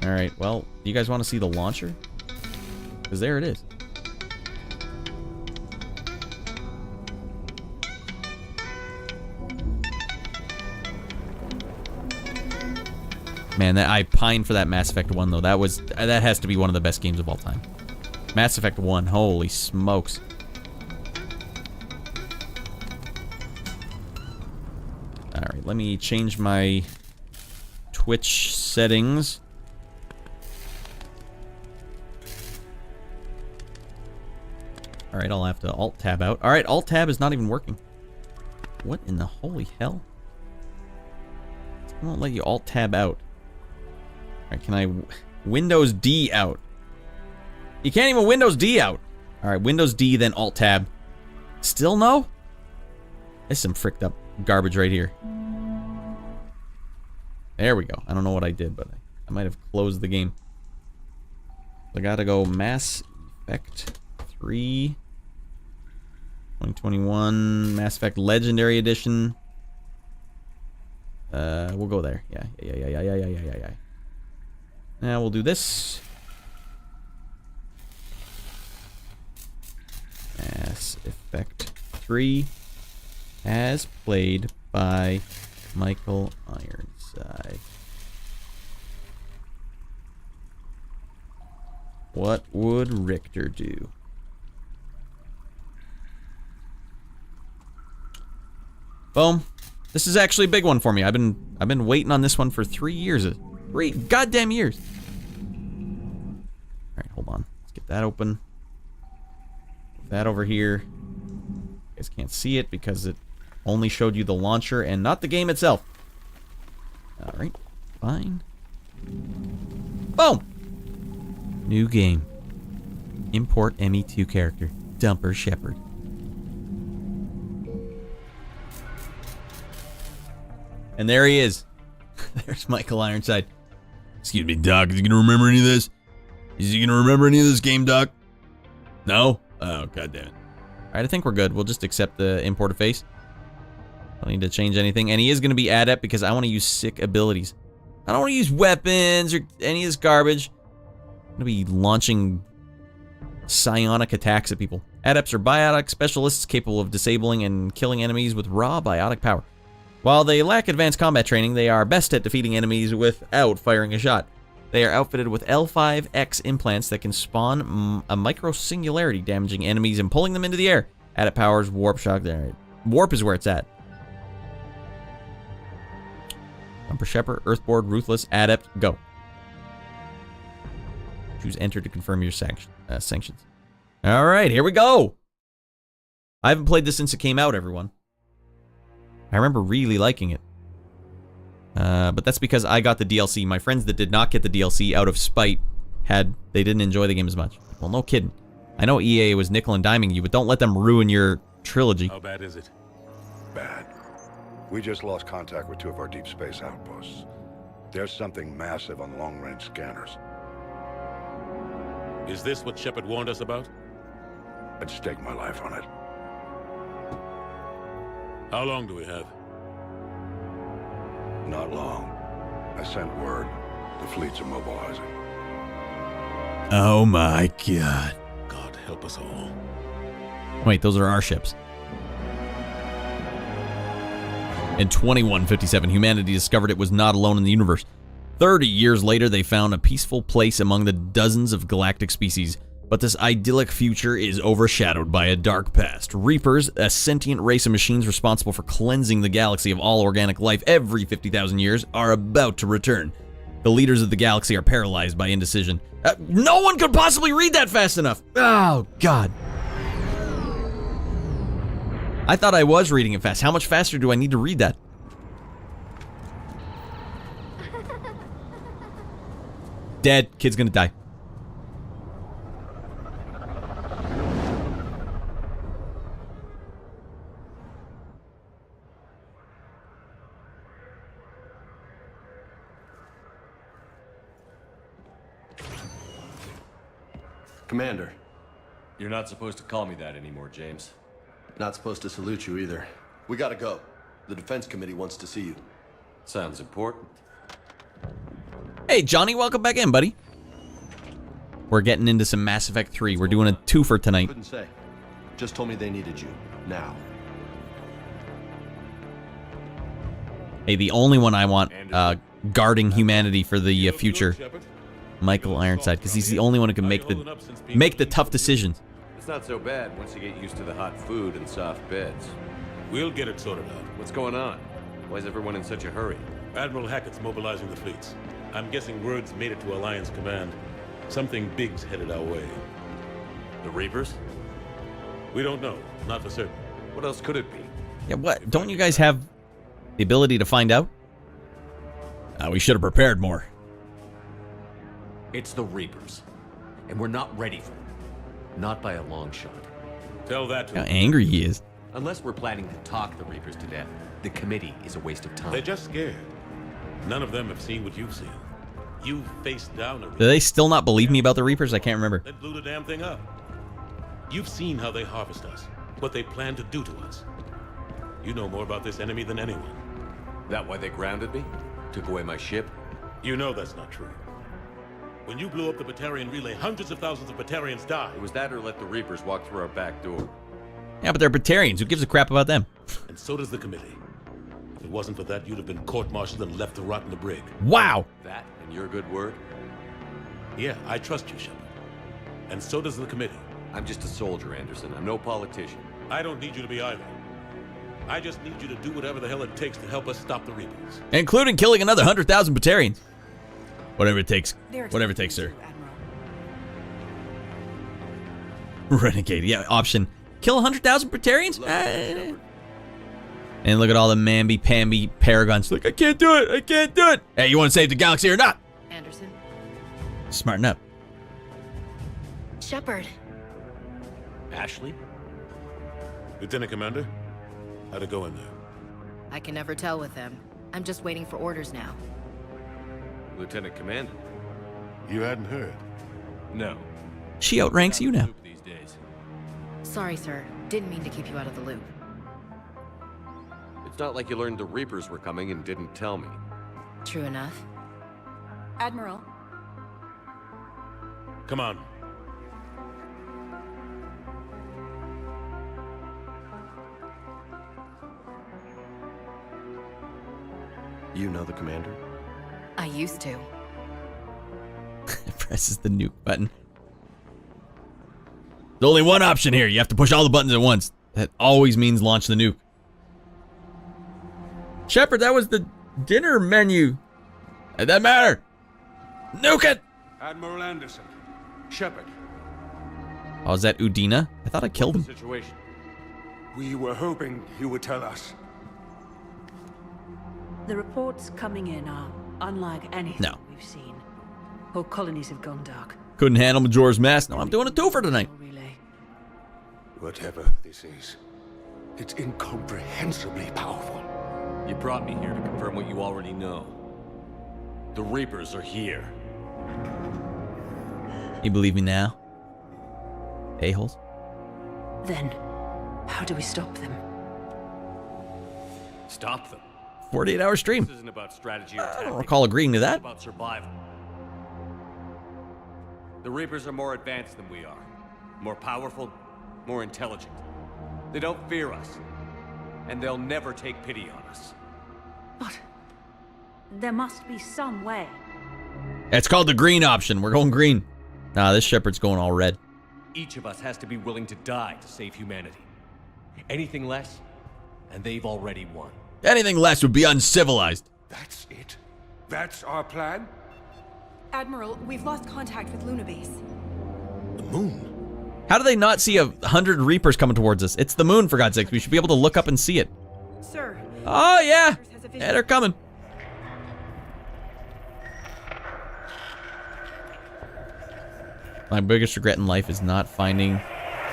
Alright, well, do you guys want to see the launcher? Because there it is. Man, I pined for that Mass Effect 1 though. That has to be one of the best games of all time. Mass Effect 1. Holy smokes. Alright, let me change my Twitch settings. Alright, I'll have to Alt-Tab out. Alright, Alt-Tab is not even working. What in the holy hell? It won't let you Alt-Tab out. Alright, can I... Windows D out. You can't even Windows D out. Alright, Windows D, then Alt-Tab. Still no? There's some fricked up garbage right here. There we go. I don't know what I did, but I might have closed the game. I gotta go Mass Effect 3. 2021 Mass Effect Legendary Edition. We'll go there. Yeah. Now we'll do this. Mass Effect 3 as played by Michael Ironside. What would Richter do? Boom. This is actually a big one for me. I've been waiting on this one for 3 years. 3 goddamn years. Alright, hold on. Let's get that open. Put that over here. You guys can't see it because it only showed you the launcher and not the game itself. Alright, fine. Boom! New game. Import ME2 character. Dumper Shepard. And there he is. There's Michael Ironside. Excuse me, Doc. Is he gonna remember any of this? Is he gonna remember any of this game, Doc? No? Oh, goddammit. Alright, I think we're good. We'll just accept the import a face. Don't need to change anything. And he is going to be adept because I want to use sick abilities. I don't want to use weapons or any of this garbage. I'm going to be launching psionic attacks at people. Adepts are biotic specialists capable of disabling and killing enemies with raw biotic power. While they lack advanced combat training, they are best at defeating enemies without firing a shot. They are outfitted with L5X implants that can spawn a micro-singularity, damaging enemies and pulling them into the air. Adept powers, warp shock. There. Warp is where it's at. Dumper Shepard, Earthboard, Ruthless, Adept, go. Choose Enter to confirm your sanctions. Alright, here we go! I haven't played this since it came out, everyone. I remember really liking it. But that's because I got the DLC. My friends that did not get the DLC out of spite they didn't enjoy the game as much. Well, no kidding. I know EA was nickel and diming you, but don't let them ruin your trilogy. How bad is it? Bad. We just lost contact with 2 of our deep space outposts. There's something massive on long-range scanners. Is this what Shepard warned us about? I'd stake my life on it. How long do we have? Not long. I sent word. The fleets are mobilizing. Oh my god. God help us all. Wait, those are our ships. In 2157, humanity discovered it was not alone in the universe. 30 years later, they found a peaceful place among the dozens of galactic species. But this idyllic future is overshadowed by a dark past. Reapers, a sentient race of machines responsible for cleansing the galaxy of all organic life every 50,000 years, are about to return. The leaders of the galaxy are paralyzed by indecision. No one could possibly read that fast enough! Oh, God. I thought I was reading it fast. How much faster do I need to read that? Dead. Kid's gonna die. Commander, You're not supposed to call me that anymore, James. not supposed to salute you either. We gotta go. The Defense Committee wants to see you. Sounds important. Hey, Johnny, welcome back in, buddy. We're getting into some Mass Effect 3. We're doing a twofer tonight. Couldn't say. Just told me they needed you. Now. Hey, the only one I want guarding humanity for the future Michael Ironside, because he's the only one who can make the tough decisions. It's not so bad once you get used to the hot food and soft beds. We'll get it sorted out. What's going on? Why is everyone in such a hurry? Admiral Hackett's mobilizing the fleets. I'm guessing word's made it to Alliance Command. Something big's headed our way. The Reapers? We don't know. Not for certain. What else could it be? Yeah, what? Don't you guys have the ability to find out? We should have prepared more. It's the Reapers. And we're not ready for them. Not by a long shot. Tell that to How them. angry he is. Unless we're planning to talk the Reapers to death, the committee is a waste of time. They're just scared. None of them have seen what you've seen. You faced down a Do they still not believe me about the Reapers? I can't remember. That blew the damn thing up. You've seen how they harvest us, what they plan to do to us. You know more about this enemy than anyone. That why they grounded me? Took away my ship? You know that's not true. When you blew up the Batarian relay, hundreds of thousands of Batarians died. It was that or let the Reapers walk through our back door. Yeah, but they're Batarians. Who gives a crap about them? And so does the committee. If it wasn't for that, you'd have been court-martialed and left to rot in the brig. Wow! That and your good word? Yeah, I trust you, Shepard. And so does the committee. I'm just a soldier, Anderson. I'm no politician. I don't need you to be either. I just need you to do whatever the hell it takes to help us stop the Reapers. Including killing another 100,000 Batarians. Whatever it takes. Whatever it takes, sir. Renegade. Yeah, option. Kill 100,000 Batarians? And look at all the mamby-pamby paragons. Like, I can't do it. I can't do it. Hey, you want to save the galaxy or not? Anderson. Smarten up. Shepard. Ashley? Lieutenant Commander, how'd it go in there? I can never tell with them. I'm just waiting for orders now. Lieutenant Commander? You hadn't heard? No. She outranks you now. These days. Sorry, sir. Didn't mean to keep you out of the loop. It's not like you learned the Reapers were coming and didn't tell me. True enough. Admiral. Come on. You know the commander? I used to. Presses the nuke button. There's only one option here. You have to push all the buttons at once. That always means launch the nuke. Shepard, that was the dinner menu. It doesn't matter. Nuke it! Admiral Anderson. Shepard. Oh, is that Udina? I thought I killed him. Situation. We were hoping you would tell us. The reports coming in are unlike anything No. we've seen. Whole colonies have gone dark. Couldn't handle Majora's Mask. No, I'm doing a twofer tonight. Relay. Whatever this is, it's incomprehensibly powerful. You brought me here to confirm what you already know. The Reapers are here. You believe me now? A-holes? Then, how do we stop them? Stop them. 48-hour stream. This isn't about strategy or I tactics. don't recall agreeing to It's that. about survival. The Reapers are more advanced than we are. More powerful, more intelligent. They don't fear us. And they'll never take pity on us. But there must be some way. It's called the green option. We're going green. Nah, this Shepard's going all red. Each of us has to be willing to die to save humanity. Anything less, and they've already won. Anything less would be uncivilized. That's it? That's our plan? Admiral, we've lost contact with Luna Base. The moon? How do they not see 100 Reapers coming towards us? It's the moon, for God's sake. We should be able to look up and see it. Sir. Oh, yeah. Yeah, they're coming. My biggest regret in life is not finding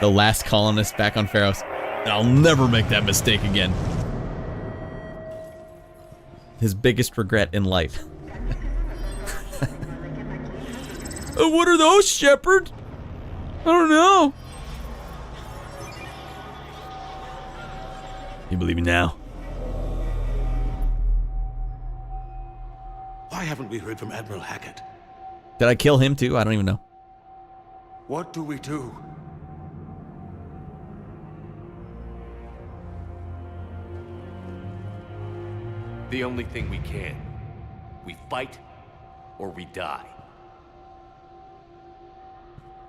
the last colonist back on Pharos. I'll never make that mistake again. His biggest regret in life. What are those, Shepard? I don't know. You believe me now? Why haven't we heard from Admiral Hackett? Did I kill him too? I don't even know. What do we do? The only thing we can. We fight, or we die.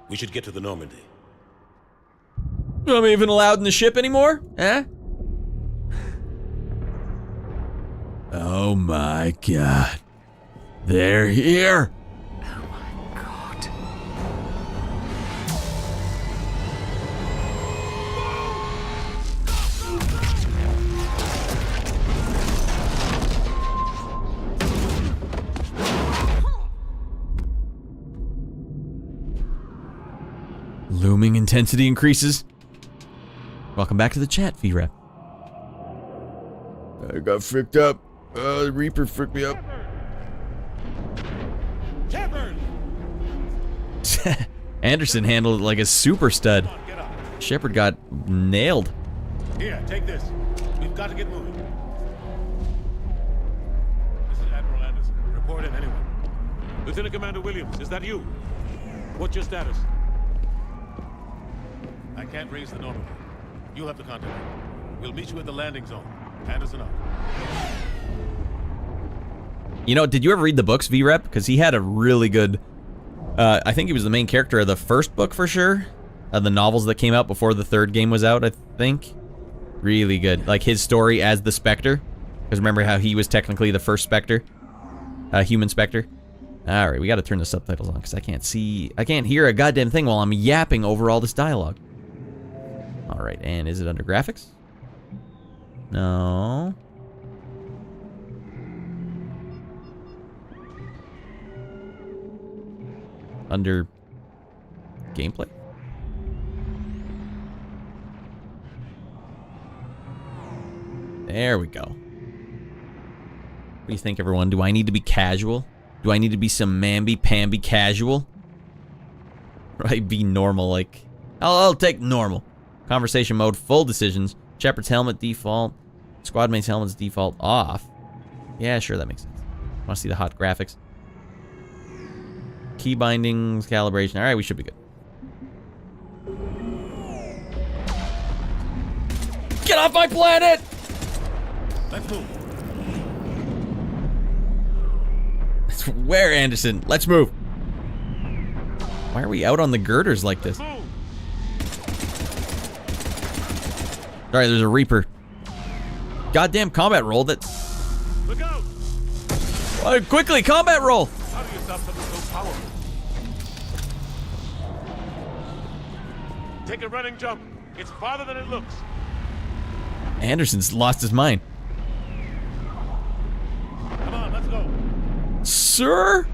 We should get to the Normandy. I'm even allowed in the ship anymore? Huh? Oh my god. They're here! Looming intensity increases. Welcome back to the chat, VREP. I got fricked up. The Reaper fricked me up. Anderson handled it like a super stud. Shepard got nailed. Here, take this. We've got to get moving. This is Admiral Anderson. Report in, anyone. Lieutenant Commander Williams, is that you? What's your status? I can't raise the Normandy. You'll have to contact me. We'll meet you at the landing zone. Anderson out. You know, did you ever read the books, VREP? Because he had a really good... I think he was the main character of the first book for sure. The novels that came out before the third game was out, I think. Really good. Like his story as the Spectre. Because remember how he was technically the first Spectre? Human Spectre. Alright, we gotta turn the subtitles on because I can't hear a goddamn thing while I'm yapping over all this dialogue. Alright, and is it under graphics? No. Under gameplay? There we go. What do you think, everyone? Do I need to be casual? Do I need to be some mamby-pamby casual? Or I be normal, like... I'll take normal. Conversation mode, full decisions. Shepard's helmet default. Squad mate's helmet's default off. Yeah, sure, that makes sense. Want to see the hot graphics? Key bindings, calibration. Alright, we should be good. Get off my planet! Let's move. Where, Anderson? Let's move. Why are we out on the girders like this? Sorry, there's a Reaper. Goddamn combat roll that... Look out! Quickly, combat roll! How do you stop something so powerful? Take a running jump. It's farther than it looks. Anderson's lost his mind. Come on, let's go. Sir?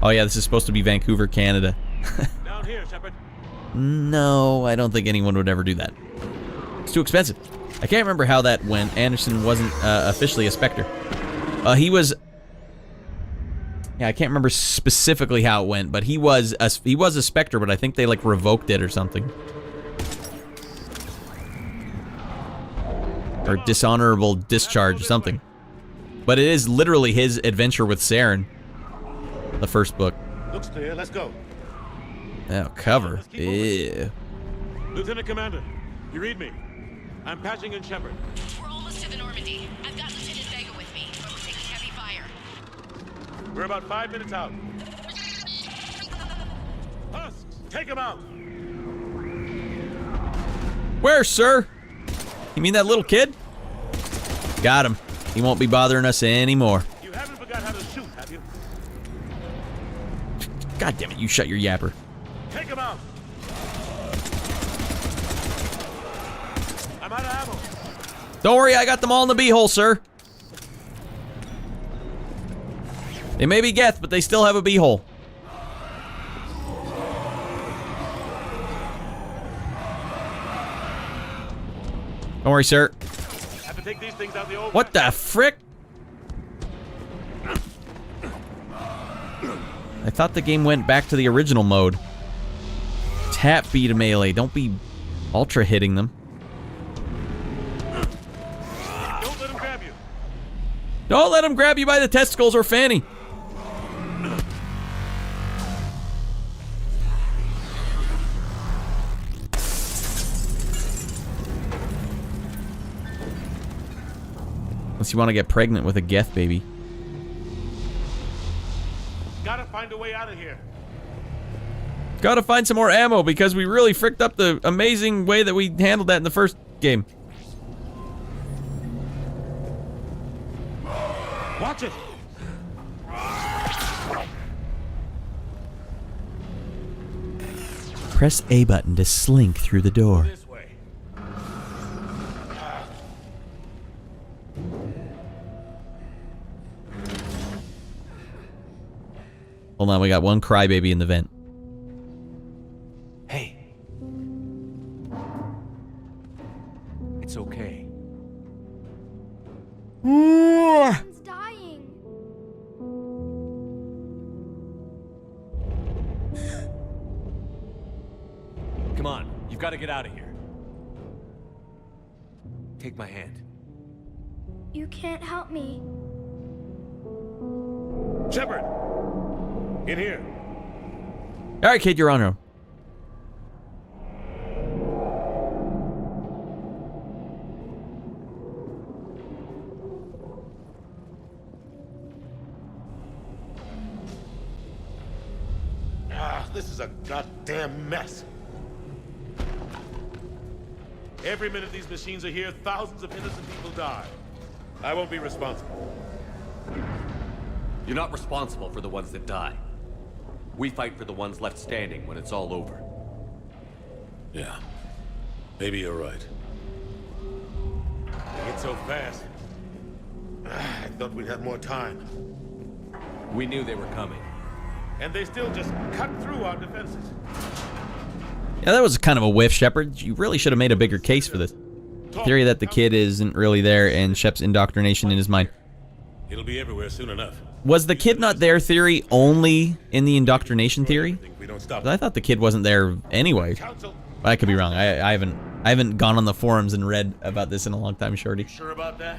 Oh yeah, this is supposed to be Vancouver, Canada. Down here, Shepard. No, I don't think anyone would ever do that. It's too expensive. I can't remember how that went. Anderson wasn't officially a Spectre. He was... Yeah, I can't remember specifically how it went, but he was a Spectre, but I think they like revoked it or something. Or dishonorable discharge or something. But it is literally his adventure with Saren. The first book. Looks clear, let's go. Oh, cover. Ew. Lieutenant Commander, you read me? I'm patching in Shepard. We're almost to the Normandy. I've got Lieutenant Vega with me, but we're taking heavy fire. We're about 5 minutes out. Husks, take him out. Where, sir? You mean that little kid? Got him. He won't be bothering us anymore. You haven't forgot how to shoot, have you? God damn it, you shut your yapper. Take him out. I'm out of ammo. Don't worry, I got them all in the beehole, sir. They may be Geth, but they still have a beehole. Don't worry, sir. Have to take these things out the old... What the frick? I thought the game went back to the original mode. Tap B to melee. Don't be ultra hitting them. Don't let him grab you. Don't let him grab you by the testicles or fanny. Unless you want to get pregnant with a Geth baby. Gotta find a way out of here. Gotta find some more ammo because we really fricked up the amazing way that we handled that in the first game. Watch it! Press A button to slink through the door. This way. Hold on, we got one crybaby in the vent. Hey. It's okay. Someone's dying. Come on, you've got to get out of here. Take my hand. You can't help me. Shepard! In here. All right, kid, you're on your own. This is a goddamn mess. Every minute these machines are here, thousands of innocent people die. I won't be responsible. You're not responsible for the ones that die. We fight for the ones left standing when it's all over. Yeah. Maybe you're right. They hit so fast. I thought we'd have more time. We knew they were coming. And they still just cut through our defenses. Yeah, that was kind of a whiff, Shepard. You really should have made a bigger case for this. Theory that the kid isn't really there and Shep's indoctrination in his mind. It'll be everywhere soon enough. Was the kid not there theory only in the indoctrination theory? We don't stop. I thought the kid wasn't there anyway. I could be wrong. I haven't gone on the forums and read about this in a long time, Shorty. Sure about that?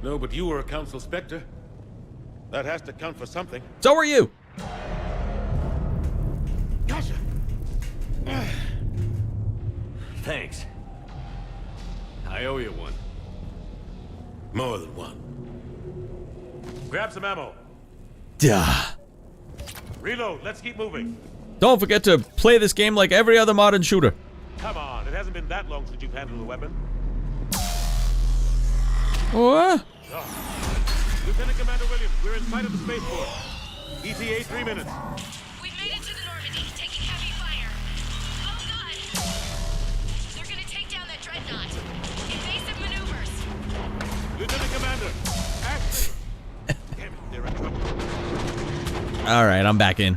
No, but you were a Council Spectre. That has to count for something. So were you. Gotcha. Thanks. I owe you one. More than one. Grab some ammo. Duh. Reload. Let's keep moving. Don't forget to play this game like every other modern shooter. Come on. It hasn't been that long since you've handled a weapon. What? Lieutenant Commander Williams, we're in sight of the spaceport. ETA 3 minutes. We've made it to the Normandy, taking heavy fire. Oh god! They're gonna take down that dreadnought. Invasive maneuvers. Lieutenant Commander, action! Damn it, they're in trouble. All right, I'm back in.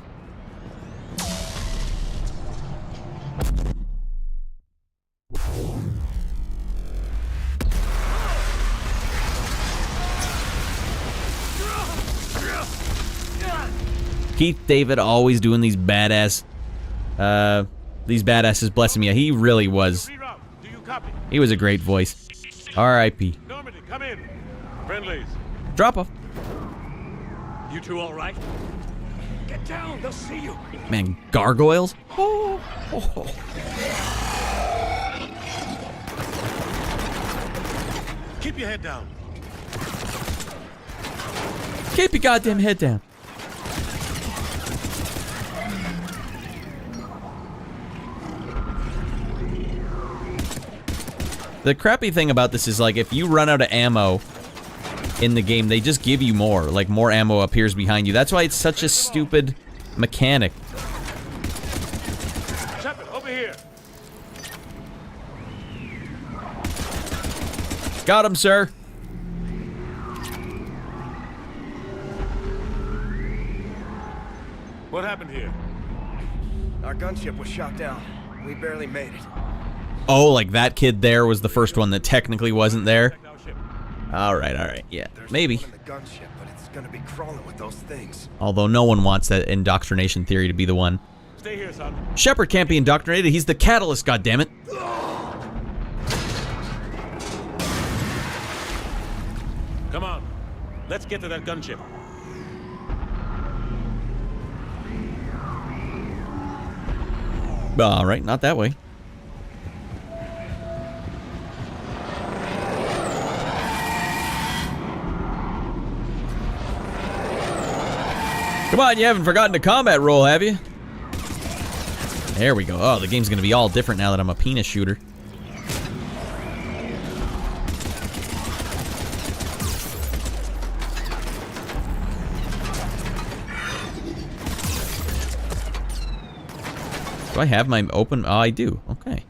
Keith David always doing these badasses blessing me. He really was. Do you copy? He was a great voice. R.I.P. Normandy, come in. Friendlies. Drop off. You two all right? Get down, they'll see you. Man, gargoyles? Oh. Keep your head down. Keep your goddamn head down. The crappy thing about this is, like, if you run out of ammo in the game, they just give you more. Like, more ammo appears behind you. That's why it's such a stupid mechanic. Shepard, over here. Got him, sir. What happened here? Our gunship was shot down. We barely made it. Oh, like that kid there was the first one that technically wasn't there? Alright, yeah. Maybe. The gunship, but it's gonna be crawling with those things. Although no one wants that indoctrination theory to be the one. Stay here, son. Shepard can't be indoctrinated. He's the catalyst, goddammit. Come on. Let's get to that gunship. Alright, not that way. Come on, you haven't forgotten the combat roll, have you? There we go. Oh, the game's gonna be all different now that I'm a penis shooter. Do I have my open? Oh, I do. Okay.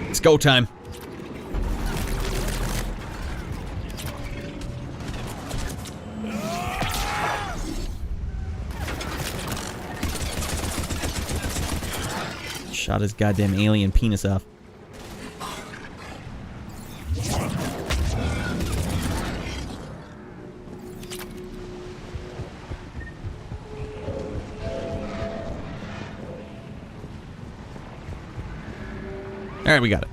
It's go time. Shot his goddamn alien penis off. Alright, we got it.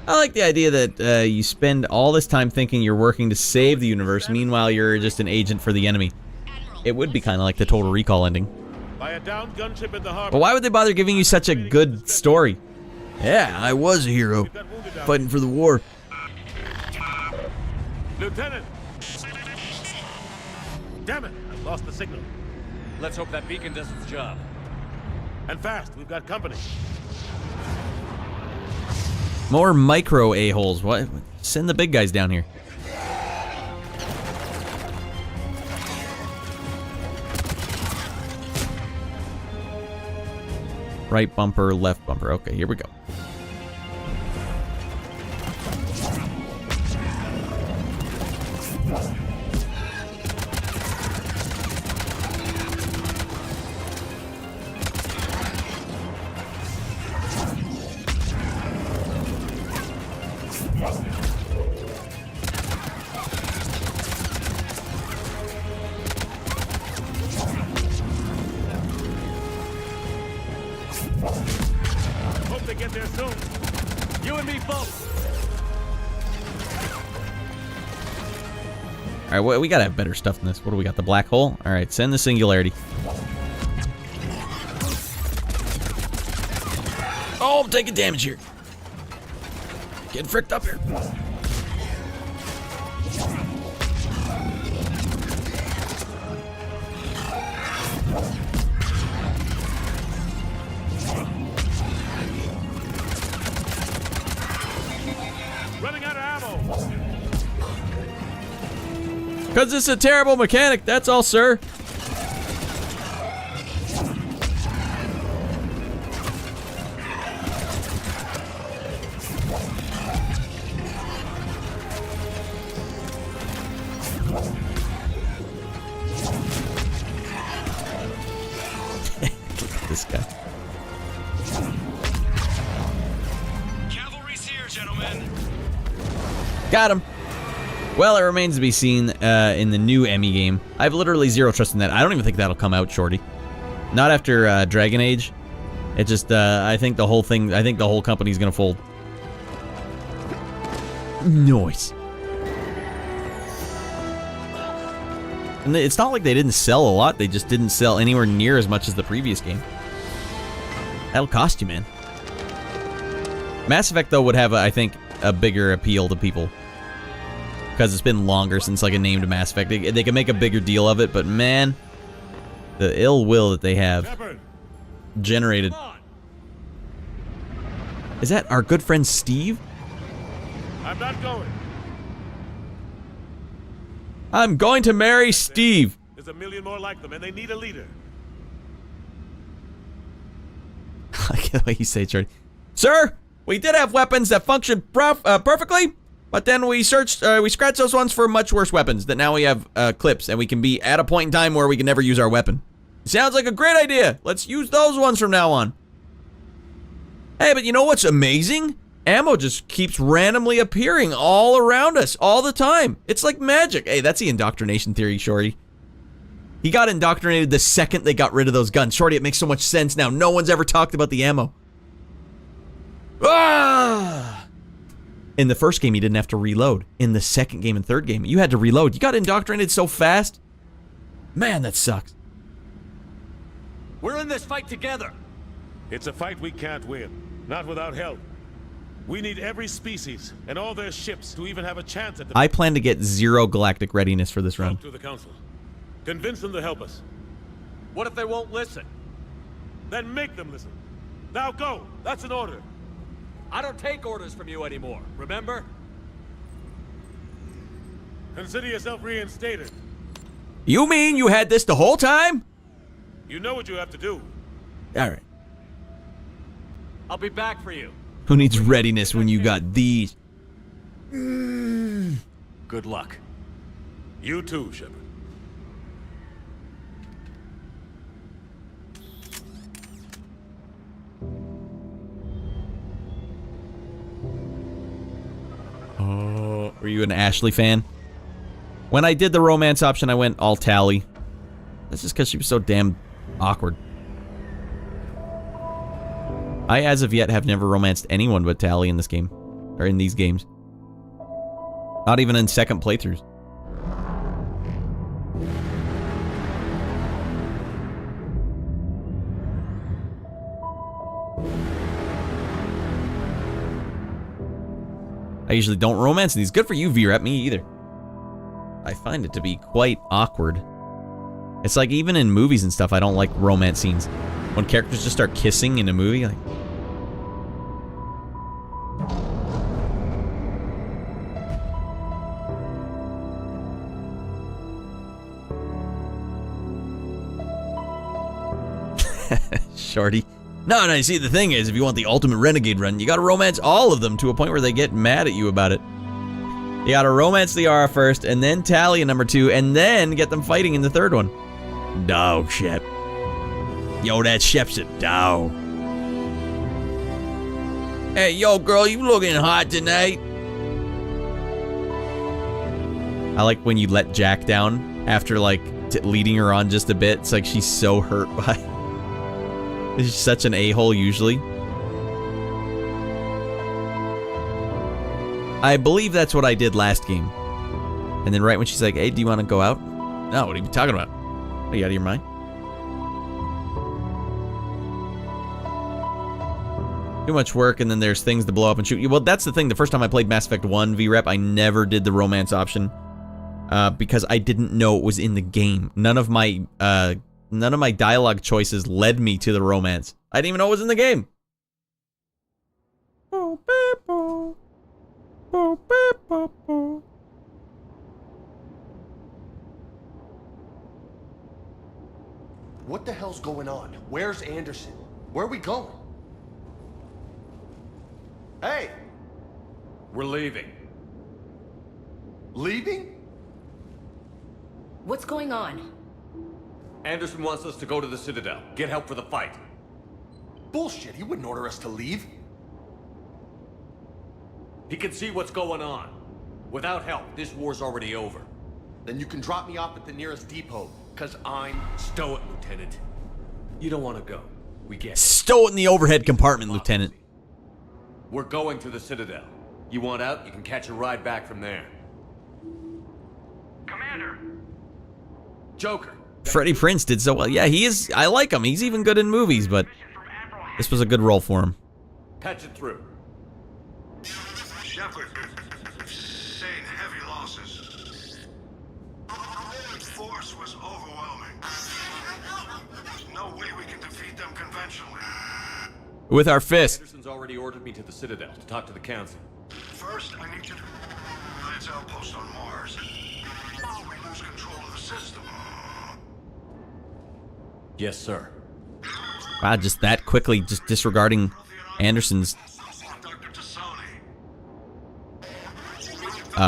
I like the idea that you spend all this time thinking you're working to save the universe, meanwhile you're just an agent for the enemy. It would be kind of like the Total Recall ending. By a downed gunship in the harbor. But why would they bother giving you such a good story? Yeah, I was a hero, fighting for the war. Lieutenant! Damn it! I've lost the signal. Let's hope that beacon does its job. And fast, we've got company. More micro a-holes. What? Send the big guys down here. Right bumper, left bumper. Okay, here we go. Hope they get there soon. You and me both. Alright, well, we gotta have better stuff than this. What do we got? The black hole? Alright, send the singularity. Oh, I'm taking damage here. Getting fricked up here. Running out of ammo. Because it's a terrible mechanic, that's all, sir. Look at this guy. Cavalry's here, gentlemen. Got him. Well, it remains to be seen in the new Emmy game. I have literally zero trust in that. I don't even think that'll come out, Shorty. Not after Dragon Age. It just, I think the whole thing, I think the whole company's gonna fold. Nice. And it's not like they didn't sell a lot, they just didn't sell anywhere near as much as the previous game. That'll cost you, man. Mass Effect, though, would have, I think, a bigger appeal to people. Because it's been longer since, like, a named Mass Effect. They can make a bigger deal of it, but man, the ill will that they have generated. Is that our good friend Steve? I'm not going. I'm going to marry Steve. There's a million more like them, and they need a leader. I like the way you say it, Charlie. Sir, we did have weapons that functioned perfectly, but then we scratched those ones for much worse weapons that now we have clips, and we can be at a point in time where we can never use our weapon. Sounds like a great idea. Let's use those ones from now on. Hey, but you know what's amazing? Ammo just keeps randomly appearing all around us all the time. It's like magic. Hey, that's the indoctrination theory, Shorty. He got indoctrinated the second they got rid of those guns. Shorty, it makes so much sense now. No one's ever talked about the ammo. Ah! In the first game, you didn't have to reload. In the second game and third game, you had to reload. You got indoctrinated so fast. Man, that sucks. We're in this fight together. It's a fight we can't win. Not without help. We need every species and all their ships to even have a chance at the... I plan to get 0 galactic readiness for this run. Talk to the council. Convince them to help us. What if they won't listen? Then make them listen. Now go! That's an order. I don't take orders from you anymore, remember? Consider yourself reinstated. You mean you had this the whole time? You know what you have to do. Alright. I'll be back for you. Who needs readiness when you got these? Good luck. You too, Shepard. Oh, were you an Ashley fan? When I did the romance option, I went all Tally. That's just because she was so damn awkward. I, as of yet, have never romanced anyone but Tally in this game. Or in these games. Not even in second playthroughs. I usually don't romance these. Good for you, V-Rep. Me either. I find it to be quite awkward. It's like even in movies and stuff, I don't like romance scenes. When characters just start kissing in a movie, like... Shorty. No, you see, the thing is, if you want the ultimate Renegade run, you gotta romance all of them to a point where they get mad at you about it. You gotta romance Liara first, and then Tally in number 2, and then get them fighting in the third one. Dog, Shep. Yo, that Shep's a dog. Hey, yo, girl, you looking hot tonight. I like when you let Jack down after, like, leading her on just a bit. It's like she's so hurt by... She's such an a-hole, usually. I believe that's what I did last game. And then right when she's like, hey, do you want to go out? No, what are you talking about? Are you out of your mind? Too much work, and then there's things to blow up and shoot you. Well, that's the thing. The first time I played Mass Effect 1 V-Rep, I never did the romance option. Because I didn't know it was in the game. None of my dialogue choices led me to the romance. I didn't even know it was in the game. What the hell's going on? Where's Anderson? Where are we going? Hey! We're leaving. Leaving? What's going on? Anderson wants us to go to the Citadel. Get help for the fight. Bullshit, he wouldn't order us to leave. He can see what's going on. Without help, this war's already over. Then you can drop me off at the nearest depot, because I'm... Stow it, Lieutenant. You don't want to go. We get it. Stow it in the overhead compartment, Lieutenant. We're going to the Citadel. You want out, you can catch a ride back from there. Commander! Joker. Freddie Prinze did so well. Yeah, he is. I like him. He's even good in movies, but this was a good role for him. Patch it through. Shepard, saying heavy losses. The force was overwhelming. There's no way we can defeat them conventionally. With our fist. Anderson's already ordered me to the Citadel to talk to the Council. First, I need you to Lance outpost on Mars. We lose control of the system. Yes, sir. Wow, just that quickly, just disregarding Anderson's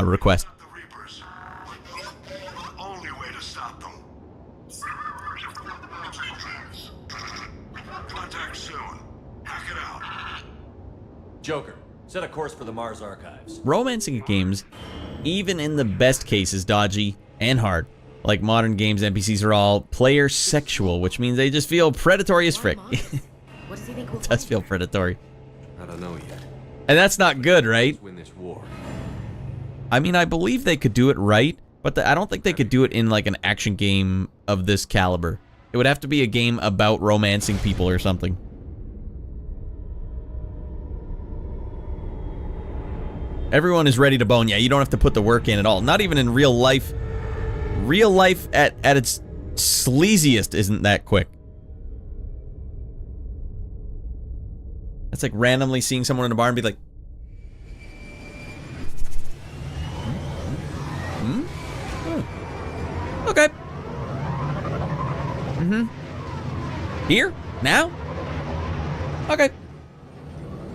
request. Only way to stop them. Contact soon. Hack it out. Joker, set a course for the Mars Archives. Romancing games, even in the best cases, dodgy and hard. Like modern games, NPCs are all player sexual, which means they just feel predatory as frick. It does feel predatory. I don't know yet. And that's not good, right? Win this war. I mean, I believe they could do it right, but I don't think they could do it in like an action game of this caliber. It would have to be a game about romancing people or something. Everyone is ready to bone. Yeah, you don't have to put the work in at all. Not even in real life. Real life at its sleaziest isn't that quick. That's like randomly seeing someone in a bar and be like, okay. Here? Now? Okay.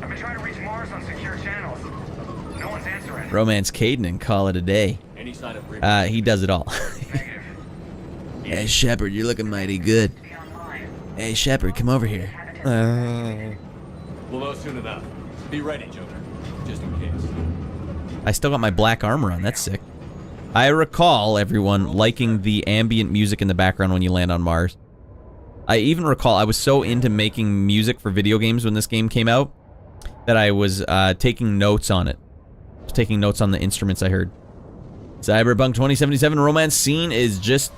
I've been trying to reach Mars on secure channels. No one's answering. Romance Caden and call it a day. Any sign of He does it all. Negative. Hey, Shepard, you're looking mighty good. Hey, Shepard, come over here. We'll know soon enough. Be ready, Joker. Just in case. I still got my black armor on. That's sick. I recall everyone liking the ambient music in the background when you land on Mars. I even recall I was so into making music for video games when this game came out that I was taking notes on it. I was taking notes on the instruments I heard. Cyberpunk 2077 romance scene is just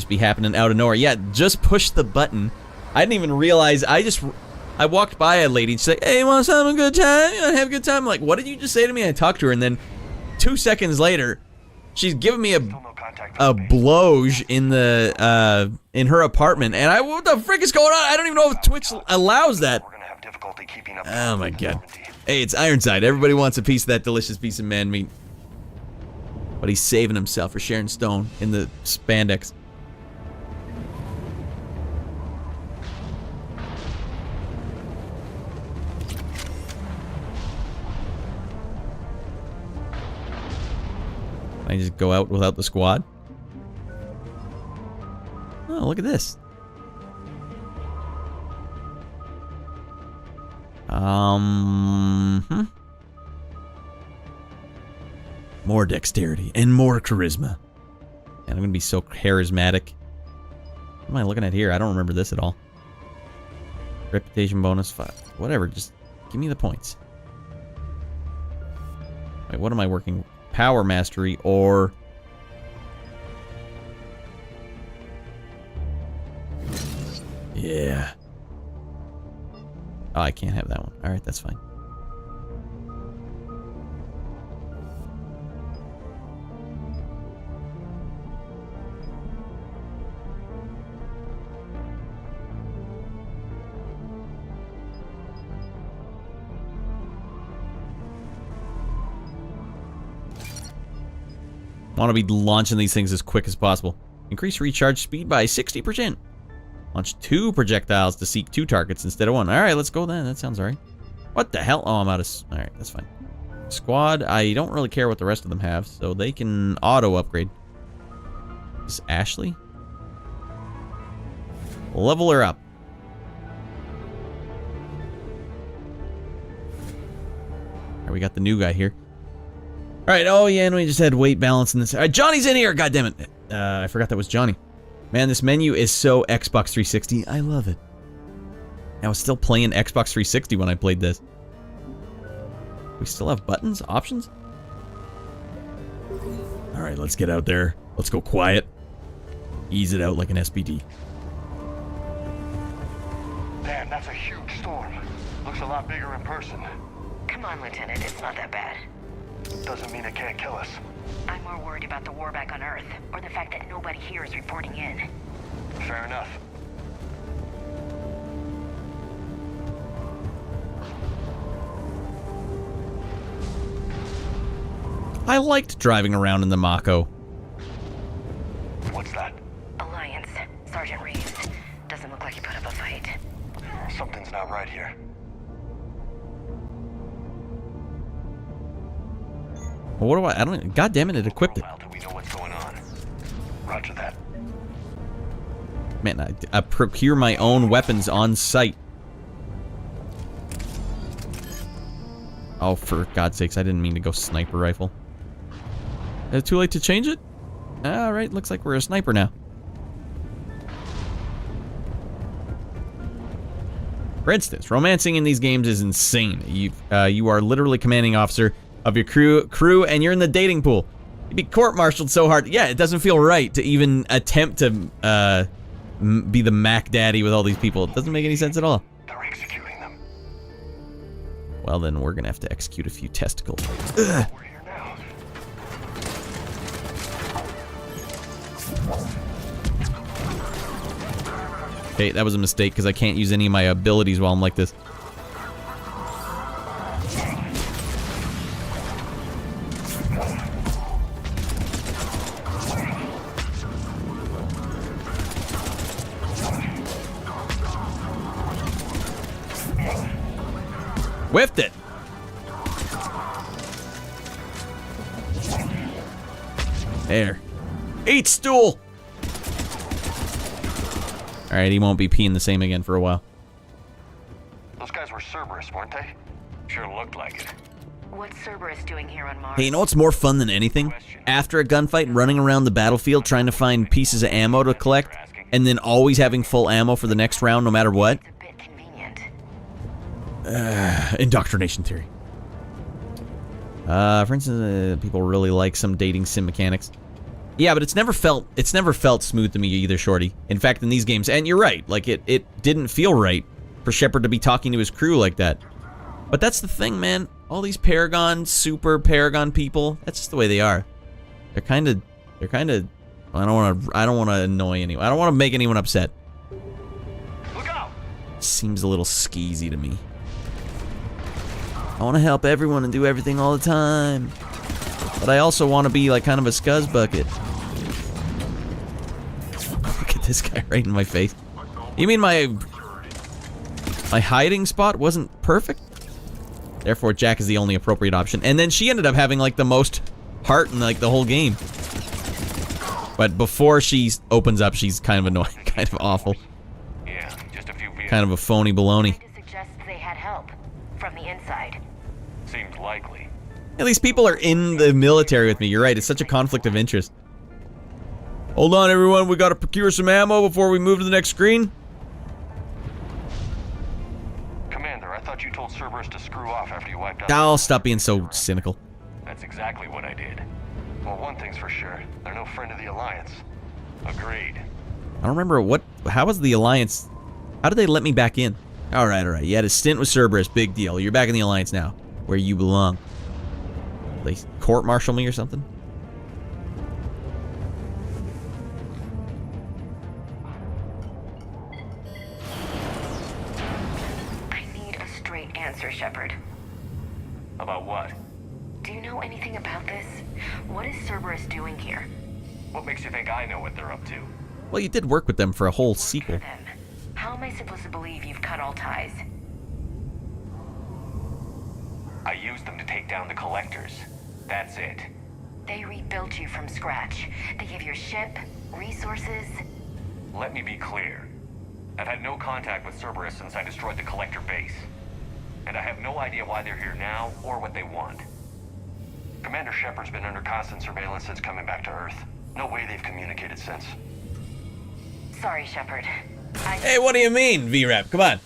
be happening out of nowhere. Yeah, just push the button. I didn't even realize. I walked by a lady. She's like, "Hey, you want to have a good time? You want to have a good time?" I'm like, "What did you just say to me?" I talked to her, and then 2 seconds later, she's giving me a bloge in the in her apartment, and what the frick is going on? I don't even know if Twitch allows that. Oh my god! Hey, it's Ironside. Everybody wants a piece of that delicious piece of man meat, but he's saving himself for Sharon Stone in the spandex. I just go out without the squad. Oh, look at this. More dexterity and more charisma. And I'm gonna be so charismatic. What am I looking at here? I don't remember this at all. Reputation bonus 5. Whatever, just give me the points. Wait, what am I working? Power mastery or... Yeah. Oh, I can't have that one. Alright, that's fine. Want to be launching these things as quick as possible. Increase recharge speed by 60%. Launch 2 projectiles to seek 2 targets instead of 1. Alright, let's go then. That sounds alright. What the hell? Oh, I'm out of... Alright, that's fine. Squad, I don't really care what the rest of them have, so they can auto-upgrade. Is this Ashley? Level her up. Alright, we got the new guy here. Alright, oh yeah, and we just had weight balance in this. Alright, Johnny's in here, goddammit. I forgot that was Johnny. Man, this menu is so Xbox 360. I love it. I was still playing Xbox 360 when I played this. We still have buttons? Options? Alright, let's get out there. Let's go quiet. Ease it out like an SPD. Damn, that's a huge storm. Looks a lot bigger in person. Come on, Lieutenant. It's not that bad. Doesn't mean it can't kill us. I'm more worried about the war back on Earth, or the fact that nobody here is reporting in. Fair enough. I liked driving around in the Mako. What's that? Alliance. Sergeant Reeves. Doesn't look like he put up a fight. Something's not right here. Well, what do I don't... God damn it equipped it. We know what's going on. Roger that. Man, I procure my own weapons on site. Oh, for God's sakes, I didn't mean to go sniper rifle. Is it too late to change it? Alright, looks like we're a sniper now. For instance, romancing in these games is insane. You are literally commanding officer of your crew, and you're in the dating pool. You'd be court-martialed so hard. Yeah, it doesn't feel right to even attempt to be the Mac Daddy with all these people. It doesn't make any sense at all. They're executing them. Well, then we're gonna have to execute a few testicles. Ugh. Okay, that was a mistake because I can't use any of my abilities while I'm like this. Whiffed it. There. Eat stool. All right, he won't be peeing the same again for a while. Those guys were Cerberus, weren't they? Sure looked like it. What's Cerberus doing here on Mars? Hey, you know what's more fun than anything? After a gunfight, running around the battlefield trying to find pieces of ammo to collect, and then always having full ammo for the next round no matter what. Indoctrination theory. For instance, people really like some dating sim mechanics. Yeah, but it's never felt smooth to me either, Shorty. In fact, in these games, and you're right, like it didn't feel right for Shepard to be talking to his crew like that. But that's the thing, man. All these Paragon, super Paragon people, that's just the way they are. They're kind of I don't want to annoy anyone. I don't want to make anyone upset. Look out! Seems a little skeezy to me. I want to help everyone and do everything all the time. But I also want to be like kind of a scuzz bucket. Look at this guy right in my face. You mean my hiding spot wasn't perfect? Therefore, Jack is the only appropriate option. And then she ended up having like the most heart in like the whole game. But before she opens up, she's kind of annoying, kind of awful. Yeah, just a few kind of a phony baloney. Suggests they had help from the inside. Seems likely. Yeah, these people are in the military with me. You're right. It's such a conflict of interest. Hold on, everyone. We got to procure some ammo before we move to the next screen. Commander, I thought you told Cerberus to screw off after you wiped out. I'll stop being so cynical. That's exactly what I did. Well, one thing's for sure. They're no friend of the Alliance. Agreed. I don't remember how was the Alliance? How did they let me back in? All right. You had a stint with Cerberus. Big deal. You're back in the Alliance now, where you belong. They court-martial me or something? I need a straight answer, Shepard. About what? Do you know anything about this? What is Cerberus doing here? What makes you think I know what they're up to? Well, you did work with them for a whole sequel. How am I supposed to believe you've cut all ties? I used them to take down the collectors. That's it. They rebuilt you from scratch. They gave your ship, resources. Let me be clear. I've had no contact with Cerberus since I destroyed the collector base. And I have no idea why they're here now or what they want. Commander Shepard's been under constant surveillance since coming back to Earth. No way they've communicated since. Sorry, Shepard. Hey, what do you mean, V-Rap? Come on.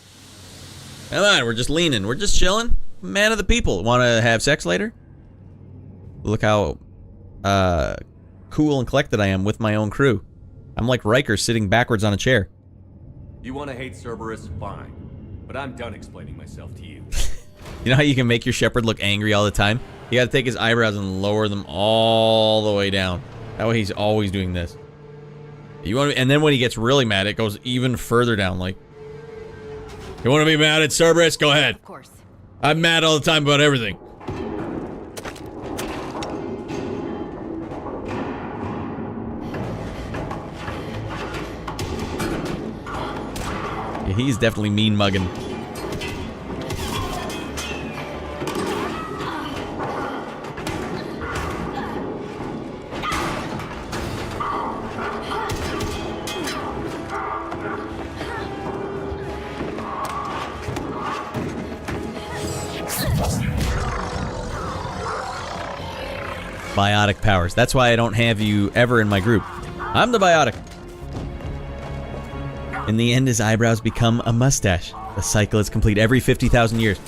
Come on, we're just leaning. We're just chilling. Man of the people. Want to have sex later? Look how cool and collected I am with my own crew. I'm like Riker sitting backwards on a chair. You want to hate Cerberus? Fine. But I'm done explaining myself to you. You know how you can make your Shepard look angry all the time? You gotta take his eyebrows and lower them all the way down. That way he's always doing this. You want to, and then when he gets really mad, it goes even further down. Like, you want to be mad at Cerberus? Go ahead. Of course. I'm mad all the time about everything. Yeah, he's definitely mean mugging. Biotic powers. That's why I don't have you ever in my group. I'm the biotic. In the end, his eyebrows become a mustache. The cycle is complete every 50,000 years.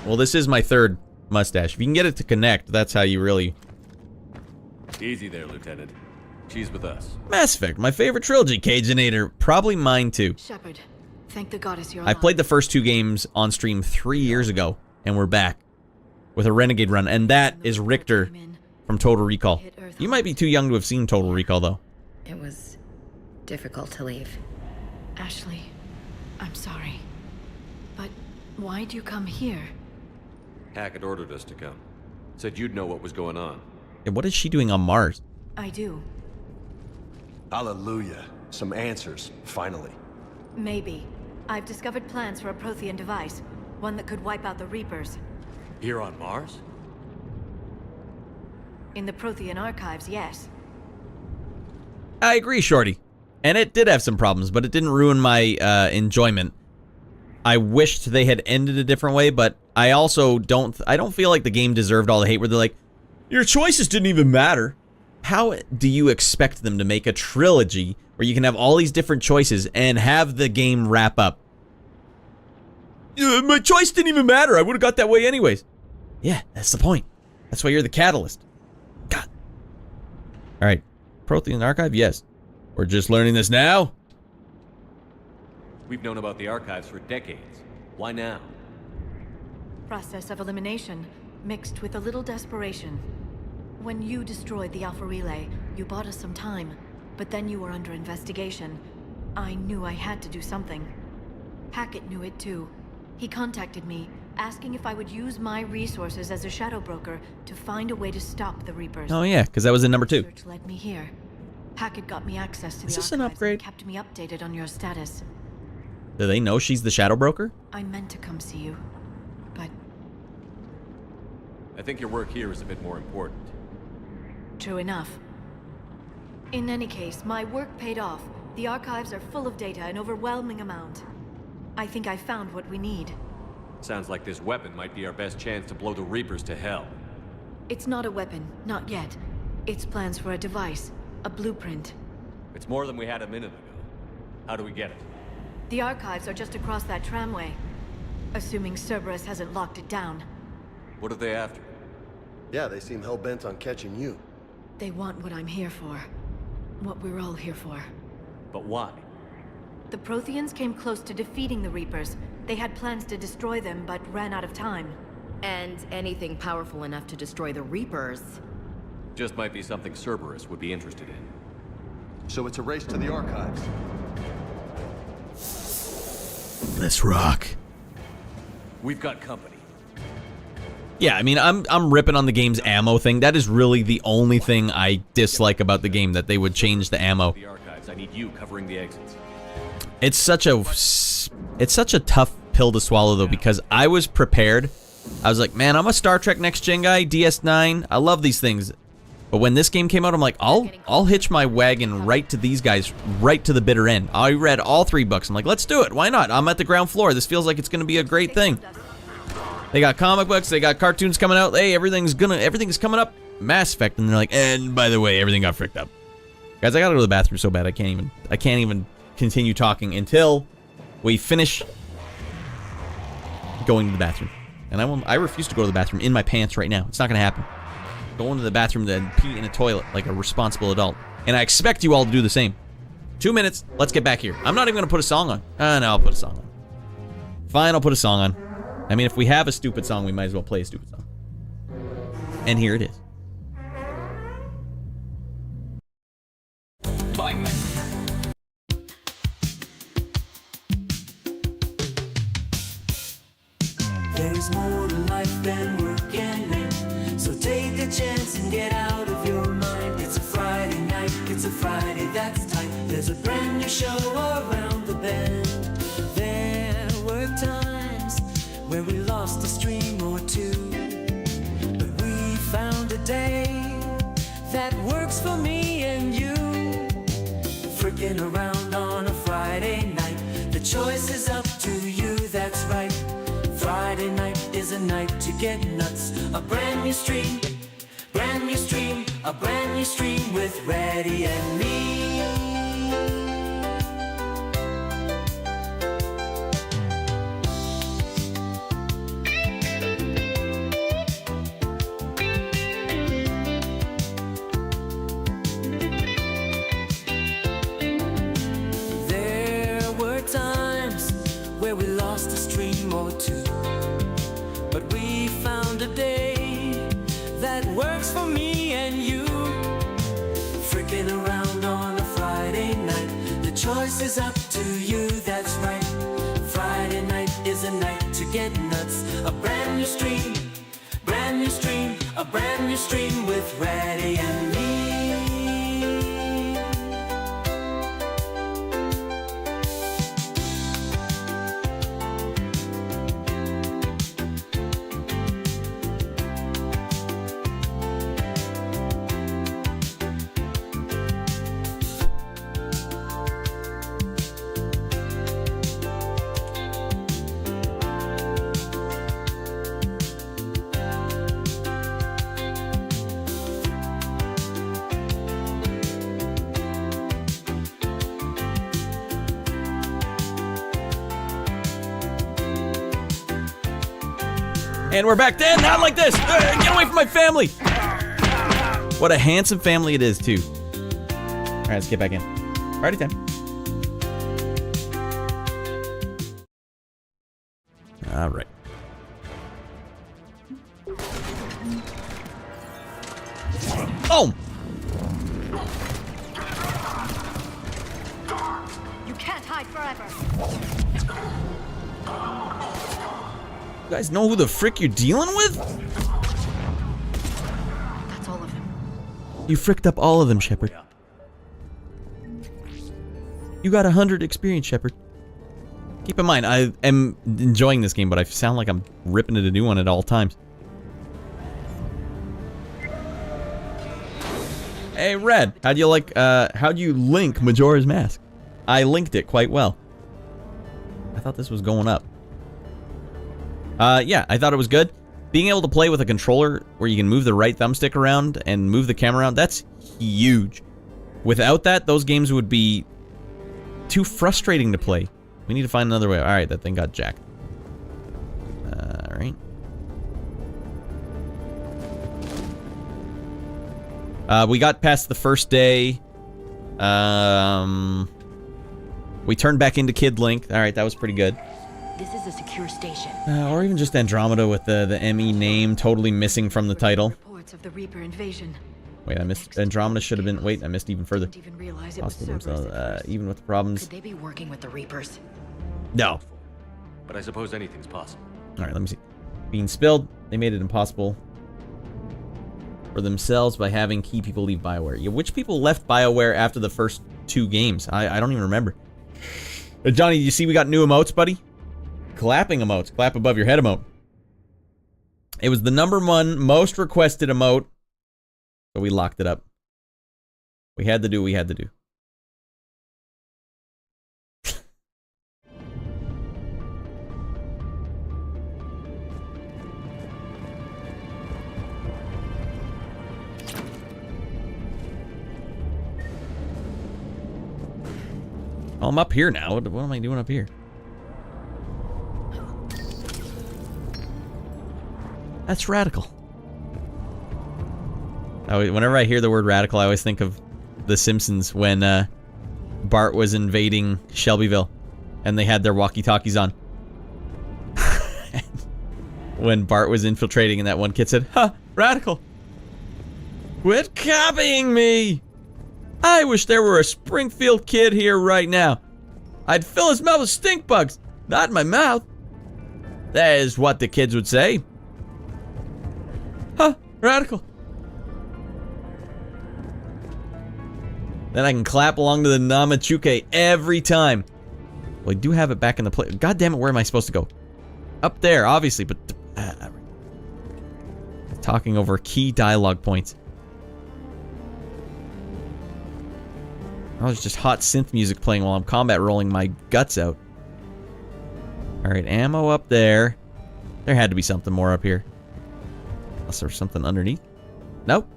Well, this is my third mustache. If you can get it to connect, that's how you really... Easy there, Lieutenant. She's with us. Mass Effect, my favorite trilogy, Cageinator. Probably mine too. Shepard, Thank the goddess you're I played the first 2 games on stream 3 years ago, and we're back with a Renegade run, and that is Richter from Total Recall. You might be too young to have seen Total Recall, though. It was difficult to leave. Ashley, I'm sorry. But why'd you come here? Hackett ordered us to come. Said you'd know what was going on. And what is she doing on Mars? I do. Hallelujah. Some answers, finally. Maybe. I've discovered plans for a Prothean device. One that could wipe out the Reapers. Here on Mars? In the Prothean archives, yes. I agree, Shorty. And it did have some problems, but it didn't ruin my enjoyment. I wished they had ended a different way, but I also don't feel like the game deserved all the hate where they're like, your choices didn't even matter. How do you expect them to make a trilogy where you can have all these different choices and have the game wrap up? My choice didn't even matter. I would have got that way anyways. Yeah, that's the point. That's why you're the catalyst. God. All right. Prothean Archive? Yes. We're just learning this now? We've known about the archives for decades. Why now? Process of elimination, mixed with a little desperation. When you destroyed the Alpha Relay, you bought us some time, but then you were under investigation. I knew I had to do something. Hackett knew it too. He contacted me, asking if I would use my resources as a shadow broker to find a way to stop the Reapers. Oh yeah, because that was in number 2. Search led me here. Hackett got me access to Is the this an archives upgrade? and kept me updated on your status. Do they know she's the shadow broker? I meant to come see you, but I think your work here is a bit more important. true enough. In any case, my work paid off. The archives are full of data, an overwhelming amount. I think I found what we need. Sounds like this weapon might be our best chance to blow the Reapers to hell. It's not a weapon, not yet. It's plans for a device, a blueprint. It's more than we had a minute ago. How do we get it? The archives are just across that tramway. Assuming Cerberus hasn't locked it down. What are they after? Yeah, they seem hell-bent on catching you. They want what I'm here for. What we're all here for. But why? The Protheans came close to defeating the Reapers. They had plans to destroy them, but ran out of time. And anything powerful enough to destroy the Reapers. Just might be something Cerberus would be interested in. So it's a race to the archives. Let's rock. We've got company. Yeah, I mean, I'm ripping on the game's ammo thing. That is really the only thing I dislike about the game, that they would change the ammo. The archives, I need you covering the exits. It's such a tough pill to swallow though, because I was prepared. I was like, man, I'm a Star Trek Next Gen guy, DS9. I love these things. But when this game came out, I'm like, I'll hitch my wagon right to these guys, right to the bitter end. I read all 3 books. I'm like, let's do it. Why not? I'm at the ground floor. This feels like it's going to be a great thing. They got comic books, they got cartoons coming out. Hey, everything's coming up. Mass Effect, and they're like, and by the way, everything got fricked up. Guys, I gotta go to the bathroom so bad I can't even continue talking until we finish going to the bathroom. And I refuse to go to the bathroom in my pants right now. It's not gonna happen. Going to the bathroom to pee in a toilet like a responsible adult. And I expect you all to do the same. 2 minutes, let's get back here. I'm not even gonna put a song on. No, I'll put a song on. Fine, I'll put a song on. I mean, if we have a stupid song, we might as well play a stupid song. And here it is. There's more to life than work and live. So take a chance and get out of your mind. It's a Friday night, it's a Friday that's tight. There's a brand new show around the bend. There were times where we lost a stream or two, but we found a day that works for me and you. Freaking around on a Friday night, the choice is up to you, that's right. Friday night is a night to get nuts. A brand new stream, a brand new stream with Reddy and me. There were times that works for me and you. Freaking around on a Friday night, the choice is up to you, that's right. Friday night is a night to get nuts. A brand new stream, a brand new stream with Reddy and me. And we're back then, not like this. Get away from my family. What a handsome family it is, too. All right, let's get back in. Party time. All right. Oh! You can't hide forever. You guys know who the frick you're dealing with? That's all of them. You fricked up all of them, Shepard. You got 100 experience, Shepard. Keep in mind, I am enjoying this game, but I sound like I'm ripping it a new one at all times. Hey, Red, how'd you link Majora's Mask? I linked it quite well. I thought this was going up. Yeah, I thought it was good. Being able to play with a controller where you can move the right thumbstick around and move the camera around, that's huge. Without that, those games would be too frustrating to play. We need to find another way. Alright, that thing got jacked. Alright. We got past the first day. We turned back into Kid Link. Alright, that was pretty good. This is a secure station. Or even just Andromeda with the ME name totally missing from the title. Reports of the Reaper invasion. Wait, I missed. Andromeda should have been. Wait, I missed even further. Didn't even realize it was Possible Cerberus. even with the problems. Could they be working with the Reapers? No. But I suppose anything's possible. All right, let me see. Being spilled, they made it impossible for themselves by having key people leave BioWare. Yeah, which people left BioWare after the first 2 games? I don't even remember. Johnny, you see we got new emotes, buddy? Clapping emotes. Clap above your head emote. It was the #1 most requested emote, so we locked it up. We had to do what we had to do. Well, I'm up here now. What am I doing up here? That's radical. Whenever I hear the word radical, I always think of The Simpsons when Bart was invading Shelbyville and they had their walkie-talkies on. When Bart was infiltrating and that one kid said, "Ha, radical. Quit copying me. I wish there were a Springfield kid here right now. I'd fill his mouth with stink bugs, not in my mouth." That is what the kids would say. Huh, radical. Then I can clap along to the Namachuke every time. Well, I do have it back in the play. God damn it, where am I supposed to go? Up there, obviously, but... talking over key dialogue points. Oh, there's just hot synth music playing while I'm combat rolling my guts out. Alright, ammo up there. There had to be something more up here. Unless there's something underneath. Nope.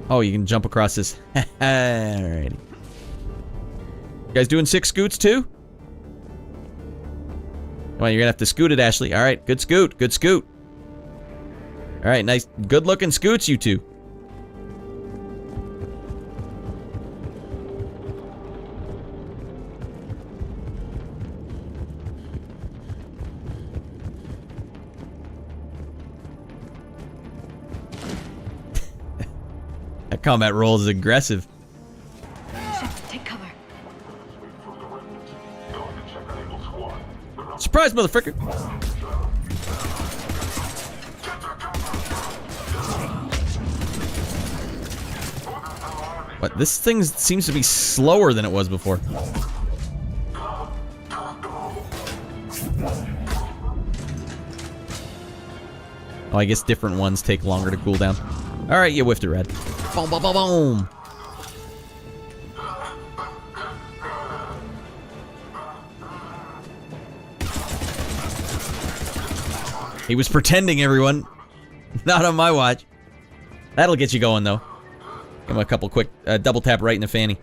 Oh, you can jump across this. Alrighty. You guys doing 6 scoots too? Well, you're gonna have to scoot it, Ashley. Alright, good scoot, good scoot. Alright, nice, good looking scoots, you two. combat roll is aggressive. Take cover. Surprise, motherfucker! What? This thing seems to be slower than it was before. Oh, I guess different ones take longer to cool down. Alright, you whiffed it, Red. Boom, boom, boom, boom! He was pretending, everyone. Not on my watch. That'll get you going, though. Give him a couple quick double tap right in the fanny.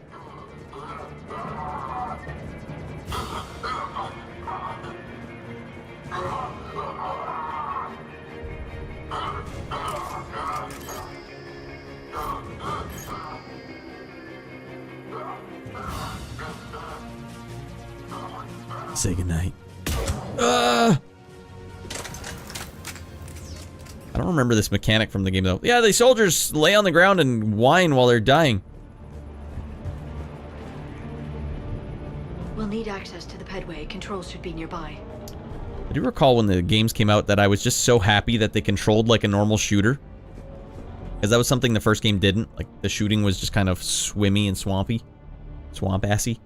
Say goodnight. I don't remember this mechanic from the game, though. Yeah, the soldiers lay on the ground and whine while they're dying. We'll need access to the pedway. Controls should be nearby. I do recall when the games came out that I was just so happy that they controlled like a normal shooter. Because that was something the first game didn't. Like, the shooting was just kind of swimmy and swampy. Swamp-assy.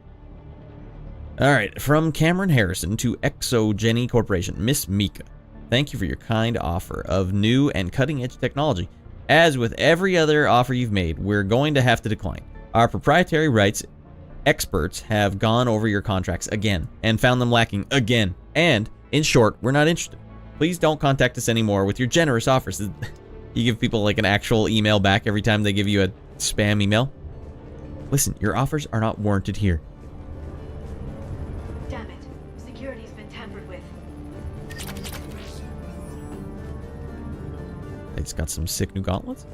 Alright, from Cameron Harrison to Exogeny Corporation. Miss Mika, thank you for your kind offer of new and cutting-edge technology. As with every other offer you've made, we're going to have to decline. Our proprietary rights experts have gone over your contracts again and found them lacking again. And, in short, we're not interested. Please don't contact us anymore with your generous offers. You give people like an actual email back every time they give you a spam email. Listen, your offers are not warranted here. Damn it. Security's been tampered with. It's got some sick new gauntlets.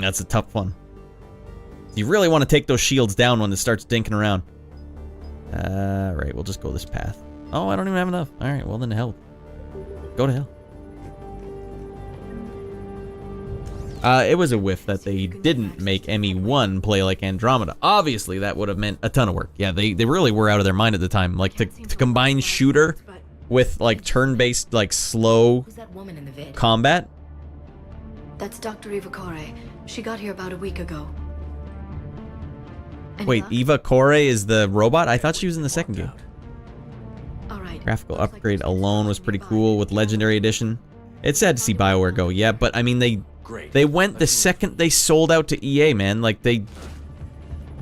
That's a tough one. You really want to take those shields down when it starts dinking around. Right, we'll just go this path. Oh, I don't even have enough. Alright, well then to hell. Go to hell. It was a whiff that they didn't make ME1 play like Andromeda. Obviously, that would have meant a ton of work. Yeah, they really were out of their mind at the time. Like, to combine shooter with, like, turn-based, like, slow combat. That's Dr. Eva Kore. She got here about a week ago. Wait, Eva Kore is the robot? I thought she was in the second game. Alright. Graphical upgrade alone was pretty cool with Legendary Edition. It's sad to see BioWare go, yeah, but I mean, they went the second they sold out to EA, man. Like,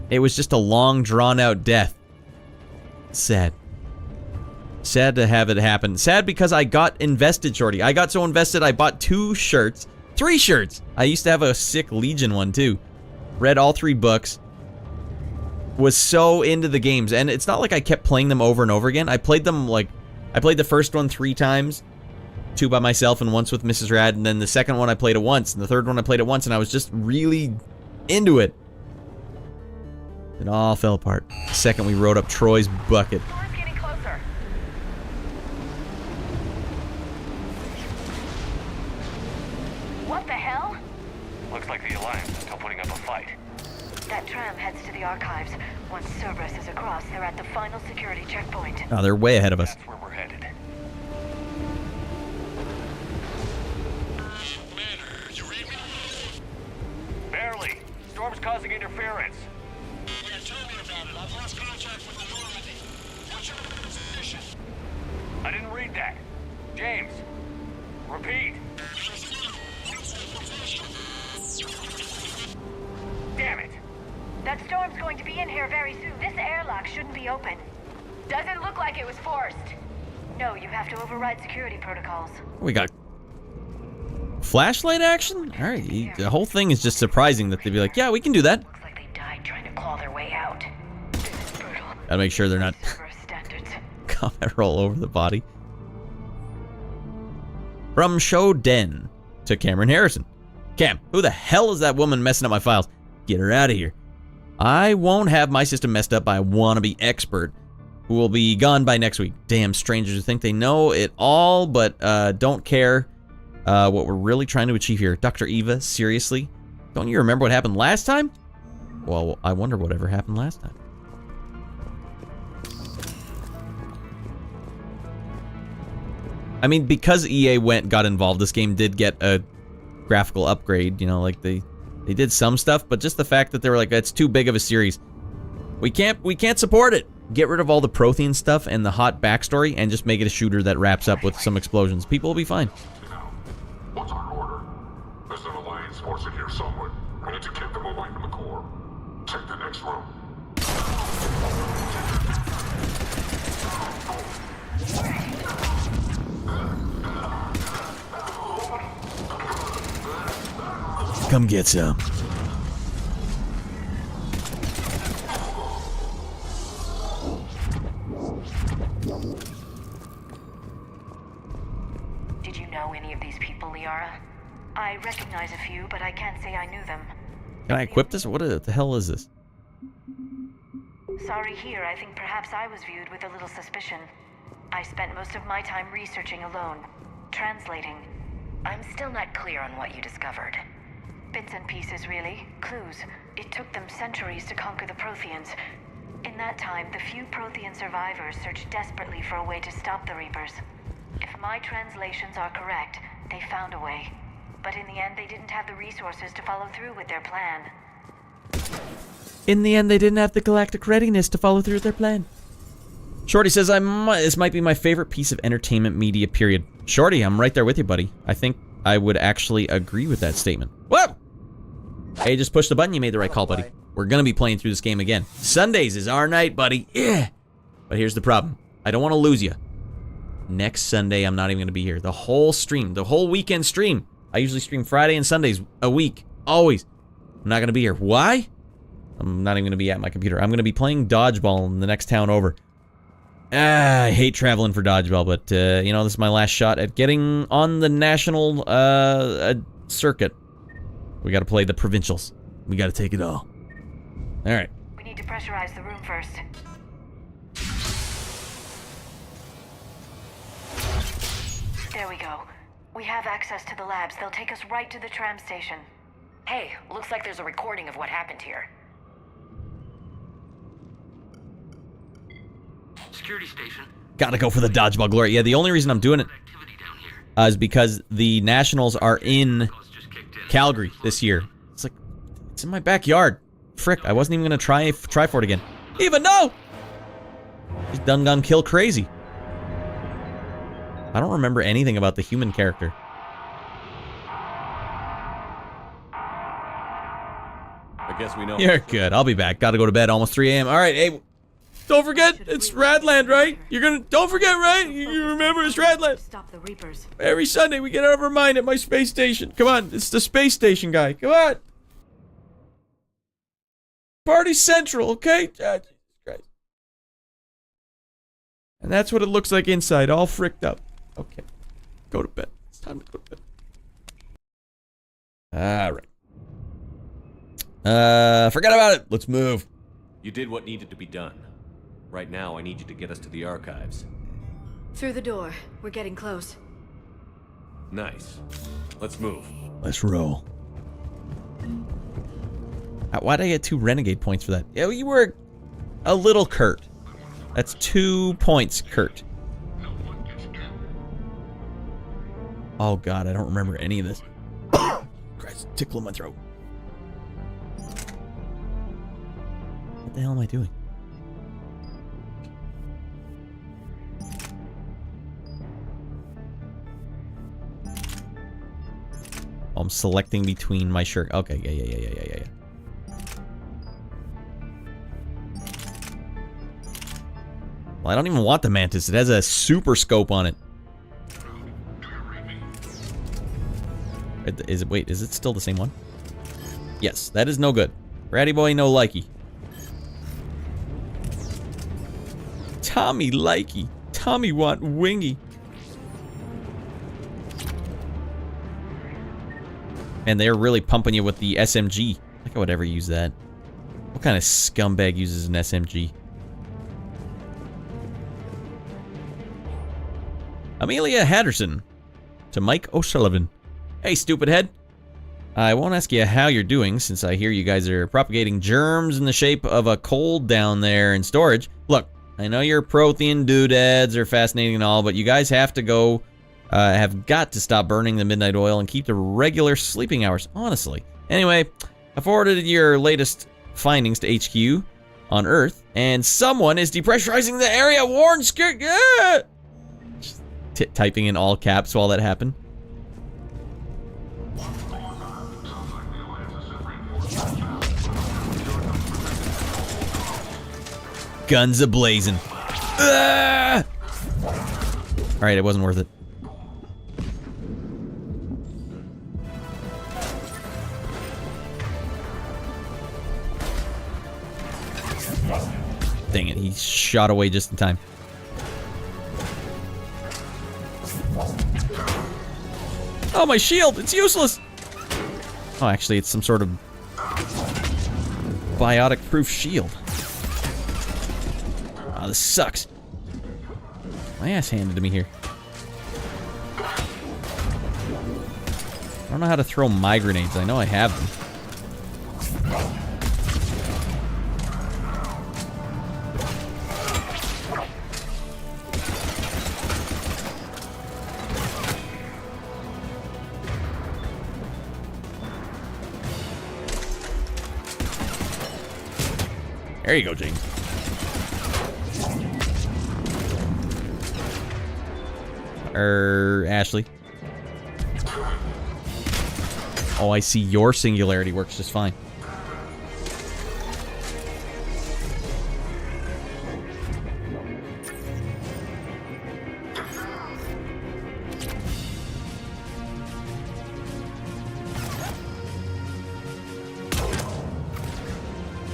it was just a long, drawn-out death. Sad. Sad to have it happen. Sad because I got invested, Shorty. I got so invested, I bought 2 shirts. 3 shirts! I used to have a sick Legion one, too. Read all 3 books. Was so into the games. And it's not like I kept playing them over and over again. I played them, like... I played the first one 3 times. 2 by myself and once with Mrs. Rad. And then the second one I played it once. And the third one I played it once. And I was just really into it. It all fell apart. The second we rode up Troy's bucket. What the hell? Looks like the Alliance is still putting up a fight. That tram heads to the archives. Once Cerberus is across, they're at the final security checkpoint. Oh, they're way ahead of us. That's where we're headed. Commander, you read me? Barely. Storm's causing interference. Yeah, tell me about it. I've lost contact with the Normandy. What's your position? I didn't read that. James, repeat. Damn it. That storm's going to be in here very soon. This airlock shouldn't be open. Doesn't look like it was forced. No, you have to override security protocols. We got flashlight action? Alright, the whole thing is just surprising that they'd be like, yeah, we can do that. Looks like they died trying to claw their way out. This is brutal. Gotta make sure they're not Standards. combat roll over the body. From Shoden. to Cameron Harrison. Cam, who the hell is that woman messing up my files? Get her out of here. I won't have my system messed up by a wannabe expert who will be gone by next week. Damn strangers who think they know it all, but don't care what we're really trying to achieve here. Dr. Eva, seriously? Don't you remember what happened last time? Well, I wonder whatever happened last time. I mean, because EA got involved, this game did get a graphical upgrade, you know, like they did some stuff, but just the fact that they were like, it's too big of a series. We can't support it. Get rid of all the Prothean stuff and the hot backstory and just make it a shooter that wraps up with some explosions. People will be fine. What's our order? There's an Alliance force in here somewhere. We need to get them away from the core. Take the next room. Come get some. Did you know any of these people, Liara? I recognize a few, but I can't say I knew them. Can I equip this? What the hell is this? Sorry here, I think perhaps I was viewed with a little suspicion. I spent most of my time researching alone, translating. I'm still not clear on what you discovered. Bits and pieces, really. Clues. It took them centuries to conquer the Protheans. In that time, the few Prothean survivors searched desperately for a way to stop the Reapers. If my translations are correct, they found a way. But in the end, they didn't have the resources to follow through with their plan. In the end, they didn't have the galactic readiness to follow through with their plan. Shorty says, this might be my favorite piece of entertainment media, period. Shorty, I'm right there with you, buddy. I think I would actually agree with that statement. Whoa! Hey, just push the button. You made the right call, buddy. We're going to be playing through this game again. Sundays is our night, buddy. Yeah. But here's the problem. I don't want to lose you. Next Sunday, I'm not even going to be here. The whole stream, the whole weekend stream. I usually stream Friday and Sundays a week. Always. I'm not going to be here. Why? I'm not even going to be at my computer. I'm going to be playing dodgeball in the next town over. I hate traveling for dodgeball, but, you know, this is my last shot at getting on the national circuit. We got to play the provincials. We got to take it all. All right. We need to pressurize the room first. There we go. We have access to the labs. They'll take us right to the tram station. Hey, looks like there's a recording of what happened here. Security station. Gotta go for the dodgeball glory. Yeah, the only reason I'm doing it is because the Nationals are in Calgary this year. It's like, it's in my backyard. Frick, I wasn't even gonna try for it again. Even no! She's done kill crazy. I don't remember anything about the human character. I guess we know. You're good. I'll be back. Gotta go to bed. Almost 3 a.m. All right, hey. Don't forget, it's Radland, right? Don't forget, right? You remember it's Radland. Stop the Reapers. Every Sunday we get out of our mind at my space station. Come on, it's the space station guy. Come on. Party Central, okay? Jesus Christ. And that's what it looks like inside, all fricked up. Okay. Go to bed. It's time to go to bed. Alright. Forget about it. Let's move. You did what needed to be done. Right now, I need you to get us to the archives. Through the door. We're getting close. Nice. Let's move. Let's roll. Why'd I get 2 Renegade points for that? Yeah, you were a little Kurt. That's 2 points, Kurt. Oh god, I don't remember any of this. Christ, tickle in my throat. What the hell am I doing? Oh, I'm selecting between my shirt. Okay, yeah. Well, I don't even want the Mantis. It has a super scope on it. Wait, is it still the same one? Yes, that is no good. Ratty boy, no likey. Tommy likey. Tommy want wingy. And they're really pumping you with the SMG. Like I would ever use that. What kind of scumbag uses an SMG? Amelia Hatterson to Mike O'Sullivan. Hey, stupid head. I won't ask you how you're doing, since I hear you guys are propagating germs in the shape of a cold down there in storage. Look, I know your Prothean doodads are fascinating and all, but you guys have to have got to stop burning the midnight oil and keep the regular sleeping hours, honestly. Anyway, I forwarded your latest findings to HQ on Earth, and someone is depressurizing the area. Warn, typing in all caps while that happened. Guns a-blazing. Alright, it wasn't worth it. Dang it, he shot away just in time. Oh, my shield! It's useless! Oh, actually, it's some sort of biotic-proof shield. Oh, this sucks. My ass handed to me here. I don't know how to throw my grenades. I know I have them. There you go, James. Ashley. Oh, I see. Your singularity works just fine.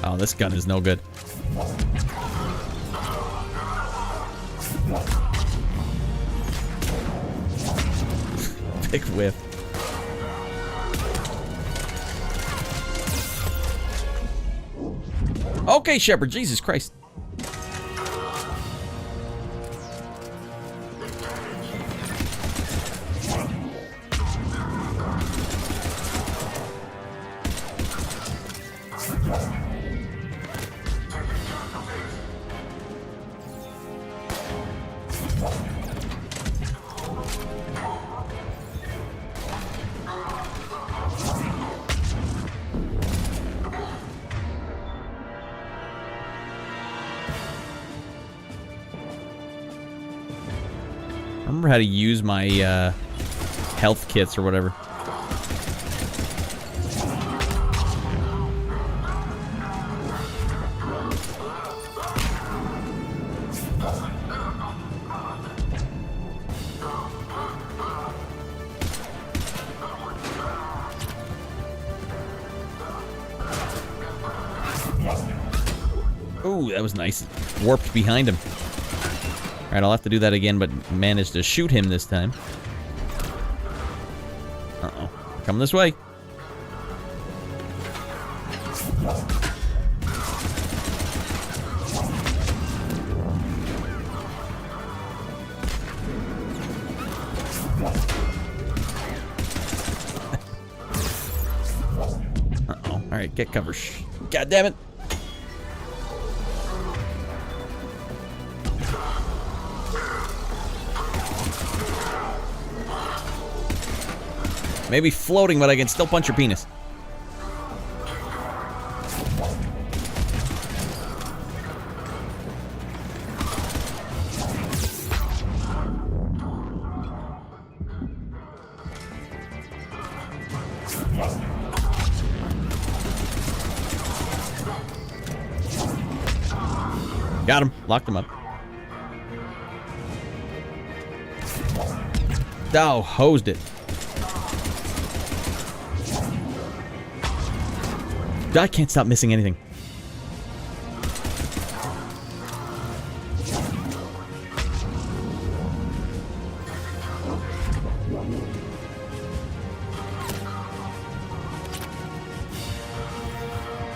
Oh, this gun is no good. Big whiff. Okay, Shepard, Jesus Christ. I remember how to use my health kits or whatever. Ooh, that was nice. Warped behind him. Alright, I'll have to do that again, but managed to shoot him this time. Uh-oh. Come this way. Uh-oh. Alright, get cover. God damn it. Maybe floating, but I can still punch your penis. Got him. Locked him up. Oh, hosed it. I can't stop missing anything.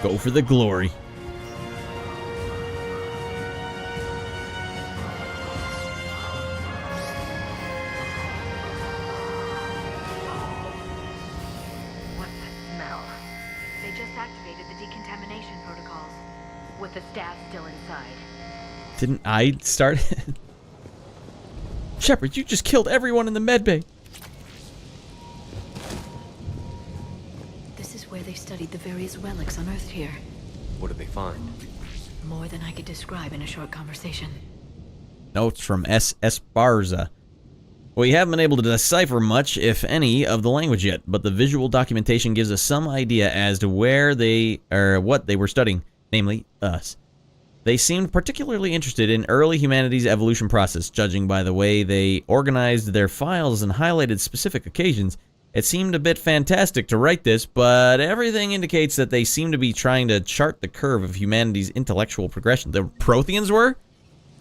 Go for the glory. What's that smell? They just activated the decontamination protocols. With the staff still inside. Didn't I start it? Shepard, you just killed everyone in the medbay. This is where they studied the various relics unearthed here. What did they find? More than I could describe in a short conversation. Notes from S. Esparza. We haven't been able to decipher much, if any, of the language yet, but the visual documentation gives us some idea as to where they, or what they were studying, namely, us. They seemed particularly interested in early humanity's evolution process, judging by the way they organized their files and highlighted specific occasions. It seemed a bit fantastic to write this, but everything indicates that they seem to be trying to chart the curve of humanity's intellectual progression. The Protheans were?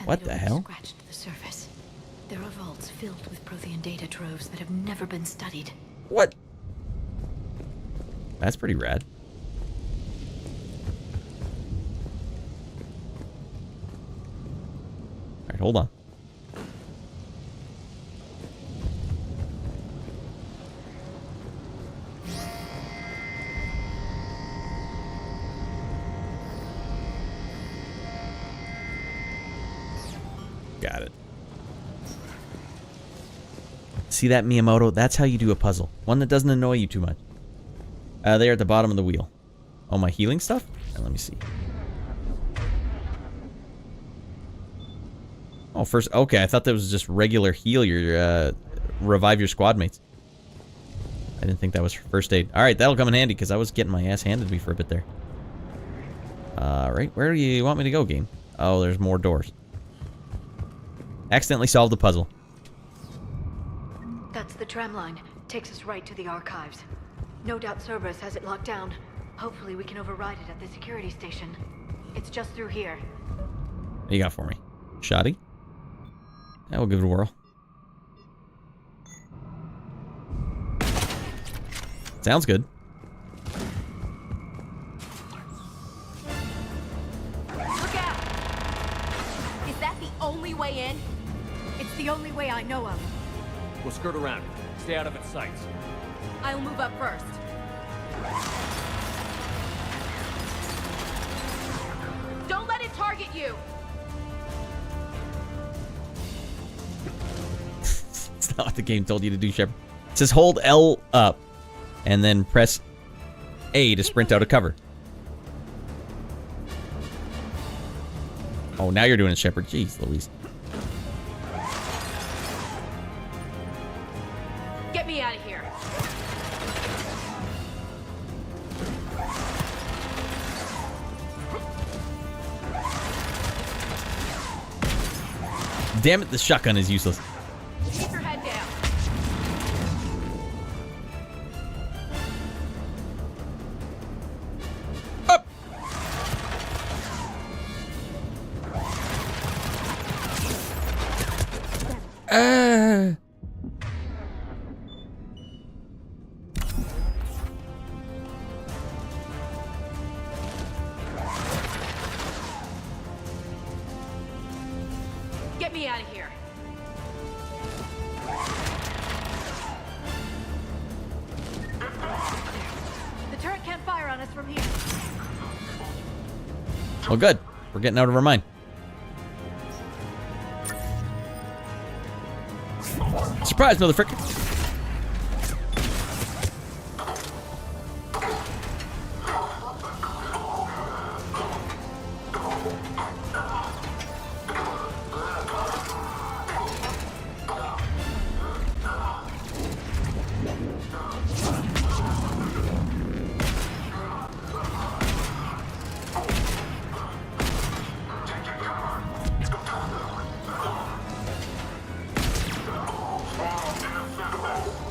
What the hell? Scratched the surface. There are vaults filled with Prothean data troves that have never been studied. What? That's pretty rad. Alright, hold on. Got it. See that, Miyamoto? That's how you do a puzzle. One that doesn't annoy you too much. They're at the bottom of the wheel. Oh, my healing stuff? Let me see. Oh, first... Okay, I thought that was just regular heal your... revive your squad mates. I didn't think that was first aid. Alright, that'll come in handy, because I was getting my ass handed to me for a bit there. Alright, where do you want me to go, game? Oh, there's more doors. Accidentally solved the puzzle. That's the tram line. Takes us right to the archives. No doubt Cerberus has it locked down. Hopefully we can override it at the security station. It's just through here. What you got for me? Shoddy? Yeah, we'll give it a whirl. Sounds good. Look out! Is that the only way in? It's the only way I know of. We'll skirt around it. Stay out of its sights. I'll move up first. Don't let it target you! It's not what the game told you to do, Shepard. It says hold L up, and then press A to sprint out of cover. Oh, now you're doing it, Shepard. Jeez Louise. Get me out of here. Damn it, the shotgun is useless. Keep your head down. Up. Get me out of here. The turret can't fire on us from here. Well, good. We're getting out of our mind. Surprise, motherfucker.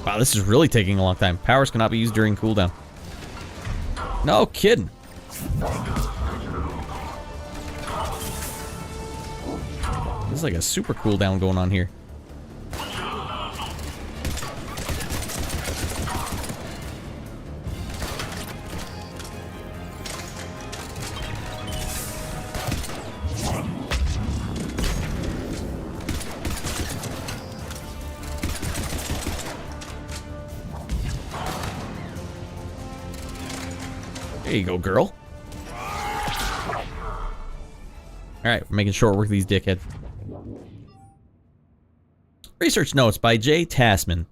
Wow, this is really taking a long time. Powers cannot be used during cooldown. No kidding. There's like a super cooldown going on here. There you go, girl. Alright, we're making short work of these dickheads. Research notes by J. Tasman.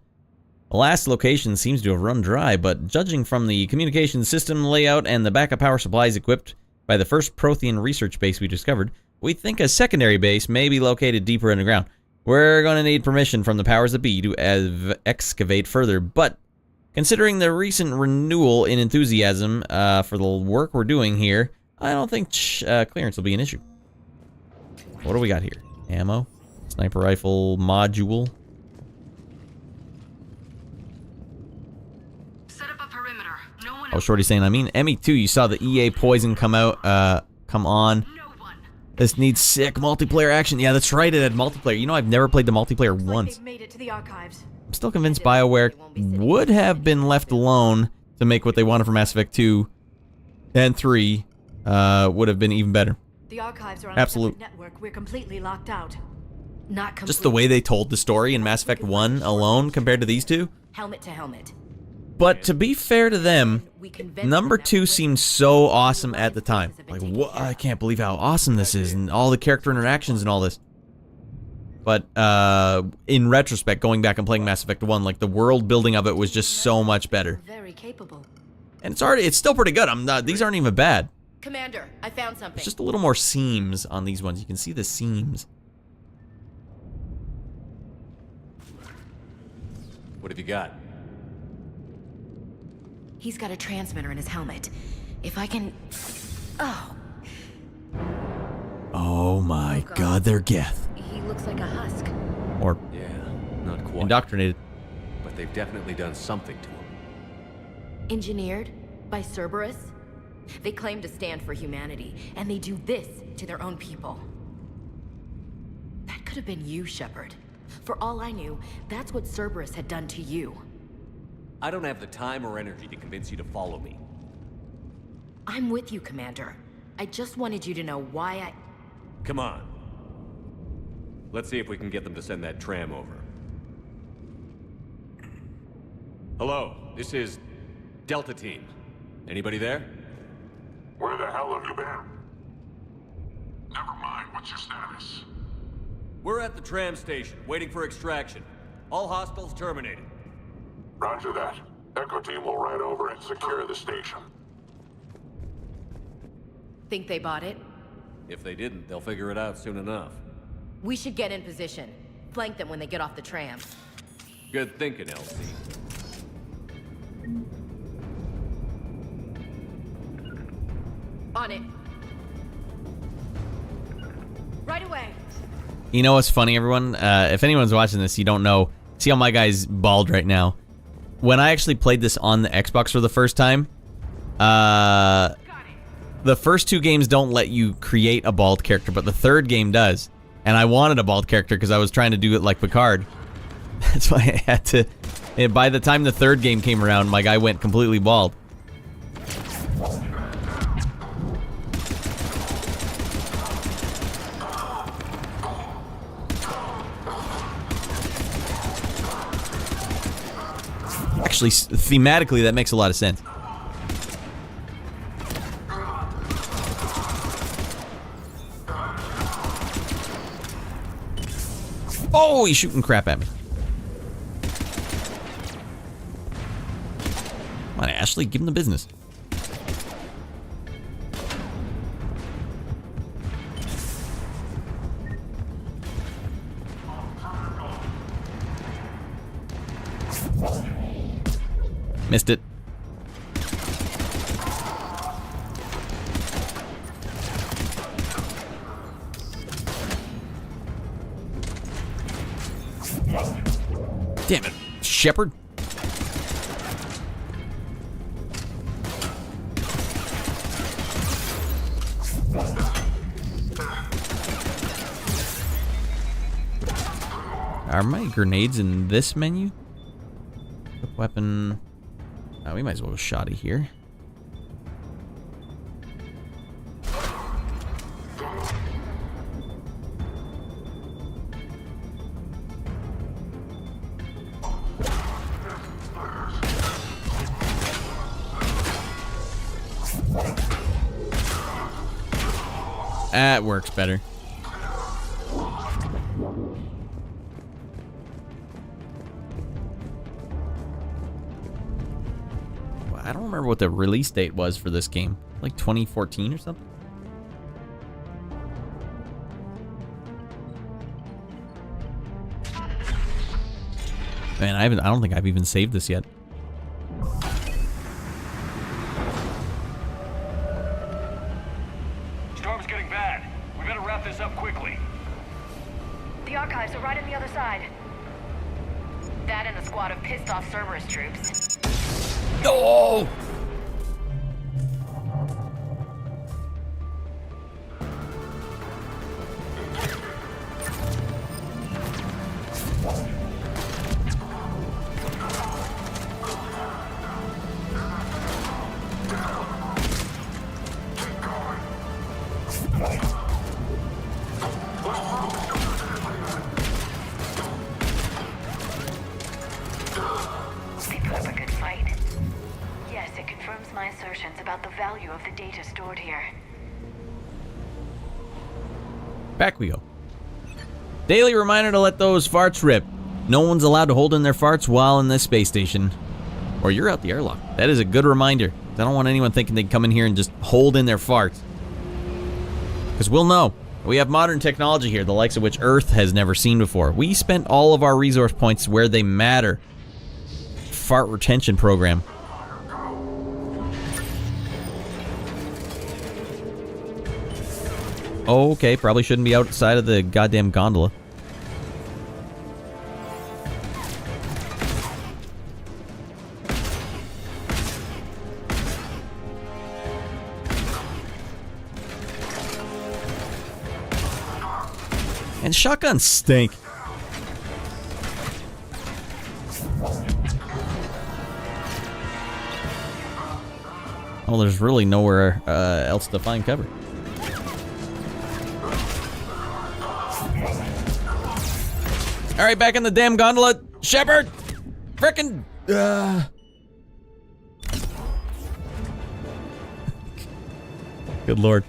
The last location seems to have run dry, but judging from the communication system layout and the backup power supplies equipped by the first Prothean research base we discovered, we think a secondary base may be located deeper underground. We're going to need permission from the powers that be to excavate further, but considering the recent renewal in enthusiasm for the work we're doing here, I don't think clearance will be an issue. What do we got here? Ammo? Sniper rifle module? Oh, Shorty's saying, I mean, ME2, you saw the EA Poison come out, come on. This needs sick multiplayer action. Yeah, that's right, it had multiplayer. You know, I've never played the multiplayer once. Made it to the archives. I'm still convinced BioWare would have been left alone to make what they wanted from Mass Effect 2 and 3 would have been even better. The archives are on Absolute. a separate network. We're completely locked out. Not completely. Just the way they told the story in Mass Effect 1 alone compared to these two. Helmet to helmet. But to be fair to them, number 2 seemed so awesome at the time. Like, what? I can't believe how awesome this is, and all the character interactions and all this. But in retrospect, going back and playing Mass Effect 1, like the world building of it was just so much better. Very capable. And it's still pretty good. These aren't even bad. Commander, I found something. It's just a little more seams on these ones. You can see the seams. What have you got? He's got a transmitter in his helmet. If I can... Oh. Oh my god, they're Geth. He looks like a husk. Or yeah, not quite. Indoctrinated. But they've definitely done something to him. Engineered by Cerberus? They claim to stand for humanity, and they do this to their own people. That could have been you, Shepard. For all I knew, that's what Cerberus had done to you. I don't have the time or energy to convince you to follow me. I'm with you, Commander. I just wanted you to know why I... Come on. Let's see if we can get them to send that tram over. Hello, this is Delta Team. Anybody there? Where the hell have you been? Never mind, what's your status? We're at the tram station, waiting for extraction. All hostiles terminated. Roger that. Echo Team will ride over and secure the station. Think they bought it? If they didn't, they'll figure it out soon enough. We should get in position. Flank them when they get off the tram. Good thinking, LC. On it. Right away. You know what's funny, everyone? If anyone's watching this, you don't know. See how my guy's bald right now. When I actually played this on the Xbox for the first time, the first 2 games don't let you create a bald character, but the 3rd game does. And I wanted a bald character because I was trying to do it like Picard. That's why I had to... And by the time the 3rd game came around, my guy went completely bald. Actually, thematically, that makes a lot of sense. Oh, he's shooting crap at me. Come on, Ashley, give him the business. Missed it. Damn it, Shepard. Are my grenades in this menu? Equip weapon. Oh, we might as well go shoddy here. That works better. I don't remember what the release date was for this game. Like 2014 or something? Man, I don't think I've even saved this yet. Storm's getting bad. We better wrap this up quickly. The archives are right on the other side. That and a squad of pissed off Cerberus troops. No! They put up a good fight. Yes, it confirms my assertions about the value of the data stored here. Back we go. Daily reminder to let those farts rip. No one's allowed to hold in their farts while in this space station. Or you're out the airlock. That is a good reminder. I don't want anyone thinking they can come in here and just hold in their farts. Because we'll know. We have modern technology here, the likes of which Earth has never seen before. We spent all of our resource points where they matter. Fart retention program. Okay, probably shouldn't be outside of the goddamn gondola. And shotguns stink. Oh, there's really nowhere else to find cover. All right, back in the damn gondola. Shepard! Frickin'... Good lord.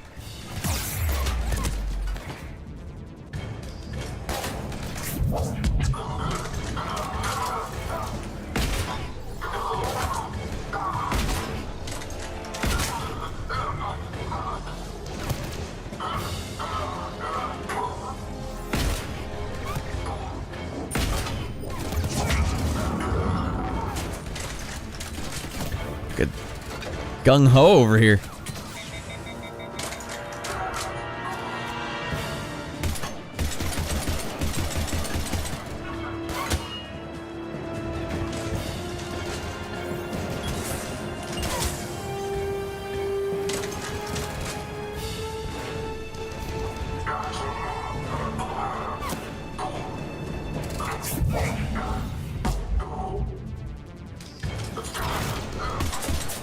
Good gung-ho over here.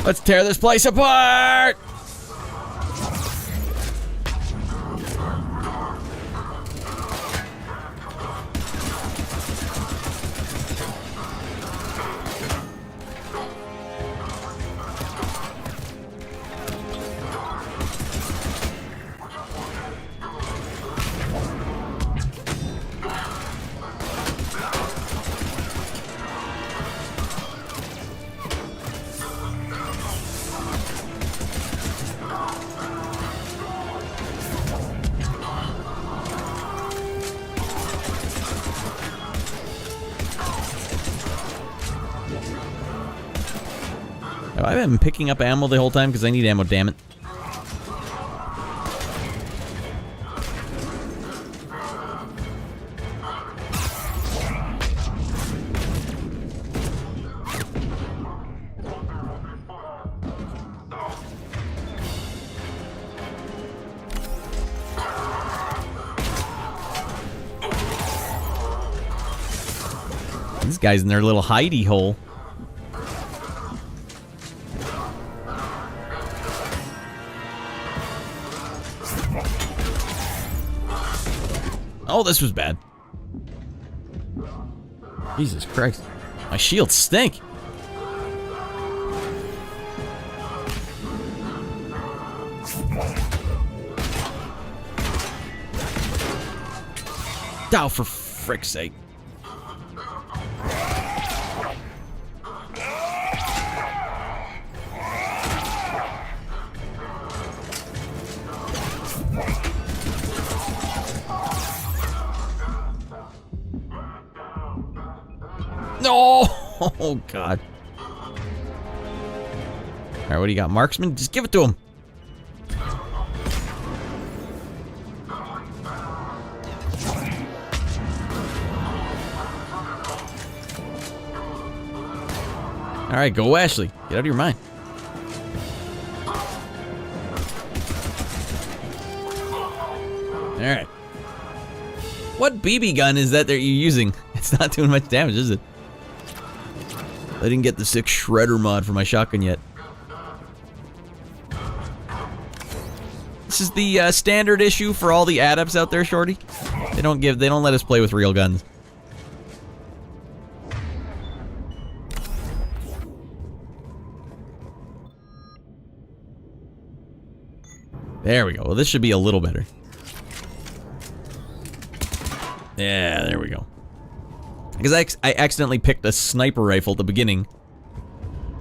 Let's tear this place apart! I've been picking up ammo the whole time because I need ammo, damn it. These guys in their little hidey hole. Oh, this was bad. Jesus Christ. My shields stink. Oh, for frick's sake. No! Oh, God. Alright, what do you got? Marksman? Just give it to him. Alright, go Ashley. Get out of your mind. Alright. What BB gun is that you're using? It's not doing much damage, is it? I didn't get the 6 Shredder mod for my shotgun yet. This is the standard issue for all the adepts out there, Shorty. They don't let us play with real guns. There we go. Well, this should be a little better. Yeah, there we go. Because I accidentally picked a sniper rifle at the beginning.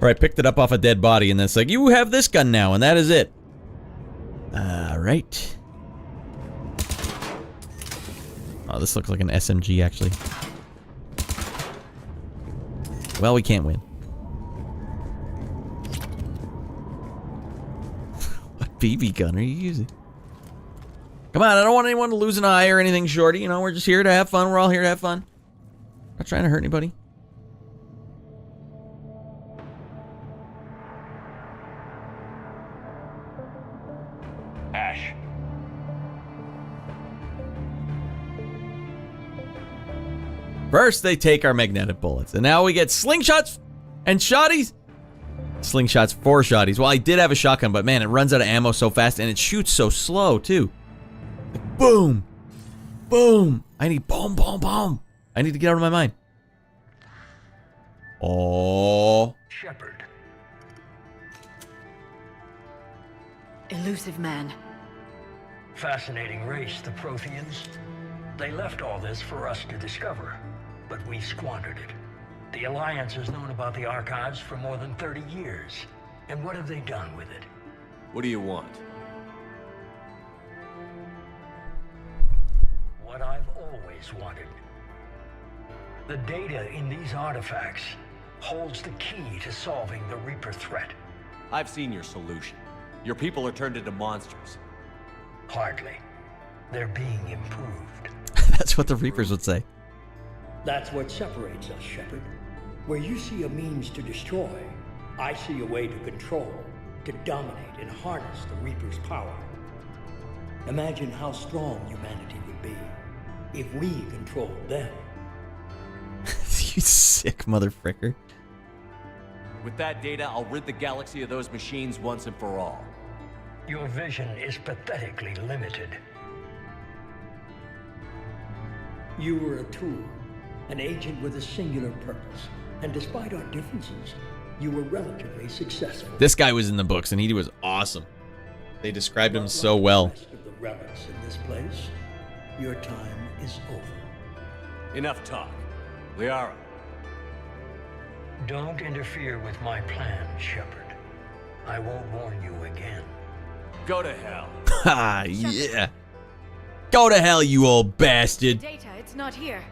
Or I picked it up off a dead body, and then it's like, you have this gun now, and that is it. Alright. Oh, this looks like an SMG, actually. Well, we can't win. What BB gun are you using? Come on, I don't want anyone to lose an eye or anything, Shorty. You know, we're just here to have fun. We're all here to have fun. Not trying to hurt anybody. Ash. First, they take our magnetic bullets, and now we get slingshots and shotties. Slingshots, 4 shotties. Well, I did have a shotgun, but man, it runs out of ammo so fast, and it shoots so slow, too. Like, boom. Boom. I need boom, boom, boom. I need to get out of my mind. Oh. Shepard. Elusive man. Fascinating race, the Protheans. They left all this for us to discover, but we squandered it. The Alliance has known about the archives for more than 30 years. And what have they done with it? What do you want? What I've always wanted. The data in these artifacts holds the key to solving the Reaper threat. I've seen your solution. Your people are turned into monsters. Hardly. They're being improved. That's what the Reapers would say. That's what separates us, Shepard. Where you see a means to destroy, I see a way to control, to dominate and harness the Reaper's power. Imagine how strong humanity would be if we controlled them. You sick motherfricker. With that data, I'll rid the galaxy of those machines once and for all. Your vision is pathetically limited. You were a tool, an agent with a singular purpose. And despite our differences, you were relatively successful. This guy was in the books, and he was awesome. They described him so well. The rest of the relics in this place, your time is over. Enough talk. Liara. Don't interfere with my plan, Shepard. I won't warn you again. Go to hell. Ha, yeah. Go to hell, you old bastard. Data, it's not here.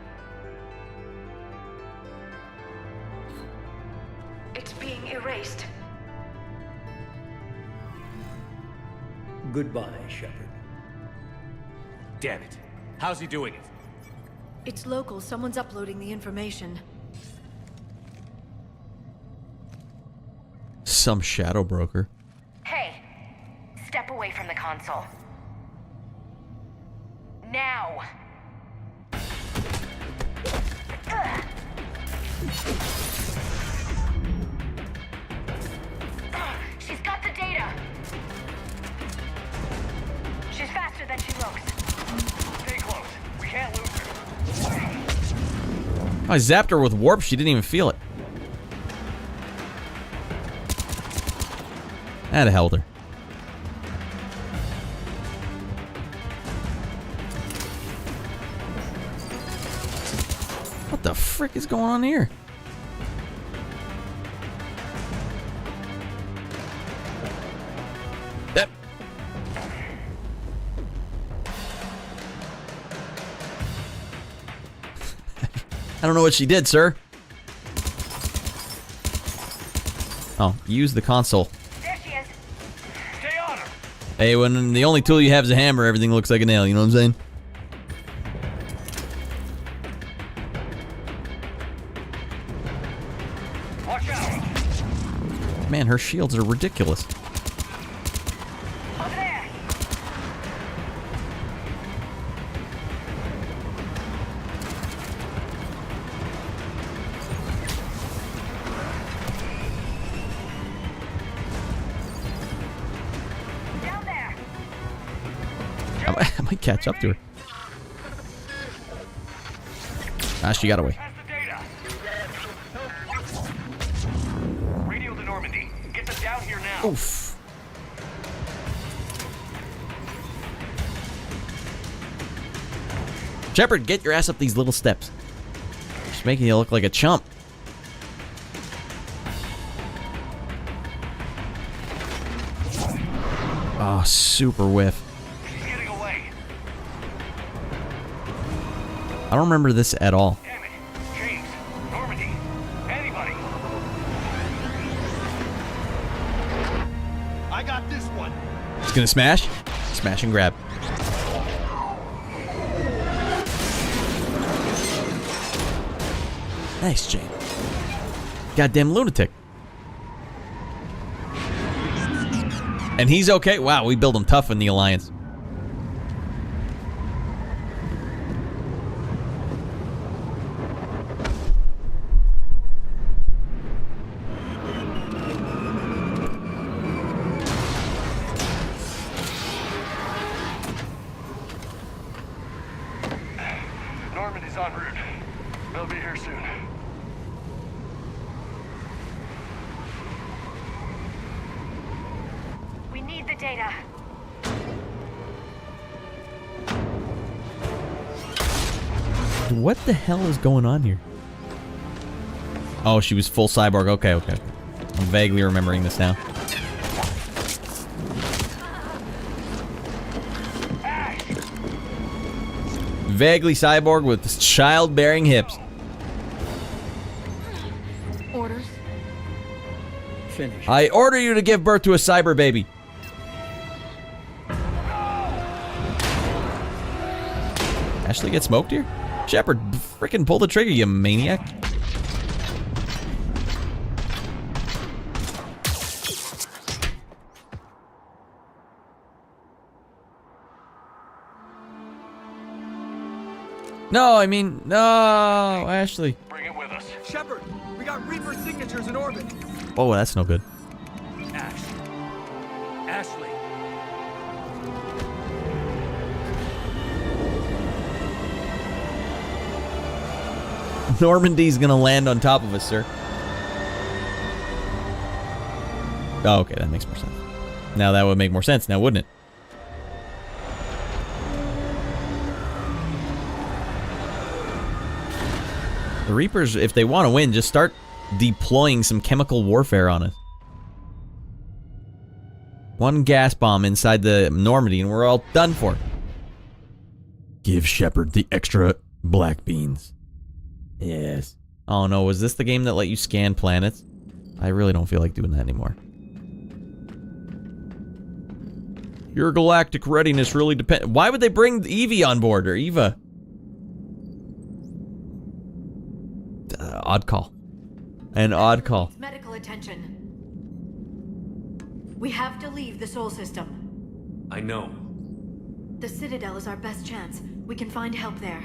It's being erased. Goodbye, Shepard. Damn it. How's he doing it? It's local. Someone's uploading the information. Some shadow broker. Hey, step away from the console. Now! She's got the data! She's faster than she looks. Stay close. We can't lose her. I zapped her with warp. She didn't even feel it. I'd have held her. the frick is going on here? Yep. I don't know what she did, sir. Oh, use the console. There she is. Stay on her. Hey, when the only tool you have is a hammer, everything looks like a nail, you know what I'm saying? Watch out. Man, her shields are ridiculous. Over there. Down there. I might catch up to her. Ah, she got away. That's the data. Radio to Normandy. Get them down here now. Oof. Shepard, get your ass up these little steps. She's making you look like a chump. Oh, super whiff. She's getting away. I don't remember this at all. Damn it. James. Normandy. Anybody. I got this one. She's gonna smash? Smash and grab. Nice, Jane. Goddamn lunatic. And he's okay? Wow, we build him tough in the Alliance. Normandy's en route. They'll be here soon. We need the data. What the hell is going on here? Oh, she was full cyborg. Okay, okay. I'm vaguely remembering this now. Vaguely cyborg with childbearing hips. Orders? Finish. I order you to give birth to a cyber baby. Ashley get smoked here? Shepard, frickin' pull the trigger, you maniac. No, I mean, no, Ashley. Bring it with us. Shepard, we got Reaper signatures in orbit. Oh, that's no good. Ash. Ashley. Normandy's gonna land on top of us, sir. Oh, okay, that makes more sense. Now that would make more sense now, wouldn't it? The Reapers, if they want to win, just start deploying some chemical warfare on us. One gas bomb inside the Normandy and we're all done for. Give Shepard the extra black beans. Yes. Oh no, was this the game that let you scan planets? I really don't feel like doing that anymore. Your galactic readiness really depends. Why would they bring Evie on board, or Eva? Odd call. An odd call. Medical attention. We have to leave the Sol system. I know. The Citadel is our best chance. We can find help there.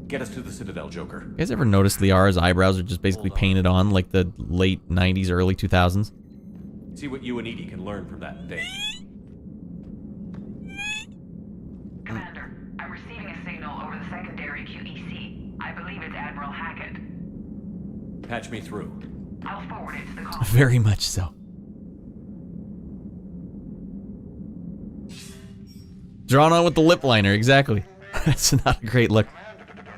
Get us to the Citadel, Joker. You guys ever noticed Liara's eyebrows are just basically painted on like the late 90s, early 2000s? See what you and Edie can learn from that thing. Commander, I'm receiving a signal over the secondary QEC. I believe it's Admiral Hackett. Patch me through. I'll forward it to the call. Very much so. Drawn on with the lip liner, exactly. That's not a great look.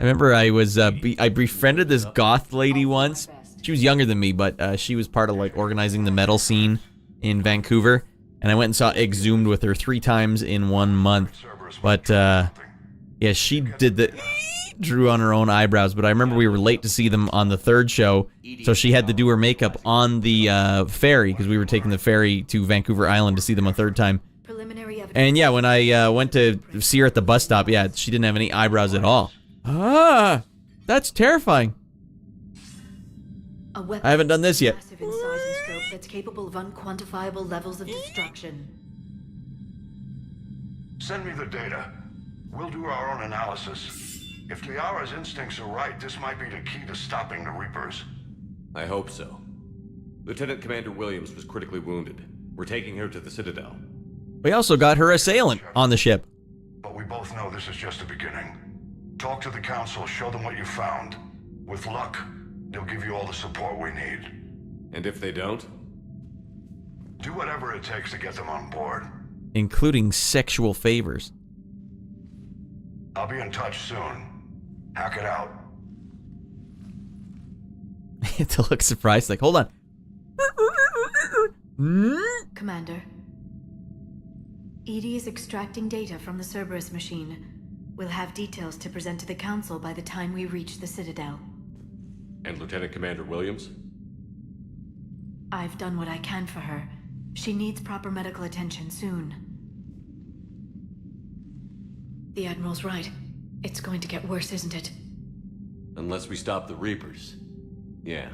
I remember I was I befriended this goth lady once. She was younger than me, but she was part of like organizing the metal scene in Vancouver, and I went and saw Exhumed with her 3 times in 1 month. But yeah, she did the drew on her own eyebrows. But I remember we were late to see them on the 3rd show, so she had to do her makeup on the ferry because we were taking the ferry to Vancouver Island to see them a 3rd time. And yeah, when I went to see her at the bus stop, yeah, she didn't have any eyebrows at all. Ah, that's terrifying. I haven't done this yet. Massive in size and scope that's capable of unquantifiable levels of destruction. Send me the data. We'll do our own analysis. If Liara's instincts are right, this might be the key to stopping the Reapers. I hope so. Lieutenant Commander Williams was critically wounded. We're taking her to the Citadel. We also got her assailant on the ship. But we both know this is just the beginning. Talk to the Council, show them what you found. With luck, they'll give you all the support we need. And if they don't? Do whatever it takes to get them on board. Including sexual favors. I'll be in touch soon. Hack it out. To look surprised, like, hold on. Commander. EDI is extracting data from the Cerberus machine. We'll have details to present to the Council by the time we reach the Citadel. And Lieutenant Commander Williams? I've done what I can for her. She needs proper medical attention soon. The Admiral's right. It's going to get worse, isn't it? Unless we stop the Reapers. Yeah.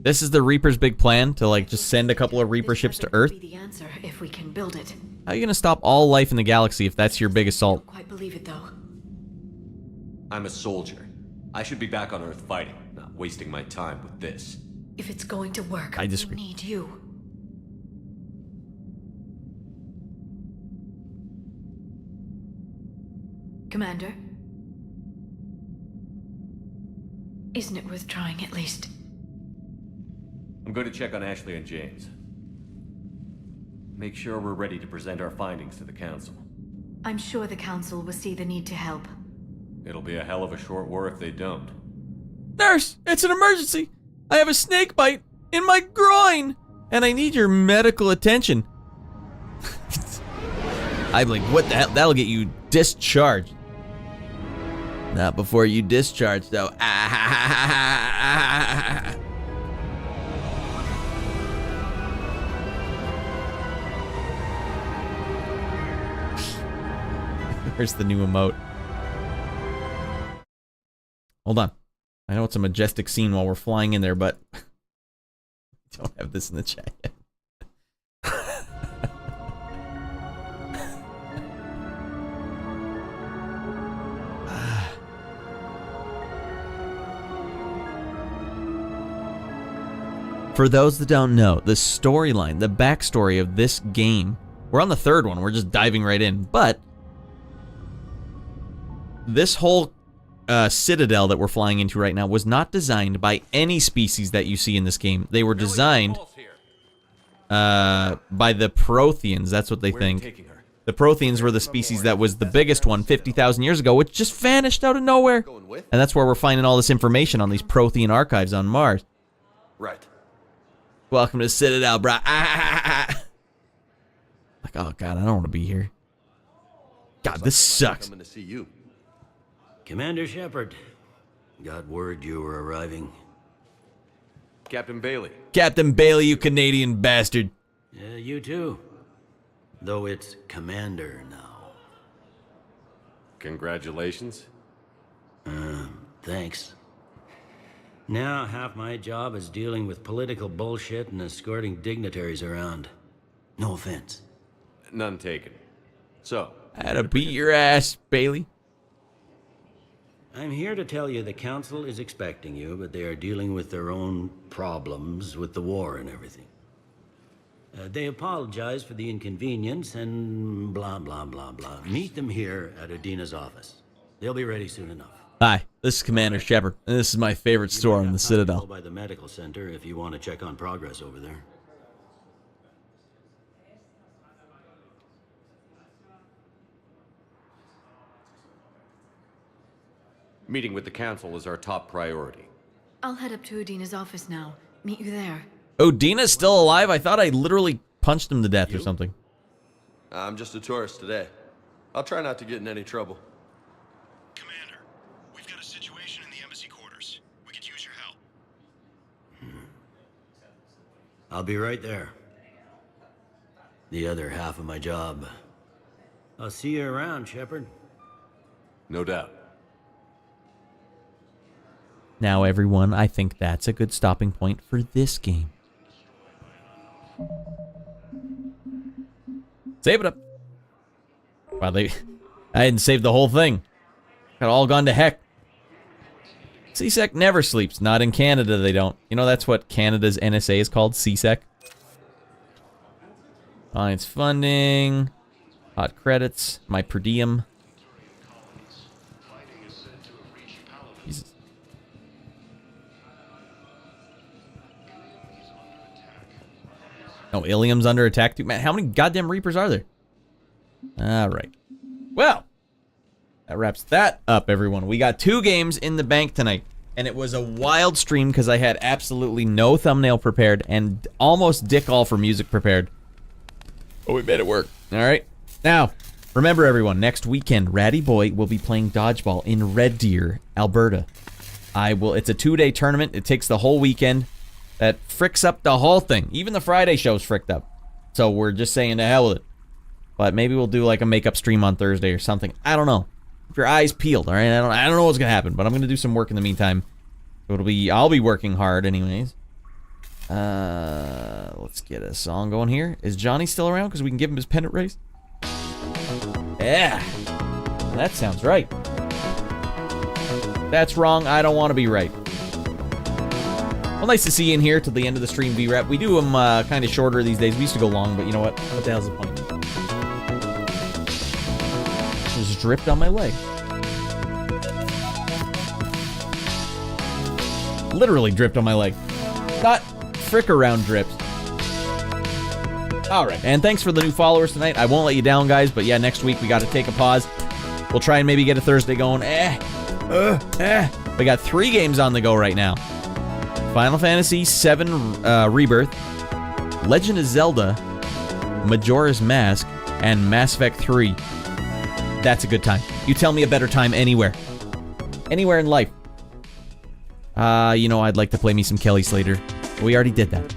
This is the Reaper's big plan, to like just send a couple of Reaper ships to Earth? Be the answer if we can build it. How are you gonna stop all life in the galaxy if that's your big assault? Quite believe it though. I'm a soldier. I should be back on Earth fighting, not wasting my time with this. If it's going to work, I disagree. we need you. Commander? Isn't it worth trying at least? I'm going to check on Ashley and James. Make sure we're ready to present our findings to the Council. I'm sure the Council will see the need to help. It'll be a hell of a short war if they don't. Nurse, it's an emergency. I have a snake bite in my groin, and I need your medical attention. I'm like, what the hell? That'll get you discharged. Not before you discharge, though. Where's the new emote? Hold on. I know it's a majestic scene while we're flying in there, but I don't have this in the chat yet. For those that don't know, the storyline, the backstory of this game, we're on the 3rd one, we're just diving right in, but this whole citadel that we're flying into right now was not designed by any species that you see in this game. They were designed by the Protheans, that's what they think. The Protheans were the species that was the biggest one 50,000 years ago, which just vanished out of nowhere. And that's where we're finding all this information on these Prothean archives on Mars. Right. Welcome to Citadel, bro. Like, oh god, I don't want to be here. God, this sucks. Coming to see you. Commander Shepard, got word you were arriving. Captain Bailey. Captain Bailey, you Canadian bastard. Yeah, you too. Though it's Commander now. Congratulations. Thanks. Now half my job is dealing with political bullshit and escorting dignitaries around. No offense. None taken. So, I had to beat your ass, Bailey. I'm here to tell you the Council is expecting you, but they are dealing with their own problems with the war and everything. They apologize for the inconvenience and blah, blah, blah, blah. Meet them here at Adina's office. They'll be ready soon enough. Hi, this is Commander Shepard, and this is my favorite store in the Citadel. By the medical center if you want to check on progress over there. Meeting with the Council is our top priority. I'll head up to Udina's office now. Meet you there. Oh, Dina's still alive? I thought I literally punched him to death or something. I'm just a tourist today. I'll try not to get in any trouble. Commander, we've got a situation in the embassy quarters. We could use your help. I'll be right there. The other half of my job. I'll see you around, Shepard. No doubt. Now, everyone, I think that's a good stopping point for this game. Save it up. Wow, I hadn't saved the whole thing. Got all gone to heck. CSEC never sleeps. Not in Canada, they don't. You know, that's what Canada's NSA is called, CSEC. Alliance funding. Hot credits. My per diem. Jesus. Oh, Ilium's under attack too. Man, how many goddamn Reapers are there? Alright. Well, that wraps that up, everyone. We got 2 games in the bank tonight. And it was a wild stream because I had absolutely no thumbnail prepared and almost dick all for music prepared. But we made it work. Alright. Now, remember everyone, next weekend, Ratty Boy will be playing dodgeball in Red Deer, Alberta. It's a 2-day tournament. It takes the whole weekend. That fricks up the whole thing. Even the Friday show's fricked up. So we're just saying to hell with it. But maybe we'll do like a makeup stream on Thursday or something. I don't know. Keep your eyes peeled, all right? I don't know what's gonna happen, but I'm gonna do some work in the meantime. I'll be working hard anyways. Let's get a song going here. Is Johnny still around? Because we can give him his pennant race. Yeah. That sounds right. That's wrong. I don't want to be right. Well, nice to see you in here till the end of the stream, V-Rep. We do them kind of shorter these days. We used to go long, but you know what? What the hell's the point? Just dripped on my leg. Literally dripped on my leg. Not frick around drips. Alright, and thanks for the new followers tonight. I won't let you down, guys, but yeah, next week we got to take a pause. We'll try and maybe get a Thursday going. We got 3 games on the go right now. Final Fantasy VII Rebirth, Legend of Zelda, Majora's Mask, and Mass Effect 3. That's a good time. You tell me a better time anywhere. Anywhere in life. You know, I'd like to play me some Kelly Slater. We already did that.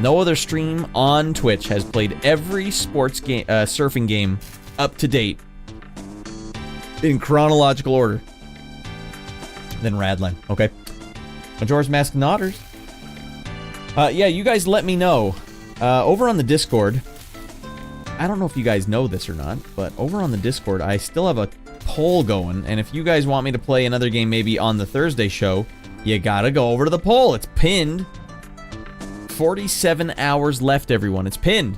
No other stream on Twitch has played every sports game, surfing game up to date in chronological order than Radland. Okay. Majora's Mask and Otters. Yeah, you guys let me know. Over on the Discord, I don't know if you guys know this or not, but over on the Discord, I still have a poll going, and if you guys want me to play another game maybe on the Thursday show, you gotta go over to the poll. It's pinned. 47 hours left, everyone. It's pinned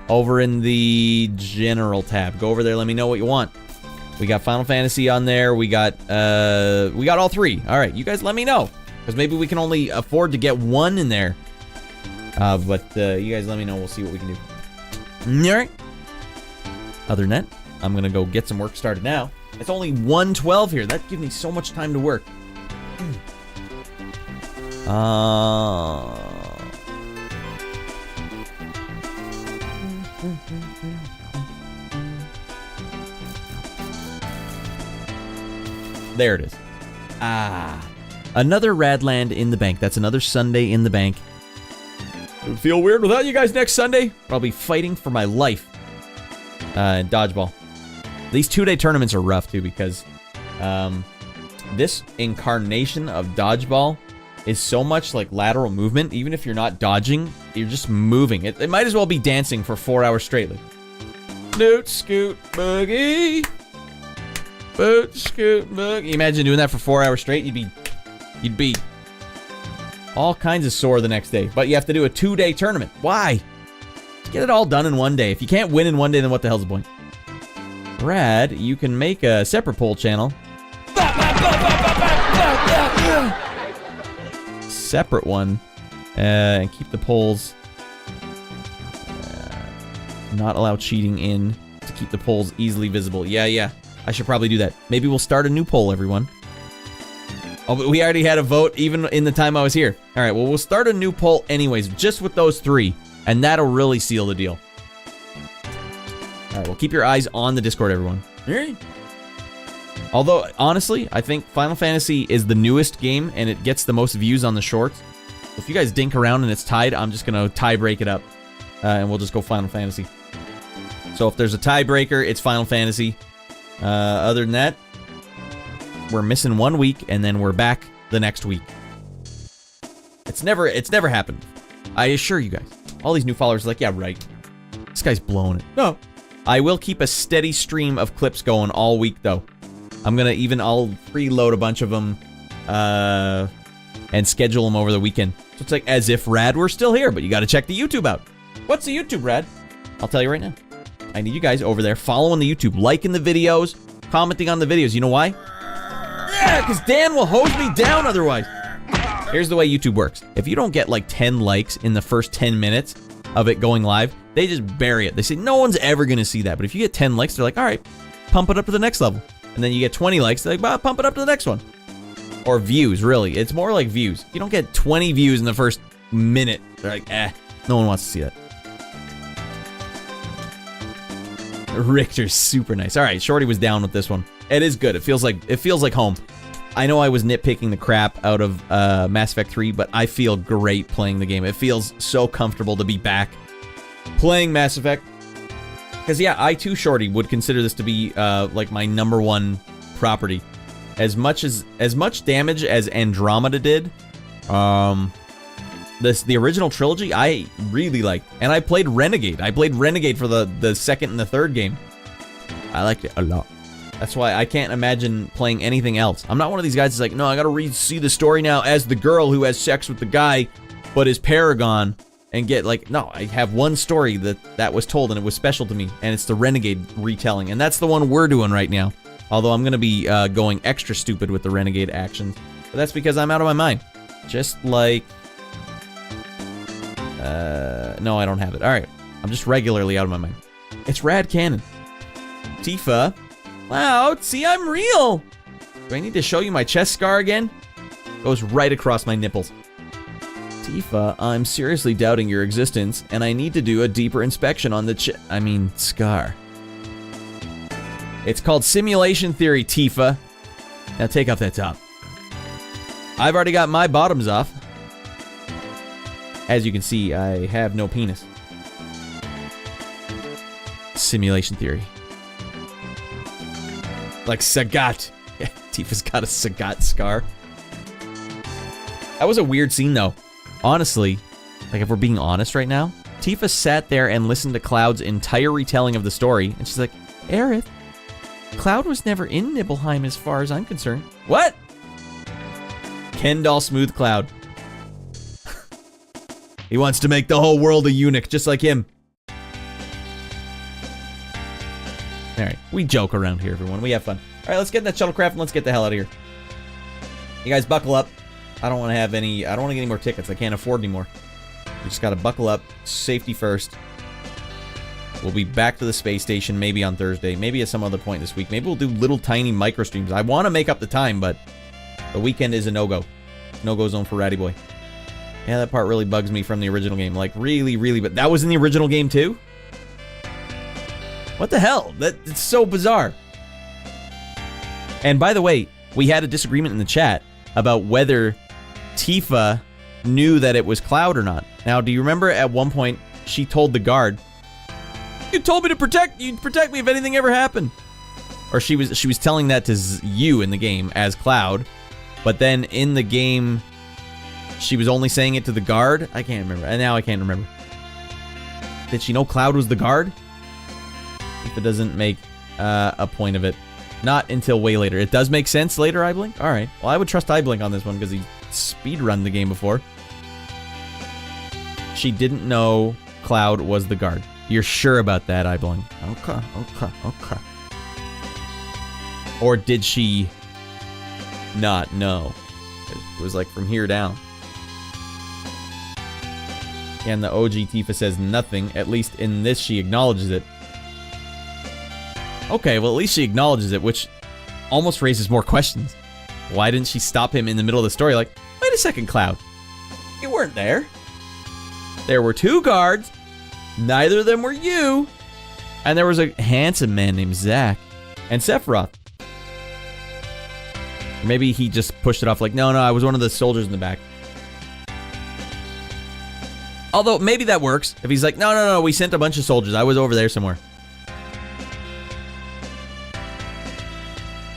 over in the General tab. Go over there, let me know what you want. We got Final Fantasy on there. We got all 3. All right, you guys let me know. Because maybe we can only afford to get 1 in there. But you guys let me know. We'll see what we can do. Alright. Other than that, I'm going to go get some work started now. It's only 1:12 here. That gives me so much time to work. There it is. Another Radland in the bank. That's another Sunday in the bank. It would feel weird without you guys next Sunday. I'll be fighting for my life. Dodgeball. These 2-day tournaments are rough too because this incarnation of dodgeball is so much like lateral movement. Even if you're not dodging, you're just moving. It might as well be dancing for 4 hours straight. Like, Boot, scoot, boogie. Boot, scoot, boogie. Imagine doing that for 4 hours straight. You'd be all kinds of sore the next day. But you have to do a 2-day tournament. Why? Just get it all done in 1 day. If you can't win in 1 day, then what the hell's the point? Rad, you can make a separate poll channel. Separate one. And keep the polls. Not allow cheating in to keep the polls easily visible. Yeah. I should probably do that. Maybe we'll start a new poll, everyone. Oh, but we already had a vote even in the time I was here. All right, well, we'll start a new poll anyways, just with those 3, and that'll really seal the deal. All right, well, keep your eyes on the Discord, everyone. All right. Although, honestly, I think Final Fantasy is the newest game, and it gets the most views on the shorts. If you guys dink around and it's tied, I'm just going to tie break it up, and we'll just go Final Fantasy. So if there's a tiebreaker, it's Final Fantasy. Other than that, we're missing 1 week, and then we're back the next week. It's never happened. I assure you guys. All these new followers are like, yeah, right. This guy's blowing it. No. I will keep a steady stream of clips going all week, though. I'll preload a bunch of them, and schedule them over the weekend. So it's like as if Rad were still here, but you gotta check the YouTube out. What's the YouTube, Rad? I'll tell you right now. I need you guys over there following the YouTube, liking the videos, commenting on the videos. You know why? Yeah, because Dan will hose me down otherwise. Here's the way YouTube works. If you don't get like 10 likes in the first 10 minutes of it going live, they just bury it. They say, no one's ever going to see that. But if you get 10 likes, they're like, all right, pump it up to the next level. And then you get 20 likes, they're like, bah, pump it up to the next one. Or views, really. It's more like views. If you don't get 20 views in the first minute, they're like, no one wants to see that. Richter's super nice. All right, Shorty was down with this one. It is good. It feels like home. I know I was nitpicking the crap out of Mass Effect 3, but I feel great playing the game. It feels so comfortable to be back playing Mass Effect. Because yeah, I too, Shorty, would consider this to be like my #1 property. As much damage as Andromeda did, the original trilogy I really liked, and I played Renegade. I played Renegade for the second and the third game. I liked it a lot. That's why I can't imagine playing anything else. I'm not one of these guys that's like, no, I gotta see the story now as the girl who has sex with the guy, but is Paragon, and get like, no, I have one story that was told and it was special to me, and it's the Renegade retelling, and that's the one we're doing right now. Although I'm gonna be going extra stupid with the Renegade actions, but that's because I'm out of my mind. Just like, no, I don't have it. All right, I'm just regularly out of my mind. It's Rad Cannon. Tifa. Wow, see, I'm real. Do I need to show you my chest scar again? Goes right across my nipples. Tifa, I'm seriously doubting your existence, and I need to do a deeper inspection on the scar. It's called simulation theory, Tifa. Now take off that top. I've already got my bottoms off. As you can see, I have no penis. Simulation theory. Like Sagat. Yeah, Tifa's got a Sagat scar. That was a weird scene, though. Honestly, like if we're being honest right now, Tifa sat there and listened to Cloud's entire retelling of the story, and she's like, Aerith, Cloud was never in Nibelheim as far as I'm concerned. What? Kendall Smooth Cloud. He wants to make the whole world a eunuch, just like him. Alright, we joke around here, everyone. We have fun. Alright, let's get in that shuttlecraft and let's get the hell out of here. You guys buckle up. I don't want to get any more tickets. I can't afford any more. We just gotta buckle up. Safety first. We'll be back to the space station maybe on Thursday. Maybe at some other point this week. Maybe we'll do little tiny micro streams. I want to make up the time, but the weekend is a no-go. No-go zone for Ratty Boy. Yeah, that part really bugs me from the original game. Like, really, really. But that was in the original game, too? What the hell? It's so bizarre. And by the way, we had a disagreement in the chat about whether Tifa knew that it was Cloud or not. Now, do you remember at one point she told the guard, "You told me to protect me if anything ever happened." Or she was telling that to you in the game as Cloud, but then in the game she was only saying it to the guard. I can't remember. And now I can't remember. Did she know Cloud was the guard? If it doesn't make a point of it. Not until way later. It does make sense later, iBlink? Alright. Well, I would trust iBlink on this one because he speedrun the game before. She didn't know Cloud was the guard. You're sure about that, iBlink? Okay. Or did she not know? It was like from here down. And the OG Tifa says nothing. At least in this, she acknowledges it. Okay, well, at least she acknowledges it, which almost raises more questions. Why didn't she stop him in the middle of the story? Like, wait a second, Cloud. You weren't there. There were 2 guards. Neither of them were you. And there was a handsome man named Zach. And Sephiroth. Or maybe he just pushed it off like, no, I was one of the soldiers in the back. Although, maybe that works. If he's like, no, we sent a bunch of soldiers. I was over there somewhere.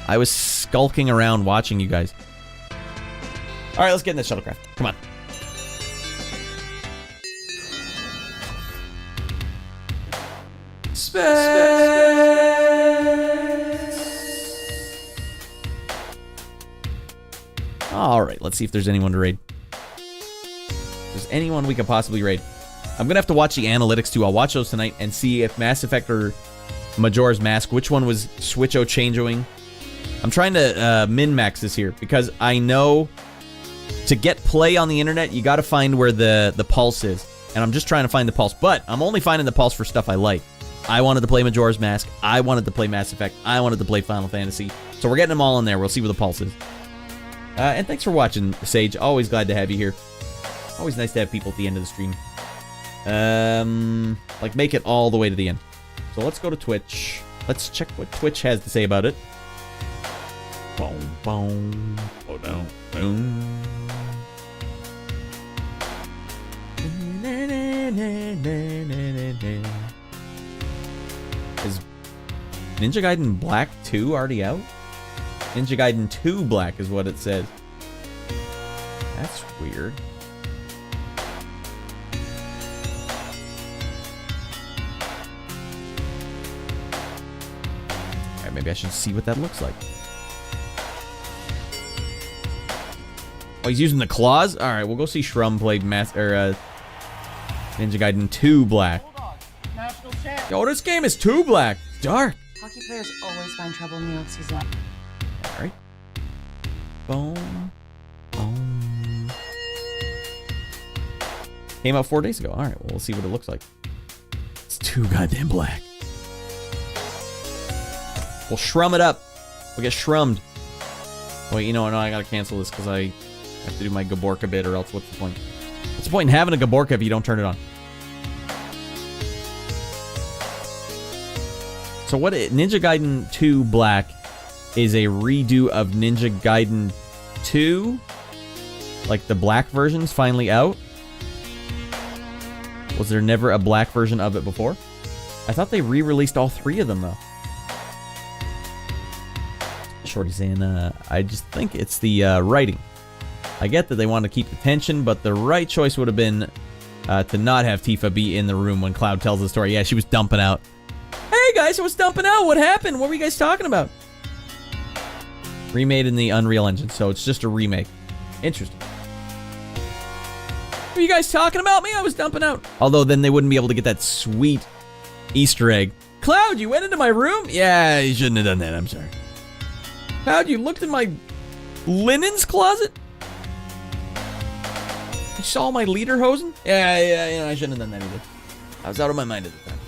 I was skulking around watching you guys. All right, let's get in the shuttlecraft. Come on. All right, let's see if there's anyone to raid. If there's anyone we could possibly raid. I'm going to have to watch the analytics too. I'll watch those tonight and see if Mass Effect or Majora's Mask, which one was switcho changeoing. I'm trying to min-max this here because I know to get play on the internet, you got to find where the pulse is. And I'm just trying to find the pulse. But I'm only finding the pulse for stuff I like. I wanted to play Majora's Mask. I wanted to play Mass Effect. I wanted to play Final Fantasy. So we're getting them all in there. We'll see where the pulse is. And thanks for watching, Sage. Always glad to have you here. Always nice to have people at the end of the stream. Like, make it all the way to the end. So let's go to Twitch. Let's check what Twitch has to say about it. Boom, boom. Oh, no. Boom. Is Ninja Gaiden Black 2 already out? Ninja Gaiden 2 Black is what it says. That's weird. Alright, maybe I should see what that looks like. Oh, he's using the claws? Alright, we'll go see Shrum play Ninja Gaiden 2 Black. Yo, this game is 2 Black. Dark. Hockey players always find trouble in the off-season. Alright. Boom. Boom. Came out 4 days ago. Alright, well, we'll see what it looks like. It's 2 goddamn black. We'll shrum it up. We'll get shrummed. Wait, you know what? No, I gotta cancel this because I have to do my Gaborka bit or else what's the point? What's the point in having a Gaborka if you don't turn it on? So what Ninja Gaiden 2 Black is a redo of Ninja Gaiden 2? Like the black version's finally out? Was there never a black version of it before? I thought they re-released all 3 of them though. Shorty saying, I just think it's the writing. I get that they want to keep the tension, but the right choice would have been to not have Tifa be in the room when Cloud tells the story. Yeah, she was dumping out. Hey guys, I was dumping out. What happened? What were you guys talking about? Remade in the Unreal Engine, so it's just a remake. Interesting. Were you guys talking about me? I was dumping out. Although then they wouldn't be able to get that sweet Easter egg. Cloud, you went into my room? Yeah, you shouldn't have done that. I'm sorry. Cloud, you looked in my linens closet? You saw my lederhosen? Yeah, I shouldn't have done that either. I was out of my mind at the time.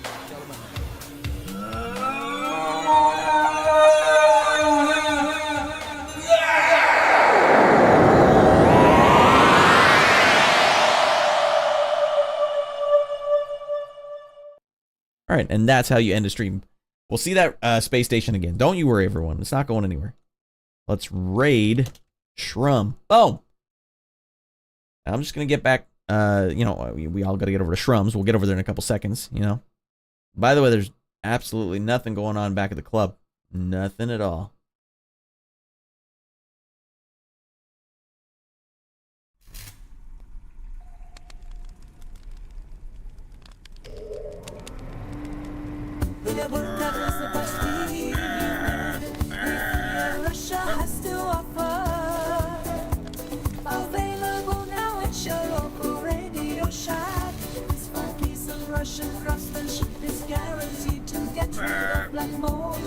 All right, and that's how you end a stream. We'll see that space station again. Don't you worry, everyone. It's not going anywhere. Let's raid Shrum. Boom. I'm just going to get back. We all got to get over to Shrum's. We'll get over there in a couple seconds, you know. By the way, there's absolutely nothing going on back at the club. Nothing at all. Russian craftsmanship is guaranteed to get rid of black mold.